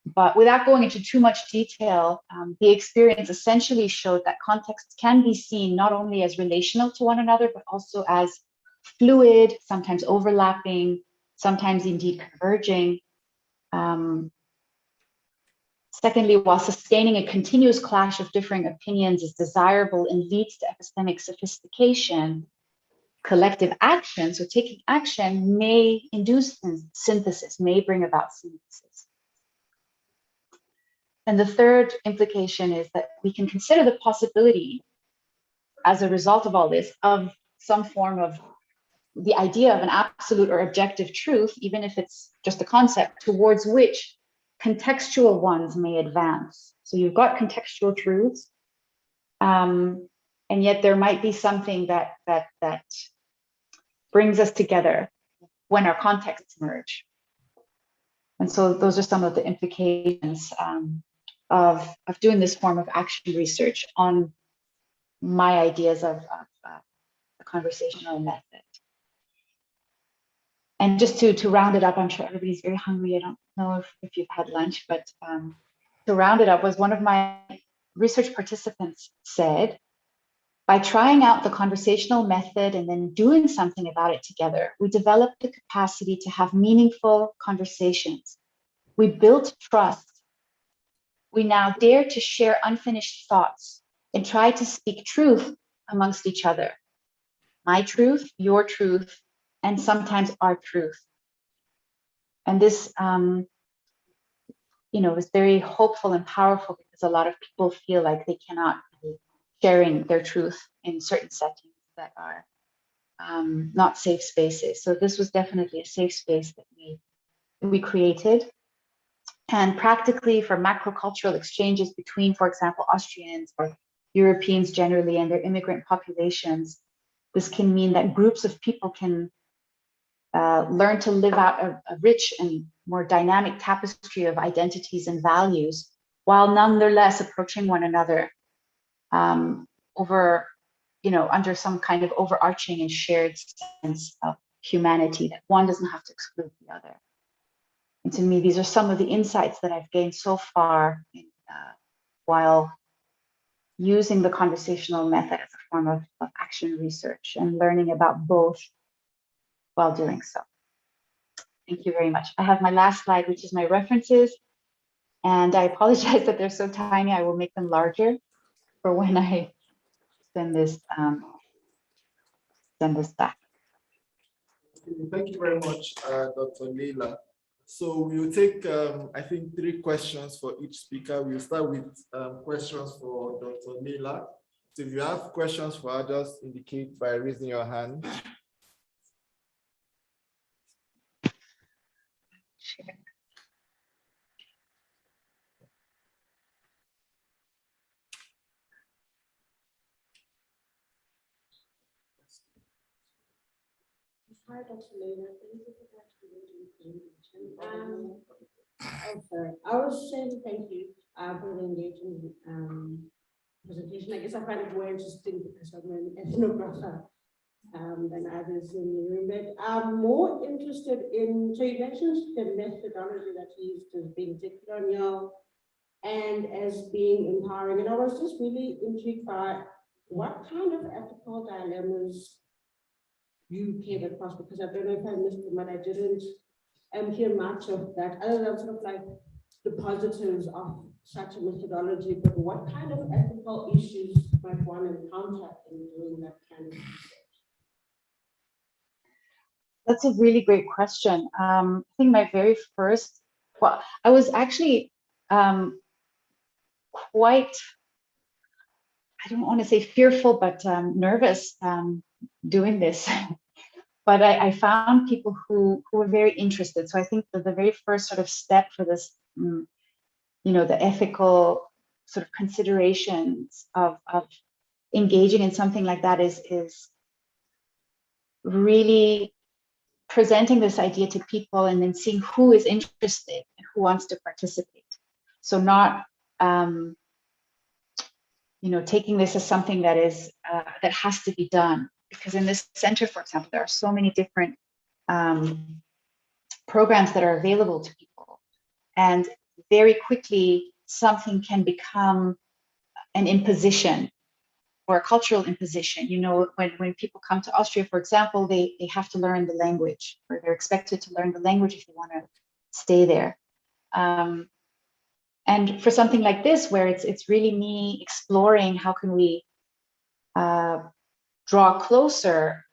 But without going into too much detail, the experience essentially showed that contexts can be seen not only as relational to one another, but also as fluid, sometimes overlapping, sometimes indeed converging. Secondly, while sustaining a continuous clash of differing opinions is desirable and leads to epistemic sophistication, collective action, so taking action, may induce synthesis, may bring about synthesis. And the third implication is that we can consider the possibility, as a result of all this, of some form of the idea of an absolute or objective truth, even if it's just a concept, towards which contextual ones may advance. So you've got contextual truths, and yet there might be something that brings us together when our contexts merge. And so those are some of the implications of doing this form of action research on my ideas of the conversational method. And just to round it up, I'm sure everybody's very hungry. I don't know if you've had lunch, but to round it up, was one of my research participants said, by trying out the conversational method and then doing something about it together, we developed the capacity to have meaningful conversations. We built trust. We now dare to share unfinished thoughts and try to speak truth amongst each other. My truth, your truth, and sometimes our truth. And this, is very hopeful and powerful, because a lot of people feel like they cannot be sharing their truth in certain settings that are not safe spaces. So this was definitely a safe space that we created. And practically for macrocultural exchanges between, for example, Austrians or Europeans generally and their immigrant populations, this can mean that groups of people can learn to live out a rich and more dynamic tapestry of identities and values, while nonetheless approaching one another under some kind of overarching and shared sense of humanity, that one doesn't have to exclude the other. And to me, these are some of the insights that I've gained so far while using the conversational method as a form of action research and learning about both while doing so. Thank you very much. I have my last slide, which is my references. And I apologize that they're so tiny. I will make them larger for when I send this back. Thank you very much, Dr. Leyla. So we'll take, I think, 3 questions for each speaker. We'll start with questions for Dr. Leyla. So if you have questions for her, just indicate by raising your hand. Sure. Hi, Dr. Leyla. Thank you for that presentation. Oh, sorry. I was saying thank you for the engaging presentation. I guess I find it more interesting because I'm an ethnographer than others in the room. But I'm more interested in, so you mentioned the methodology that you used as being decolonial and as being empowering. And I was just really intrigued by what kind of ethical dilemmas you came across, because I don't know if I missed them, but I didn't hear much of that, other than sort of like the positives of such a methodology. But what kind of ethical issues might one encounter in doing that kind of research? That's a really great question. I think my very first, well, I was actually quite, I don't want to say fearful, but nervous doing this. But I found people who were very interested. So I think that the very first sort of step for this, you know, the ethical sort of considerations of engaging in something like that is really presenting this idea to people and then seeing who is interested and who wants to participate. So not, you know, taking this as something that is that has to be done. Because in this center, for example, there are so many different programs that are available to people. And very quickly, something can become an imposition or a cultural imposition. You know, when people come to Austria, for example, they have to learn the language, or they're expected to learn the language if they want to stay there. And for something like this, where it's really me exploring how can we draw closer,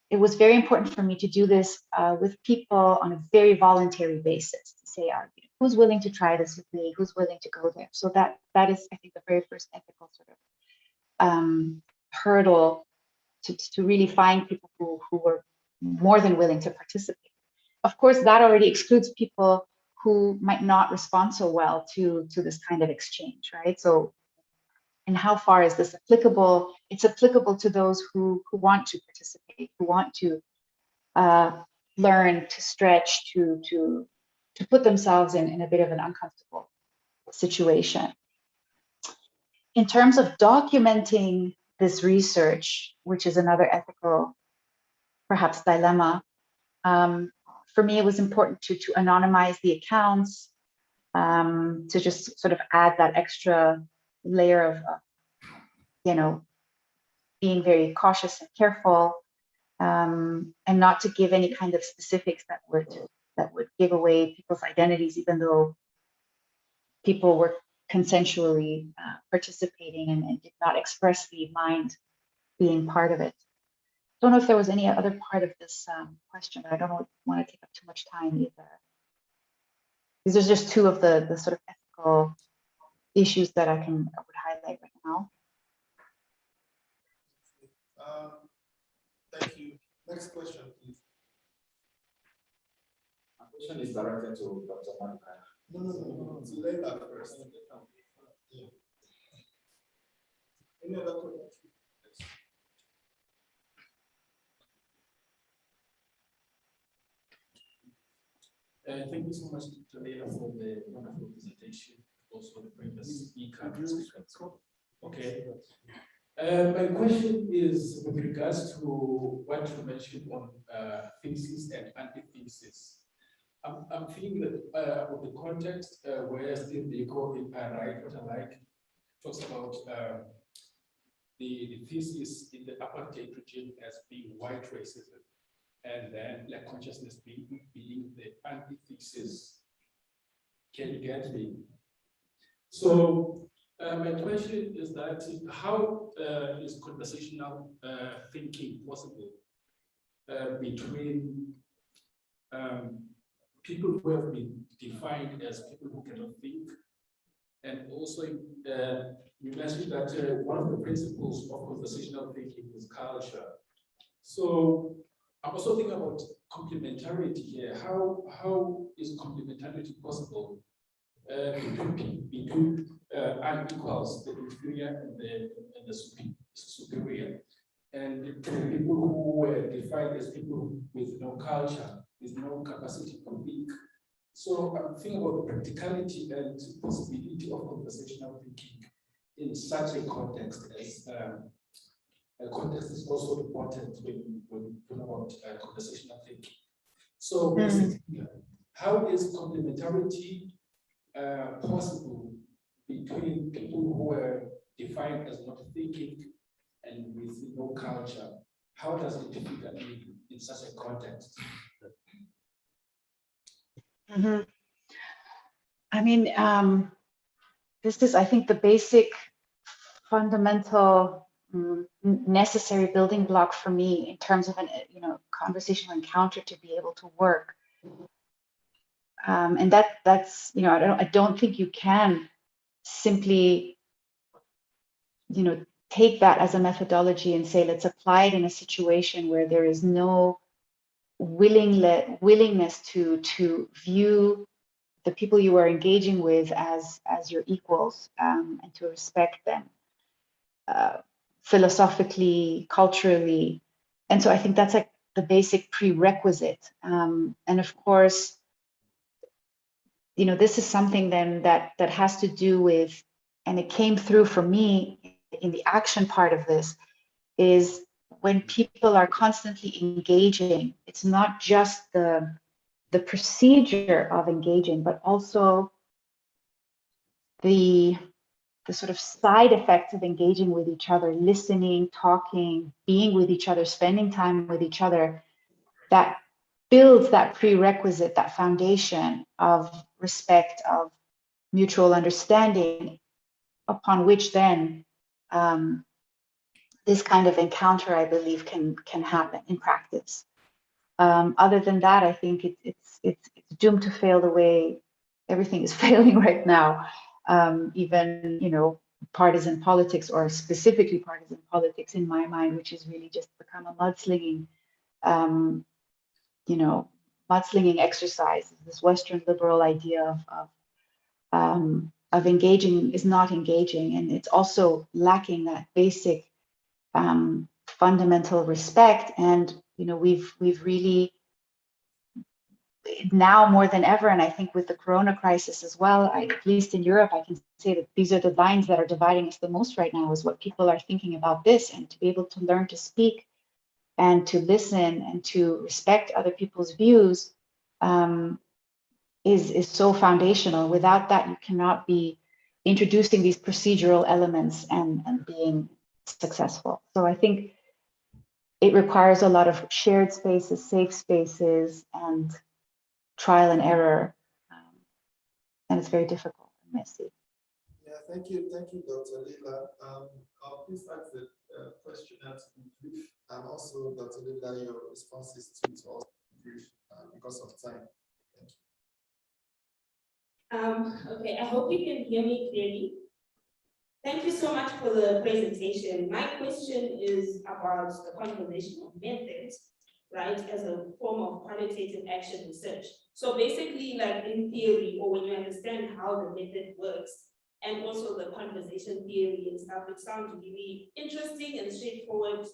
it was very important for me to do this with people on a very voluntary basis, to say, who's willing to try this with me, who's willing to go there. So that is, I think, the very first ethical sort of hurdle to really find people who were more than willing to participate. Of course, that already excludes people who might not respond so well to this kind of exchange, right? So, and how far is this applicable? It's applicable to those who want to participate, who want to learn, to stretch, to put themselves in a bit of an uncomfortable situation. In terms of documenting this research, which is another ethical, perhaps, dilemma, for me, it was important to anonymize the accounts, to just sort of add that extra layer of, you know, being very cautious and careful, and not to give any kind of specifics that would give away people's identities, even though people were consensually participating and did not expressly mind being part of it. Don't know if there was any other part of this question, but I don't want to take up too much time either. These are just two of the sort of ethical issues that I would highlight right now. Thank you. Next question, please. My question is directed to Dr. Maduka. No. To Leyla first. Yeah. Any other questions? Thank you so much, Dr. Leyla, for the wonderful presentation, also the previous speaker. Okay. My question is with regards to what you mentioned on thesis and antithesis. I'm feeling that with the context where Steve Biko in Right What I Like talks about the thesis in the apartheid regime as being white racism, and then black consciousness being the antithesis. Can you get me? So my question is that how is conversational thinking possible between people who have been defined as people who cannot think, and also you mentioned that one of the principles of conversational thinking is culture. So I'm also thinking about complementarity here. How is complementarity possible between unequals, the inferior and the superior, and people who were defined as people with no culture, with no capacity to think? So I'm thinking about the practicality and possibility of conversational thinking in such a context, as a context is also important when we talk about conversational thinking. So basically, how is complementarity possible between people who are defined as not thinking and with no culture? How does it figure in such a context? I mean, this is, I think, the basic, fundamental, necessary building block for me in terms of an, conversational encounter to be able to work. And that's, I don't think you can simply, take that as a methodology and say, let's apply it in a situation where there is no willingness to view the people you are engaging with as your equals, and to respect them philosophically, culturally. And so I think that's like the basic prerequisite. And of course, this is something then that has to do with, and it came through for me in the action part of this, is when people are constantly engaging, it's not just the procedure of engaging, but also the sort of side effects of engaging with each other, listening, talking, being with each other, spending time with each other, that builds that prerequisite, that foundation of respect, of mutual understanding, upon which then this kind of encounter, I believe, can happen in practice. Other than that, I think it's doomed to fail the way everything is failing right now. Even partisan politics, or specifically partisan politics, in my mind, which has really just become a mudslinging, mudslinging exercise. This Western liberal idea of engaging is not engaging, and it's also lacking that basic fundamental respect. And we've really, now more than ever, and I think with the Corona crisis as well, at least in Europe, I can say that these are the lines that are dividing us the most right now, is what people are thinking about this. And to be able to learn to speak and to listen and to respect other people's views is so foundational. Without that, you cannot be introducing these procedural elements and being successful. So I think it requires a lot of shared spaces, safe spaces, and trial and error, and it's very difficult and messy. Yeah, thank you, Dr. Leyla. I'll please ask the questioner to be brief, and also Dr. Leyla, your responses to also be brief because of time. Thank you. Okay, I hope you can hear me clearly. Thank you so much for the presentation. My question is about the conversational method, right, as a form of qualitative action research. So basically, like in theory, or when you understand how the method works, and also the conversation theory and stuff, it sounds really interesting and straightforward.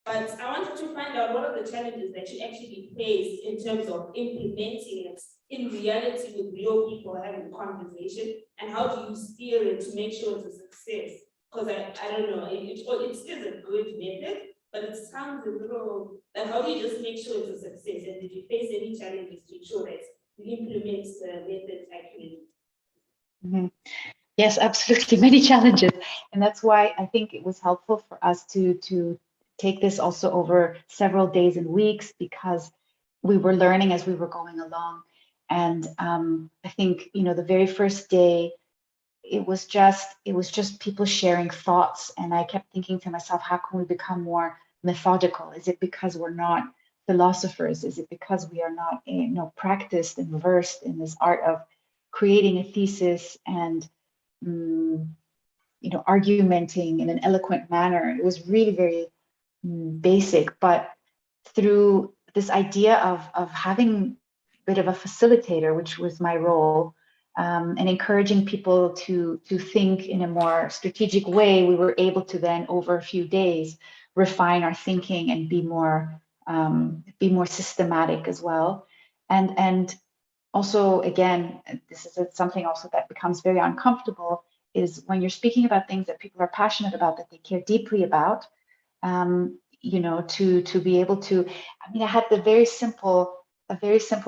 But I wanted to find out what are the challenges that you actually face in terms of implementing it in reality with real people having a conversation, and how do you steer it to make sure it's a success? Because I don't know, it is a good method, but it sounds a little, like, how do you just make sure it's a success? And did you face any challenges to ensure that you implement the method accurately? Yes, absolutely, many challenges. And that's why I think it was helpful for us to take this also over several days and weeks, because we were learning as we were going along. And I think, you know, the very first day, it was just people sharing thoughts. And I kept thinking to myself, how can we become more methodical? Is it because we're not philosophers? Is it because we are not, you know, practiced and versed in this art of creating a thesis and you know, argumenting in an eloquent manner? It was really very basic, but through this idea of having a bit of a facilitator, which was my role, and encouraging people to think in a more strategic way, we were able to then, over a few days, refine our thinking and be more systematic as well. And also, again, this is something also that becomes very uncomfortable, is when you're speaking about things that people are passionate about, that they care deeply about, you know, to be able to, I mean, I had a very simple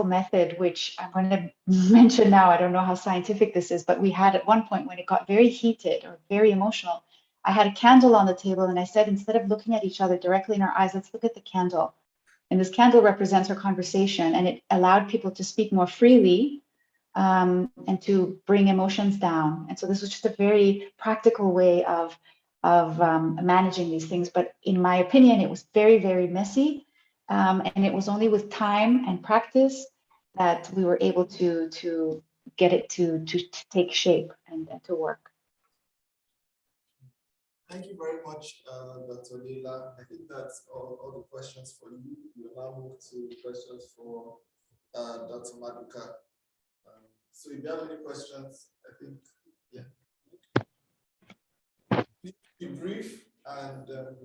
method, which I'm going to mention now. I don't know how scientific this is, but we had at one point when it got very heated or very emotional, I had a candle on the table and I said, instead of looking at each other directly in our eyes, let's look at the candle. And this candle represents our conversation, and it allowed people to speak more freely and to bring emotions down. And so this was just a very practical way of managing these things. But in my opinion, it was very, very messy. And it was only with time and practice that we were able to get it to take shape and to work. Thank you very much, Dr. Leyla. I think that's all the questions for you. We'll now move to questions for Dr. Maduka. So if you have any questions, I think, yeah. Be brief, and Dr.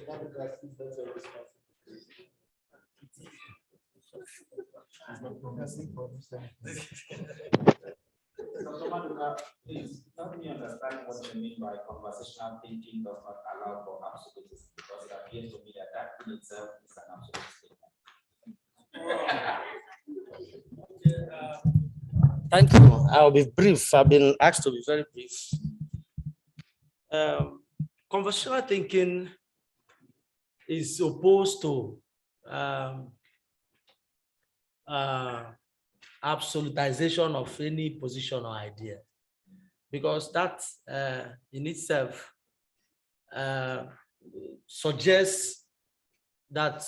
Maduka, please, that's your responsibility. Dr. Maduka, please help me understand what you mean by conversational thinking does not allow for absolutism, because it appears to me that in itself is an absolute statement. Thank you. I'll be brief. I've been asked to be very brief. Conversational thinking is opposed to absolutization of any position or idea, because that in itself suggests that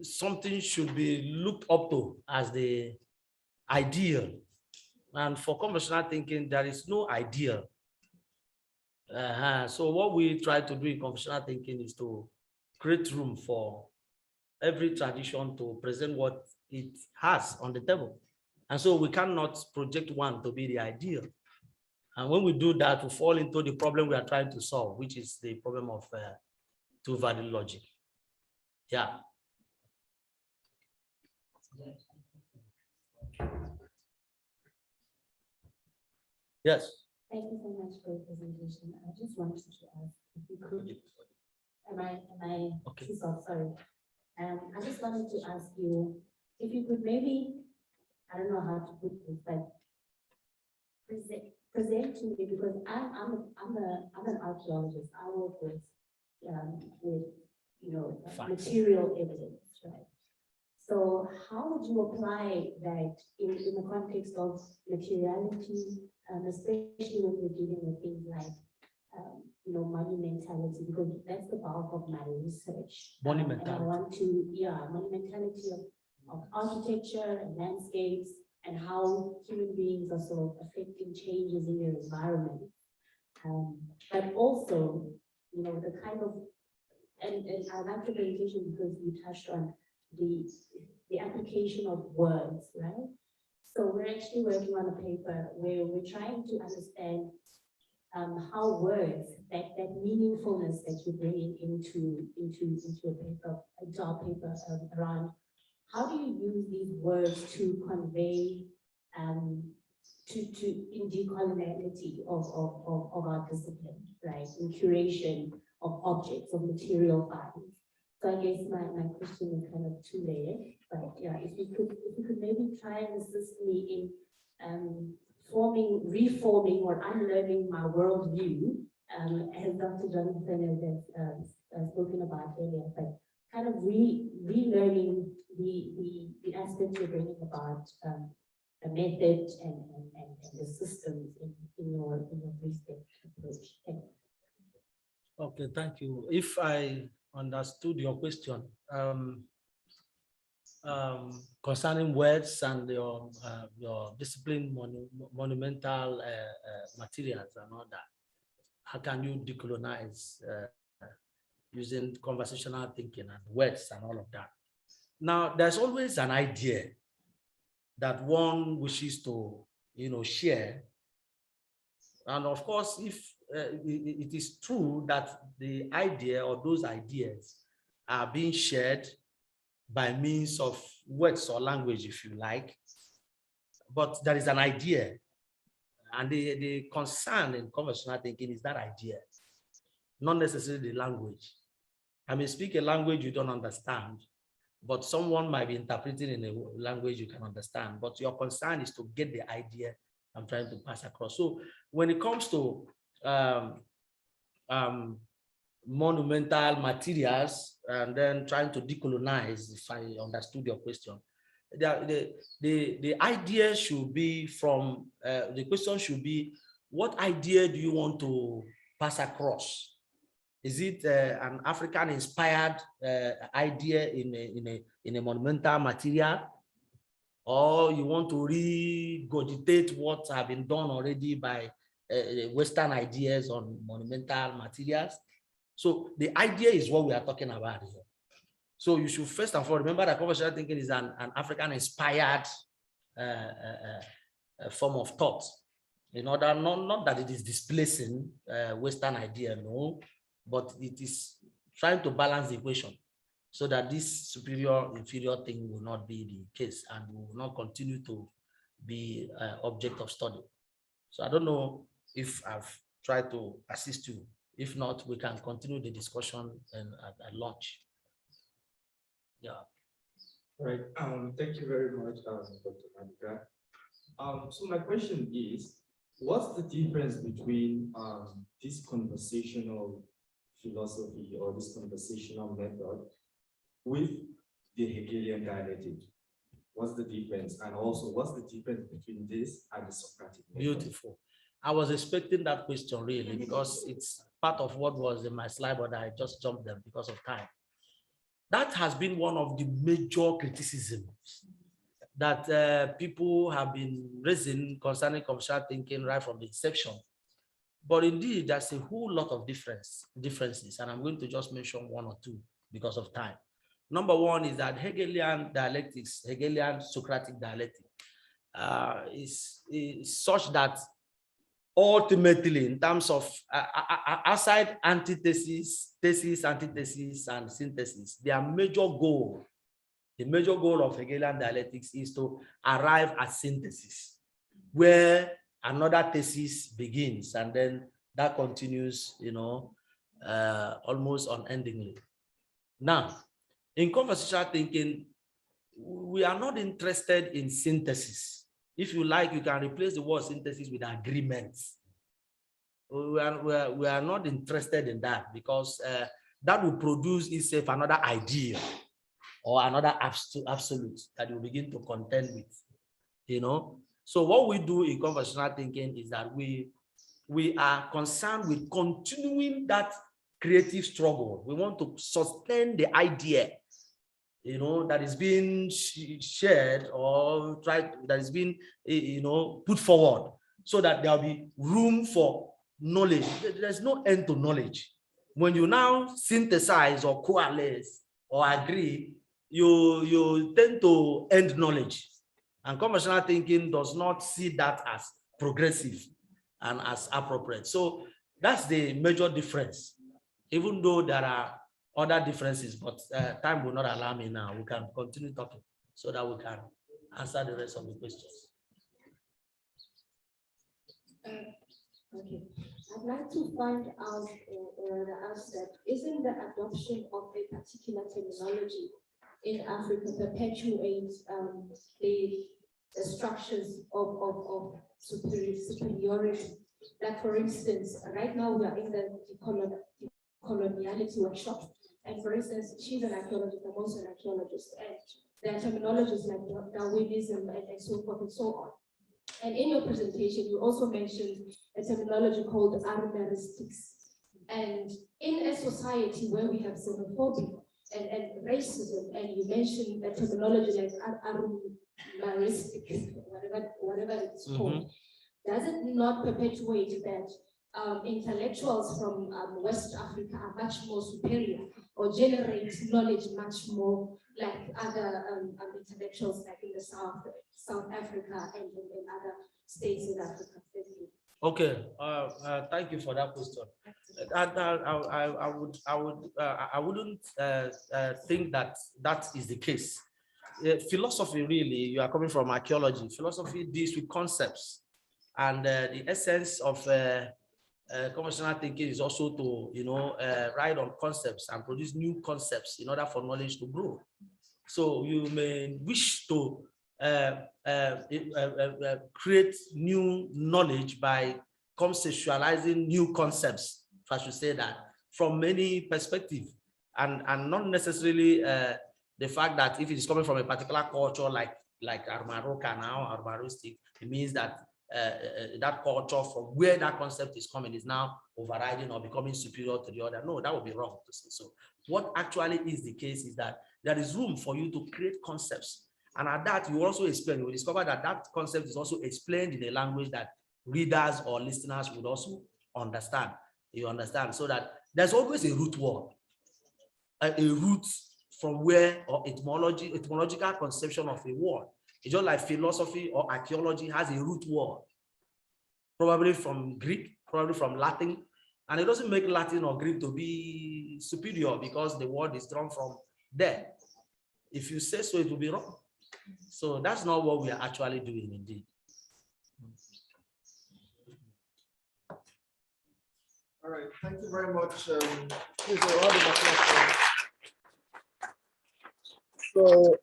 something should be looked up to as the ideal. And for conversational thinking, there is no ideal. So what we try to do in conversational thinking is to create room for every tradition to present what it has on the table. And so we cannot project one to be the ideal. And when we do that, we fall into the problem we are trying to solve, which is the problem of two-value logic. Yeah. Yes. Thank you so much for the presentation. I just wanted to ask if you could. Am I okay? Sorry. I just wanted to ask you if you could maybe, I don't know how to put this, but present to me, because I'm an archaeologist. I work with you know, material evidence, right? So how would you apply that in the context of materiality, especially when we're dealing with things like you know, monumentality, because that's the bulk of my research. And I want to, monumentality of architecture and landscapes, and how human beings are sort of affecting changes in their environment. But also, you know, the kind of, and I like the presentation because you touched on the application of words, right? So we're actually working on a paper where we're trying to understand how words, that meaningfulness that you bring into our paper around, how do you use these words to convey in decoloniality of our discipline, right? In curation of objects, of material finds. So I guess my question is kind of two-layered, but yeah, if you could maybe try and assist me in reforming or unlearning my worldview, as Dr. Jonathan has spoken about earlier, but kind of relearning the aspects you're bringing about the method and the systems in your three-step approach. Thank you. Okay, thank you. If I understood your question, concerning words and your discipline monumental materials and all that, how can you decolonize using conversational thinking and words and all of that? Now, there's always an idea that one wishes to, share. And of course, if it is true that the idea or those ideas are being shared by means of words or language, if you like, but there is an idea, and the concern in conversational thinking is that idea, not necessarily the language. I may speak a language you don't understand, but someone might be interpreting in a language you can understand, but your concern is to get the idea I'm trying to pass across. So when it comes to monumental materials and then trying to decolonize, if I understood your question, the idea should be from, the question should be, what idea do you want to pass across? Is it an African-inspired idea in a monumental material? Or you want to regurgitate what have been done already by Western ideas on monumental materials? So the idea is what we are talking about here. So you should first and foremost remember that conversational thinking is an African-inspired form of thought. In order, not that it is displacing Western idea, no, but it is trying to balance the equation so that this superior-inferior thing will not be the case and will not continue to be object of study. So I don't know if I've tried to assist you. If not, we can continue the discussion at lunch. Yeah. All right. Thank you very much, Dr. Maduka. So my question is, what's the difference between this conversational philosophy or this conversational method with the Hegelian dialectic? What's the difference? And also, what's the difference between this and the Socratic method? Beautiful. I was expecting that question really, because it's part of what was in my slide, but I just jumped them because of time. That has been one of the major criticisms that people have been raising concerning conversational thinking right from the inception. But indeed, there's a whole lot of differences, and I'm going to just mention one or two because of time. Number one is that Hegelian dialectics, Hegelian Socratic dialectic, is such that ultimately, in terms of outside antithesis, thesis, antithesis, and synthesis, their major goal, the major goal of Hegelian dialectics is to arrive at synthesis, where another thesis begins, and then that continues, almost unendingly. Now, in conversational thinking, we are not interested in synthesis. If you like, you can replace the word synthesis with agreements. We are not interested in that, because that will produce itself another idea or another absolute that you begin to contend with, So what we do in conversational thinking is that we are concerned with continuing that creative struggle. We want to sustain the idea, that is being shared or that is being, put forward, so that there'll be room for knowledge. There's no end to knowledge. When you now synthesize or coalesce or agree, you tend to end knowledge. And conversational thinking does not see that as progressive and as appropriate. So that's the major difference, even though there are other differences, but time will not allow me now. We can continue talking so that we can answer the rest of the questions. Okay, I'd like to find out the aspect, isn't the adoption of a particular terminology in Africa perpetuates the structures of superiority. Like for instance, right now we are in the decoloniality workshop. And for instance, she's an archaeologist, I'm also an archaeologist. And there are terminologies like Darwinism and so forth and so on. And in your presentation, you also mentioned a terminology called Aribistics. And in a society where we have xenophobia and racism, and you mentioned a terminology like Aribistics, whatever it's called, does it not perpetuate that intellectuals from West Africa are much more superior or generate knowledge much more like other intellectuals like in the South Africa and in other states in Africa? Thank you. Okay, thank you for that question. I wouldn't think that that is the case. Philosophy, really, you are coming from archaeology. Philosophy deals with concepts, and the essence of conventional thinking is also to, ride on concepts and produce new concepts in order for knowledge to grow. So you may wish to create new knowledge by conceptualizing new concepts, if I should say that, from many perspectives, and not necessarily the fact that if it is coming from a particular culture like Armaroka now, Armaristic, it means that that culture from where that concept is coming is now overriding or becoming superior to the other. No, that would be wrong to say so. What actually is the case is that there is room for you to create concepts. And at that, you also explain, you will discover that that concept is also explained in a language that readers or listeners would also understand. You understand? So that there's always a root word, a root from where, or etymological conception of a word. It's just like philosophy or archaeology has a root word, probably from Greek, probably from Latin. And it doesn't make Latin or Greek to be superior because the word is drawn from there. If you say so, it will be wrong. So that's not what we are actually doing indeed. All right, thank you very much. Please, a round of applause. So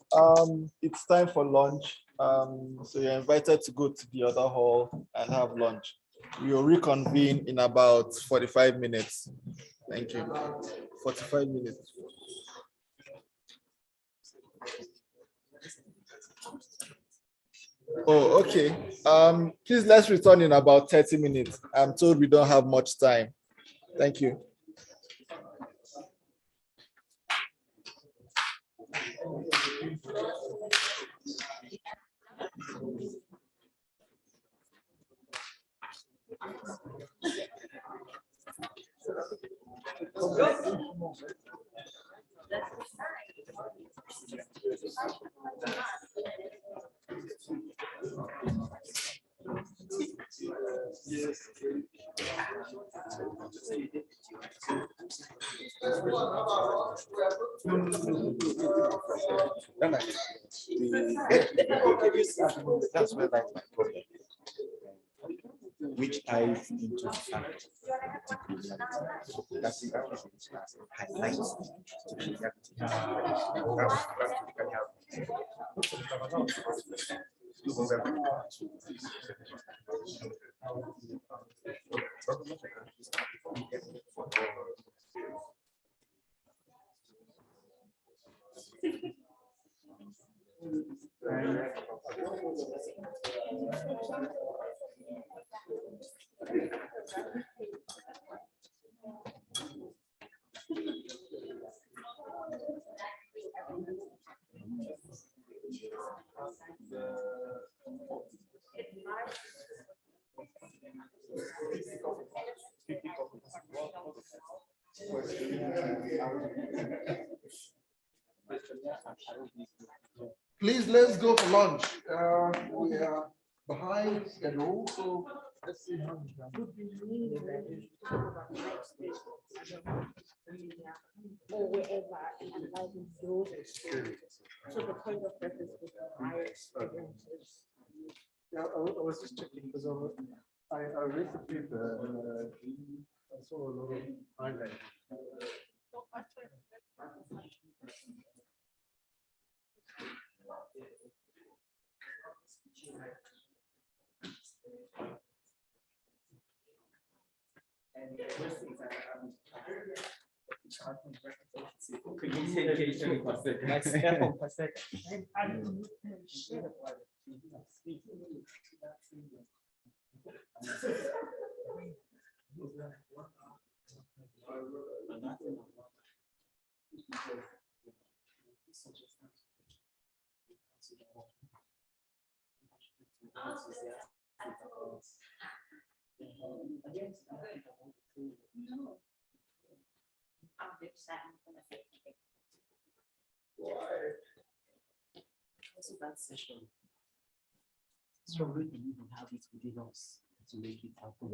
it's time for lunch. So you're invited to go to the other hall and have lunch. We will reconvene in about 45 minutes. Thank you. 45 minutes. Oh, okay. Please, let's return in about 30 minutes. I'm told we don't have much time. Thank you. That's where that's my problem. Which ties into the fact that's the highlights Please, let's go for lunch. We are behind schedule, so let's see how we can. Or wherever it allows you to go. So the point of reference with the higher experiences. Yeah, I was just checking because I read the paper. I saw a lot of highlights. Also that session. Strongly believe we have it within us to make it happen.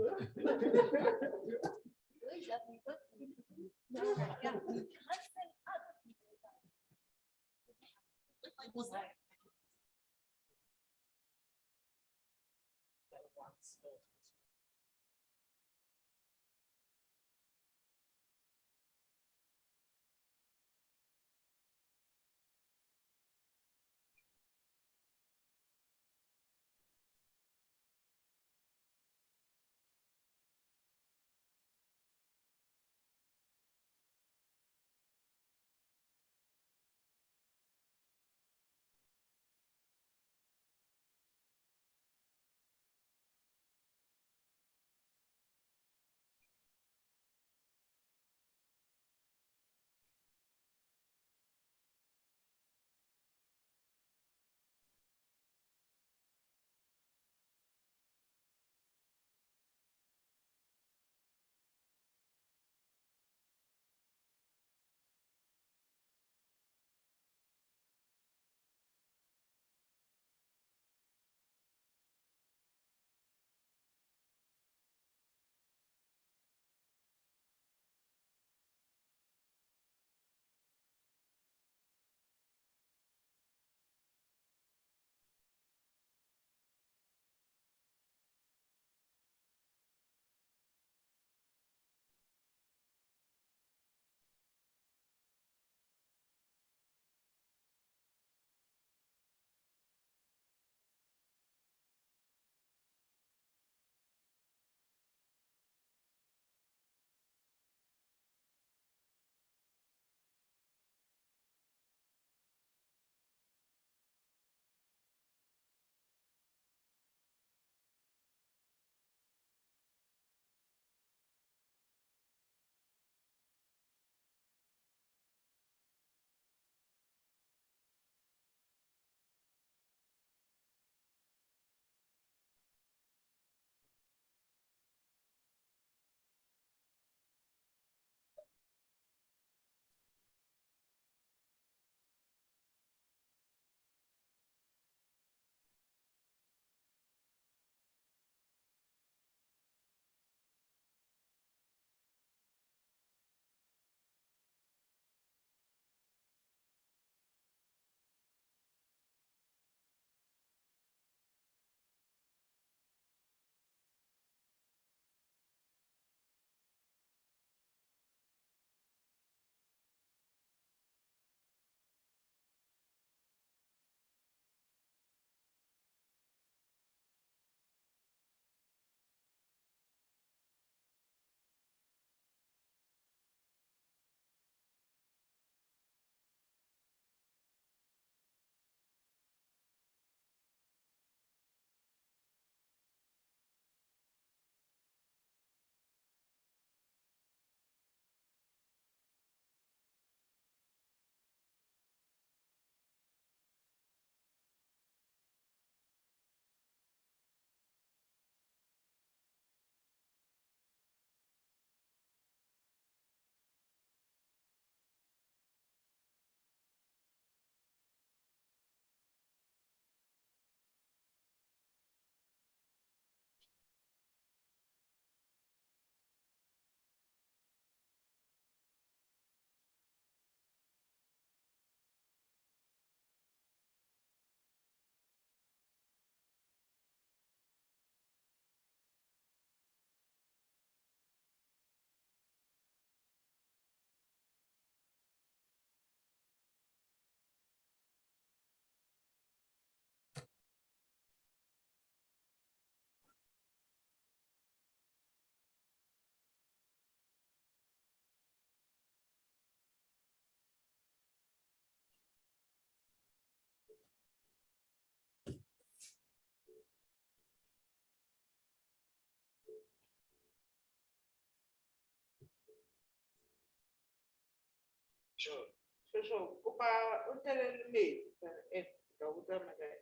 Sure. Kopa o tell me if the water matter.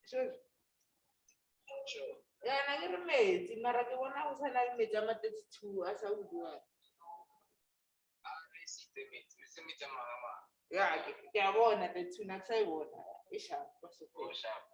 Sure. Yeah, na ke re metsi mara ke bona go tshwana le metsi a ma 32 a sa utlwa. Yeah, ke a bona 32 na ke sa e bona. E sharp. Sharp.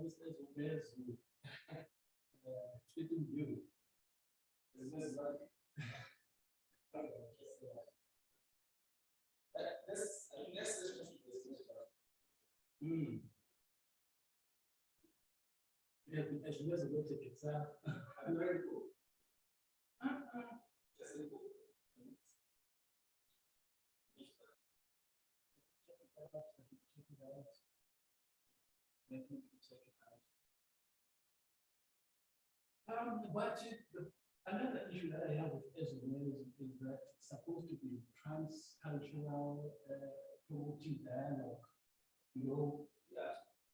Ezumezu, treating you. Yeah, as you guys go to the exam, I'm very cool. Another issue that I have with Ezumezu is that it's supposed to be trans-cultural, promoting dialogue, you know,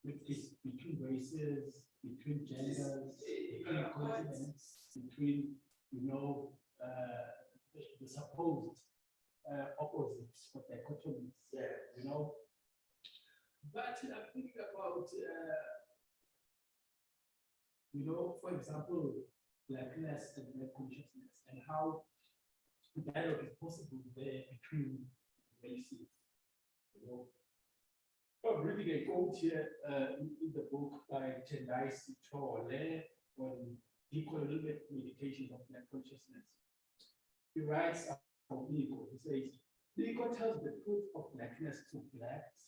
with this between races, between genders, between continents, between, you know, the supposed opposites of dichotomies, you know. But I'm thinking about, you know, for example, blackness and black consciousness, and how dialogue is possible there between races, you know. I'm reading a quote here in the book by Isaiah Negedu on decolonial meditation of black consciousness. He writes about ego. He says, ego tells the truth of blackness to blacks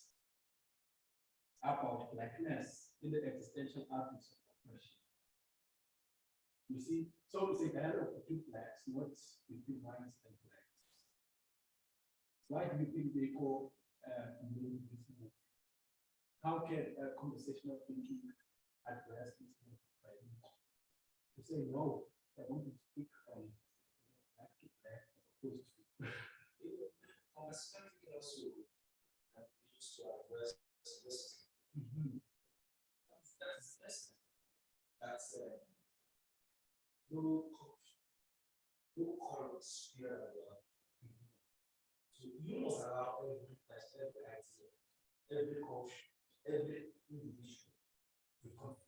about blackness in the existential absence of oppression. You see, so it's a dialogue between blacks, not between whites and blacks. Why do you think they go in this move? How can conversational thinking address this move? To say no, I want to speak from black to black as opposed to conversational thinking also can be used to address this. That's no colors here and there. So you must allow every person, every idea, every culture, every individual to come.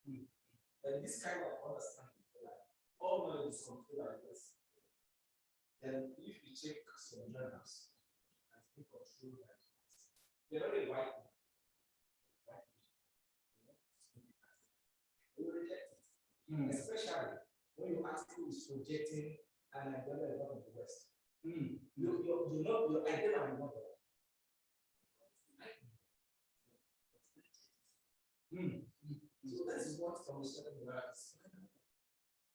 And this kind of understanding, like all knowledge is something like this. And if you take some journals and think of true values, they're not a white man. You reject it. Especially when you ask who is projecting an idea of the West. Your idea of the West. So that is what conversation works.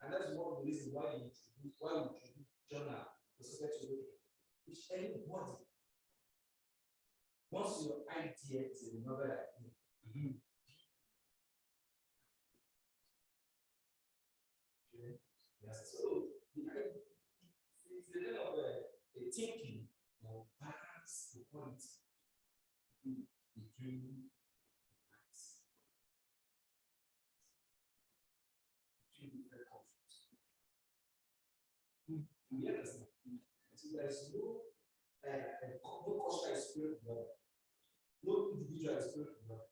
And that's one of the reasons why we introduce journal for society, which anybody, once your idea is another idea. Yes, so it's a little of a thinking or balance the point between different cultures. Yes, so there's no cultural spirit of love, no individual spirit of love.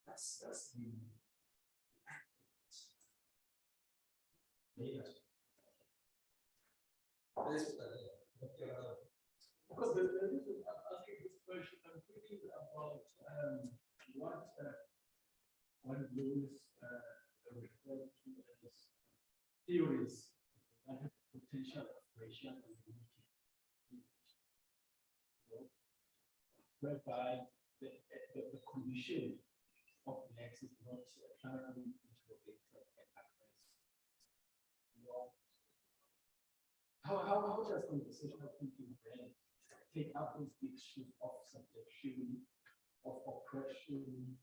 That's the because the reason I'm asking this question, I'm thinking about what one views refer to as theories that have potential of racial and unity, whereby the condition of blacks is not thoroughly interrogated and addressed. How does conversational thinking then take up those issues of subjection, of oppression?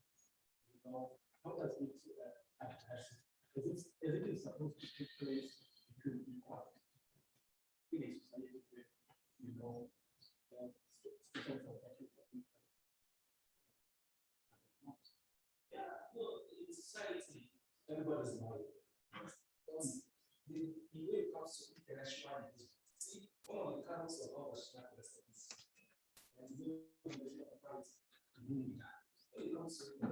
You know, how does it address it? Is it supposed to take place between equal in a society where, you know, yeah, no, in society, everybody's knowledge. The way it comes to intellectualism, see, one of the canons of all national studies, and the way it comes to intellectualism,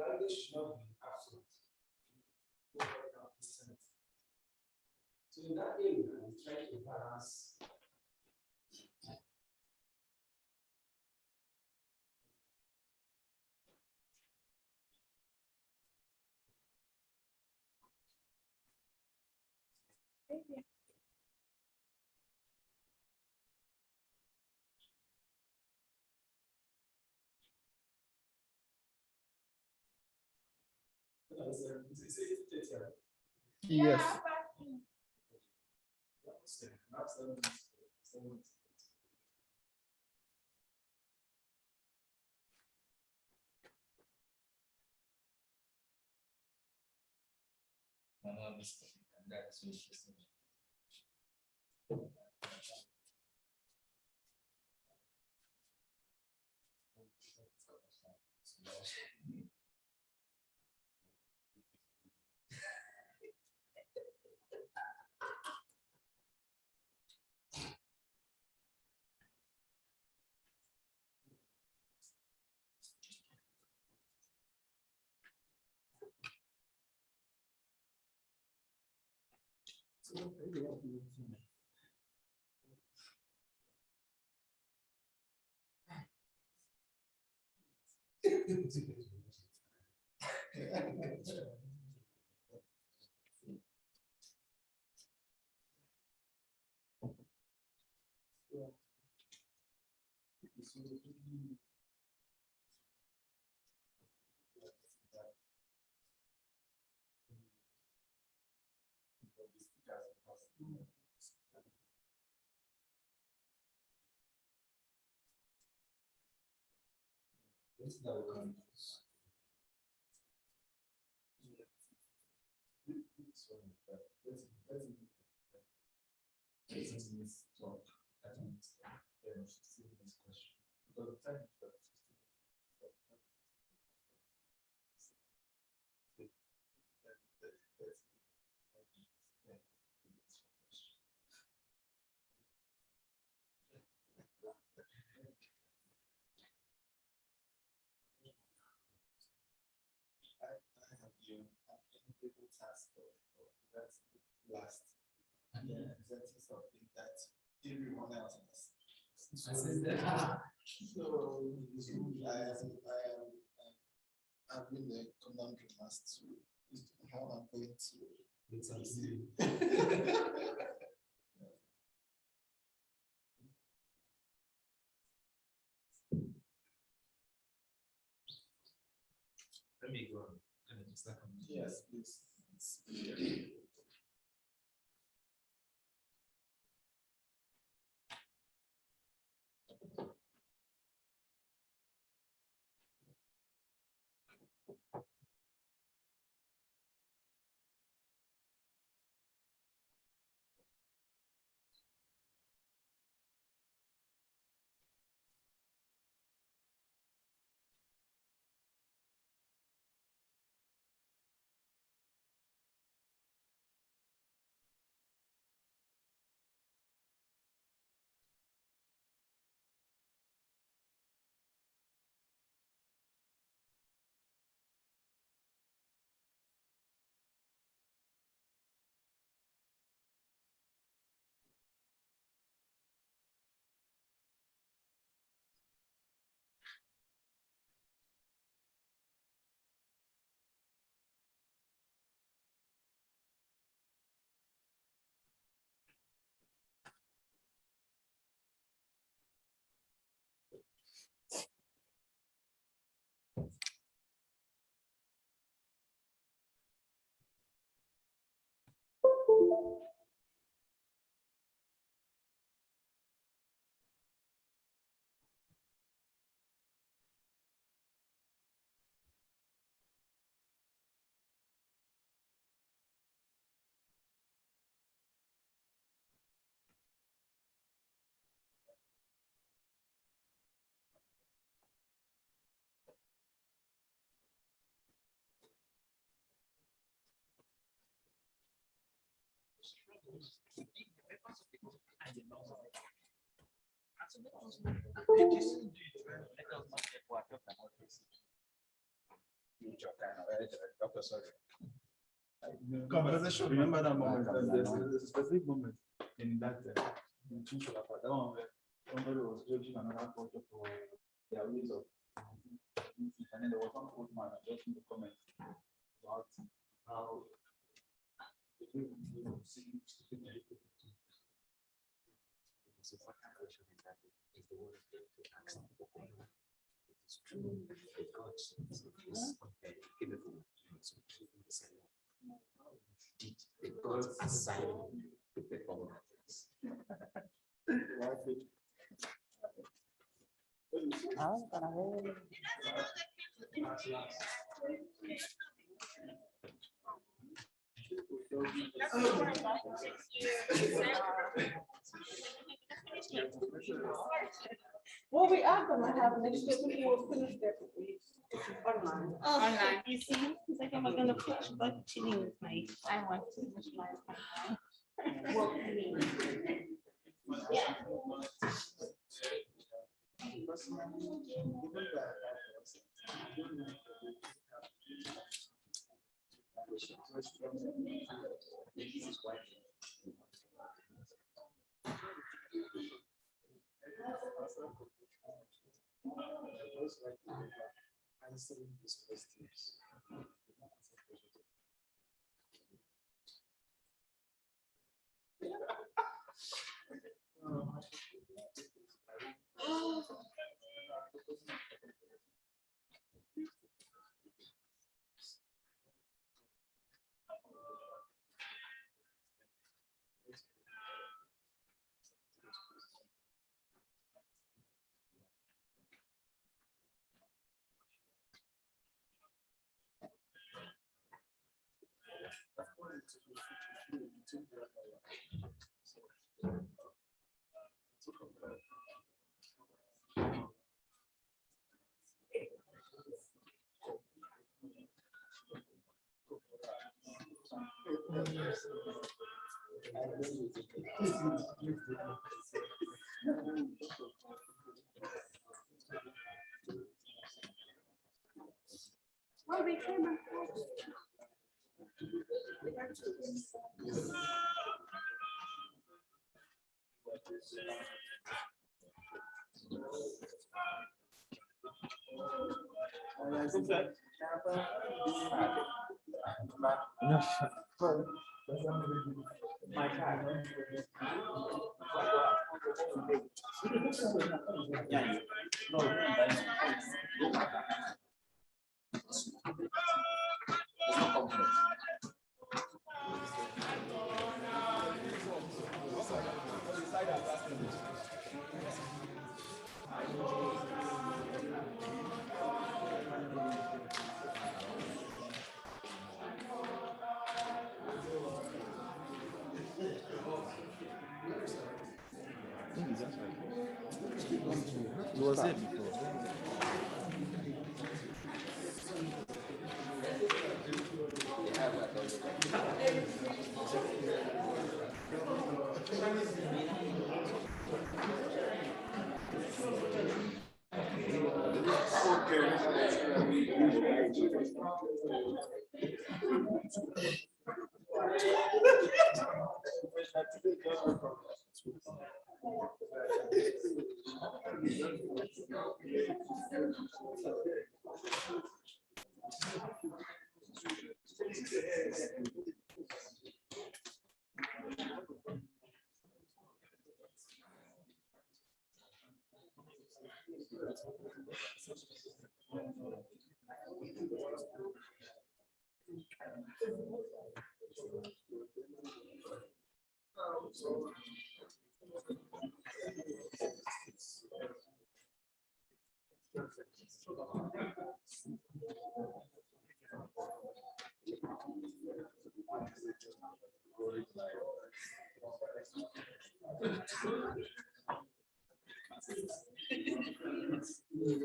language should not be absolute. So in that area, we try to balance. Yes. Last. Yeah, that's something that everyone else has. So I've been a conundrum as to how I'm going to succeed. Let me go on. Yes, please. Conversation. Remember that moment. There's a specific moment in that that one where somebody was judging another culture for their ways of, and then there was one old man just in the comments about how so what kind of question is that? Is the word to ask it's true that God is capable of keeping the same. Did the God assign to perform things? Well, we are gonna have next week, we will finish that online. Online, you see, it's like I'm gonna push, but chilling with my, I want to finish my work. Yeah. Answering these questions. Well, we came and It was there before.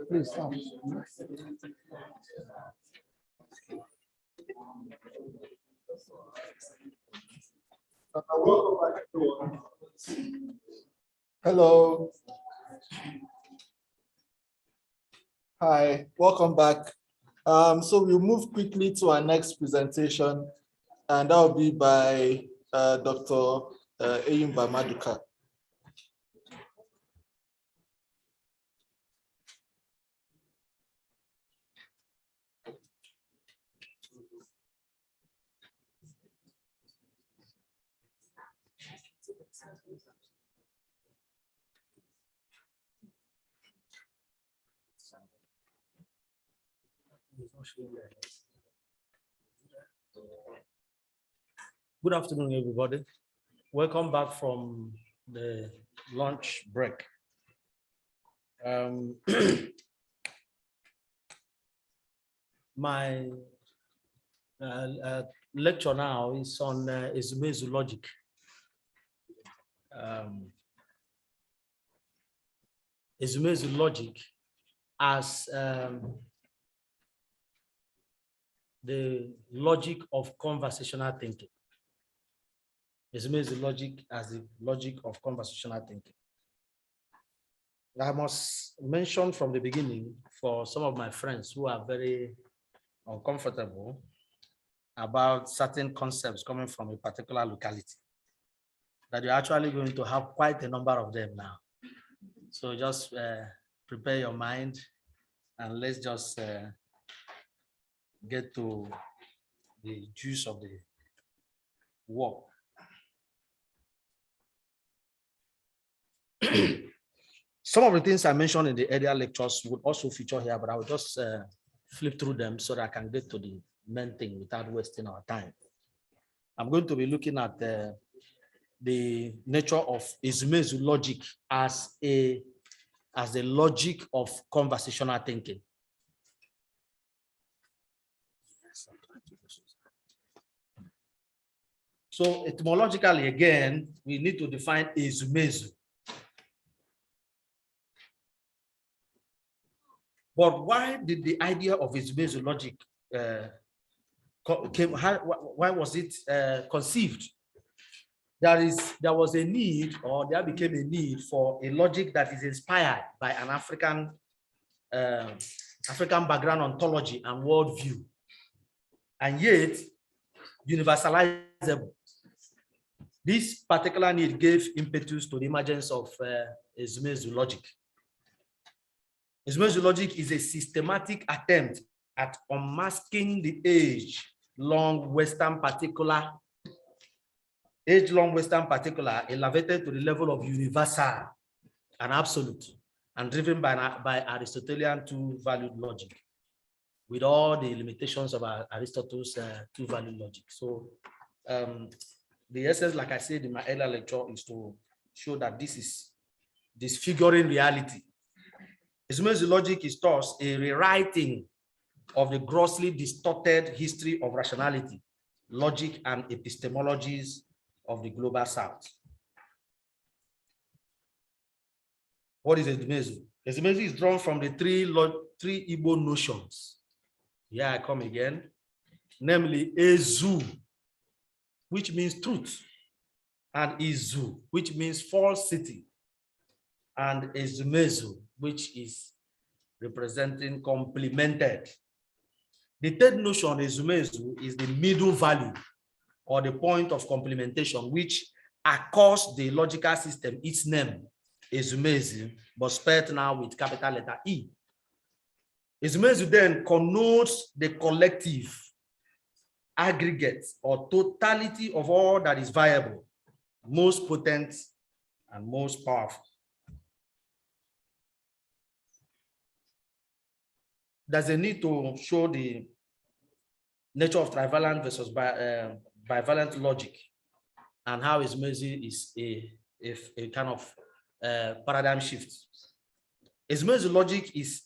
Please stop. Hello. Hi, welcome back. So we'll move quickly to our next presentation. and that will be by Dr. Enyimba Maduka. Good afternoon, everybody. Welcome back from the lunch break. My lecture now is on Ezumezu logic. Ezumezu logic as the logic of conversational thinking. Ezumezu logic as the logic of conversational thinking. I must mention from the beginning for some of my friends who are very uncomfortable about certain concepts coming from a particular locality, that you're actually going to have quite a number of them now. So just prepare your mind and let's just get to the juice of the work. Some of the things I mentioned in the earlier lectures would also feature here, but I will just flip through them so that I can get to the main thing without wasting our time. I'm going to be looking at the nature of Ezumezu logic as the logic of conversational thinking. So etymologically, again, we need to define Ezumezu. But why did the idea of Ezumezu logic why was it conceived? There was a need, or there became a need for a logic that is inspired by an African background ontology and worldview, and yet universalizable. This particular need gave impetus to the emergence of Ezumezu logic. Ezumezu logic is a systematic attempt at unmasking the age-long Western particular elevated to the level of universal and absolute, and driven by Aristotelian two-valued logic, with all the limitations of Aristotle's two-valued logic. So the essence, like I said in my earlier lecture, is to show that this is disfiguring reality. Ezumezu logic is thus a rewriting of the grossly distorted history of rationality, logic, and epistemologies of the global South. What is Ezumezu? Ezumezu is drawn from the three Igbo notions. Here I come again, namely Ezu, which means truth, and Izu, which means falsity, and Ezumezu, which is representing complemented. The third notion, Ezumezu, is the middle value, or the point of complementation, which across the logical system, its name, Ezumezu, but spelled now with capital letter E. Ezumezu then connotes the collective, aggregate, or totality of all that is viable, most potent, and most powerful. There's a need to show the nature of trivalent versus bivalent logic, and how Ezumezu is a kind of paradigm shift. Ezumezu logic is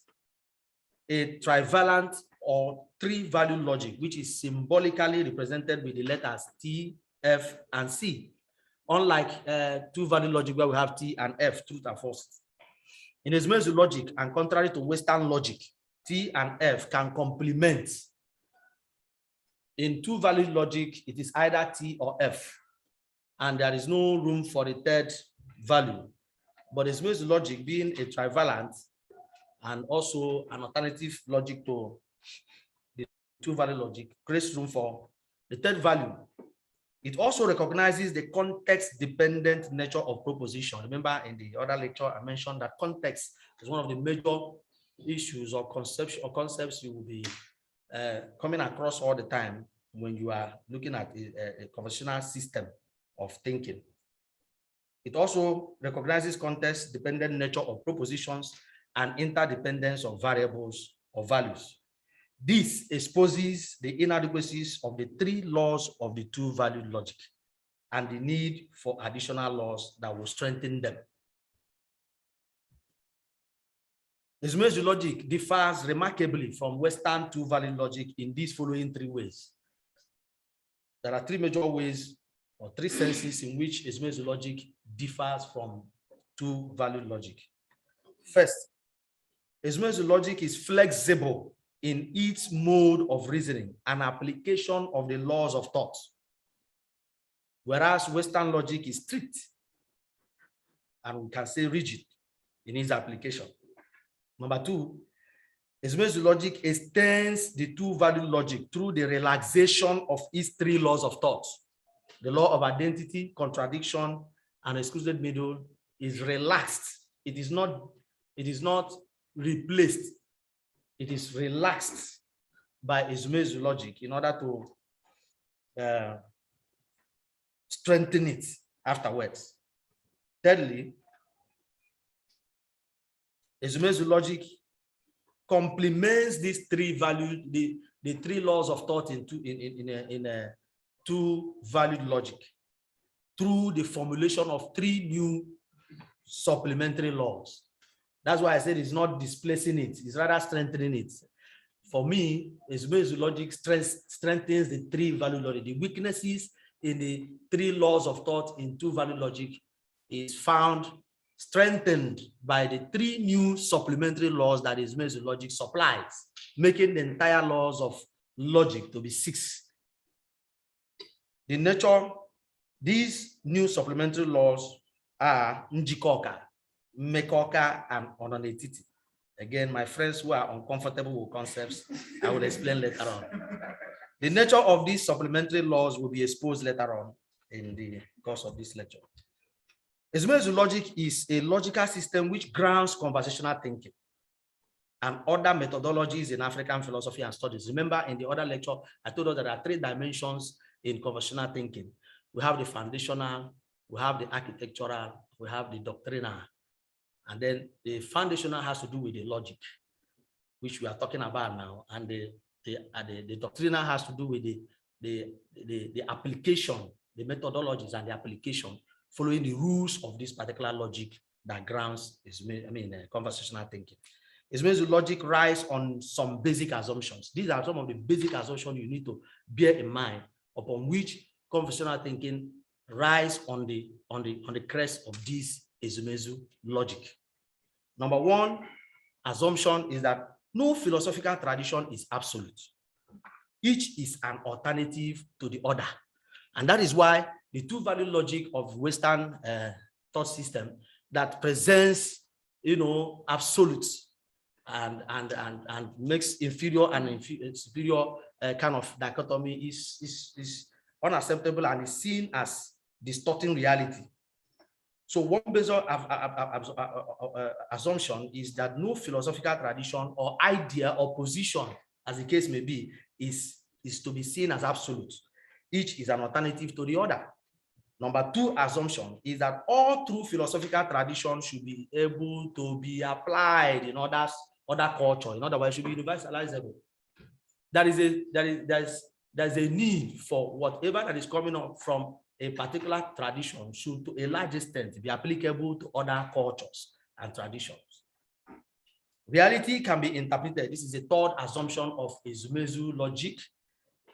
a trivalent or three-value logic, which is symbolically represented with the letters T, F, and C, unlike two-value logic where we have T and F, truth and false. In Ezumezu logic, and contrary to Western logic, T and F can complement. In two-value logic, it is either T or F, and there is no room for a third value. But Ezumezu logic, being a trivalent and also an alternative logic to the two-value logic, creates room for The third value, it also recognizes the context-dependent nature of proposition. Remember in the other lecture, I mentioned that context is one of the major issues or concepts you will be coming across all the time when you are looking at a conversational system of thinking. It also recognizes context-dependent nature of propositions and interdependence of variables or values. This exposes the inadequacies of the three laws of the two-valued logic and the need for additional laws that will strengthen them. Ezumezu logic differs remarkably from Western two-valued logic in these following three ways. There are three major ways or three senses in which Ezumezu logic differs from two-valued logic. First, Ezumezu logic is flexible in its mode of reasoning and application of the laws of thought, whereas Western logic is strict and we can say rigid in its application. Number two, Ezumezu logic extends the two-value logic through the relaxation of its three laws of thought. The law of identity, contradiction, and excluded middle is relaxed. It is not replaced. It is relaxed by Ezumezu logic in order to strengthen it afterwards. Thirdly, Ezumezu logic complements these three values, the three laws of thought in a two-valued logic through the formulation of three new supplementary laws. That's why I said it's not displacing it, it's rather strengthening it. For me, Ezumezu logic strengthens the three-value logic. The weaknesses in the three laws of thought in two-value logic is found strengthened by the three new supplementary laws that Ezumezu logic supplies, making the entire laws of logic to be 6. The nature, these new supplementary laws are njikoka, mekoka, and ononetiti. Again, my friends who are uncomfortable with concepts, I will explain later on. The nature of these supplementary laws will be exposed later on in the course of this lecture. Ezumezu logic is a logical system which grounds conversational thinking and other methodologies in African philosophy and studies. Remember, in the other lecture, I told us there are 3 dimensions in conversational thinking. We have the foundational, we have the architectural, we have the doctrinal, and then the foundational has to do with the logic, which we are talking about now, and the doctrinal has to do with the application, the methodologies and the application, following the rules of this particular logic that grounds conversational thinking. Ezumezu logic relies on some basic assumptions. These are some of the basic assumptions you need to bear in mind, upon which conversational thinking rises on the crest of this Ezumezu logic. Number 1 assumption is that no philosophical tradition is absolute. Each is an alternative to the other. And that is why the two-value logic of Western thought system that presents, absolutes and makes inferior and superior kind of dichotomy is unacceptable and is seen as distorting reality. So one basic assumption is that no philosophical tradition or idea or position, as the case may be, is to be seen as absolute. Each is an alternative to the other. Number 2 assumption is that all true philosophical traditions should be able to be applied in other culture. In other words, should be universalizable. There's a need for whatever that is coming up from a particular tradition should, to a large extent, be applicable to other cultures and traditions. Reality can be interpreted. This is a 3rd assumption of Ezumezu logic,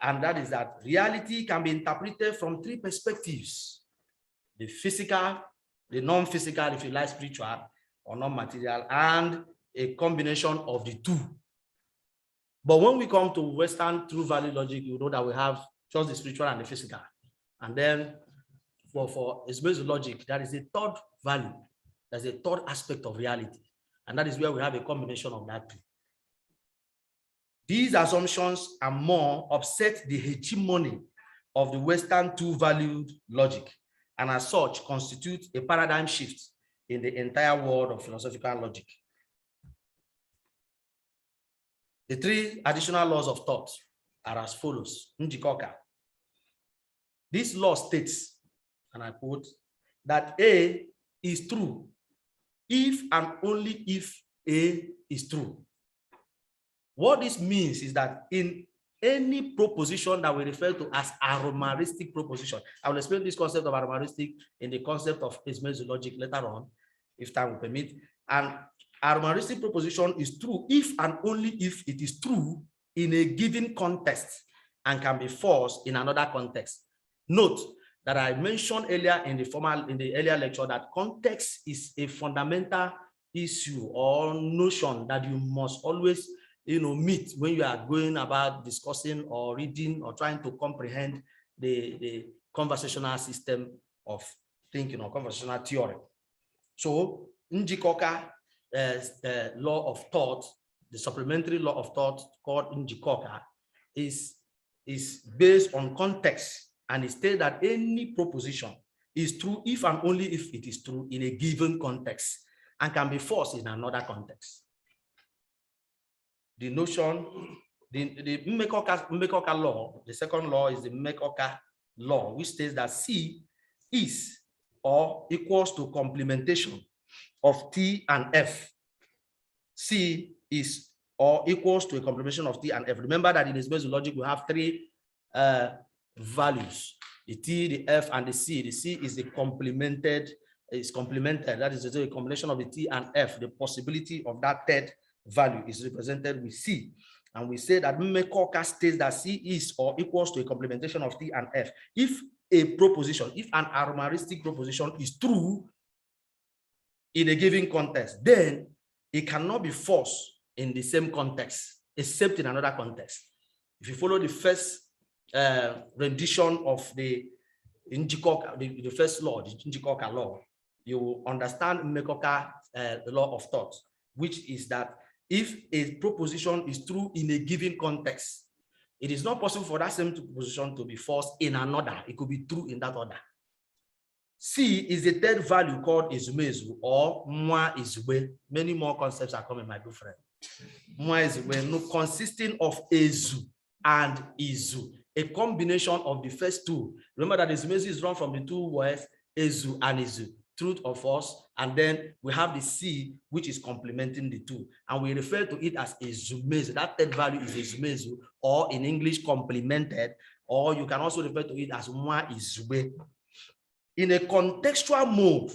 and that is that reality can be interpreted from 3 perspectives: the physical, the non-physical, if you like, spiritual or non-material, and a combination of the 2. But when we come to Western true value logic, you know that we have just the spiritual and the physical. And then for Ezumezu logic, that is a 3rd value. There's a 3rd aspect of reality. And that is where we have a combination of that 2. These assumptions and more upset the hegemony of the Western two-valued logic, and as such constitute a paradigm shift in the entire world of philosophical logic. The three additional laws of thought are as follows. Njikoka. This law states, and I quote, that A is true if and only if A is true. What this means is that in any proposition that we refer to as aromaristic proposition, I will explain this concept of aromaristic in the concept of Ezumezu logic later on, if time will permit. And aromaristic proposition is true if and only if it is true in a given context and can be false in another context. Note that I mentioned earlier in the earlier lecture that context is a fundamental issue or notion that you must always meet when you are going about discussing or reading or trying to comprehend the conversational system of thinking or conversational theory. So Njikoka law of thought, the supplementary law of thought called Njikoka, is based on context, and it states that any proposition is true if and only if it is true in a given context and can be false in another context. The notion, the Mmekoka law, the second law is the Mmekoka law, which states that C is or equals to complementation of T and F. C is or equals to a complementation of T and F. Remember that in Ezumezu logic, we have three values, the T, the F, and the C. The C is the complemented, that is a combination of the T and F. The possibility of that third value is represented with C. And we say that Mmekoka states that C is or equals to a complementation of T and F. If a proposition, if an aromaristic proposition is true in a given context, then it cannot be false in the same context, except in another context. If you follow the first rendition of the Njikoka, the first law, the Njikoka law, you will understand Mmekoka law of thought, which is that if a proposition is true in a given context, it is not possible for that same proposition to be false in another. It could be true in that order. C is the third value called Ezumezu or Mwa Izube. Many more concepts are coming, my good friend. Mwa Izube, consisting of Ezu and Izu, a combination of the first two. Remember that Ezumezu is drawn from the two words Ezu and Izu, truth or false, and then we have the C, which is complementing the two, and we refer to it as Ezumezu. That third value is Ezumezu, or in English, complemented, or you can also refer to it as Mwa Izube. In a contextual mode,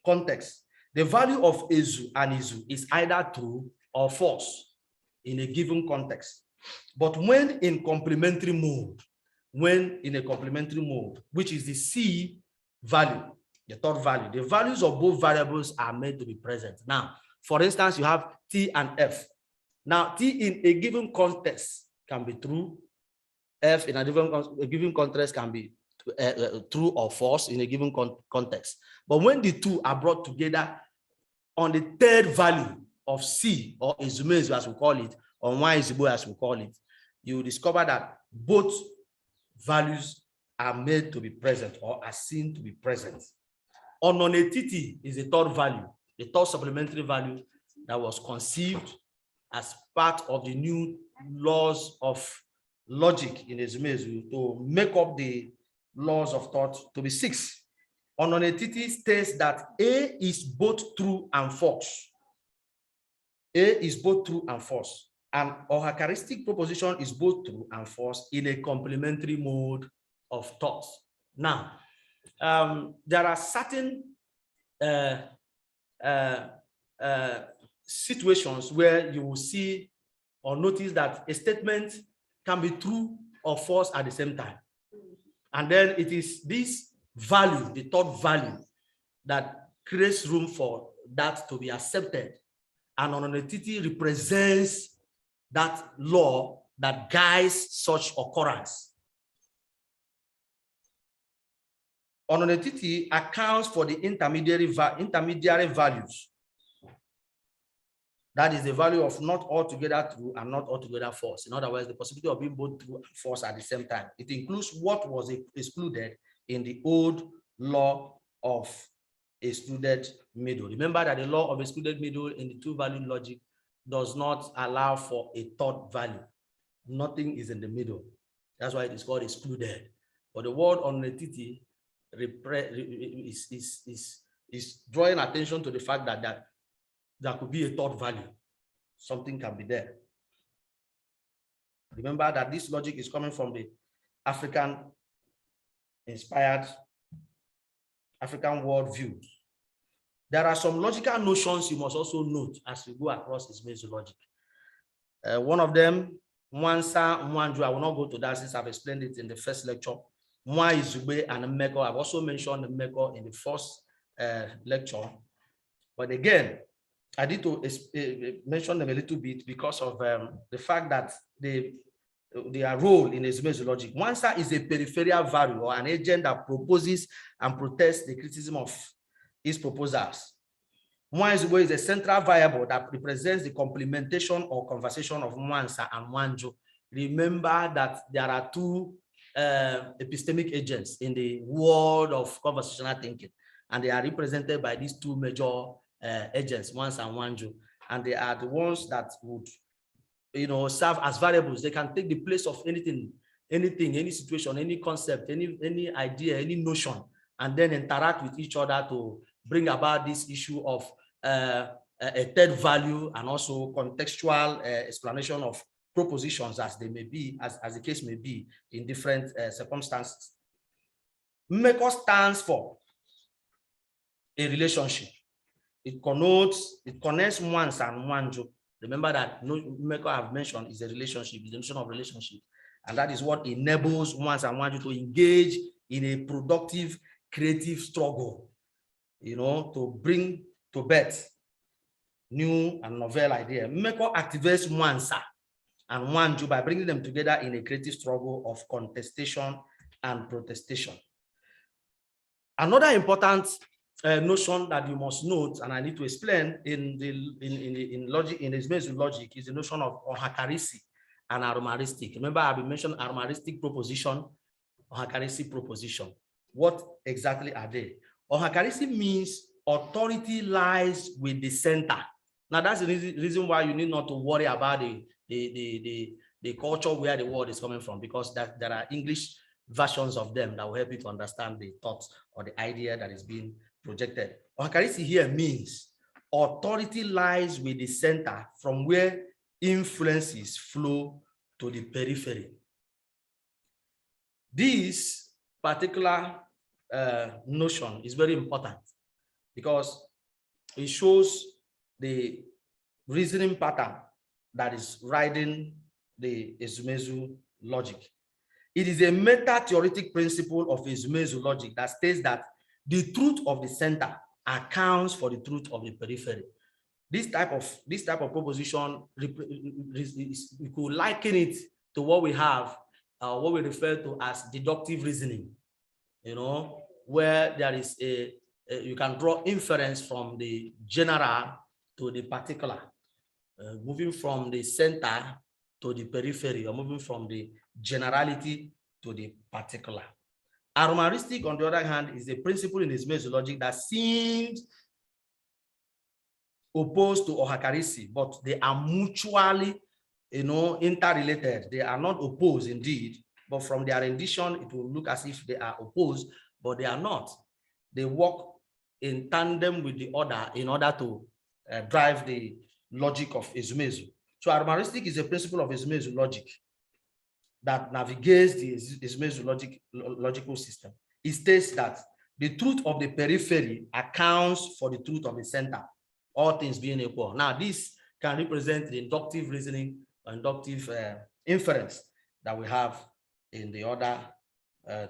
context, the value of Ezu and Izu is either true or false in a given context. But when in complementary mode, which is the C value, the third value, the values of both variables are made to be present. Now, for instance, you have T and F. Now, T in a given context can be true. F in a given context can be true or false in a given context. But when the two are brought together on the third value of C, or Ezumezu as we call it, or Nwa-Izugbo as we call it, you discover that both values are made to be present or are seen to be present. Ononetiti is the third value, the third supplementary value that was conceived as part of the new laws of logic in Ezumezu to make up the laws of thought to be 6. Ononetiti states that A is both true and false. A is both true and false. An ohacharistic proposition is both true and false in a complementary mode of thought. Now, there are certain situations where you will see or notice that a statement can be true or false at the same time. And then it is this value, the third value, that creates room for that to be accepted. And ononetiti represents that law that guides such occurrence. Ononetiti accounts for the intermediary values That is the value of not altogether true and not altogether false. In other words, the possibility of being both true and false at the same time. It includes what was excluded in the old law of excluded middle. Remember that the law of excluded middle in the two-value logic does not allow for a third value. Nothing is in the middle. That's why it is called excluded. But the word unentity is drawing attention to the fact that there could be a third value. Something can be there. Remember that this logic is coming from the African-inspired African worldview. There are some logical notions you must also note as we go across Ezumezu logic. One of them, Mwansa, Mwanju, I will not go to that since I've explained it in the first lecture. Mwa Izugbe and Mmeko. I've also mentioned Mmeko in the first lecture. But again, I need to mention them a little bit because of the fact that their role in Ezumezu logic. Mwansa is a peripheral value or an agent that proposes and protests the criticism of his proposals. Mwanzu is a central variable that represents the complementation or conversation of Mwansa and Mwanju. Remember that there are two epistemic agents in the world of conversational thinking, and they are represented by these two major agents, Mwansa and Mwanju, and they are the ones that would, serve as variables. They can take the place of anything, any situation, any concept, any idea, any notion, and then interact with each other to bring about this issue of a third value and also contextual explanation of propositions as they may be, as the case may be in different circumstances. Mmeko stands for a relationship. It connects Mwansa and Mwanju. Remember that Mmeko I've mentioned is a relationship, is the notion of relationship. And that is what enables Mwansa and Mwanju to engage in a productive, creative struggle, to bring to birth new and novel idea. Mmeko activates Mwansa and Mwanju by bringing them together in a creative struggle of contestation and protestation. Another important notion that you must note, and I need to explain in Ezumezu logic, is the notion of ohakarisi and aromaristic. Remember, I've been mentioning aromaristic proposition, ohakarisi proposition. What exactly are they? Ohakarisi means authority lies with the center. Now that's the reason why you need not to worry about the culture where the word is coming from, because there are English versions of them that will help you to understand the thoughts or the idea that is being projected. Ohakarisi here means authority lies with the center from where influences flow to the periphery. This particular notion is very important because it shows the reasoning pattern that is riding the Ezumezu logic. It is a meta-theoretic principle of Ezumezu logic that states that the truth of the center accounts for the truth of the periphery. This type of proposition, we could liken it to what we have, what we refer to as deductive reasoning, where there is you can draw inference from the general to the particular, moving from the center to the periphery, or moving from the generality to the particular. Aromaristic, on the other hand, is a principle in Ezumezu logic that seems opposed to ohakarisi, but they are mutually, interrelated. They are not opposed indeed, but from their rendition, it will look as if they are opposed, but they are not. They work in tandem with the other in order to drive the logic of Ezumezu. So aromaristic is a principle of Ezumezu logic that navigates the Ezumezu logical system. It states that the truth of the periphery accounts for the truth of the center, all things being equal. Now, this can represent the inductive reasoning, inductive inference that we have in the other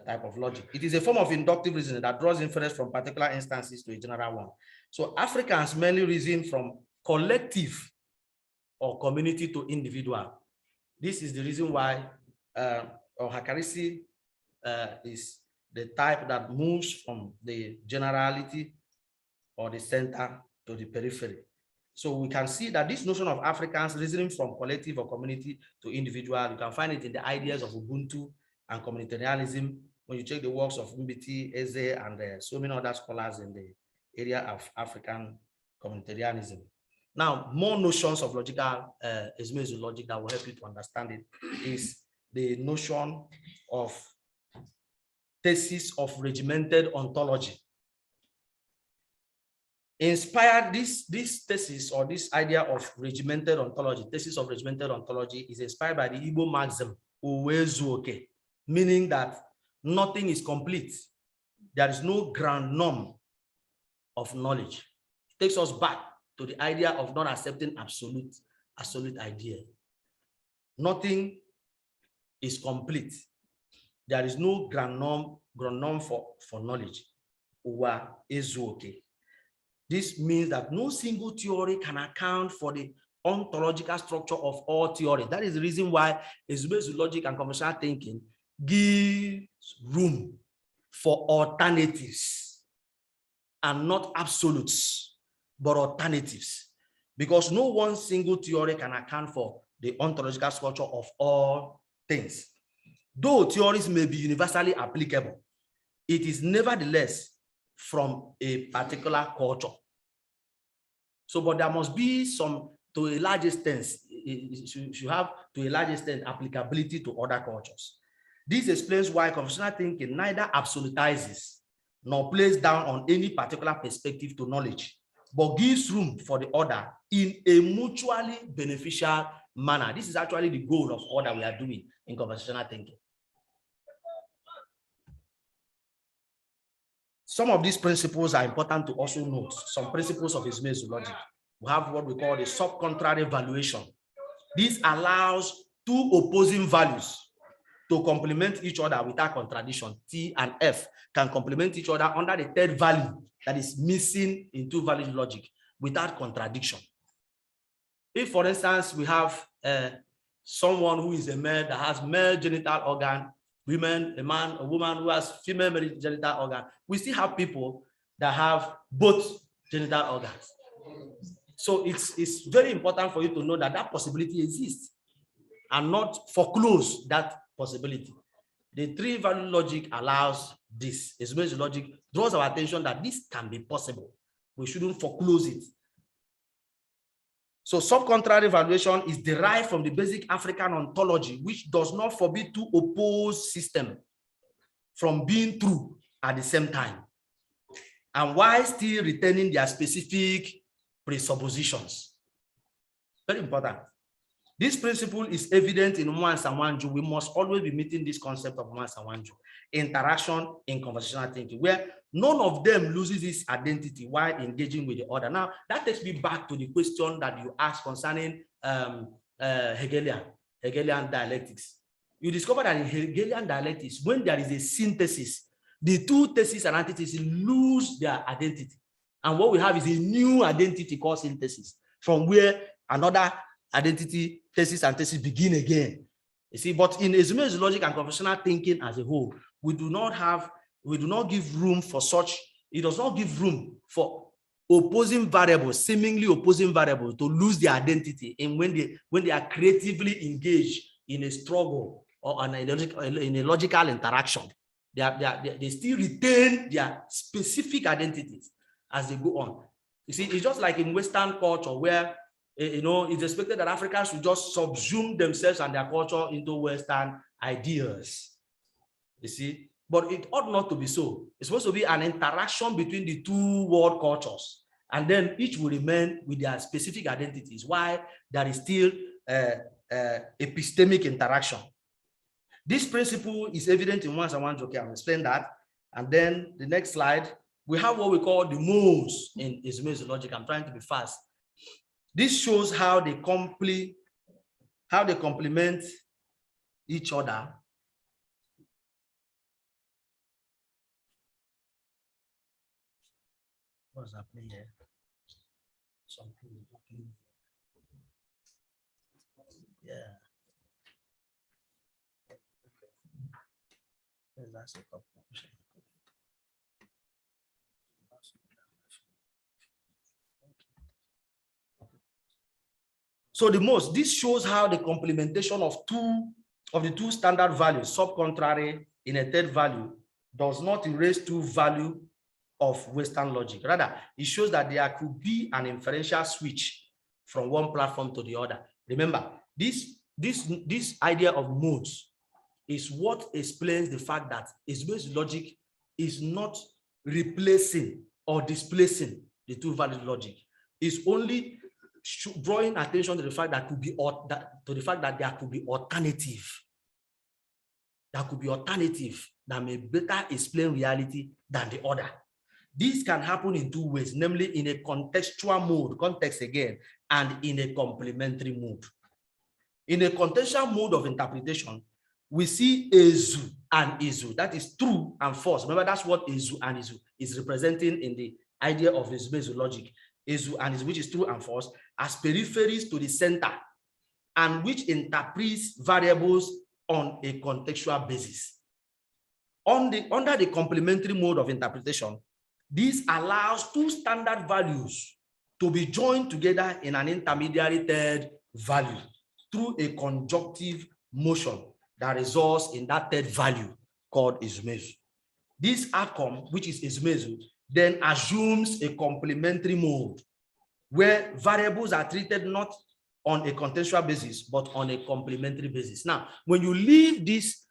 type of logic. It is a form of inductive reasoning that draws inference from particular instances to a general one. So Africans mainly reason from collective or community to individual. This is the reason why ohakarisi is the type that moves from the generality or the center to the periphery. So we can see that this notion of Africans reasoning from collective or community to individual, you can find it in the ideas of Ubuntu and communitarianism. When you check the works of Mbiti, Eze, and so many other scholars in the area of African communitarianism. Now, more notions of logical Ezumezu logic that will help you to understand it is the notion of thesis of regimented ontology. Inspired this thesis or this idea of regimented ontology, thesis of regimented ontology is inspired by the Igbo maxim, Uwezuoke, meaning that nothing is complete. There is no grand norm of knowledge. It takes us back to the idea of not accepting absolute idea. Nothing is complete. There is no grand norm for knowledge. Uwezuoke. This means that no single theory can account for the ontological structure of all theory. That is the reason why Ezumezu logic and conventional thinking gives room for alternatives and not absolutes, but alternatives. Because no one single theory can account for the ontological structure of all things. Though theories may be universally applicable, it is nevertheless from a particular culture. So, but there must be some, to a large extent, you have to a large extent applicability to other cultures. This explains why conventional thinking neither absolutizes nor plays down on any particular perspective to knowledge, but gives room for the other in a mutually beneficial manner. This is actually the goal of all that we are doing in conversational thinking. Some of these principles are important to also note. Some principles of Ezumezu logic. We have what we call the sub-contrary valuation. This allows two opposing values to complement each other without contradiction. T and F can complement each other under the third value that is missing in two-value logic without contradiction. If, for instance, we have someone who is a male that has male genital organ, women, a man, a woman who has female genital organ, we still have people that have both genital organs. So it's very important for you to know that that possibility exists and not foreclose that possibility. The three-value logic allows this. Ezumezu logic draws our attention that this can be possible. We shouldn't foreclose it. So sub-contrary valuation is derived from the basic African ontology, which does not forbid two opposed systems from being true at the same time, and while still retaining their specific presuppositions. Very important. This principle is evident in Mwansa-Wanju. We must always be meeting this concept of Mwansa-Wanju, interaction in conversational thinking, where none of them loses its identity while engaging with the other. Now, that takes me back to the question that you asked concerning Hegelian dialectics. You discover that in Hegelian dialectics, when there is a synthesis, the two theses and antitheses lose their identity. And what we have is a new identity called synthesis, from where another identity, thesis and thesis begin again. You see, but in Ezumezu logic and conventional thinking as a whole, we do not give room for such, it does not give room for opposing variables, seemingly opposing variables, to lose their identity and when they are creatively engaged in a struggle or in a logical interaction. They still retain their specific identities as they go on. You see, it's just like in Western culture where it's expected that Africans should just subsume themselves and their culture into Western ideas. You see, but it ought not to be so. It's supposed to be an interaction between the two world cultures, and then each will remain with their specific identities, while there is still epistemic interaction. This principle is evident in Mwansa-Wanju. Okay, I'll explain that. And then the next slide, we have what we call the modes in Ezumezu logic. I'm trying to be fast. This shows how they complement each other. What's happening here? Something. Yeah. That's a top option. So this shows how the complementation of the two standard values, sub-contrary in a third value, does not erase two value of Western logic. Rather, it shows that there could be an inferential switch from one platform to the other. Remember, this idea of modes is what explains the fact that Ezumezu logic is not replacing or displacing the two value logic. It's only drawing attention to the fact that there could be alternative. There could be alternative that may better explain reality than the other. This can happen in two ways, namely in a contextual mode, context again, and in a complementary mode. In a contextual mode of interpretation, we see Ezu and Ezu, that is true and false. Remember, that's what Ezu and Ezu is representing in the idea of Ezumezu logic. Ezu and Ezu, which is true and false, as peripheries to the center, and which interprets variables on a contextual basis. Under the complementary mode of interpretation, this allows two standard values to be joined together in an intermediary third value through a conjunctive motion that results in that third value called Ezumezu. This outcome, which is Ezumezu, then assumes a complementary mode where variables are treated not on a contextual basis, but on a complementary basis. Now, when you leave this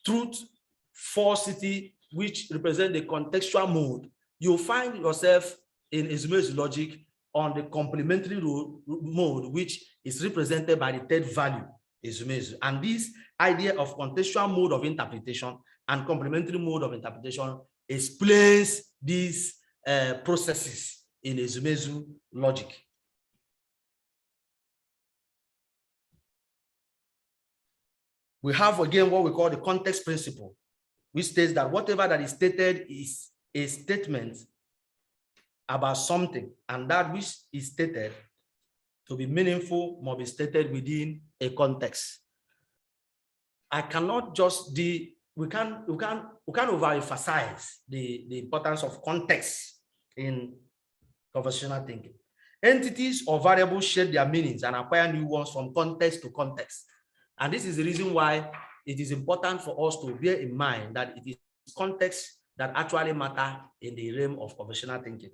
truth, falsity, which represent the contextual mode, you'll find yourself in Ezumezu logic on the complementary mode, which is represented by the third value, Ezumezu. And this idea of contextual mode of interpretation and complementary mode of interpretation explains these processes in Ezumezu logic. We have again what we call the context principle, which states that whatever that is stated is a statement about something, and that which is stated to be meaningful must be stated within a context. I cannot just we can't overemphasize the importance of context in conversational thinking. Entities or variables share their meanings and acquire new ones from context to context. And this is the reason why it is important for us to bear in mind that it is context that actually matter in the realm of conversational thinking.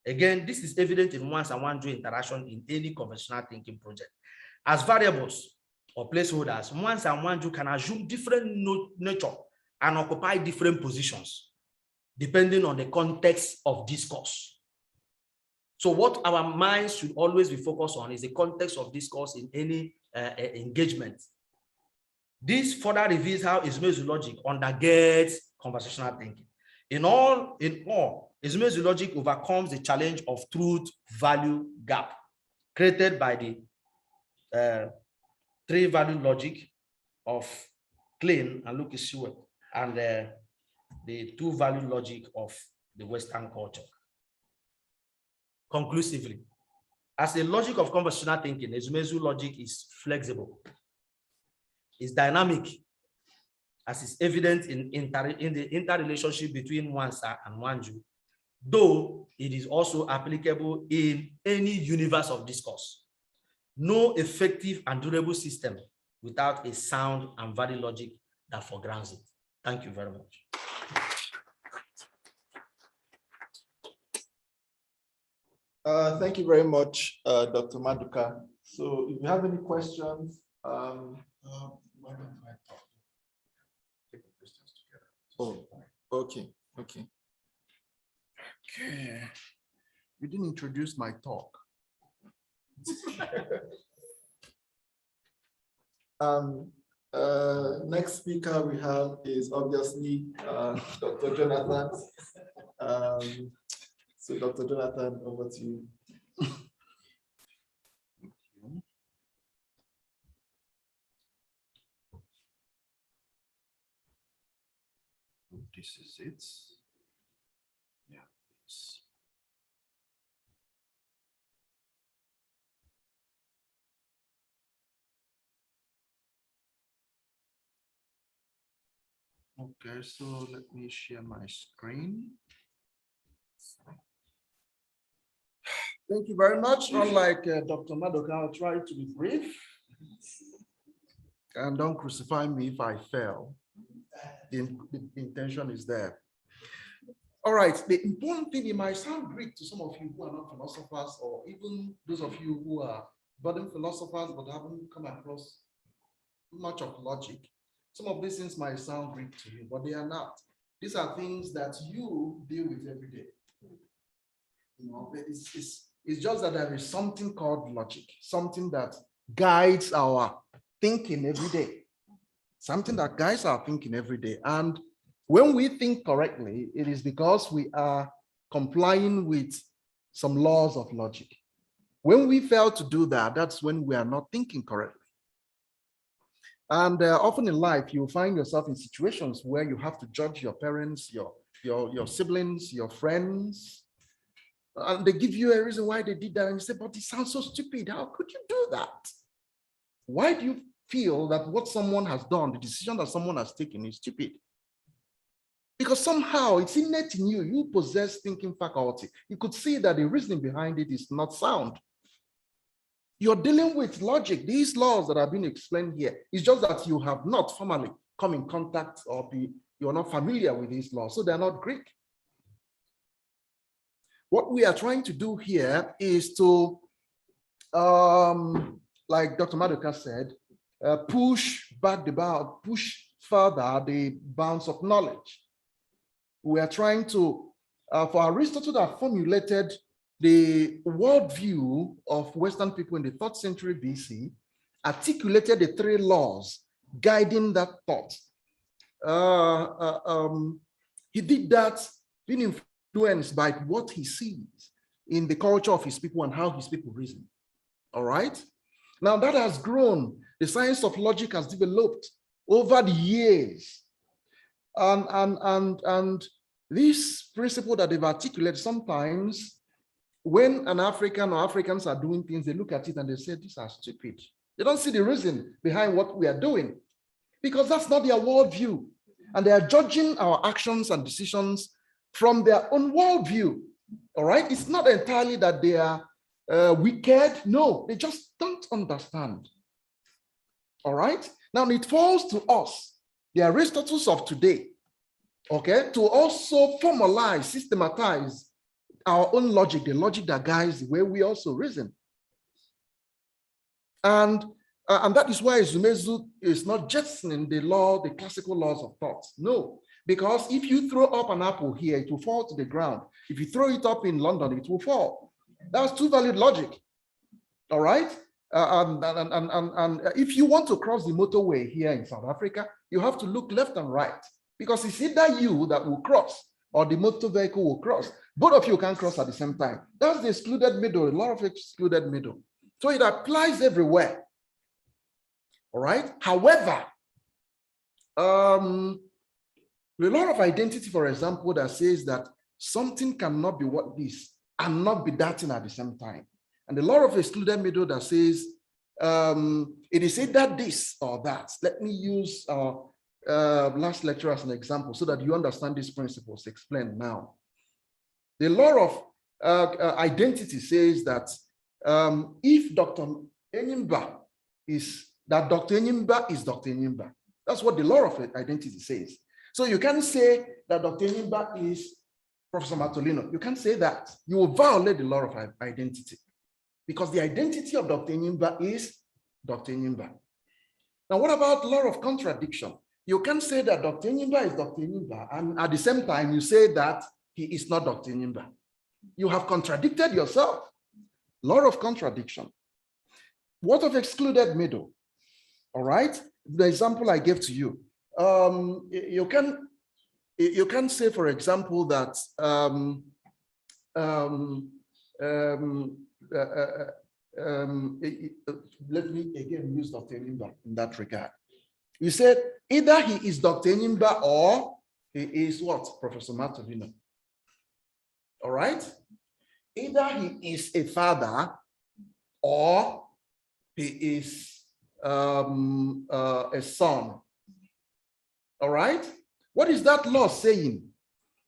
Again, this is evident in once and one-to interaction in any conversational thinking project. As variables or placeholders, once and one-to can assume different nature and occupy different positions depending on the context of discourse. So what our minds should always be focused on is the context of discourse in any engagement. This further reveals how Ezumezu logic undergirds conversational thinking. In all, Ezumezu logic overcomes the challenge of truth-value gap created by the three-value logic of Klein and Lucas Seward and the two-value logic of the Western culture. Conclusively, as a logic of conversational thinking, Ezumezu logic is flexible, is dynamic, as is evident in the interrelationship between Wansa and Wanju, though it is also applicable in any universe of discourse. No effective and durable system without a sound and valid logic that foregrounds it. Thank you very much. Thank you very much, Dr. Maduka. So if you have any questions, why don't I talk? Take the questions together. Oh, okay. You didn't introduce my talk. Next speaker we have is obviously Dr. Jonathan. So Dr. Jonathan, over to you. This is it. Yeah. Okay, so let me share my screen. Thank you very much. Unlike Dr. Maduka, I'll try to be brief. And don't crucify me if I fail. The intention is there. All right, the important thing, it might sound Greek to some of you who are not philosophers, or even those of you who are budding philosophers but haven't come across much of logic. Some of these things might sound Greek to you, but they are not. These are things that you deal with every day. You know, it's just that there is something called logic, something that guides our thinking every day. Something that guides our thinking every day. And when we think correctly, it is because we are complying with some laws of logic. When we fail to do that, that's when we are not thinking correctly. And often in life, you find yourself in situations where you have to judge your parents, your siblings, your friends, and they give you a reason why they did that, and you say, but it sounds so stupid. How could you do that? Why do you feel that what someone has done, the decision that someone has taken, is stupid? Because somehow it's innate in you. You possess thinking faculty. You could see that the reasoning behind it is not sound. You're dealing with logic. These laws that are being explained here, it's just that you have not formally come in contact, or you're not familiar with these laws, so they're not Greek. What we are trying to do here is to, like Dr. Maduka said, push further the bounds of knowledge. We are trying to, for Aristotle that formulated the worldview of Western people in the 3rd century BC, articulated the 3 laws guiding that thought. He did that being influenced by what he sees in the culture of his people and how his people reason. All right? Now that has grown. The science of logic has developed over the years. And this principle that they've articulated, sometimes when an African or Africans are doing things, they look at it and they say, these are stupid. They don't see the reason behind what we are doing, because that's not their worldview. And they are judging our actions and decisions from their own worldview. All right? It's not entirely that they are wicked. No, they just don't understand. All right? Now it falls to us, the Aristotles of today, okay, to also formalize, systematize our own logic, the logic that guides the way we also reason. And that is why Ezumezu is not jettisoning the classical laws of thought. No, because if you throw up an apple here, it will fall to the ground. If you throw it up in London, it will fall. That's two valid logic. All right? And if you want to cross the motorway here in South Africa, you have to look left and right, because it's either you that will cross or the motor vehicle will cross. Both of you can cross at the same time. That's the excluded middle, a lot of excluded middle. So it applies everywhere. All right? However, a lot of identity, for example, that says that something cannot be what this and not be that thing at the same time. And a lot of excluded middle that says it is either this or that. Let me use our last lecture as an example so that you understand these principles explained now. The law of identity says that if Dr. Enyimba is, that Dr. Enyimba is Dr. Enyimba. That's what the law of identity says. So you can't say that Dr. Enyimba is Professor Matolino. You can't say that. You will violate the law of identity, because the identity of Dr. Enyimba is Dr. Enyimba. Now, what about law of contradiction? You can't say that Dr. Enyimba is Dr. Enyimba, and at the same time, you say that he is not Dr. Enyimba. You have contradicted yourself. Law of contradiction. What of excluded middle? All right? The example I gave to you. You can say, for example, that let me again use Dr. Enyimba in that regard. You said either he is Dr. Enyimba or he is what? Professor Matolino. All right? Either he is a father or he is a son. All right? What is that law saying?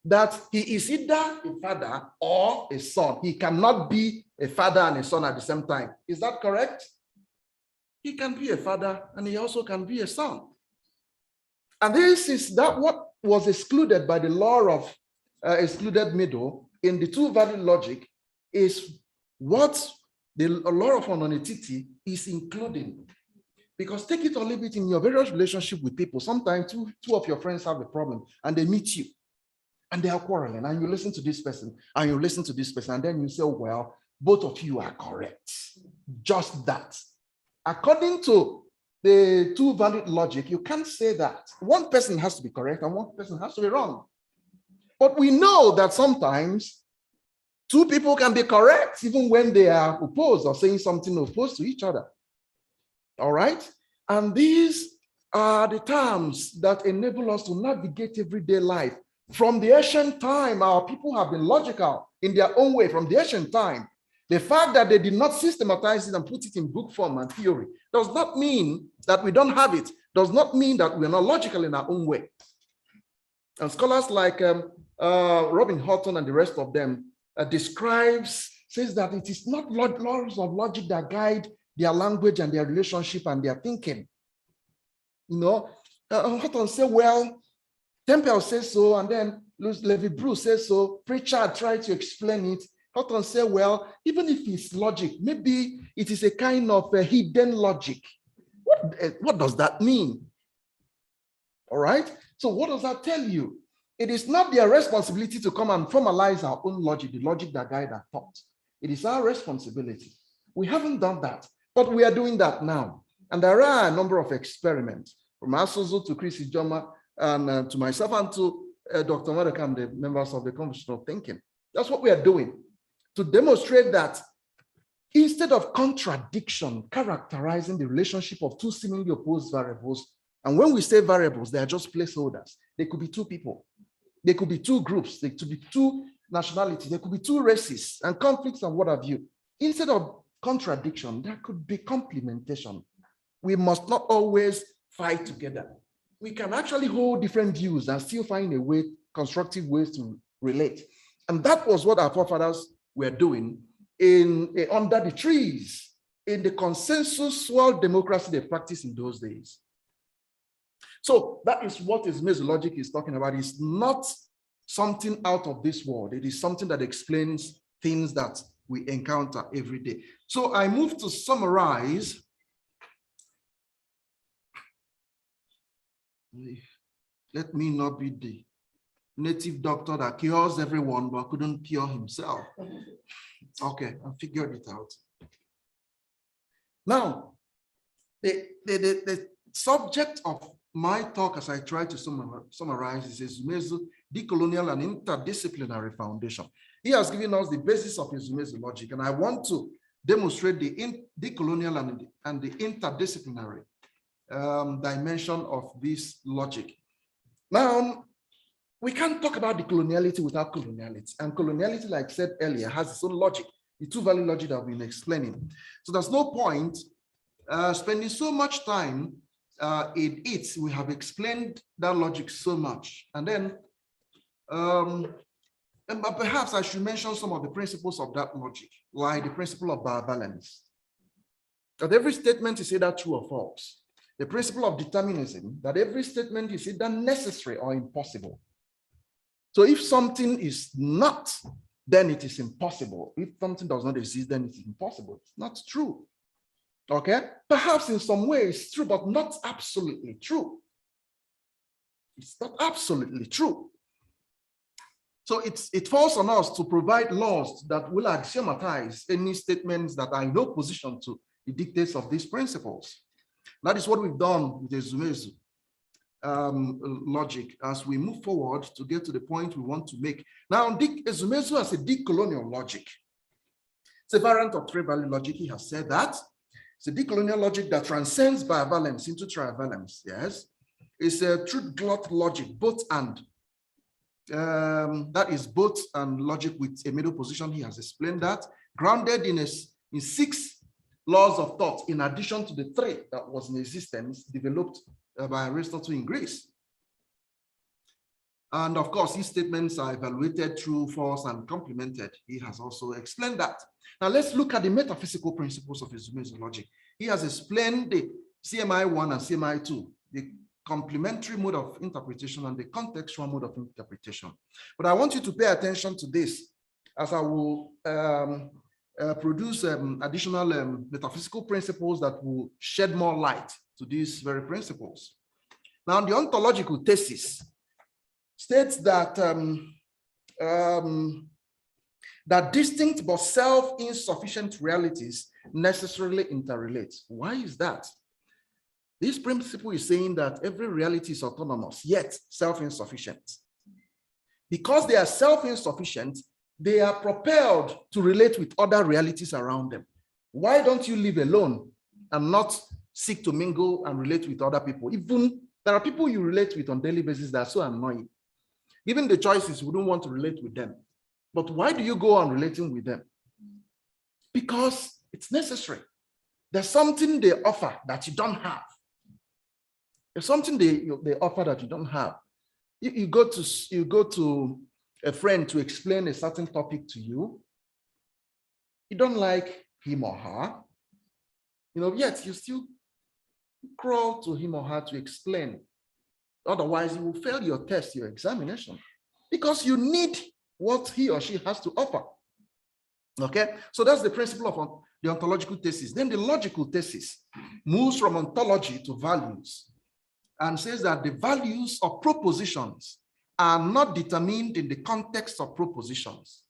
that he is either a father or a son. He cannot be a father and a son at the same time. Is that correct? He can be a father and he also can be a son. And this is that what was excluded by the law of excluded middle in the two-value logic is what the law of anonymity is including. Because take it or leave it, in your various relationship with people, sometimes two of your friends have a problem and they meet you and they are quarreling, and you listen to this person and you listen to this person, and then you say, well, both of you are correct. Just that. According to the two-value logic, you can't say that. One person has to be correct and one person has to be wrong. But we know that sometimes two people can be correct even when they are opposed or saying something opposed to each other. All right? And these are the terms that enable us to navigate everyday life. From the ancient time, our people have been logical in their own way from the ancient time. The fact that they did not systematize it and put it in book form and theory does not mean that we don't have it, does not mean that we are not logical in our own way. And scholars like Robin Horton and the rest of them says that it is not laws of logic that guide their language and their relationship and their thinking. You know, Horton said, well, Temple says so, and then Levi Bruce says so. Pritchard tried to explain it. Horton said, well, even if it's logic, maybe it is a kind of a hidden logic. What does that mean? All right? So what does that tell you? It is not their responsibility to come and formalize our own logic, the logic that guides our thought. It is our responsibility. We haven't done that, but we are doing that now. And there are a number of experiments, from Asuzu to Chris Ijoma, and to myself and to Dr. Maduka and the members of the Conversational Thinking. That's what we are doing, to demonstrate that instead of contradiction characterizing the relationship of two seemingly opposed variables, and when we say variables, they are just placeholders. They could be two people. They could be two groups. They could be two nationalities. They could be two races and conflicts and what have you. Instead of contradiction, there could be complementation. We must not always fight together. We can actually hold different views and still find a way, constructive ways to relate. And that was what our forefathers were doing under the trees, in the consensual democracy they practiced in those days. So that is what Ezumezu logic is talking about. It's not something out of this world. It is something that explains things that we encounter every day. So I move to summarize. Let me not be the native doctor that cures everyone but couldn't cure himself. Okay, I figured it out. Now, the subject of my talk, as I try to summarize, is Ezumezu, Decolonial and Interdisciplinary Foundation. He has given us the basis of Ezumezu logic, and I want to demonstrate the decolonial and the interdisciplinary dimension of this logic. Now, we can't talk about decoloniality without coloniality. And coloniality, like I said earlier, has its own logic, the two-value logic that I've been explaining. So there's no point spending so much time in it. We have explained that logic so much. And then perhaps I should mention some of the principles of that logic, like the principle of bivalence. That every statement is either true or false. The principle of determinism, that every statement is either necessary or impossible. So if something is not, then it is impossible. If something does not exist, then it is impossible. It's not true. Okay? Perhaps in some ways it's true, but not absolutely true. It's not absolutely true. So it falls on us to provide laws that will axiomatize any statements that are in opposition to the dictates of these principles. That is what we've done with the Ezumezu logic as we move forward to get to the point we want to make. Now, Ezumezu has a decolonial logic. It's a variant of three-value logic. He has said that. It's a decolonial logic that transcends bivalence into trivalence. Yes, it's a truth-glut logic, both and. That is both and logic with a middle position. He has explained that, grounded in 6 laws of thought, in addition to the 3 that was in existence, developed by Aristotle in Greece. And of course, these statements are evaluated true, false, and complemented. He has also explained that. Now let's look at the metaphysical principles of Ezumezu logic. He has explained the CMI1 and CMI2, the complementary mode of interpretation and the contextual mode of interpretation. But I want you to pay attention to this, as I will produce additional metaphysical principles that will shed more light to these very principles. Now, the ontological thesis states that that distinct but self-insufficient realities necessarily interrelate. Why is that? This principle is saying that every reality is autonomous, yet self-insufficient. Because they are self-insufficient, they are propelled to relate with other realities around them. Why don't you live alone and not seek to mingle and relate with other people? Even there are people you relate with on a daily basis that are so annoying. Given the choices, we don't want to relate with them. But why do you go on relating with them? Because it's necessary. There's something they offer that you don't have. There's something they offer that you don't have. You go to a friend to explain a certain topic to you. You don't like him or her. Yet you still crawl to him or her to explain. Otherwise, you will fail your test, your examination, because you need what he or she has to offer. Okay, so that's the principle of the ontological thesis. Then the logical thesis moves from ontology to values and says that the values of propositions are not determined in the context of propositions,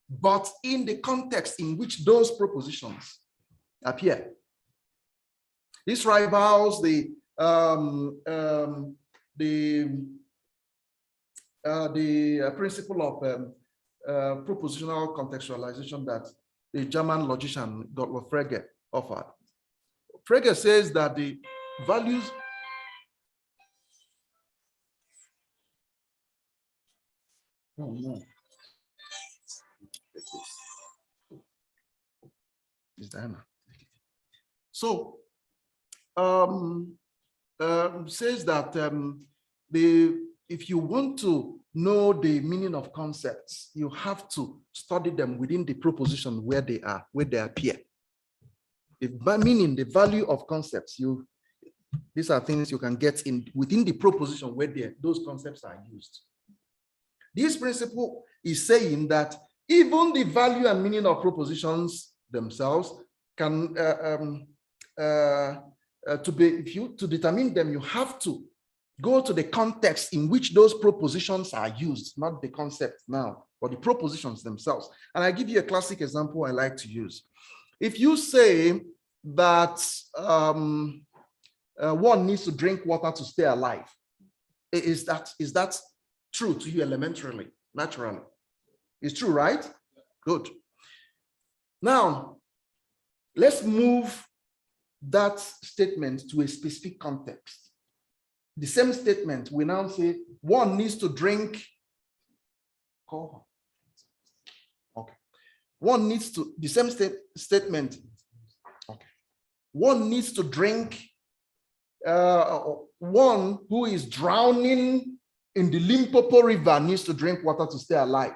but in the context in which those propositions appear. This rivals the principle of propositional contextualization that the German logician Gottlob Frege offered. Frege says that the values So says that if you want to know the meaning of concepts, you have to study them within the proposition where they are, where they appear. Meaning the value of concepts, these are things you can get within the proposition where those concepts are used. This principle is saying that even the value and meaning of propositions themselves can to determine them, you have to go to the context in which those propositions are used, not the concept now, but the propositions themselves. And I give you a classic example I like to use. If you say that one needs to drink water to stay alive, is that true to you elementarily, naturally? It's true, right? Good. Now, let's move that statement to a specific context. The same statement, we now say one needs to drink. Okay. One needs to, the same statement. Okay. One needs to drink. One who is drowning in the Limpopo River needs to drink water to stay alive.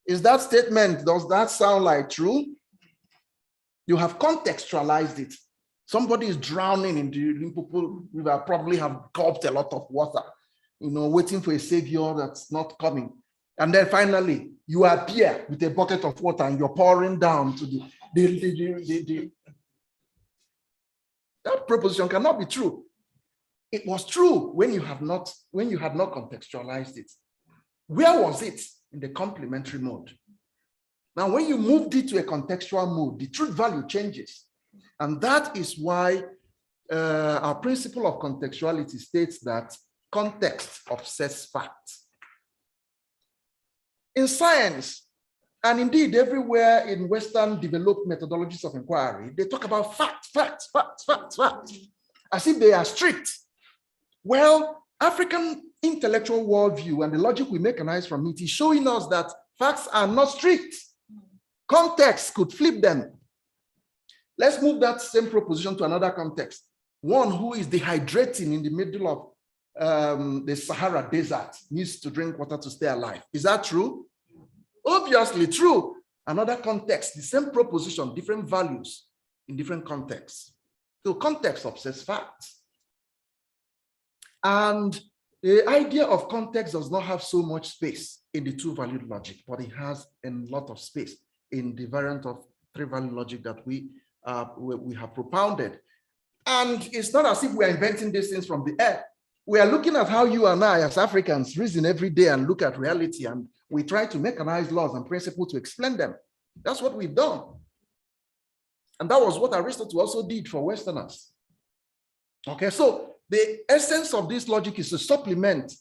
Is that statement, does that sound like true? You have contextualized it. Somebody is drowning in the Limpopo River, probably have gulped a lot of water, waiting for a savior that's not coming. And then finally, you appear with a bucket of water and you're pouring down to that proposition cannot be true. It was true when you had not contextualized it. Where was it? In the complementary mode. Now, when you moved it to a contextual mode, the truth value changes. And that is why our principle of contextuality states that context offsets fact. In science, and indeed everywhere in Western developed methodologies of inquiry, they talk about fact, as if they are strict. Well, African intellectual worldview and the logic we mechanize from it is showing us that facts are not strict. Context could flip them. Let's move that same proposition to another context. One who is dehydrating in the middle of the Sahara Desert needs to drink water to stay alive. Is that true? Obviously true. Another context, the same proposition, different values in different contexts. So context obsesses facts. And the idea of context does not have so much space in the two-valued logic, but it has a lot of space in the variant of three-valued logic that we have propounded. And it's not as if we are inventing these things from the air. We are looking at how you and I as Africans reason every day and look at reality, and we try to mechanize laws and principles to explain them. That's what we've done. And that was what Aristotle also did for Westerners. Okay, so the essence of this logic is to supplement,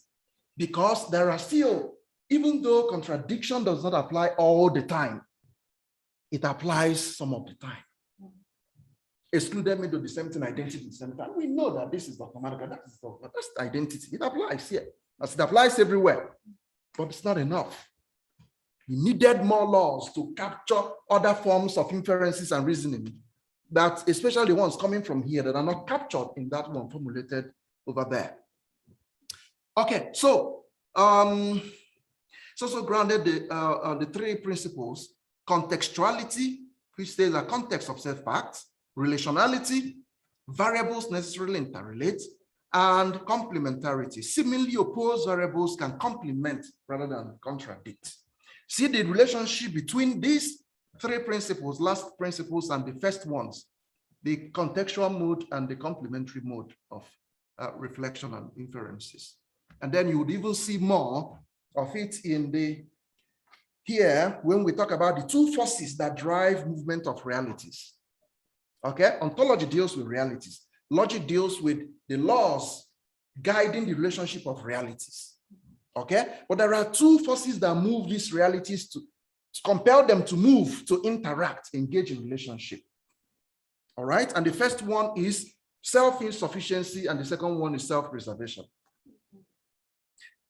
because there are still, even though contradiction does not apply all the time, it applies some of the time. Excluded me to the same thing, identity, the same time. We know that this is dogmatic, that's identity. It applies here, as it applies everywhere, but it's not enough. You needed more laws to capture other forms of inferences and reasoning, that especially the ones coming from here that are not captured in that one formulated over there. Okay, so it's also grounded the three principles: contextuality, which states that context observes facts; relationality, variables necessarily interrelate; and complementarity. Similarly opposed variables can complement rather than contradict. See the relationship between these three principles, last principles, and the first ones, the contextual mode and the complementary mode of reflection and inferences. And then you would even see more of it in the here when we talk about the two forces that drive movement of realities. Okay, ontology deals with realities. Logic deals with the laws guiding the relationship of realities. Okay, but there are two forces that move these realities to compel them to move, to interact, engage in relationship. All right, and the first one is self-insufficiency, and the second one is self-preservation.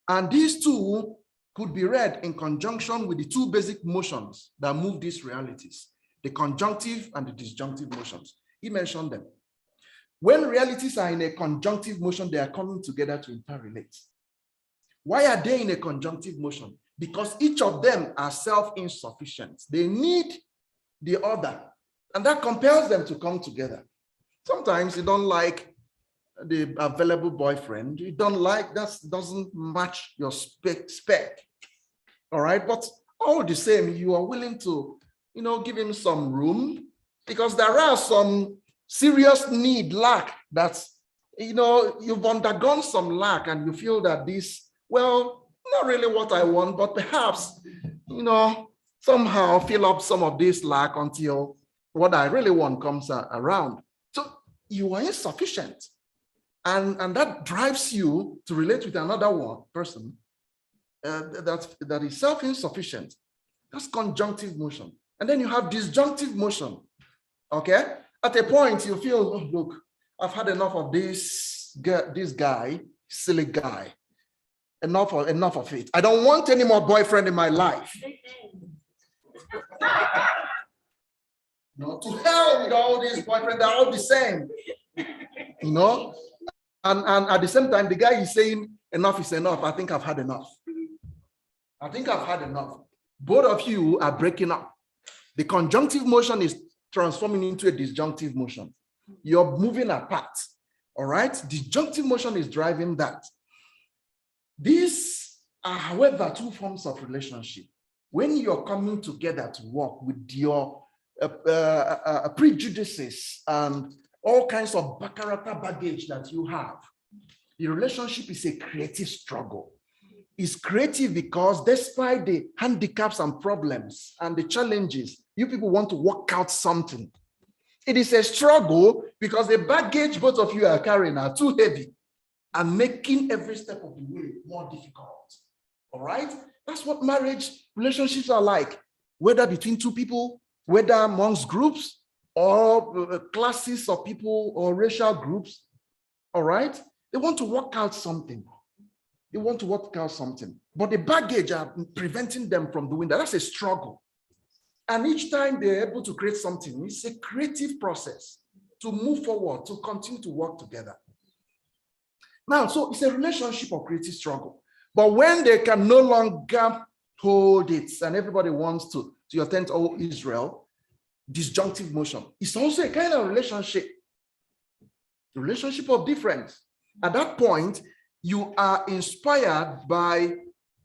And these two could be read in conjunction with the two basic motions that move these realities: the conjunctive and the disjunctive motions. He mentioned them. When realities are in a conjunctive motion, they are coming together to interrelate. Why are they in a conjunctive motion? Because each of them are self-insufficient. They need the other, and that compels them to come together. Sometimes you don't like the available boyfriend, you don't like, that doesn't match your spec. All right, but all the same, you are willing to, give him some room, because there are some serious lack that's, you've undergone some lack, and you feel that this, well, not really what I want, but perhaps, somehow fill up some of this lack until what I really want comes around. So you are insufficient. And that drives you to relate with another person that is self-insufficient. That's conjunctive motion. And then you have disjunctive motion. Okay? At a point, you feel, oh, look, I've had enough of this guy, silly guy. Enough of it. I don't want any more boyfriend in my life. To hell with all these boyfriends, they're all the same. And at the same time, the guy is saying, enough is enough. I think I've had enough. I think I've had enough. Both of you are breaking up. The conjunctive motion is transforming into a disjunctive motion. You're moving apart. All right? Disjunctive motion is driving that. These are, however, two forms of relationship. When you're coming together to work with your prejudices and all kinds of baggage that you have, the relationship is a creative struggle. It's creative because despite the handicaps and problems and the challenges, you people want to work out something. It is a struggle because the baggage both of you are carrying are too heavy and making every step of the way more difficult. All right? That's what marriage relationships are like, whether between two people, whether amongst groups or classes of people or racial groups. All right? They want to work out something. They want to work out something. But the baggage are preventing them from doing that. That's a struggle. And each time they're able to create something, it's a creative process to move forward, to continue to work together. Now, so it's a relationship of creative struggle. But when they can no longer hold it and everybody wants to attend all Israel, disjunctive motion, it's also a kind of relationship of difference. At that point, you are inspired by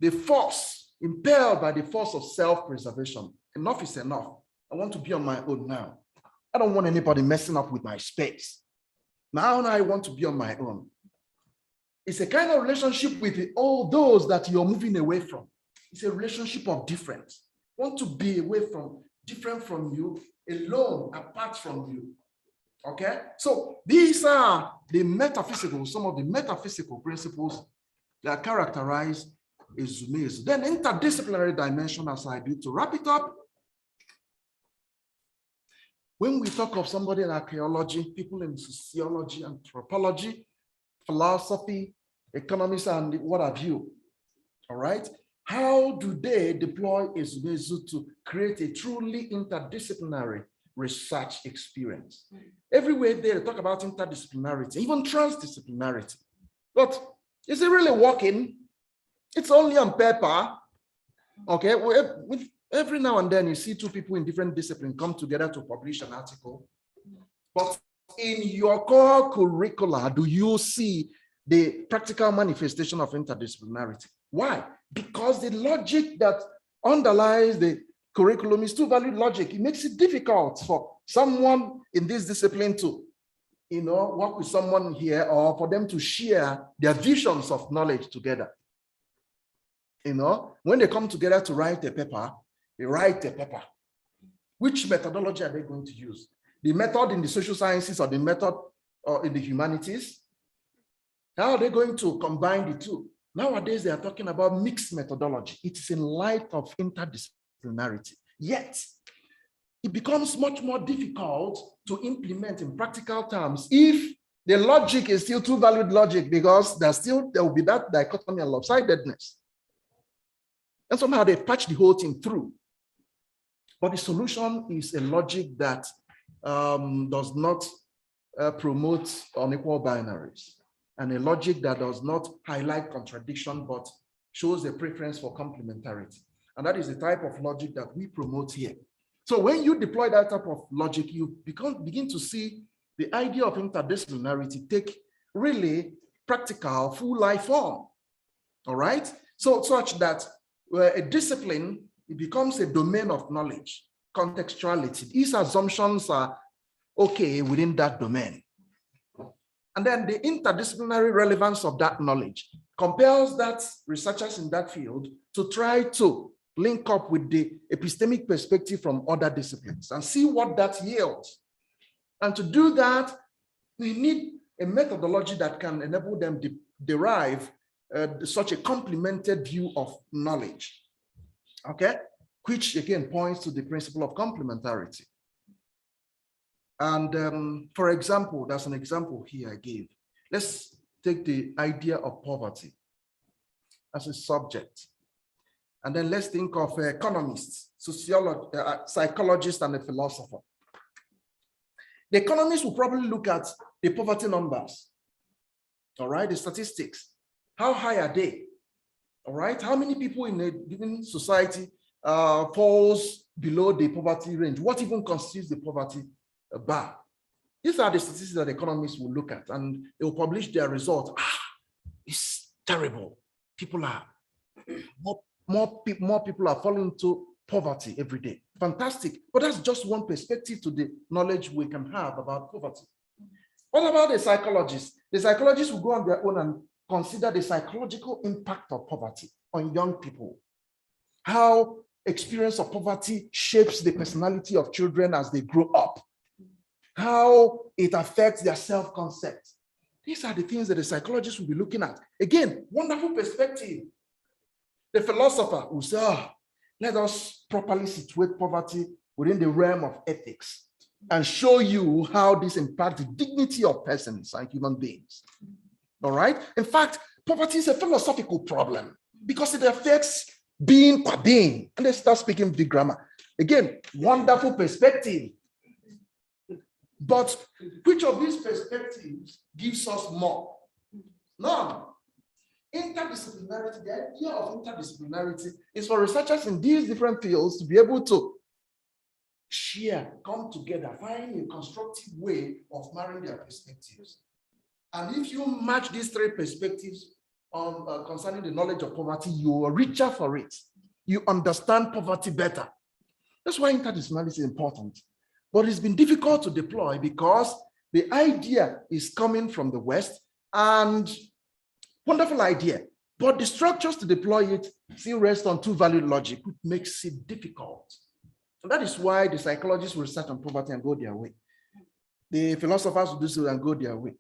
the force, impelled by the force of self-preservation. Enough is enough. I want to be on my own now. I don't want anybody messing up with my space. Now I want to be on my own. It's a kind of relationship with all those that you're moving away from. It's a relationship of difference. Want to be away from, different from you, alone, apart from you. Okay? So these are the metaphysical, some of the metaphysical principles that characterize Ezumezu. Then interdisciplinary dimension, as I do to wrap it up. When we talk of somebody in archaeology, people in sociology, anthropology, philosophy, economics, and what have you, all right? How do they deploy Ezumezu to create a truly interdisciplinary research experience? Everywhere they talk about interdisciplinarity, even transdisciplinarity. But is it really working? It's only on paper. Okay, every now and then you see two people in different disciplines come together to publish an article. But in your core curricula, do you see the practical manifestation of interdisciplinarity? Why? Because the logic that underlies the curriculum is two-valued logic. It makes it difficult for someone in this discipline to, work with someone here, or for them to share their visions of knowledge together. When they come together to write a paper, they write a paper. Which methodology are they going to use? The method in the social sciences or the method in the humanities? How are they going to combine the two? Nowadays, they are talking about mixed methodology. It is in light of interdisciplinarity. Yet, it becomes much more difficult to implement in practical terms if the logic is still two-valued logic, because there will be that dichotomy and lopsidedness. And somehow they patch the whole thing through. But the solution is a logic that does not promote unequal binaries, and a logic that does not highlight contradiction, but shows a preference for complementarity. And that is the type of logic that we promote here. So when you deploy that type of logic, you begin to see the idea of interdisciplinarity take really practical, full life form. All right? So such that a discipline, it becomes a domain of knowledge, contextuality. These assumptions are okay within that domain. And then the interdisciplinary relevance of that knowledge compels that researchers in that field to try to link up with the epistemic perspective from other disciplines and see what that yields. And to do that, we need a methodology that can enable them to derive such a complemented view of knowledge, okay? Which again points to the principle of complementarity. And for example, that's an example here I gave. Let's take the idea of poverty as a subject. And then let's think of economists, sociologists, psychologists, and a philosopher. The economists will probably look at the poverty numbers, all right, the statistics. How high are they? All right, how many people in a given society falls below the poverty range? What even constitutes the poverty bar? These are the statistics that economists will look at, and they will publish their results. It's terrible. People are, more people are falling into poverty every day. Fantastic, but that's just one perspective to the knowledge we can have about poverty. What about the psychologists? The psychologists will go on their own and consider the psychological impact of poverty on young people. How experience of poverty shapes the personality of children as they grow up. How it affects their self-concept. These are the things that the psychologists will be looking at. Again, wonderful perspective. The philosopher will say, let us properly situate poverty within the realm of ethics and show you how this impacts the dignity of persons and human beings. All right? In fact, poverty is a philosophical problem because it affects being qua being. And let's start speaking the grammar. Again, wonderful perspective. But which of these perspectives gives us more? None. Interdisciplinarity, the idea of interdisciplinarity is for researchers in these different fields to be able to share, come together, find a constructive way of marrying their perspectives. And if you match these three perspectives on concerning the knowledge of poverty, you are richer for it. You understand poverty better. That's why interdisciplinarity is important. But it's been difficult to deploy because the idea is coming from the West, and wonderful idea, but the structures to deploy it still rest on two-value logic, which makes it difficult. And that is why the psychologists will research on poverty and go their way. The philosophers will do so and go their way.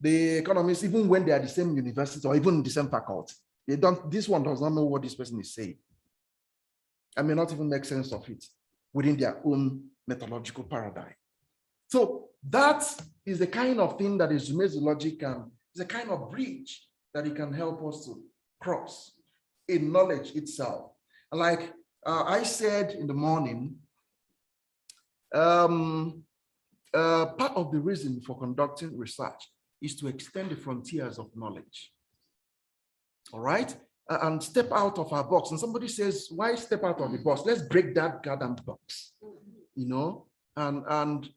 The economists, even when they are the same university or even in the same faculty, they don't. This one does not know what this person is saying. I may not even make sense of it within their own methodological paradigm. So that is the kind of thing that Ezumezu logic is a kind of bridge that it can help us to cross in knowledge itself. Like I said in the morning, part of the reason for conducting research is to extend the frontiers of knowledge. All right? And step out of our box. And somebody says, why step out of the box? Let's break that goddamn box, you know, and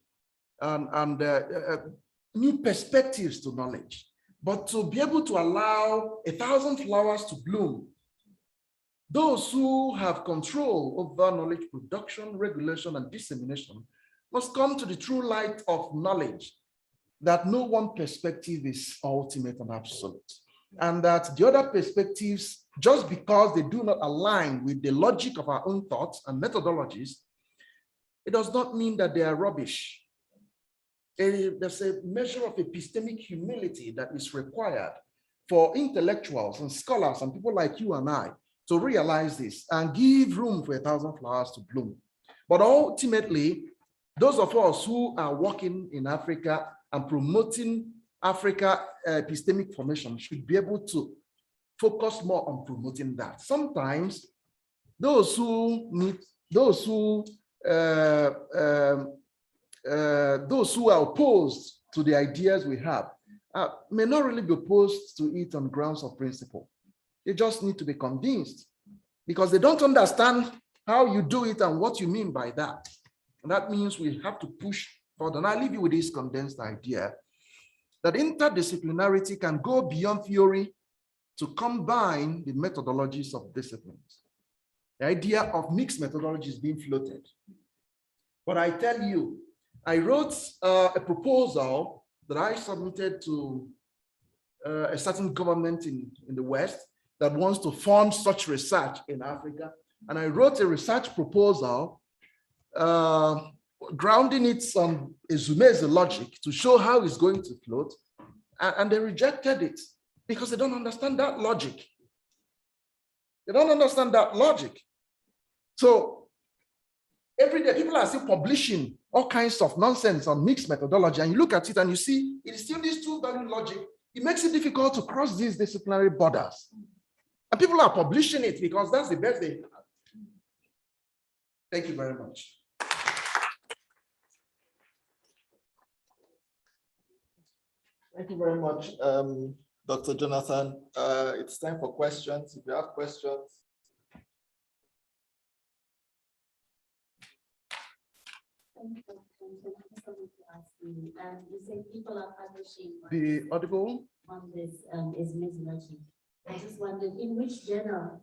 new perspectives to knowledge. But to be able to allow 1,000 flowers to bloom, those who have control over knowledge production, regulation, and dissemination must come to the true light of knowledge that no one perspective is ultimate and absolute. And that the other perspectives, just because they do not align with the logic of our own thoughts and methodologies, it does not mean that they are rubbish. There's a measure of epistemic humility that is required for intellectuals and scholars and people like you and I to realize this and give room for 1,000 flowers to bloom. But ultimately, those of us who are working in Africa and promoting Africa epistemic formation should be able to focus more on promoting that. Sometimes those who are opposed to the ideas we have may not really be opposed to it on grounds of principle. They just need to be convinced because they don't understand how you do it and what you mean by that. And that means we have to push further. And I'll leave you with this condensed idea that interdisciplinarity can go beyond theory to combine the methodologies of disciplines. The idea of mixed methodologies being floated. But I tell you, I wrote a proposal that I submitted to a certain government in the West that wants to fund such research in Africa. And I wrote a research proposal grounding it on Ezumezu logic to show how it's going to float. And they rejected it because they don't understand that logic. They don't understand that logic. So every day people are still publishing all kinds of nonsense on mixed methodology, and you look at it and you see it is still this two-value logic. It makes it difficult to cross these disciplinary borders. And people are publishing it because that's the best they have. Thank you very much. Thank you very much, Dr. Jonathan. It's time for questions. If you have questions. You say people are publishing The audible on this Ezumezu logic. I just wondered in which journal,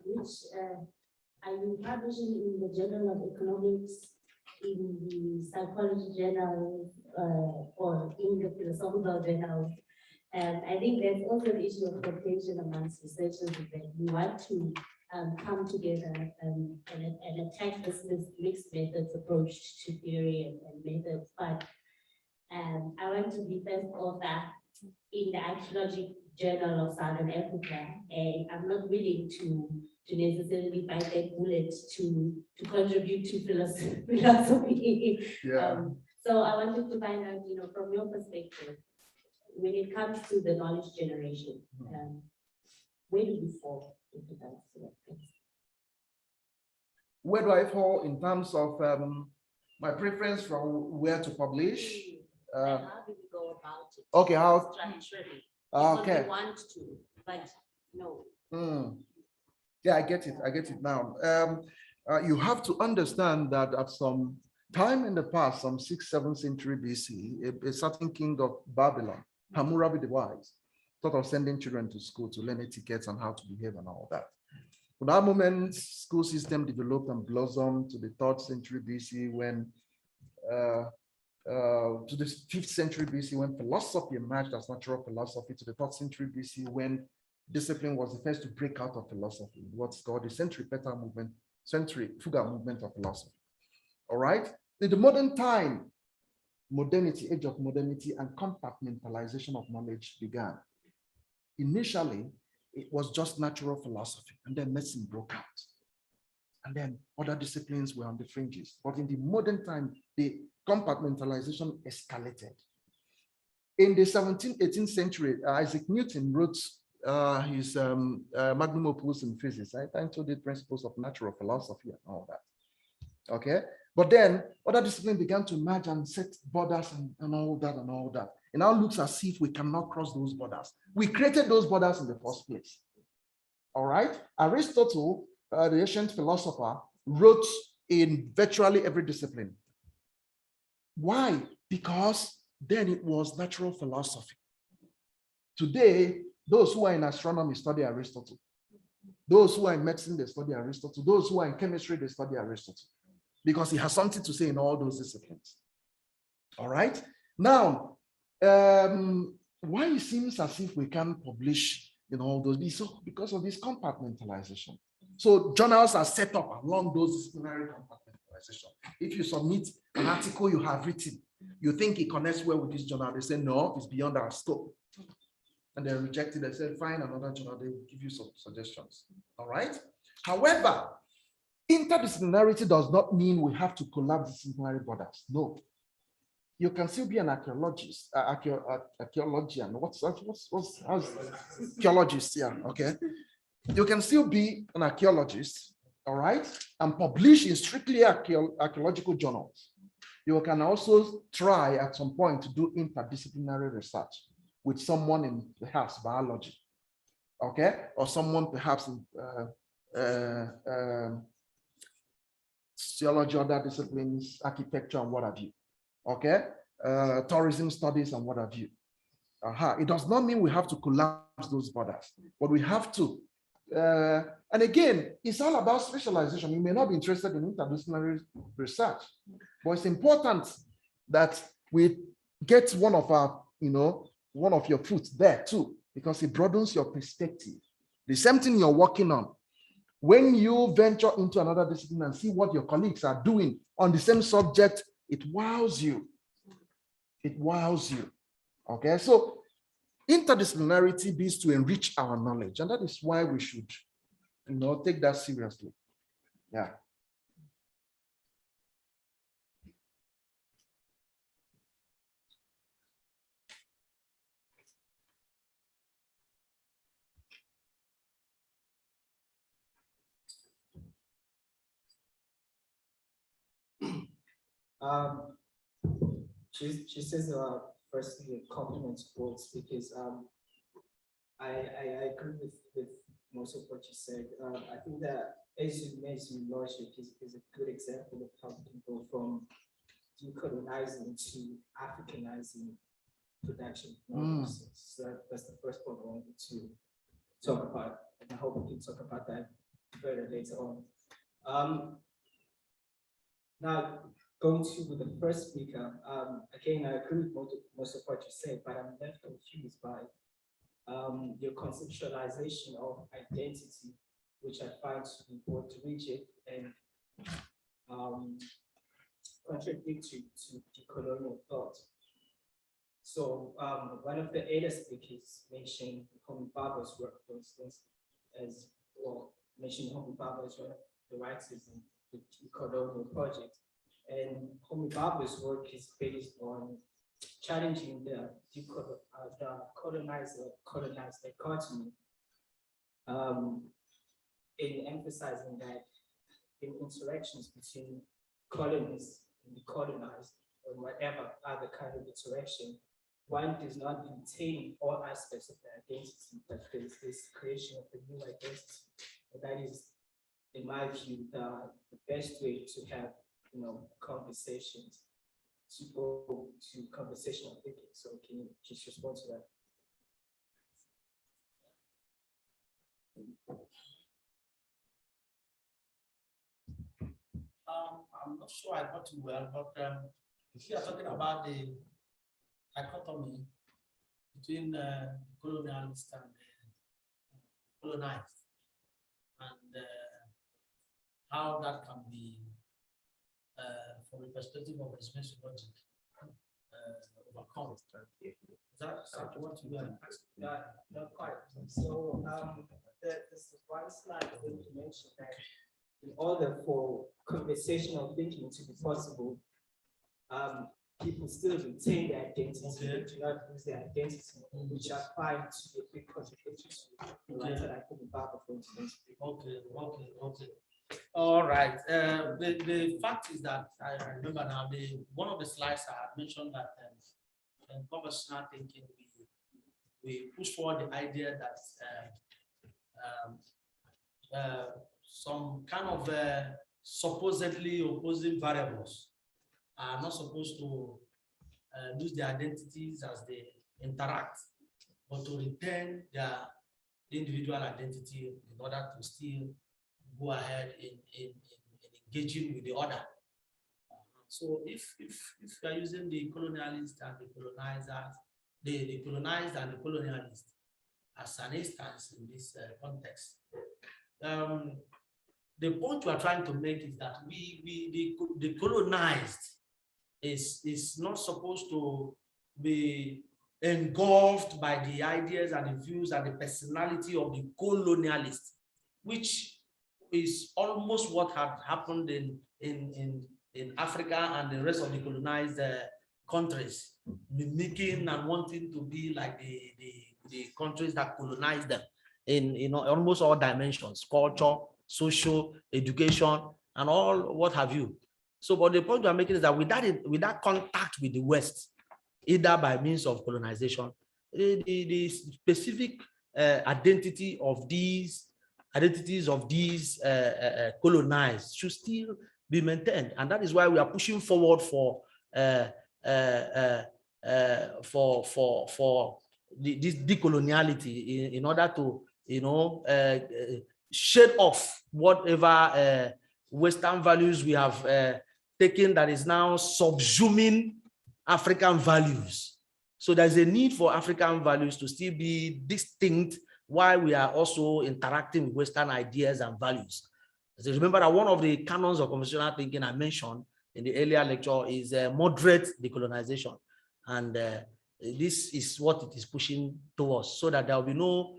are you publishing in the Journal of Economics, in the Psychology Journal, or in the Philosophical Journal? I think there's also an issue of contention amongst researchers that we want to come together and attack this mixed methods approach to theory and methods. But I want to be first author in the Archaeological Journal of Southern Africa, and I'm not willing to necessarily bite that bullet to contribute to philosophy. Yeah. So I wanted to find out, from your perspective, when it comes to the knowledge generation, where do you fall into that? Where do I fall in terms of my preference from where to publish? How do we go about it? Okay, how? Structurally. Because Okay. they want to, but no. Yeah, I get it now. You have to understand that at some time in the past, some 6th, 7th century BC, a certain king of Babylon, Hammurabi the Wise, thought of sending children to school to learn etiquette and how to behave and all that. From that moment, school system developed and blossomed to the 3rd century BC when, to the 5th century BC when philosophy emerged as natural philosophy, to the 3rd century BC when discipline was the first to break out of philosophy, what's called the centripetal movement, centrifugal movement of philosophy. All right. In the modern time, modernity, age of modernity, and compartmentalization of knowledge began. Initially, it was just natural philosophy, and then medicine broke out. And then other disciplines were on the fringes. But in the modern time, the compartmentalization escalated. In the 17th, 18th century, Isaac Newton wrote his magnum opus in physics, right? Entitled The Principles of Natural Philosophy and all that. Okay, but then other disciplines began to merge and set borders and all that. It now looks as if we cannot cross those borders. We created those borders in the first place. All right, Aristotle, the ancient philosopher, wrote in virtually every discipline. Why? Because then it was natural philosophy. Today, those who are in astronomy study Aristotle. Those who are in medicine, they study Aristotle. Those who are in chemistry, they study Aristotle. Because he has something to say in all those disciplines. All right? Now, why it seems as if we can't publish in all those, because of this compartmentalization. So journals are set up along those disciplinary compartmentalization. If you submit an article you have written, you think it connects well with this journal, they say, no, it's beyond our scope. And they reject it, they say, find another journal, they will give you some suggestions. All right? However, interdisciplinarity does not mean we have to collapse disciplinary borders. No. You can still be an archaeologist, archaeologian. What's archaeologist? Yeah, okay. You can still be an archaeologist, all right, and publish in strictly archaeological journals. You can also try at some point to do interdisciplinary research with someone in perhaps biology, okay, or someone perhaps in sociology, other disciplines, architecture, and what have you. Okay, tourism studies and what have you. It does not mean we have to collapse those borders, but we have to. And again, it's all about specialization. You may not be interested in interdisciplinary research, but it's important that we get one of our, one of your foot there too, because it broadens your perspective. The same thing you're working on. When you venture into another discipline and see what your colleagues are doing on the same subject, it wows you. It wows you. Okay, so interdisciplinarity is to enrich our knowledge, and that is why we should, take that seriously. Yeah. She says, firstly, compliments quotes because I agree with most of what you said. I think that Ezumezu logic is a good example of how we can go from decolonizing to Africanizing production. So that's the first point I wanted to talk about. And I hope we can talk about that further later on. Now, going to the first speaker, again, I agree with most of what you said, but I'm left confused by your conceptualization of identity, which I find to be both rigid and contradictory to decolonial thought. So one of the other speakers mentioned Homi Bhabha's work, for instance, mentioned Homi Bhabha as one of the writers in the Decolonial project. And Homi Bhabha's work is based on challenging the colonizer-colonized dichotomy, in emphasizing that in interactions between colonists and the colonized, or whatever other kind of interaction, one does not retain all aspects of the identity, but there's this creation of a new identity. And that is, in my view, the best way to have, conversations, to go to conversational thinking. So can you just respond to that? I'm not sure I got you well, but if you are talking about the dichotomy between the colonialist and the colonized, and how that can be, from the perspective of Ezumezu logic, overcome. Is that what you are asking? Not quite. So this is one slide I want to mention that in order for conversational thinking to be possible, people still retain their identity, they do not lose their identity, which I find to be a big contribution to the writer that I could be part of, for instance. Okay. All right. The fact is that I remember now, one of the slides I had mentioned that in conversational thinking, we push forward the idea that some kind of supposedly opposing variables are not supposed to lose their identities as they interact, but to retain their individual identity in order to still go ahead in engaging with the other. So if you are using the colonialist and the colonizers, the colonized and the colonialist as an instance in this context, the point you are trying to make is that the colonized is not supposed to be engulfed by the ideas and the views and the personality of the colonialist, which is almost what had happened in Africa and the rest of the colonized countries, mimicking and wanting to be like the countries that colonized them in almost all dimensions: culture, social, education, and all what have you. So, but the point I'm making is that with that contact with the West, either by means of colonization, the specific identities of these colonized should still be maintained, and that is why we are pushing forward for this decoloniality in order to shed off whatever Western values we have taken that is now subsuming African values. So there's a need for African values to still be distinct while we are also interacting with Western ideas and values. So remember that one of the canons of conversational thinking I mentioned in the earlier lecture is moderate decolonization. And this is what it is pushing towards, so that there will be no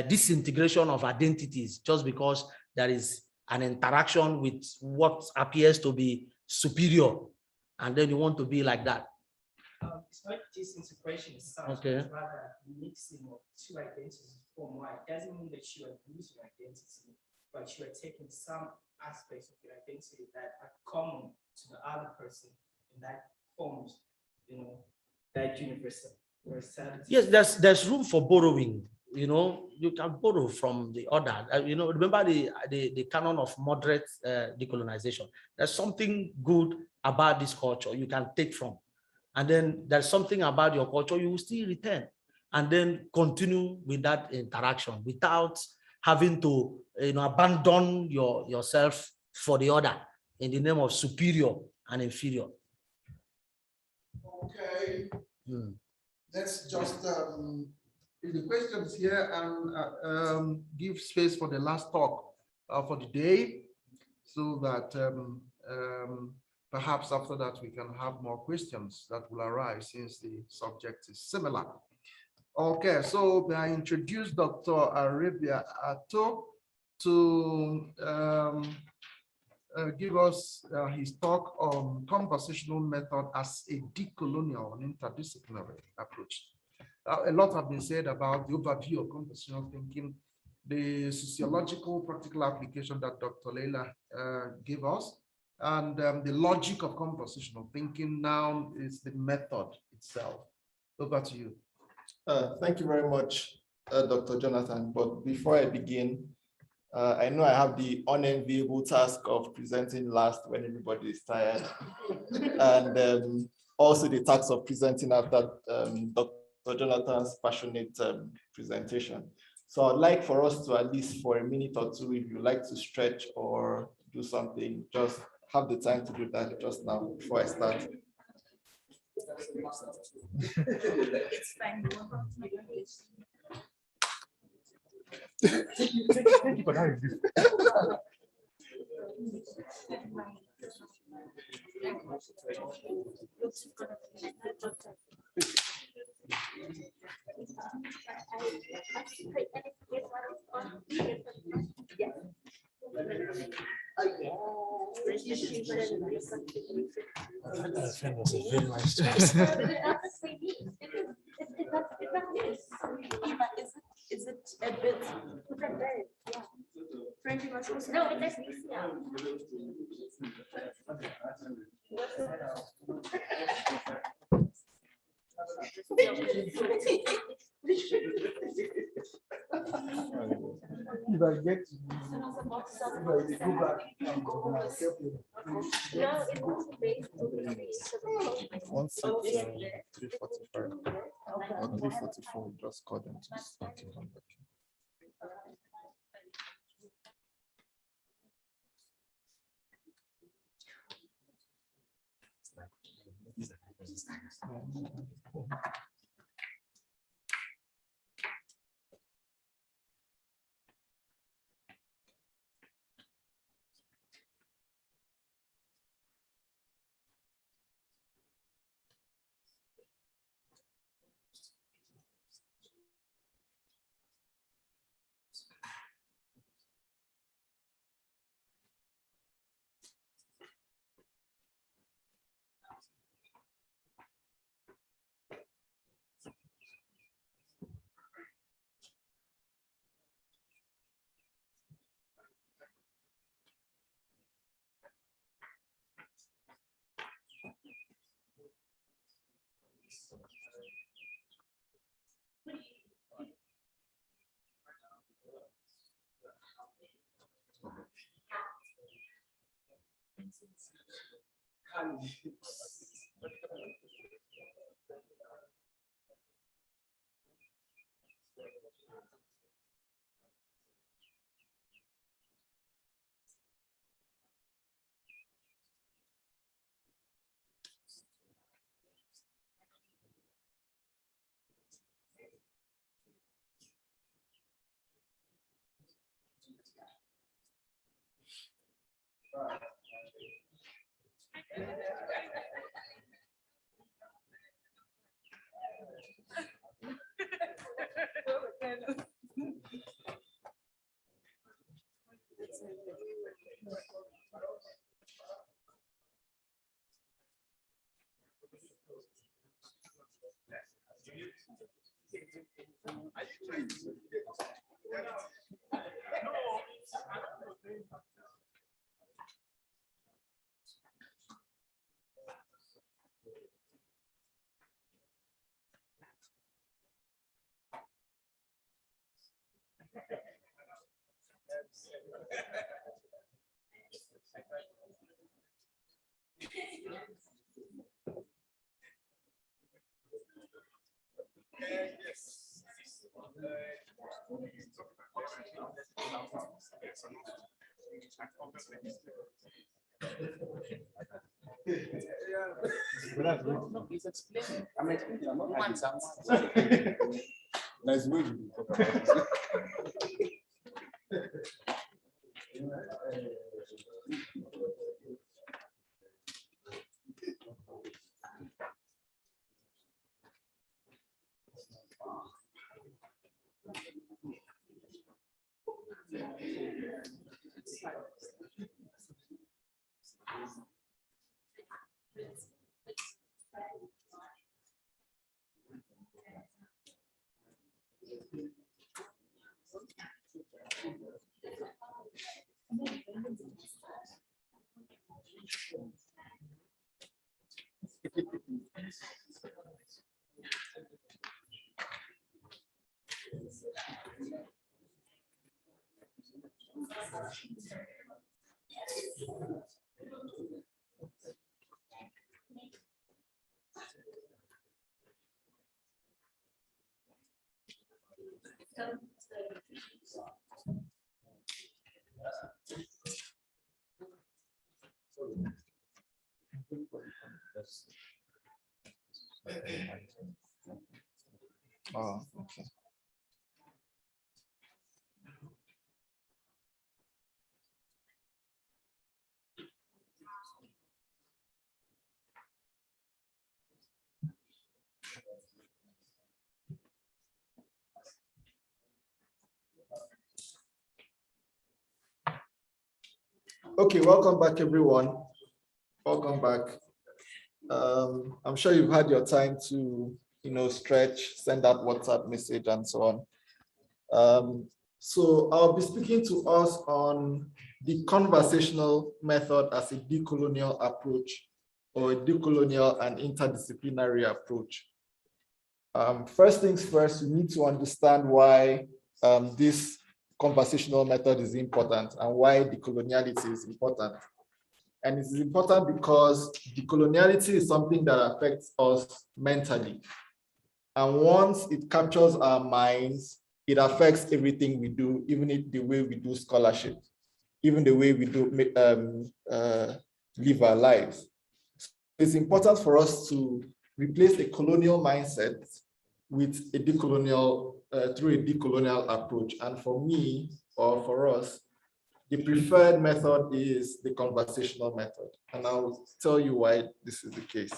disintegration of identities just because there is an interaction with what appears to be superior, and then you want to be like that. It's not disintegration as such, Okay. it's rather mixing of two identities from one. It doesn't mean that you are losing your identity, but you are taking some aspects of your identity that are common to the other person, and that forms, that universality. Yes, there's room for borrowing. You can borrow from the other. Remember the canon of moderate decolonization. There's something good about this culture you can take from, and then there's something about your culture you will still return, and then continue with that interaction without having to abandon yourself for the other in the name of superior and inferior. Okay. Let's just read the questions here and give space for the last talk for the day, so that perhaps after that we can have more questions that will arise, since the subject is similar. Okay, so I introduce Dr. Aribiah Attoe to give us his talk on conversational method as a decolonial and interdisciplinary approach. A lot have been said about the overview of conversational thinking, the sociological practical application that Dr. Leyla gave us, and the logic of conversational thinking. Now is the method itself. Over to you. Thank you very much, Dr. Jonathan. But before I begin, I know I have the unenviable task of presenting last when everybody is tired, and also the task of presenting after Dr. Jonathan's passionate presentation. So I'd like for us to, at least for a minute or two, if you like to stretch or do something, just have the time to do that just now before I start. It's fine. Thank you for that review. Friend was a very nice choice. Is it a bit? Yeah. Frankie was also. No, it makes me If I get to go back, Once it's 3:45 or 3:44, just call them to come back. He's explaining. I'm explaining. I'm not adding nice way to talk about it. Oh, okay. Okay, welcome back, everyone. Welcome back. I'm sure you've had your time to, stretch, send out WhatsApp message, and so on. So I'll be speaking to us on the conversational method as a decolonial approach, or a decolonial and interdisciplinary approach. First things first, we need to understand why this conversational method is important and why decoloniality is important. And it's important because decoloniality is something that affects us mentally. And once it captures our minds, it affects everything we do, even the way we do scholarship, even the way we do live our lives. So it's important for us to replace the colonial mindset with a decolonial, through a decolonial approach. And for me, or for us, the preferred method is the conversational method. And I'll tell you why this is the case.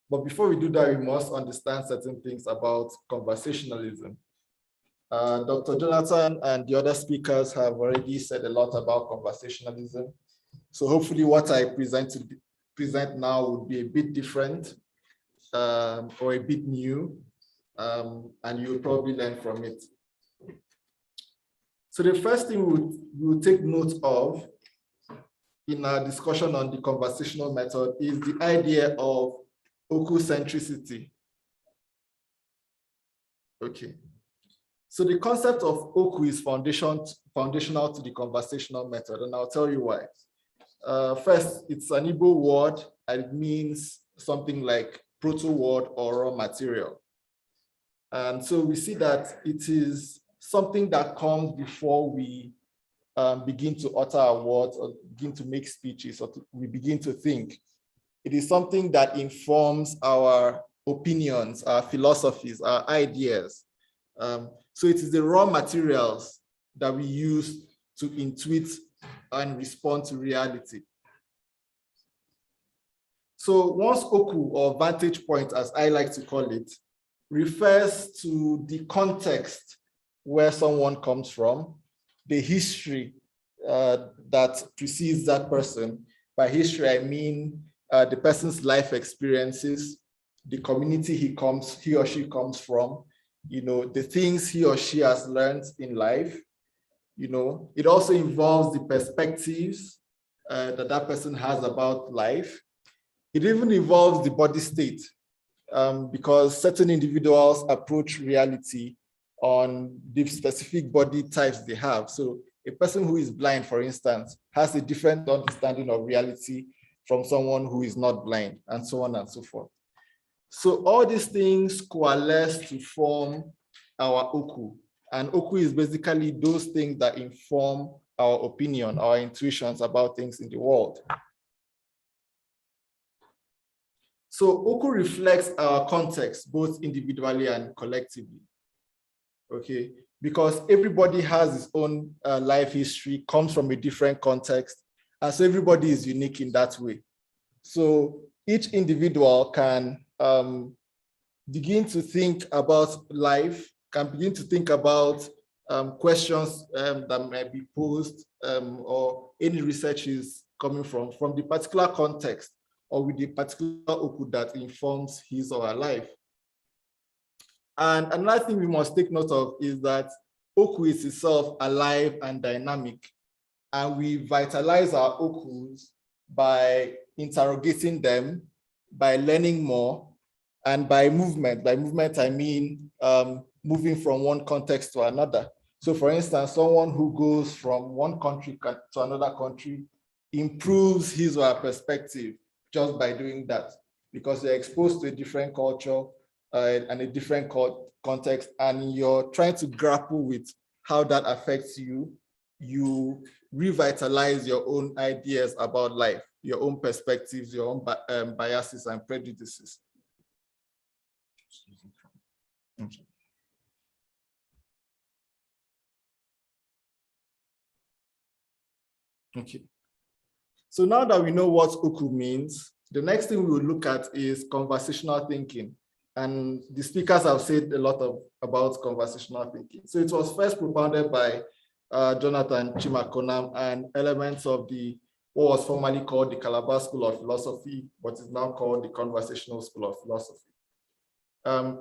But before we do that, we must understand certain things about conversationalism. Dr. Jonathan and the other speakers have already said a lot about conversationalism. So hopefully what I present now would be a bit different or a bit new, and you'll probably learn from it. So the first thing we'll take note of in our discussion on the conversational method is the idea of oku-centricity. Okay. So the concept of oku is foundational to the conversational method, and I'll tell you why. First, it's an Igbo word, and it means something like proto-word or raw material. And so we see that it is something that comes before we begin to utter our words or begin to make speeches or we begin to think. It is something that informs our opinions, our philosophies, our ideas. So it is the raw materials that we use to intuit and respond to reality. So one's oku, or vantage point, as I like to call it, refers to the context where someone comes from, the history that precedes that person. By history, I mean the person's life experiences, the community he or she comes from, the things he or she has learned in life. It also involves the perspectives that person has about life. It even involves the body state, because certain individuals approach reality on the specific body types they have. So a person who is blind, for instance, has a different understanding of reality from someone who is not blind, and so on and so forth. So all these things coalesce to form our oku. And oku is basically those things that inform our opinion, our intuitions about things in the world. So oku reflects our context, both individually and collectively. Okay, because everybody has his own life history, comes from a different context, and so everybody is unique in that way. So each individual can begin to think about life, can begin to think about questions that might be posed, or any research is coming from the particular context or with the particular oku that informs his or her life. And another thing we must take note of is that oku is itself alive and dynamic, and we vitalize our okus by interrogating them, by learning more, and by movement. By movement, I mean moving from one context to another. So for instance, someone who goes from one country to another country improves his or her perspective just by doing that, because you're exposed to a different culture and a different context, and you're trying to grapple with how that affects you. You revitalize your own ideas about life, your own perspectives, your own biases and prejudices. Okay. So now that we know what UKU means, the next thing we will look at is conversational thinking. And the speakers have said a lot about conversational thinking. So it was first propounded by Jonathan Chimakonam and elements of what was formerly called the Calabar School of Philosophy, but is now called the Conversational School of Philosophy.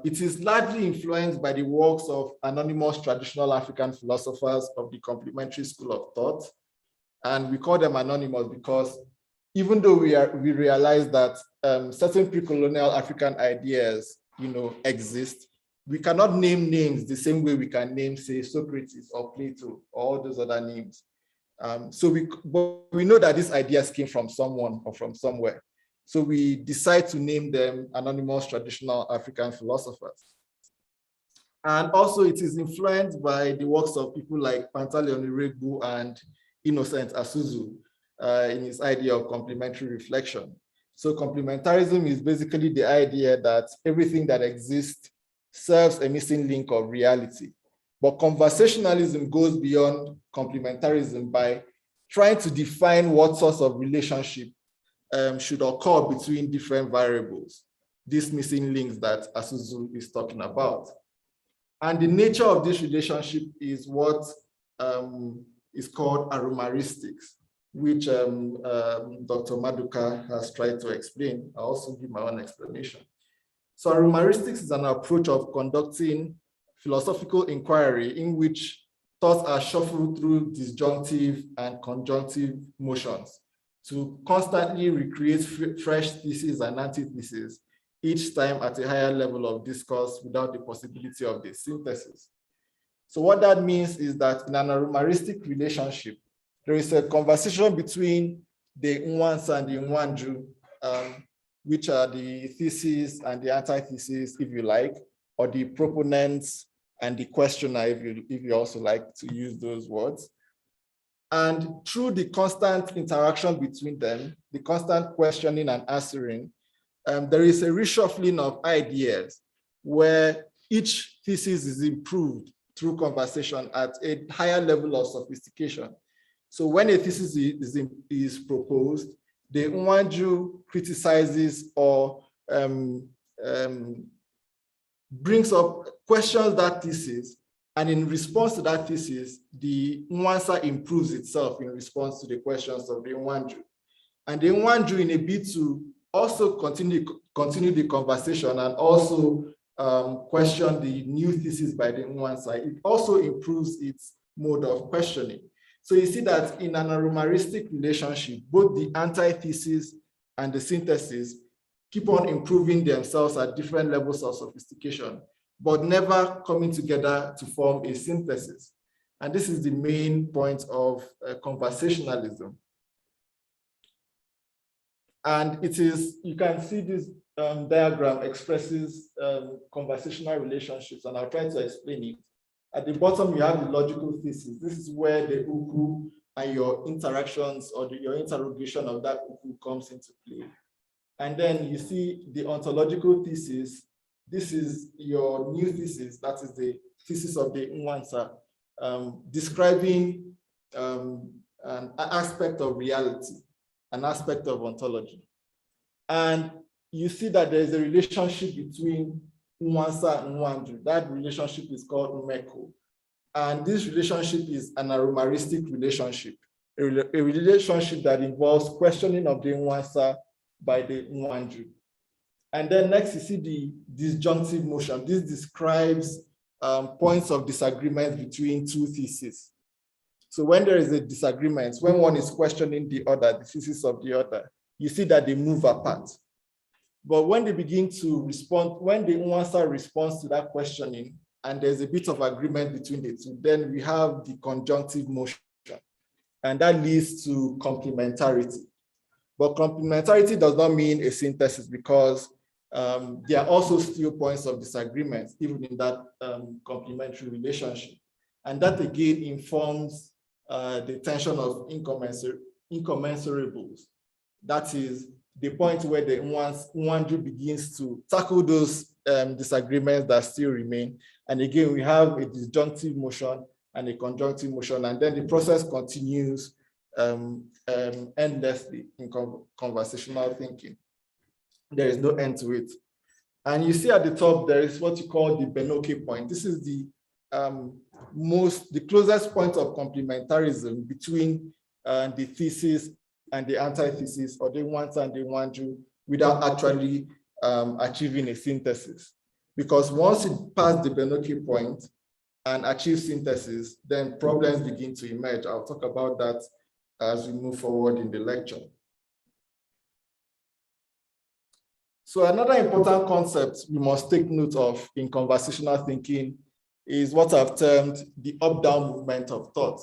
It is largely influenced by the works of anonymous traditional African philosophers of the complementary school of thought. And we call them anonymous because even though we realize that certain pre-colonial African ideas, exist, we cannot name names the same way we can name, say, Socrates or Plato or all those other names. But we know that these ideas came from someone or from somewhere. So we decide to name them anonymous traditional African philosophers. And also it is influenced by the works of people like Pantaleon Iregbu and Innocent Asuzu in his idea of complementary reflection. So complementarism is basically the idea that everything that exists serves a missing link of reality. But conversationalism goes beyond complementarism by trying to define what sorts of relationship should occur between different variables, these missing links that Asuzu is talking about. And the nature of this relationship is what is called aromaristics, which Dr. Maduka has tried to explain. I'll also give my own explanation. So aromaristics is an approach of conducting philosophical inquiry in which thoughts are shuffled through disjunctive and conjunctive motions to constantly recreate fresh theses and antitheses, each time at a higher level of discourse without the possibility of the synthesis. So what that means is that in an aromaristic relationship, there is a conversation between the Nwansa and the Nwanju, which are the thesis and the antithesis, if you like, or the proponents and the questioner, if you also like to use those words. And through the constant interaction between them, the constant questioning and answering, there is a reshuffling of ideas where each thesis is improved through conversation at a higher level of sophistication. So when a thesis is proposed, the Nwanju criticizes or brings up, questions that thesis, and in response to that thesis, the Nwansa improves itself in response to the questions of the Nwanju. And the Nwanju, in a bid to also continue the conversation and also question the new thesis by the Nwansa, it also improves its mode of questioning. So you see that in an aromaristic relationship, both the antithesis and the synthesis keep on improving themselves at different levels of sophistication, but never coming together to form a synthesis. And this is the main point of conversationalism. And it is, you can see this diagram expresses conversational relationships, and I'll try to explain it. At the bottom, you have the logical thesis. This is where the uku and your interactions or your interrogation of that uku comes into play. And then you see the ontological thesis. This is your new thesis. That is the thesis of the Nwansa, describing an aspect of reality, an aspect of ontology. And you see that there is a relationship between Nwansa and Nwanju. That relationship is called Umeko. And this relationship is an aromaristic relationship, a relationship that involves questioning of the Nwansa by the Nwanju. And then next you see the disjunctive motion. This describes points of disagreement between two theses. So when there is a disagreement, when one is questioning the other, the thesis of the other, you see that they move apart. But when they begin to respond, when the Nwansa responds to that questioning, and there's a bit of agreement between the two, then we have the conjunctive motion, and that leads to complementarity. But complementarity does not mean a synthesis, because there are also still points of disagreement, even in that complementary relationship. And that again informs the tension of incommensurables. That is the point where the Nwanju begins to tackle those disagreements that still remain. And again, we have a disjunctive motion and a conjunctive motion, and then the process continues endlessly in conversational thinking. There is no end to it. And you see at the top, there is what you call the Benoke point. This is the closest point of complementarism between the thesis and the antithesis, or the Nwansa and the Nwanju, without actually achieving a synthesis. Because once you pass the Benoke point and achieve synthesis, then problems begin to emerge. I'll talk about that as we move forward in the lecture. So another important concept we must take note of in conversational thinking is what I've termed the up-down movement of thought.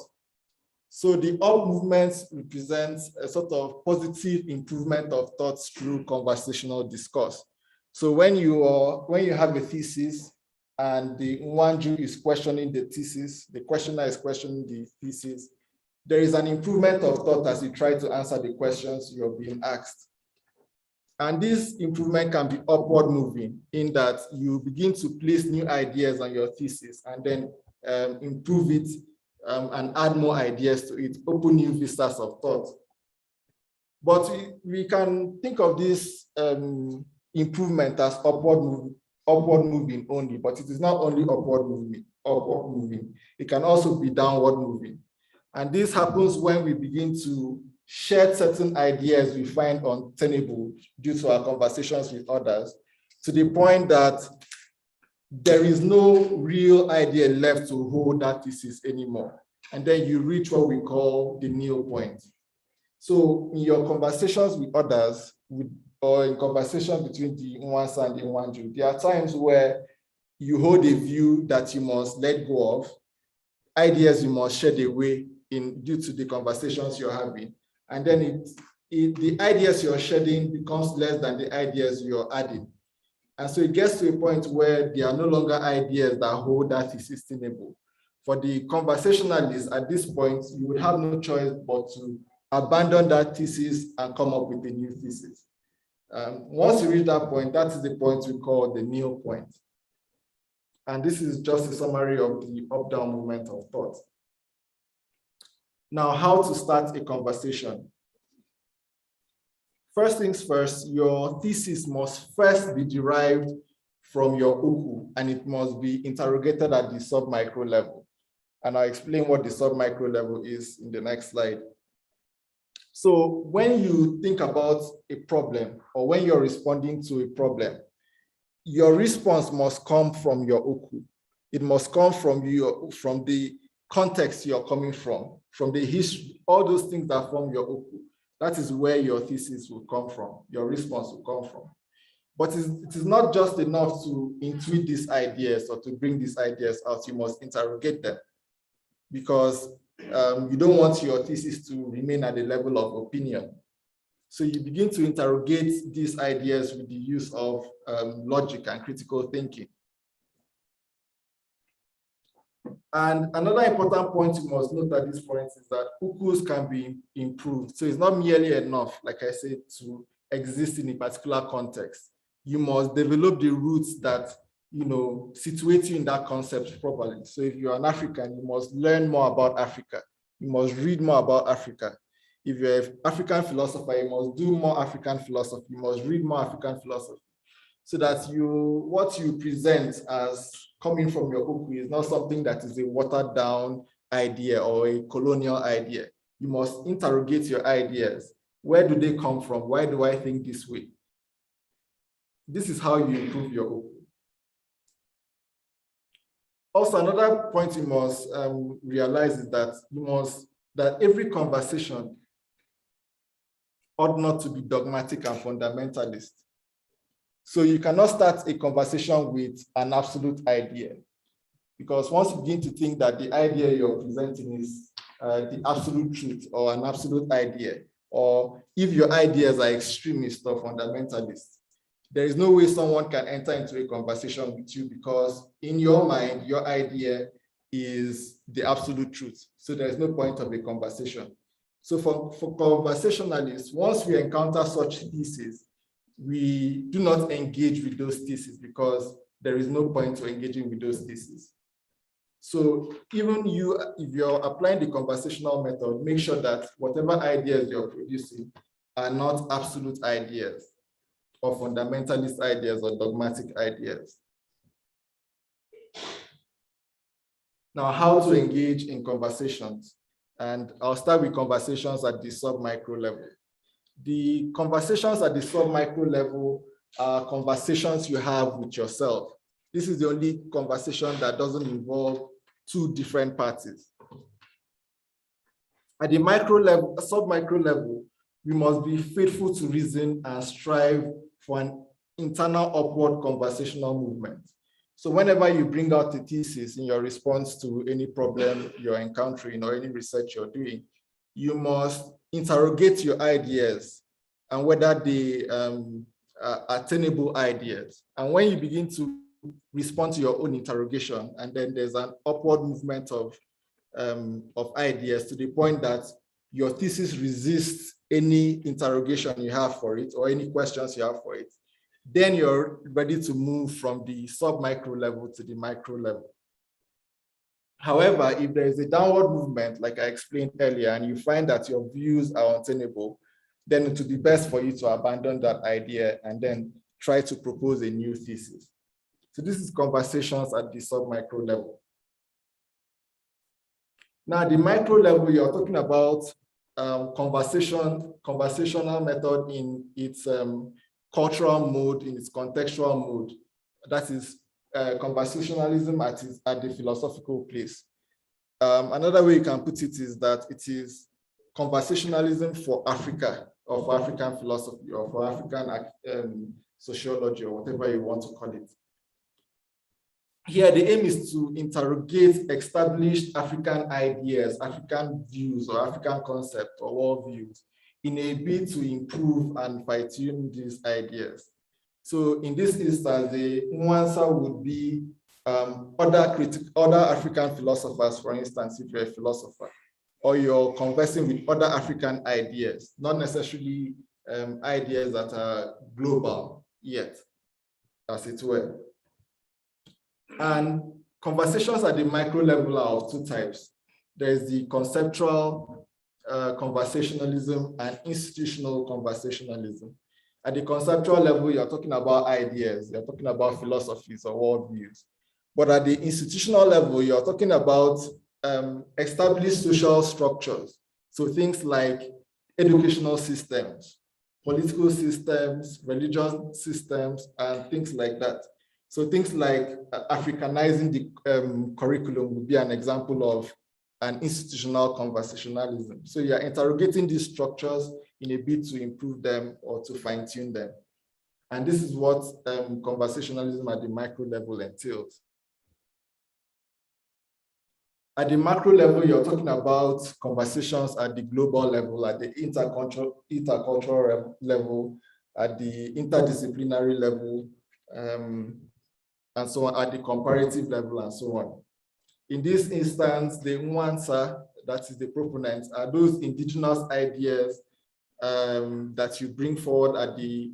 So the up movement represents a sort of positive improvement of thoughts through conversational discourse. So when you have a thesis and the Nwanju is questioning the thesis, the questioner is questioning the thesis, there is an improvement of thought as you try to answer the questions you're being asked. And this improvement can be upward moving, in that you begin to place new ideas on your thesis and then improve it and add more ideas to it, open new vistas of thought. But we can think of this improvement as upward moving only, but it is not only upward moving. It can also be downward moving. And this happens when we begin to share certain ideas we find untenable due to our conversations with others, to the point that there is no real idea left to hold that thesis anymore. And then you reach what we call the nil point. So in your conversations with others, or in conversation between the Nwansa and the Nwanju, there are times where you hold a view that you must let go of, ideas you must shed away due to the conversations you're having. And then the ideas you're shedding becomes less than the ideas you're adding. And so it gets to a point where there are no longer ideas that hold that thesis tenable. For the conversationalists at this point, you would have no choice but to abandon that thesis and come up with a new thesis. Once you reach that point, that is the point we call the nil point. And this is just a summary of the up-down movement of thought. Now, how to start a conversation? First things first, your thesis must first be derived from your uku, and it must be interrogated at the sub-micro level. And I'll explain what the sub-micro level is in the next slide. So when you think about a problem, or when you're responding to a problem, your response must come from your uku. It must come from the context you're coming from the history, all those things that form your uku. That is where your thesis will come from, your response will come from. But it is not just enough to intuit these ideas or to bring these ideas out, you must interrogate them, because you don't want your thesis to remain at the level of opinion. So you begin to interrogate these ideas with the use of logic and critical thinking. And another important point you must note at this point is that ukus can be improved. So it's not merely enough, like I said, to exist in a particular context. You must develop the roots that, situate you in that concept properly. So if you're an African, you must learn more about Africa. You must read more about Africa. If you're an African philosopher, you must do more African philosophy. You must read more African philosophy, so that what you present as coming from your uku is not something that is a watered down idea or a colonial idea. You must interrogate your ideas. Where do they come from? Why do I think this way? This is how you improve your uku. Also, another point you must realize is that every conversation ought not to be dogmatic and fundamentalist. So you cannot start a conversation with an absolute idea. Because once you begin to think that the idea you're presenting is the absolute truth or an absolute idea, or if your ideas are extremist or fundamentalist, there is no way someone can enter into a conversation with you, because in your mind, your idea is the absolute truth. So there is no point of a conversation. So for conversationalists, once we encounter such theses, we do not engage with those theses because there is no point to engaging with those theses. So even you, if you're applying the conversational method, make sure that whatever ideas you're producing are not absolute ideas or fundamentalist ideas or dogmatic ideas. Now, how to engage in conversations. And I'll start with conversations at the sub-micro level. The conversations at the sub-micro level are conversations you have with yourself. This is the only conversation that doesn't involve two different parties. At the micro level, sub-micro level, we must be faithful to reason and strive for an internal upward conversational movement. So whenever you bring out a thesis in your response to any problem you're encountering or any research you're doing, you must interrogate your ideas and whether they are attainable ideas. And when you begin to respond to your own interrogation, and then there's an upward movement of ideas to the point that your thesis resists any interrogation you have for it or any questions you have for it, then you're ready to move from the sub-micro level to the micro level. However, if there is a downward movement, like I explained earlier, and you find that your views are untenable, then it would be best for you to abandon that idea and then try to propose a new thesis. So this is conversations at the sub-micro level. Now, the micro level, you're talking about conversational method in its cultural mode, in its contextual mode. That is conversationalism at the philosophical place. Another way you can put it is that it is conversationalism for Africa, or for African philosophy, or for African sociology, or whatever you want to call it. Here, the aim is to interrogate established African ideas, African views, or African concepts, or worldviews, in a bid to improve and fine-tune these ideas. So in this instance, the answer would be other African philosophers, for instance, if you're a philosopher, or you're conversing with other African ideas, not necessarily ideas that are global yet, as it were. And conversations at the micro level are of two types. There's the conceptual conversationalism and institutional conversationalism. At the conceptual level, you're talking about ideas, you're talking about philosophies or worldviews. But at the institutional level, you're talking about established social structures. So things like educational systems, political systems, religious systems, and things like that. So things like Africanizing the curriculum would be an example of an institutional conversationalism. So you're interrogating these structures in a bid to improve them or to fine-tune them. And this is what conversationalism at the micro level entails. At the macro level, you're talking about conversations at the global level, at the intercultural level, at the interdisciplinary level, and so on, at the comparative level, and so on. In this instance, the Nwansa, that is the proponents, are those indigenous ideas that you bring forward at the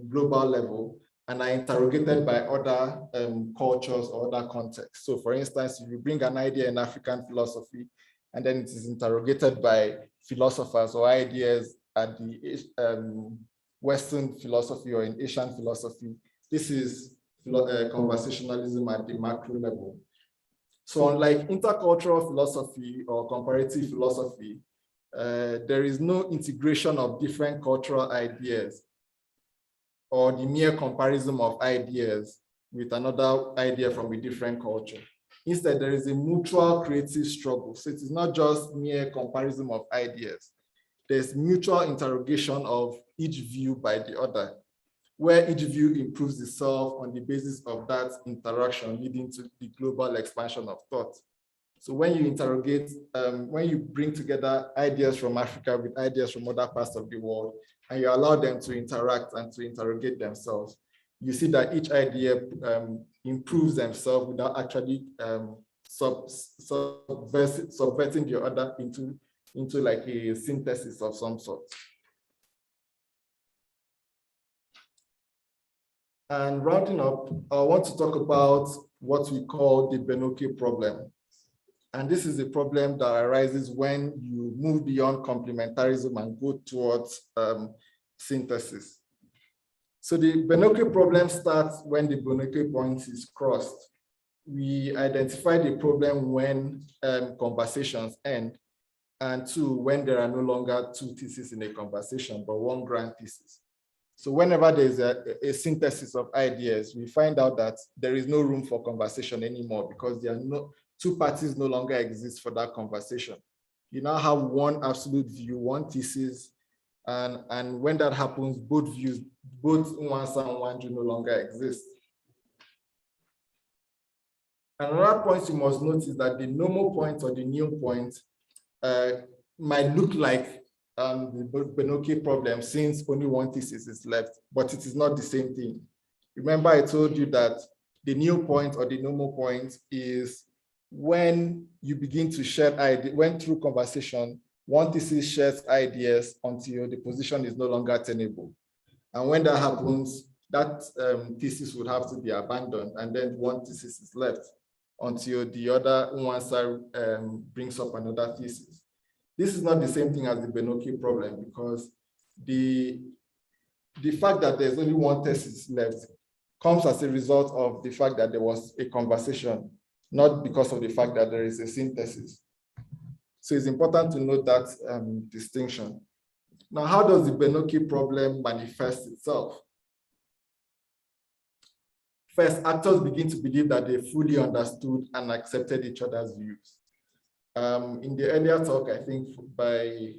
global level and are interrogated by other cultures or other contexts. So for instance, if you bring an idea in African philosophy, and then it is interrogated by philosophers or ideas at the Western philosophy or in Asian philosophy, this is conversationalism at the macro level. So unlike intercultural philosophy or comparative philosophy, there is no integration of different cultural ideas or the mere comparison of ideas with another idea from a different culture. Instead, there is a mutual creative struggle. So it is not just mere comparison of ideas. There's mutual interrogation of each view by the other. where each view improves itself on the basis of that interaction, leading to the global expansion of thought. So when you interrogate, when you bring together ideas from Africa with ideas from other parts of the world, and you allow them to interact and to interrogate themselves, you see that each idea improves themselves without actually subverting the other into like a synthesis of some sort. And rounding up, I want to talk about what we call the Benoke problem. And this is a problem that arises when you move beyond complementarism and go towards synthesis. So the Benoke problem starts when the Benoke point is crossed. We identify the problem when conversations end, and two, when there are no longer two theses in a conversation, but one grand thesis. So whenever there's a synthesis of ideas, we find out that there is no room for conversation anymore because there are two parties no longer exist for that conversation. You now have one absolute view, one thesis, and when that happens, both views, both Nwansa and Nwanju no longer exist. Another point you must note is that the normal point or the new point might look like the Benoke problem since only one thesis is left, but it is not the same thing. Remember, I told you that the new point or the normal point is when you begin to share ideas, when through conversation, one thesis shares ideas until the position is no longer tenable. And when that happens, that thesis would have to be abandoned, and then one thesis is left until the other Nwansa brings up another thesis. This is not the same thing as the Benoke problem because the fact that there's only one thesis left comes as a result of the fact that there was a conversation, not because of the fact that there is a synthesis. So it's important to note that distinction. Now, how does the Benoke problem manifest itself? First, actors begin to believe that they fully understood and accepted each other's views. In the earlier talk, I think by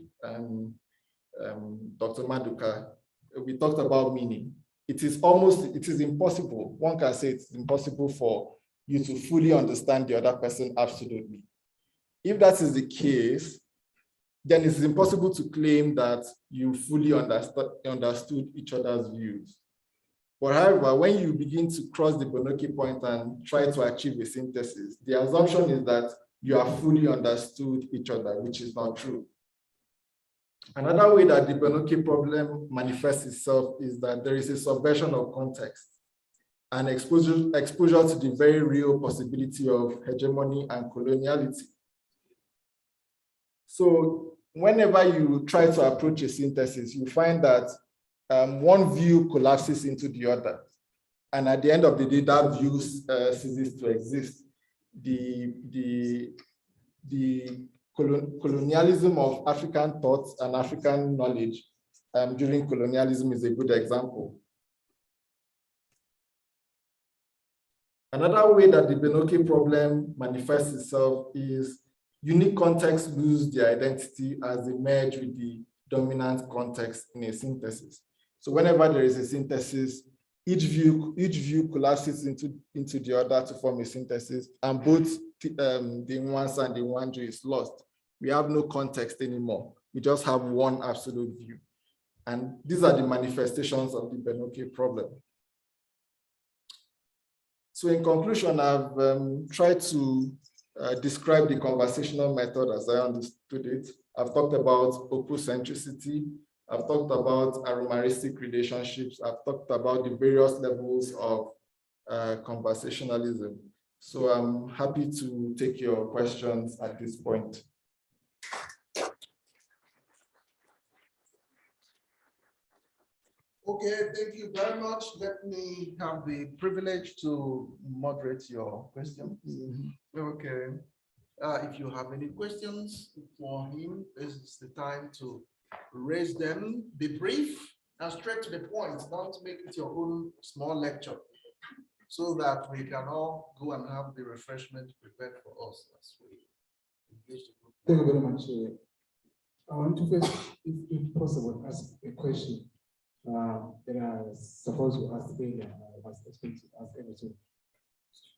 Dr. Maduka, we talked about meaning. It is impossible, one can say it's impossible for you to fully understand the other person absolutely. If that is the case, then it's impossible to claim that you fully understood each other's views. But however, when you begin to cross the Benoke point and try to achieve a synthesis, the assumption is that you have fully understood each other, which is not true. Another way that the Benoke problem manifests itself is that there is a subversion of context and exposure to the very real possibility of hegemony and coloniality. So whenever you try to approach a synthesis, you find that one view collapses into the other. And at the end of the day, that view ceases to exist. The colonialism of African thoughts and African knowledge during colonialism is a good example. Another way that the Benoke problem manifests itself is unique contexts lose their identity as they merge with the dominant context in a synthesis. So whenever there is a synthesis, each view collapses into the other to form a synthesis, and both the Nwansa and the Nwanju is lost. We have no context anymore. We just have one absolute view. And these are the manifestations of the Benoke problem. So in conclusion, I've tried to describe the conversational method as I understood it. I've talked about opocentricity. I've talked about aromaristic relationships. I've talked about the various levels of conversationalism. So I'm happy to take your questions at this point. Okay, thank you very much. Let me have the privilege to moderate your questions. Okay. If you have any questions for him, this is the time to raise them. Be brief and straight to the point. Don't make it your own small lecture, so that we can all go and have the refreshment prepared for us as we engage the group. Thank you very much. I want to first, if possible, ask a question. Then I was supposed to ask earlier, I was expecting to ask every two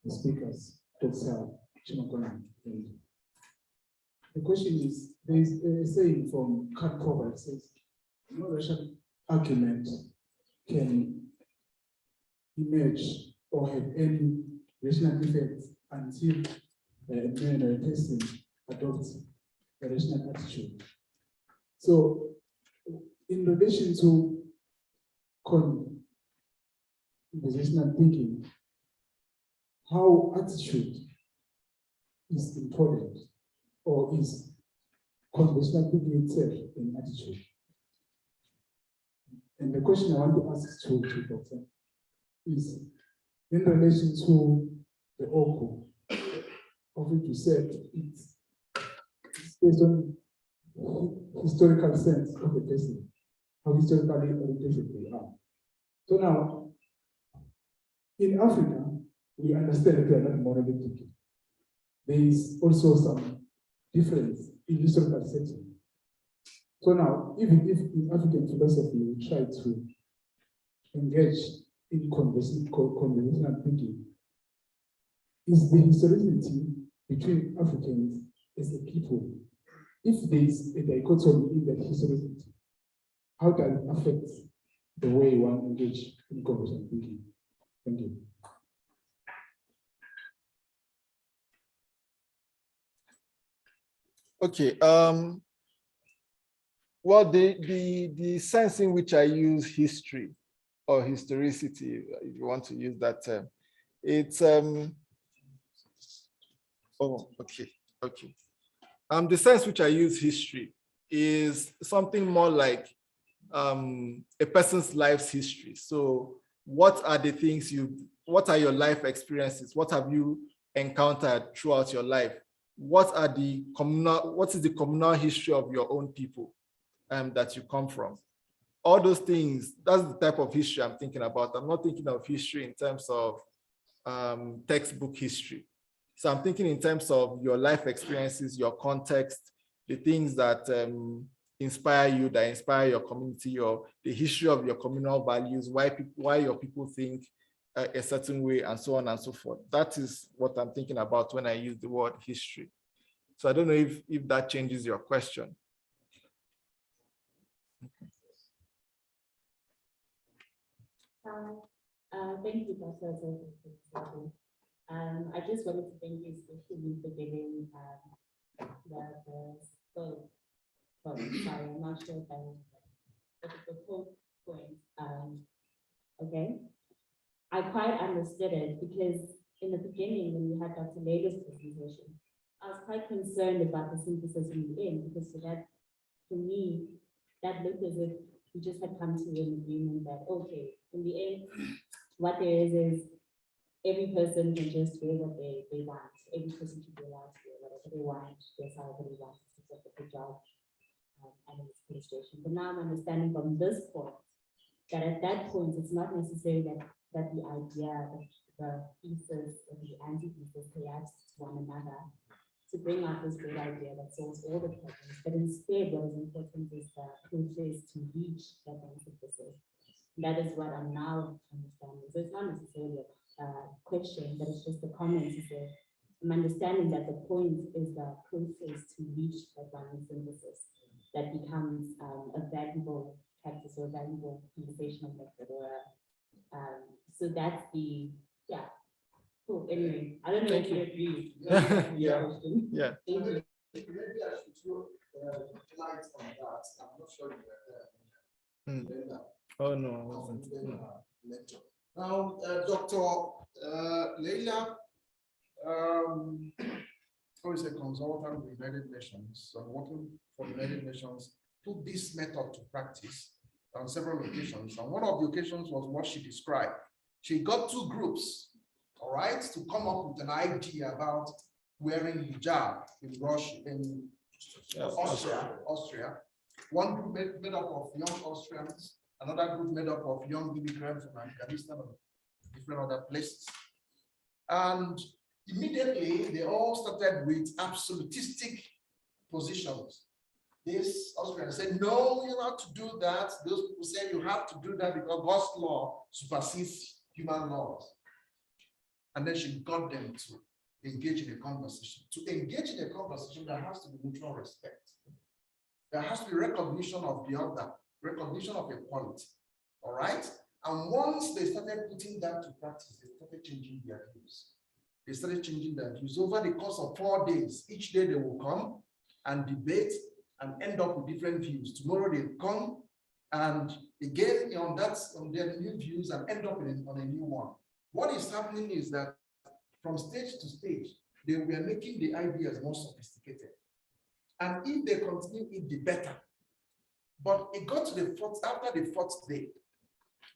the speakers, Dr. Chimakonam. The question is, there is a saying from Kat Proverb that says, no rational argument can emerge or have any rational effect until a man or a person adopts a rational attitude. So, in relation to conversational thinking, how attitude is important, or is conversational thinking itself an attitude? And the question I want to ask to Dr. is in relation to the OKU, of which you said it's based on historical sense of the person, how historically oriented they are. So now, in Africa, we understand that we are not monolithic. There is also some difference in historical setting. So now, even if in African philosophy we try to engage in conversational thinking, is the historicity between Africans as a people, if there is a dichotomy in that historicity, how does it affect the way one engage in conversational thinking? Thank you. Okay. Well, the sense in which I use history or historicity, if you want to use that term, it's the sense which I use history is something more like a person's life's history. So what are the things what are your life experiences? What have you encountered throughout your life? What is the communal history of your own people that you come from? All those things, that's the type of history I'm thinking about. I'm not thinking of history in terms of textbook history. So I'm thinking in terms of your life experiences, your context, the things that inspire you, that inspire your community, or the history of your communal values, why your people think a certain way, and so on and so forth. That is what I'm thinking about when I use the word history. So I don't know if that changes your question. Thank you, Pastor. I just wanted to thank you especially for giving sorry, I'm not sure if I was but the full point. Okay. I quite understood it because in the beginning, when we had Dr. Leyla's presentation, I was quite concerned about the synthesis in the end, because for me, that looked as if we just had come to an agreement that, okay, in the end, what there is every person can just wear what they want. Every person should be allowed to wear whatever they want, dress however they want, except for the job and administration. But now I'm understanding from this point that at that point, it's not necessary that the idea, the thesis, or the antithesis collapse to one another to bring out this great idea that solves all the problems. But instead, what is important is the process to reach that antithesis. That is what I'm now understanding. So it's not necessarily a question, but it's just a comment to say, I'm understanding that the point is the process to reach that one synthesis that becomes a valuable practice or valuable conversational method. So that's the, yeah. Cool. Anyway, I don't know if you agree. Yeah. Thank you. Maybe I should throw light on that. I'm not sure you were there. Oh no, I wasn't. Lecture. Now, Dr. Leyla, who is a consultant with United Nations, working for the United Nations, put this method to practice on several occasions. And one of the occasions was what she described. She got two groups, all right, to come up with an idea about wearing hijab in Russia, in Austria. One group made up of young Austrians, another group made up of young immigrants from Afghanistan and different other places. And immediately, they all started with absolutistic positions this Austrian said, no, you're not to do that. Those people say you have to do that because God's law supersedes human laws. And then she got them to engage in a conversation. To engage in a conversation, there has to be mutual respect. There has to be recognition of the other, recognition of equality. All right? And once they started putting that to practice, they started changing their views. They started changing their views over the course of 4 days. Each day they will come and debate and end up with different views. Tomorrow they come and again on their new views and end up on a new one. What is happening is that from stage to stage, they were making the ideas more sophisticated. And if they continue, it the better. But it got to the after the 4th day,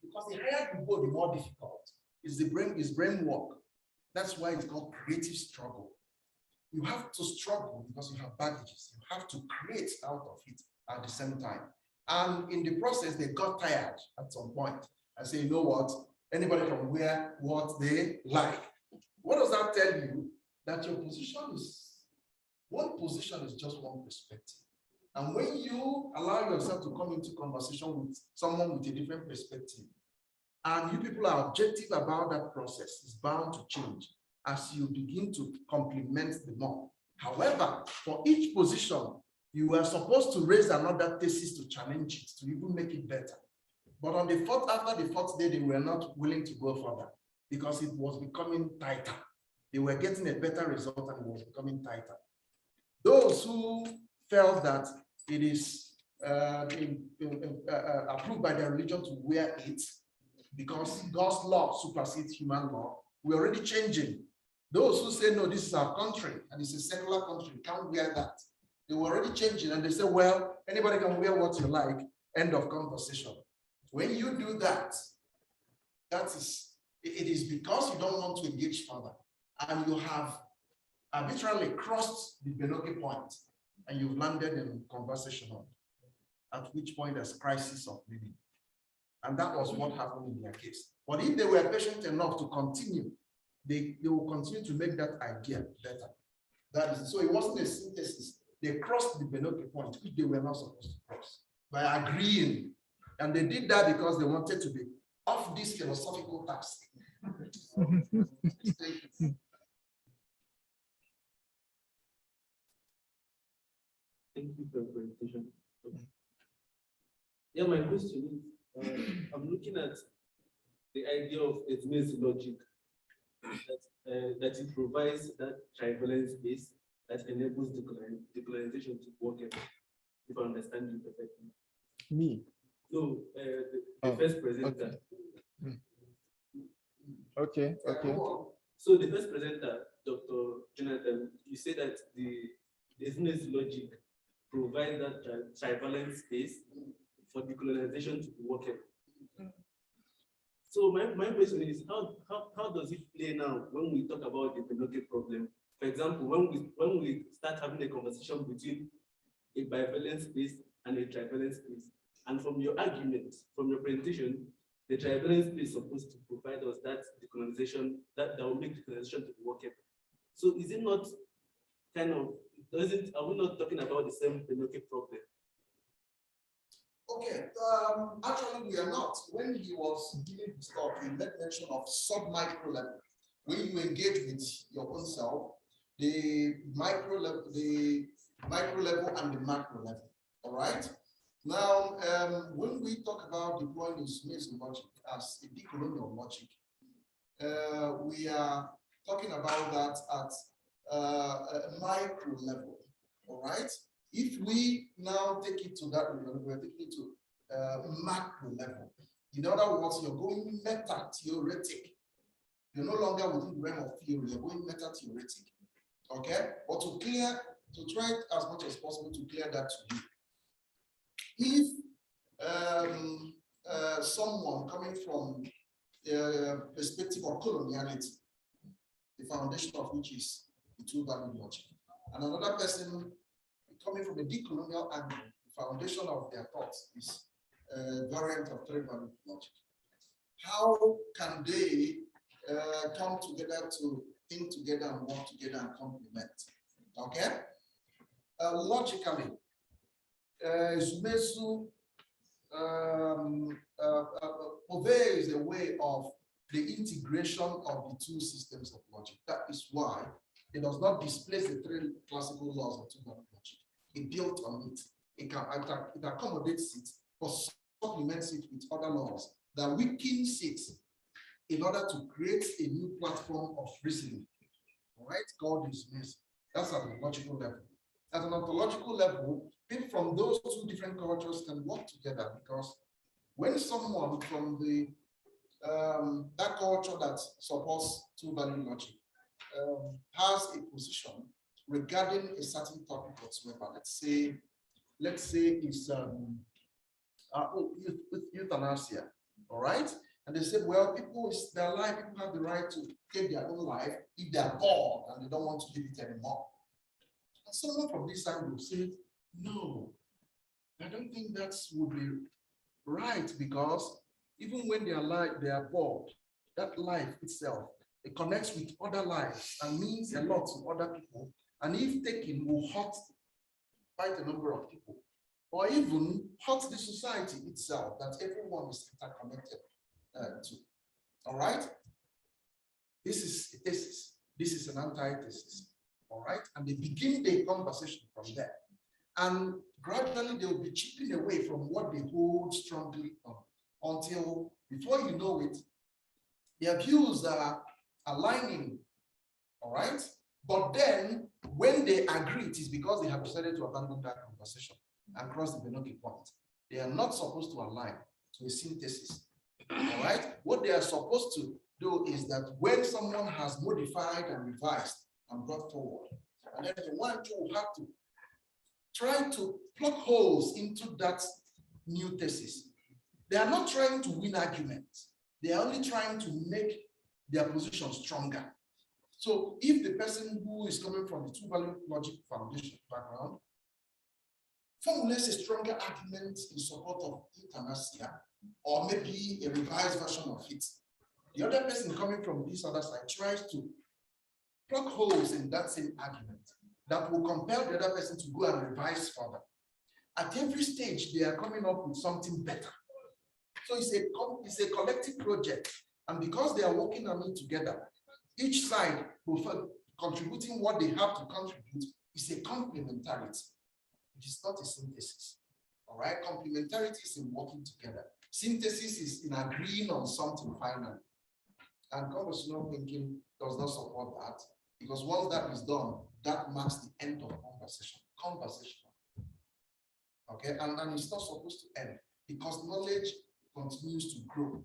because the higher you go, the more difficult. It's brain work. That's why it's called creative struggle. You have to struggle because you have baggages. You have to create out of it at the same time. And in the process, they got tired at some point and say, you know what? Anybody can wear what they like. What does that tell you? That your position is, one position is just one perspective. And when you allow yourself to come into conversation with someone with a different perspective, and you people are objective about that process, it's bound to change as you begin to complement the more. However, for each position, you are supposed to raise another thesis to challenge it, to even make it better. But on the after the 4th day, they were not willing to go further because it was becoming tighter. They were getting a better result and it was becoming tighter. Those who felt that it is approved by their religion to wear it because God's law supersedes human law, we're already changing. Those who say, no, this is our country and it's a secular country, can't wear that. They were already changing and they say, well, anybody can wear what you like, end of conversation. When you do that, it is because you don't want to engage further and you have arbitrarily crossed the Benoke point and you've landed in conversational, at which point there's crisis of living. And that was what happened in their case. But if they were patient enough to continue, they will continue to make that idea better. That is, so it wasn't a synthesis. They crossed the Benoke point, which they were not supposed to cross, by agreeing. And they did that because they wanted to be off this philosophical task. Thank you for the presentation. Yeah, my question is, I'm looking at the idea of Ezumezu logic that it provides that trivalent space that enables decolonization to work, if I understand you perfectly. Me? No, the first presenter. Okay. So the first presenter, Dr. Jonathan, you said that the Ezumezu logic provides that trivalent space for decolonization to be workable. So my question is, how does it play now when we talk about the Benoke problem? For example, when we start having a conversation between a bivalent space and a trivalent space, and from your argument, from your presentation, the trivalent space is supposed to provide us that decolonization, that will make decolonization to be workable. So is it not kind of, are we not talking about the same Benoke problem? Okay, actually we are not. When he was giving his talk, he made mention of sub-micro level. When you engage with your own self, the micro level and the macro level. All right. Now, when we talk about deploying Ezumezu logic as a decolonial logic, we are talking about that at a micro level. All right. If we now take it to that level, we're taking it to macro level. In other words, you're going meta-theoretic. You're no longer within the realm of theory, you're going meta-theoretic. Okay? But to try as much as possible to clear that to you. If someone coming from the perspective of coloniality, the foundation of which is the two-value logic, and another person coming from a decolonial angle, the foundation of their thoughts is a variant of three-value logic. How can they come together to think together and work together and complement? Okay? Logically, Ezumezu obeys the way of the integration of the two systems of logic. That is why it does not displace the three classical laws of two-value logic. It built on it. It accommodates it, but supplements it with other laws that weakens it in order to create a new platform of reasoning. All right, called Ezumezu. That's at the logical level. At an ontological level, people from those two different cultures can work together, because when someone from the that culture that supports two-value logic has a position regarding a certain topic whatsoever, let's say it's euthanasia, all right? And they said, well, people, it's their life, people have the right to take their own life if they're bored and they don't want to live it anymore. And someone from this side will say, no, I don't think that would be right, because even when they are alive, they are bored. That life itself, it connects with other lives and means a lot to other people. And if taken, will hurt quite a number of people, or even hurt the society itself that everyone is interconnected to. All right? This is a thesis. This is an antithesis. All right? And they begin the conversation from there. And gradually they will be chipping away from what they hold strongly on, until before you know it, their views are aligning. All right? But then when they agree, it is because they have decided to abandon that conversation and cross the Benoki point. They are not supposed to align to a synthesis. All right? What they are supposed to do is that when someone has modified and revised and brought forward, and then the one will have to try to plug holes into that new thesis. They are not trying to win arguments. They are only trying to make their position stronger. So if the person who is coming from the two-value logic foundation background formulates a stronger argument in support of euthanasia, or maybe a revised version of it, the other person coming from this other side tries to plug holes in that same argument that will compel the other person to go and revise further. At every stage, they are coming up with something better. So it's a collective project. And because they are working on it together, each side will contributing what they have to contribute is a complementarity. It is not a synthesis. All right? Complementarity is in working together. Synthesis is in agreeing on something finally. And conversational thinking does not support that, because once that is done, that marks the end of conversation. Conversational. Okay, and it's not supposed to end, because knowledge continues to grow.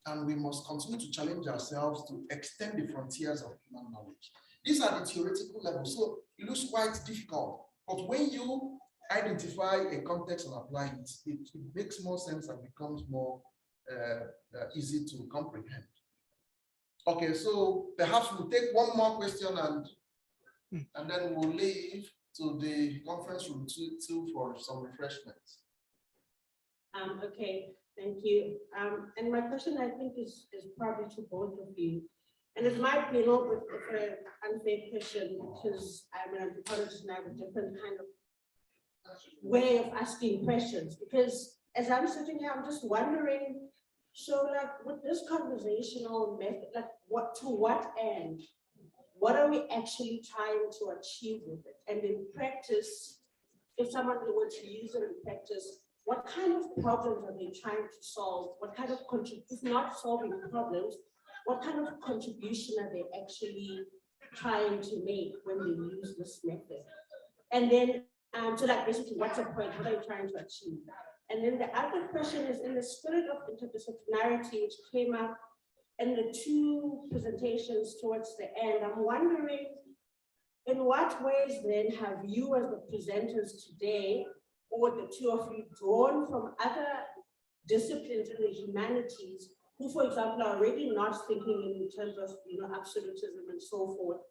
And we must continue to challenge ourselves to extend the frontiers of human knowledge. These are the theoretical levels, so it looks quite difficult. But when you identify a context and apply it, it makes more sense and becomes more easy to comprehend. Okay, so perhaps we'll take one more question and then we'll leave to the conference room two for some refreshments. Okay, thank you. And my question, I think, is probably to both of you. And it might be a little bit of an unfair question, because I'm an anthropologist and I have a different kind of way of asking questions. Because as I'm sitting here, I'm just wondering, so like with this conversational method, like to what end? What are we actually trying to achieve with it? And in practice, if someone were to use it in practice, what kind of problems are they trying to solve? What kind of if not solving problems, what kind of contribution are they actually trying to make when they use this method? And then, so like basically, what's the point? What are you trying to achieve? And then the other question is, in the spirit of interdisciplinarity, which came up in the two presentations towards the end, I'm wondering, in what ways then have you as the presenters today, or the two of you, drawn from other disciplines in the humanities, who, for example, are already not thinking in terms of absolutism and so forth,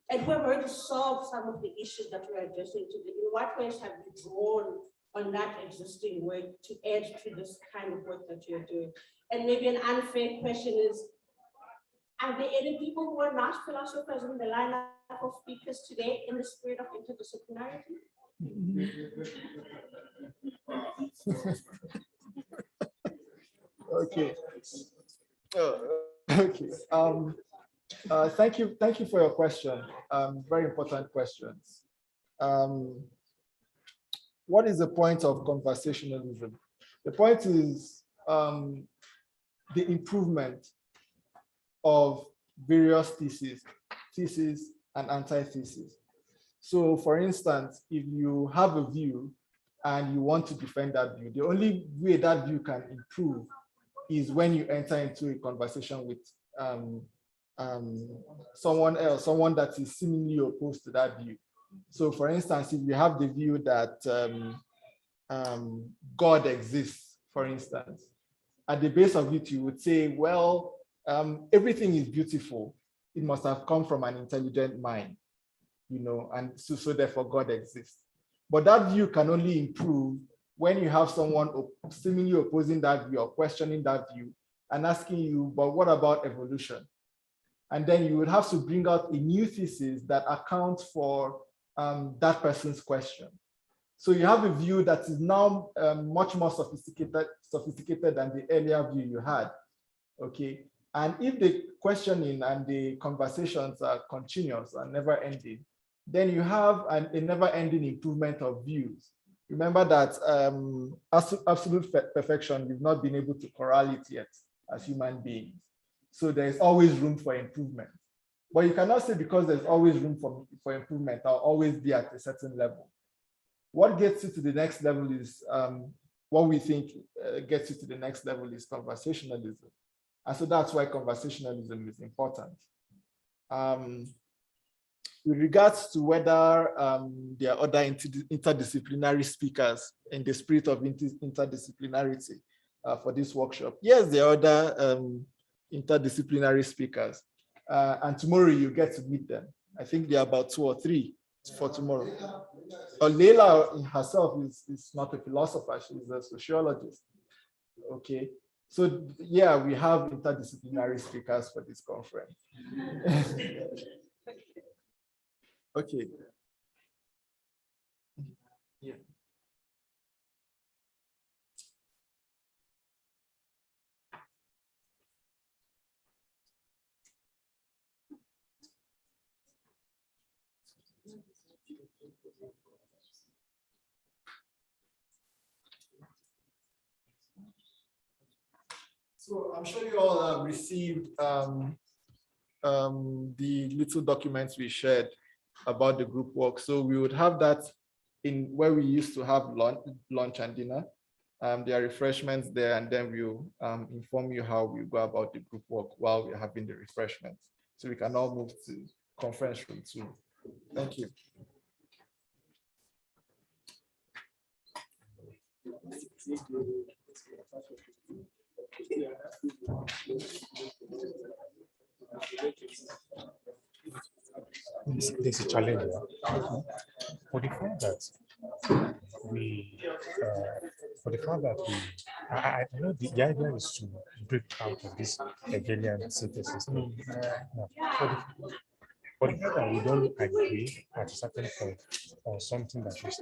and who have already solved some of the issues that we're addressing today? In what ways have you drawn on that existing work to add to this kind of work that you're doing? And maybe an unfair question is, are there any people who are not philosophers in the lineup of speakers today in the spirit of interdisciplinarity? Okay. Okay. Thank you for your question. Very important questions. What is the point of conversationalism? The point is the improvement of various theses and antitheses. So for instance, if you have a view and you want to defend that view, the only way that view can improve is when you enter into a conversation with someone else, someone that is seemingly opposed to that view. So for instance, if you have the view that God exists, for instance, at the base of it, you would say, well, everything is beautiful. It must have come from an intelligent mind, and so therefore God exists. But that view can only improve when you have someone seemingly opposing that view or questioning that view and asking you, but what about evolution? And then you would have to bring out a new thesis that accounts for that person's question. So you have a view that is now much more sophisticated than the earlier view you had, okay? And if the questioning and the conversations are continuous and never ending, then you have a never-ending improvement of views. Remember that absolute perfection, we've not been able to corral it yet as human beings. So there's always room for improvement. But you cannot say because there's always room for improvement, I'll always be at a certain level. What gets you to the next level is, what we think gets you to the next level is conversationalism. And so that's why conversationalism is important. With regards to whether there are other interdisciplinary speakers in the spirit of interdisciplinarity for this workshop, yes, there are other interdisciplinary speakers. And tomorrow you get to meet them. I think there are about 2 or 3 for tomorrow. Leyla herself is not a philosopher, she's a sociologist. Okay, so yeah, we have interdisciplinary speakers for this conference. Okay. Yeah. So I'm sure you all have received the little documents we shared about the group work. So we would have that in where we used to have lunch and dinner. There are refreshments there, and then we'll inform you how we go about the group work while we're having the refreshments. So we can all move to conference room 2. Thank you. This is a challenge for the fact that I know the idea is to break out of this Hegelian synthesis. For the fact that we don't agree at a certain point on something that is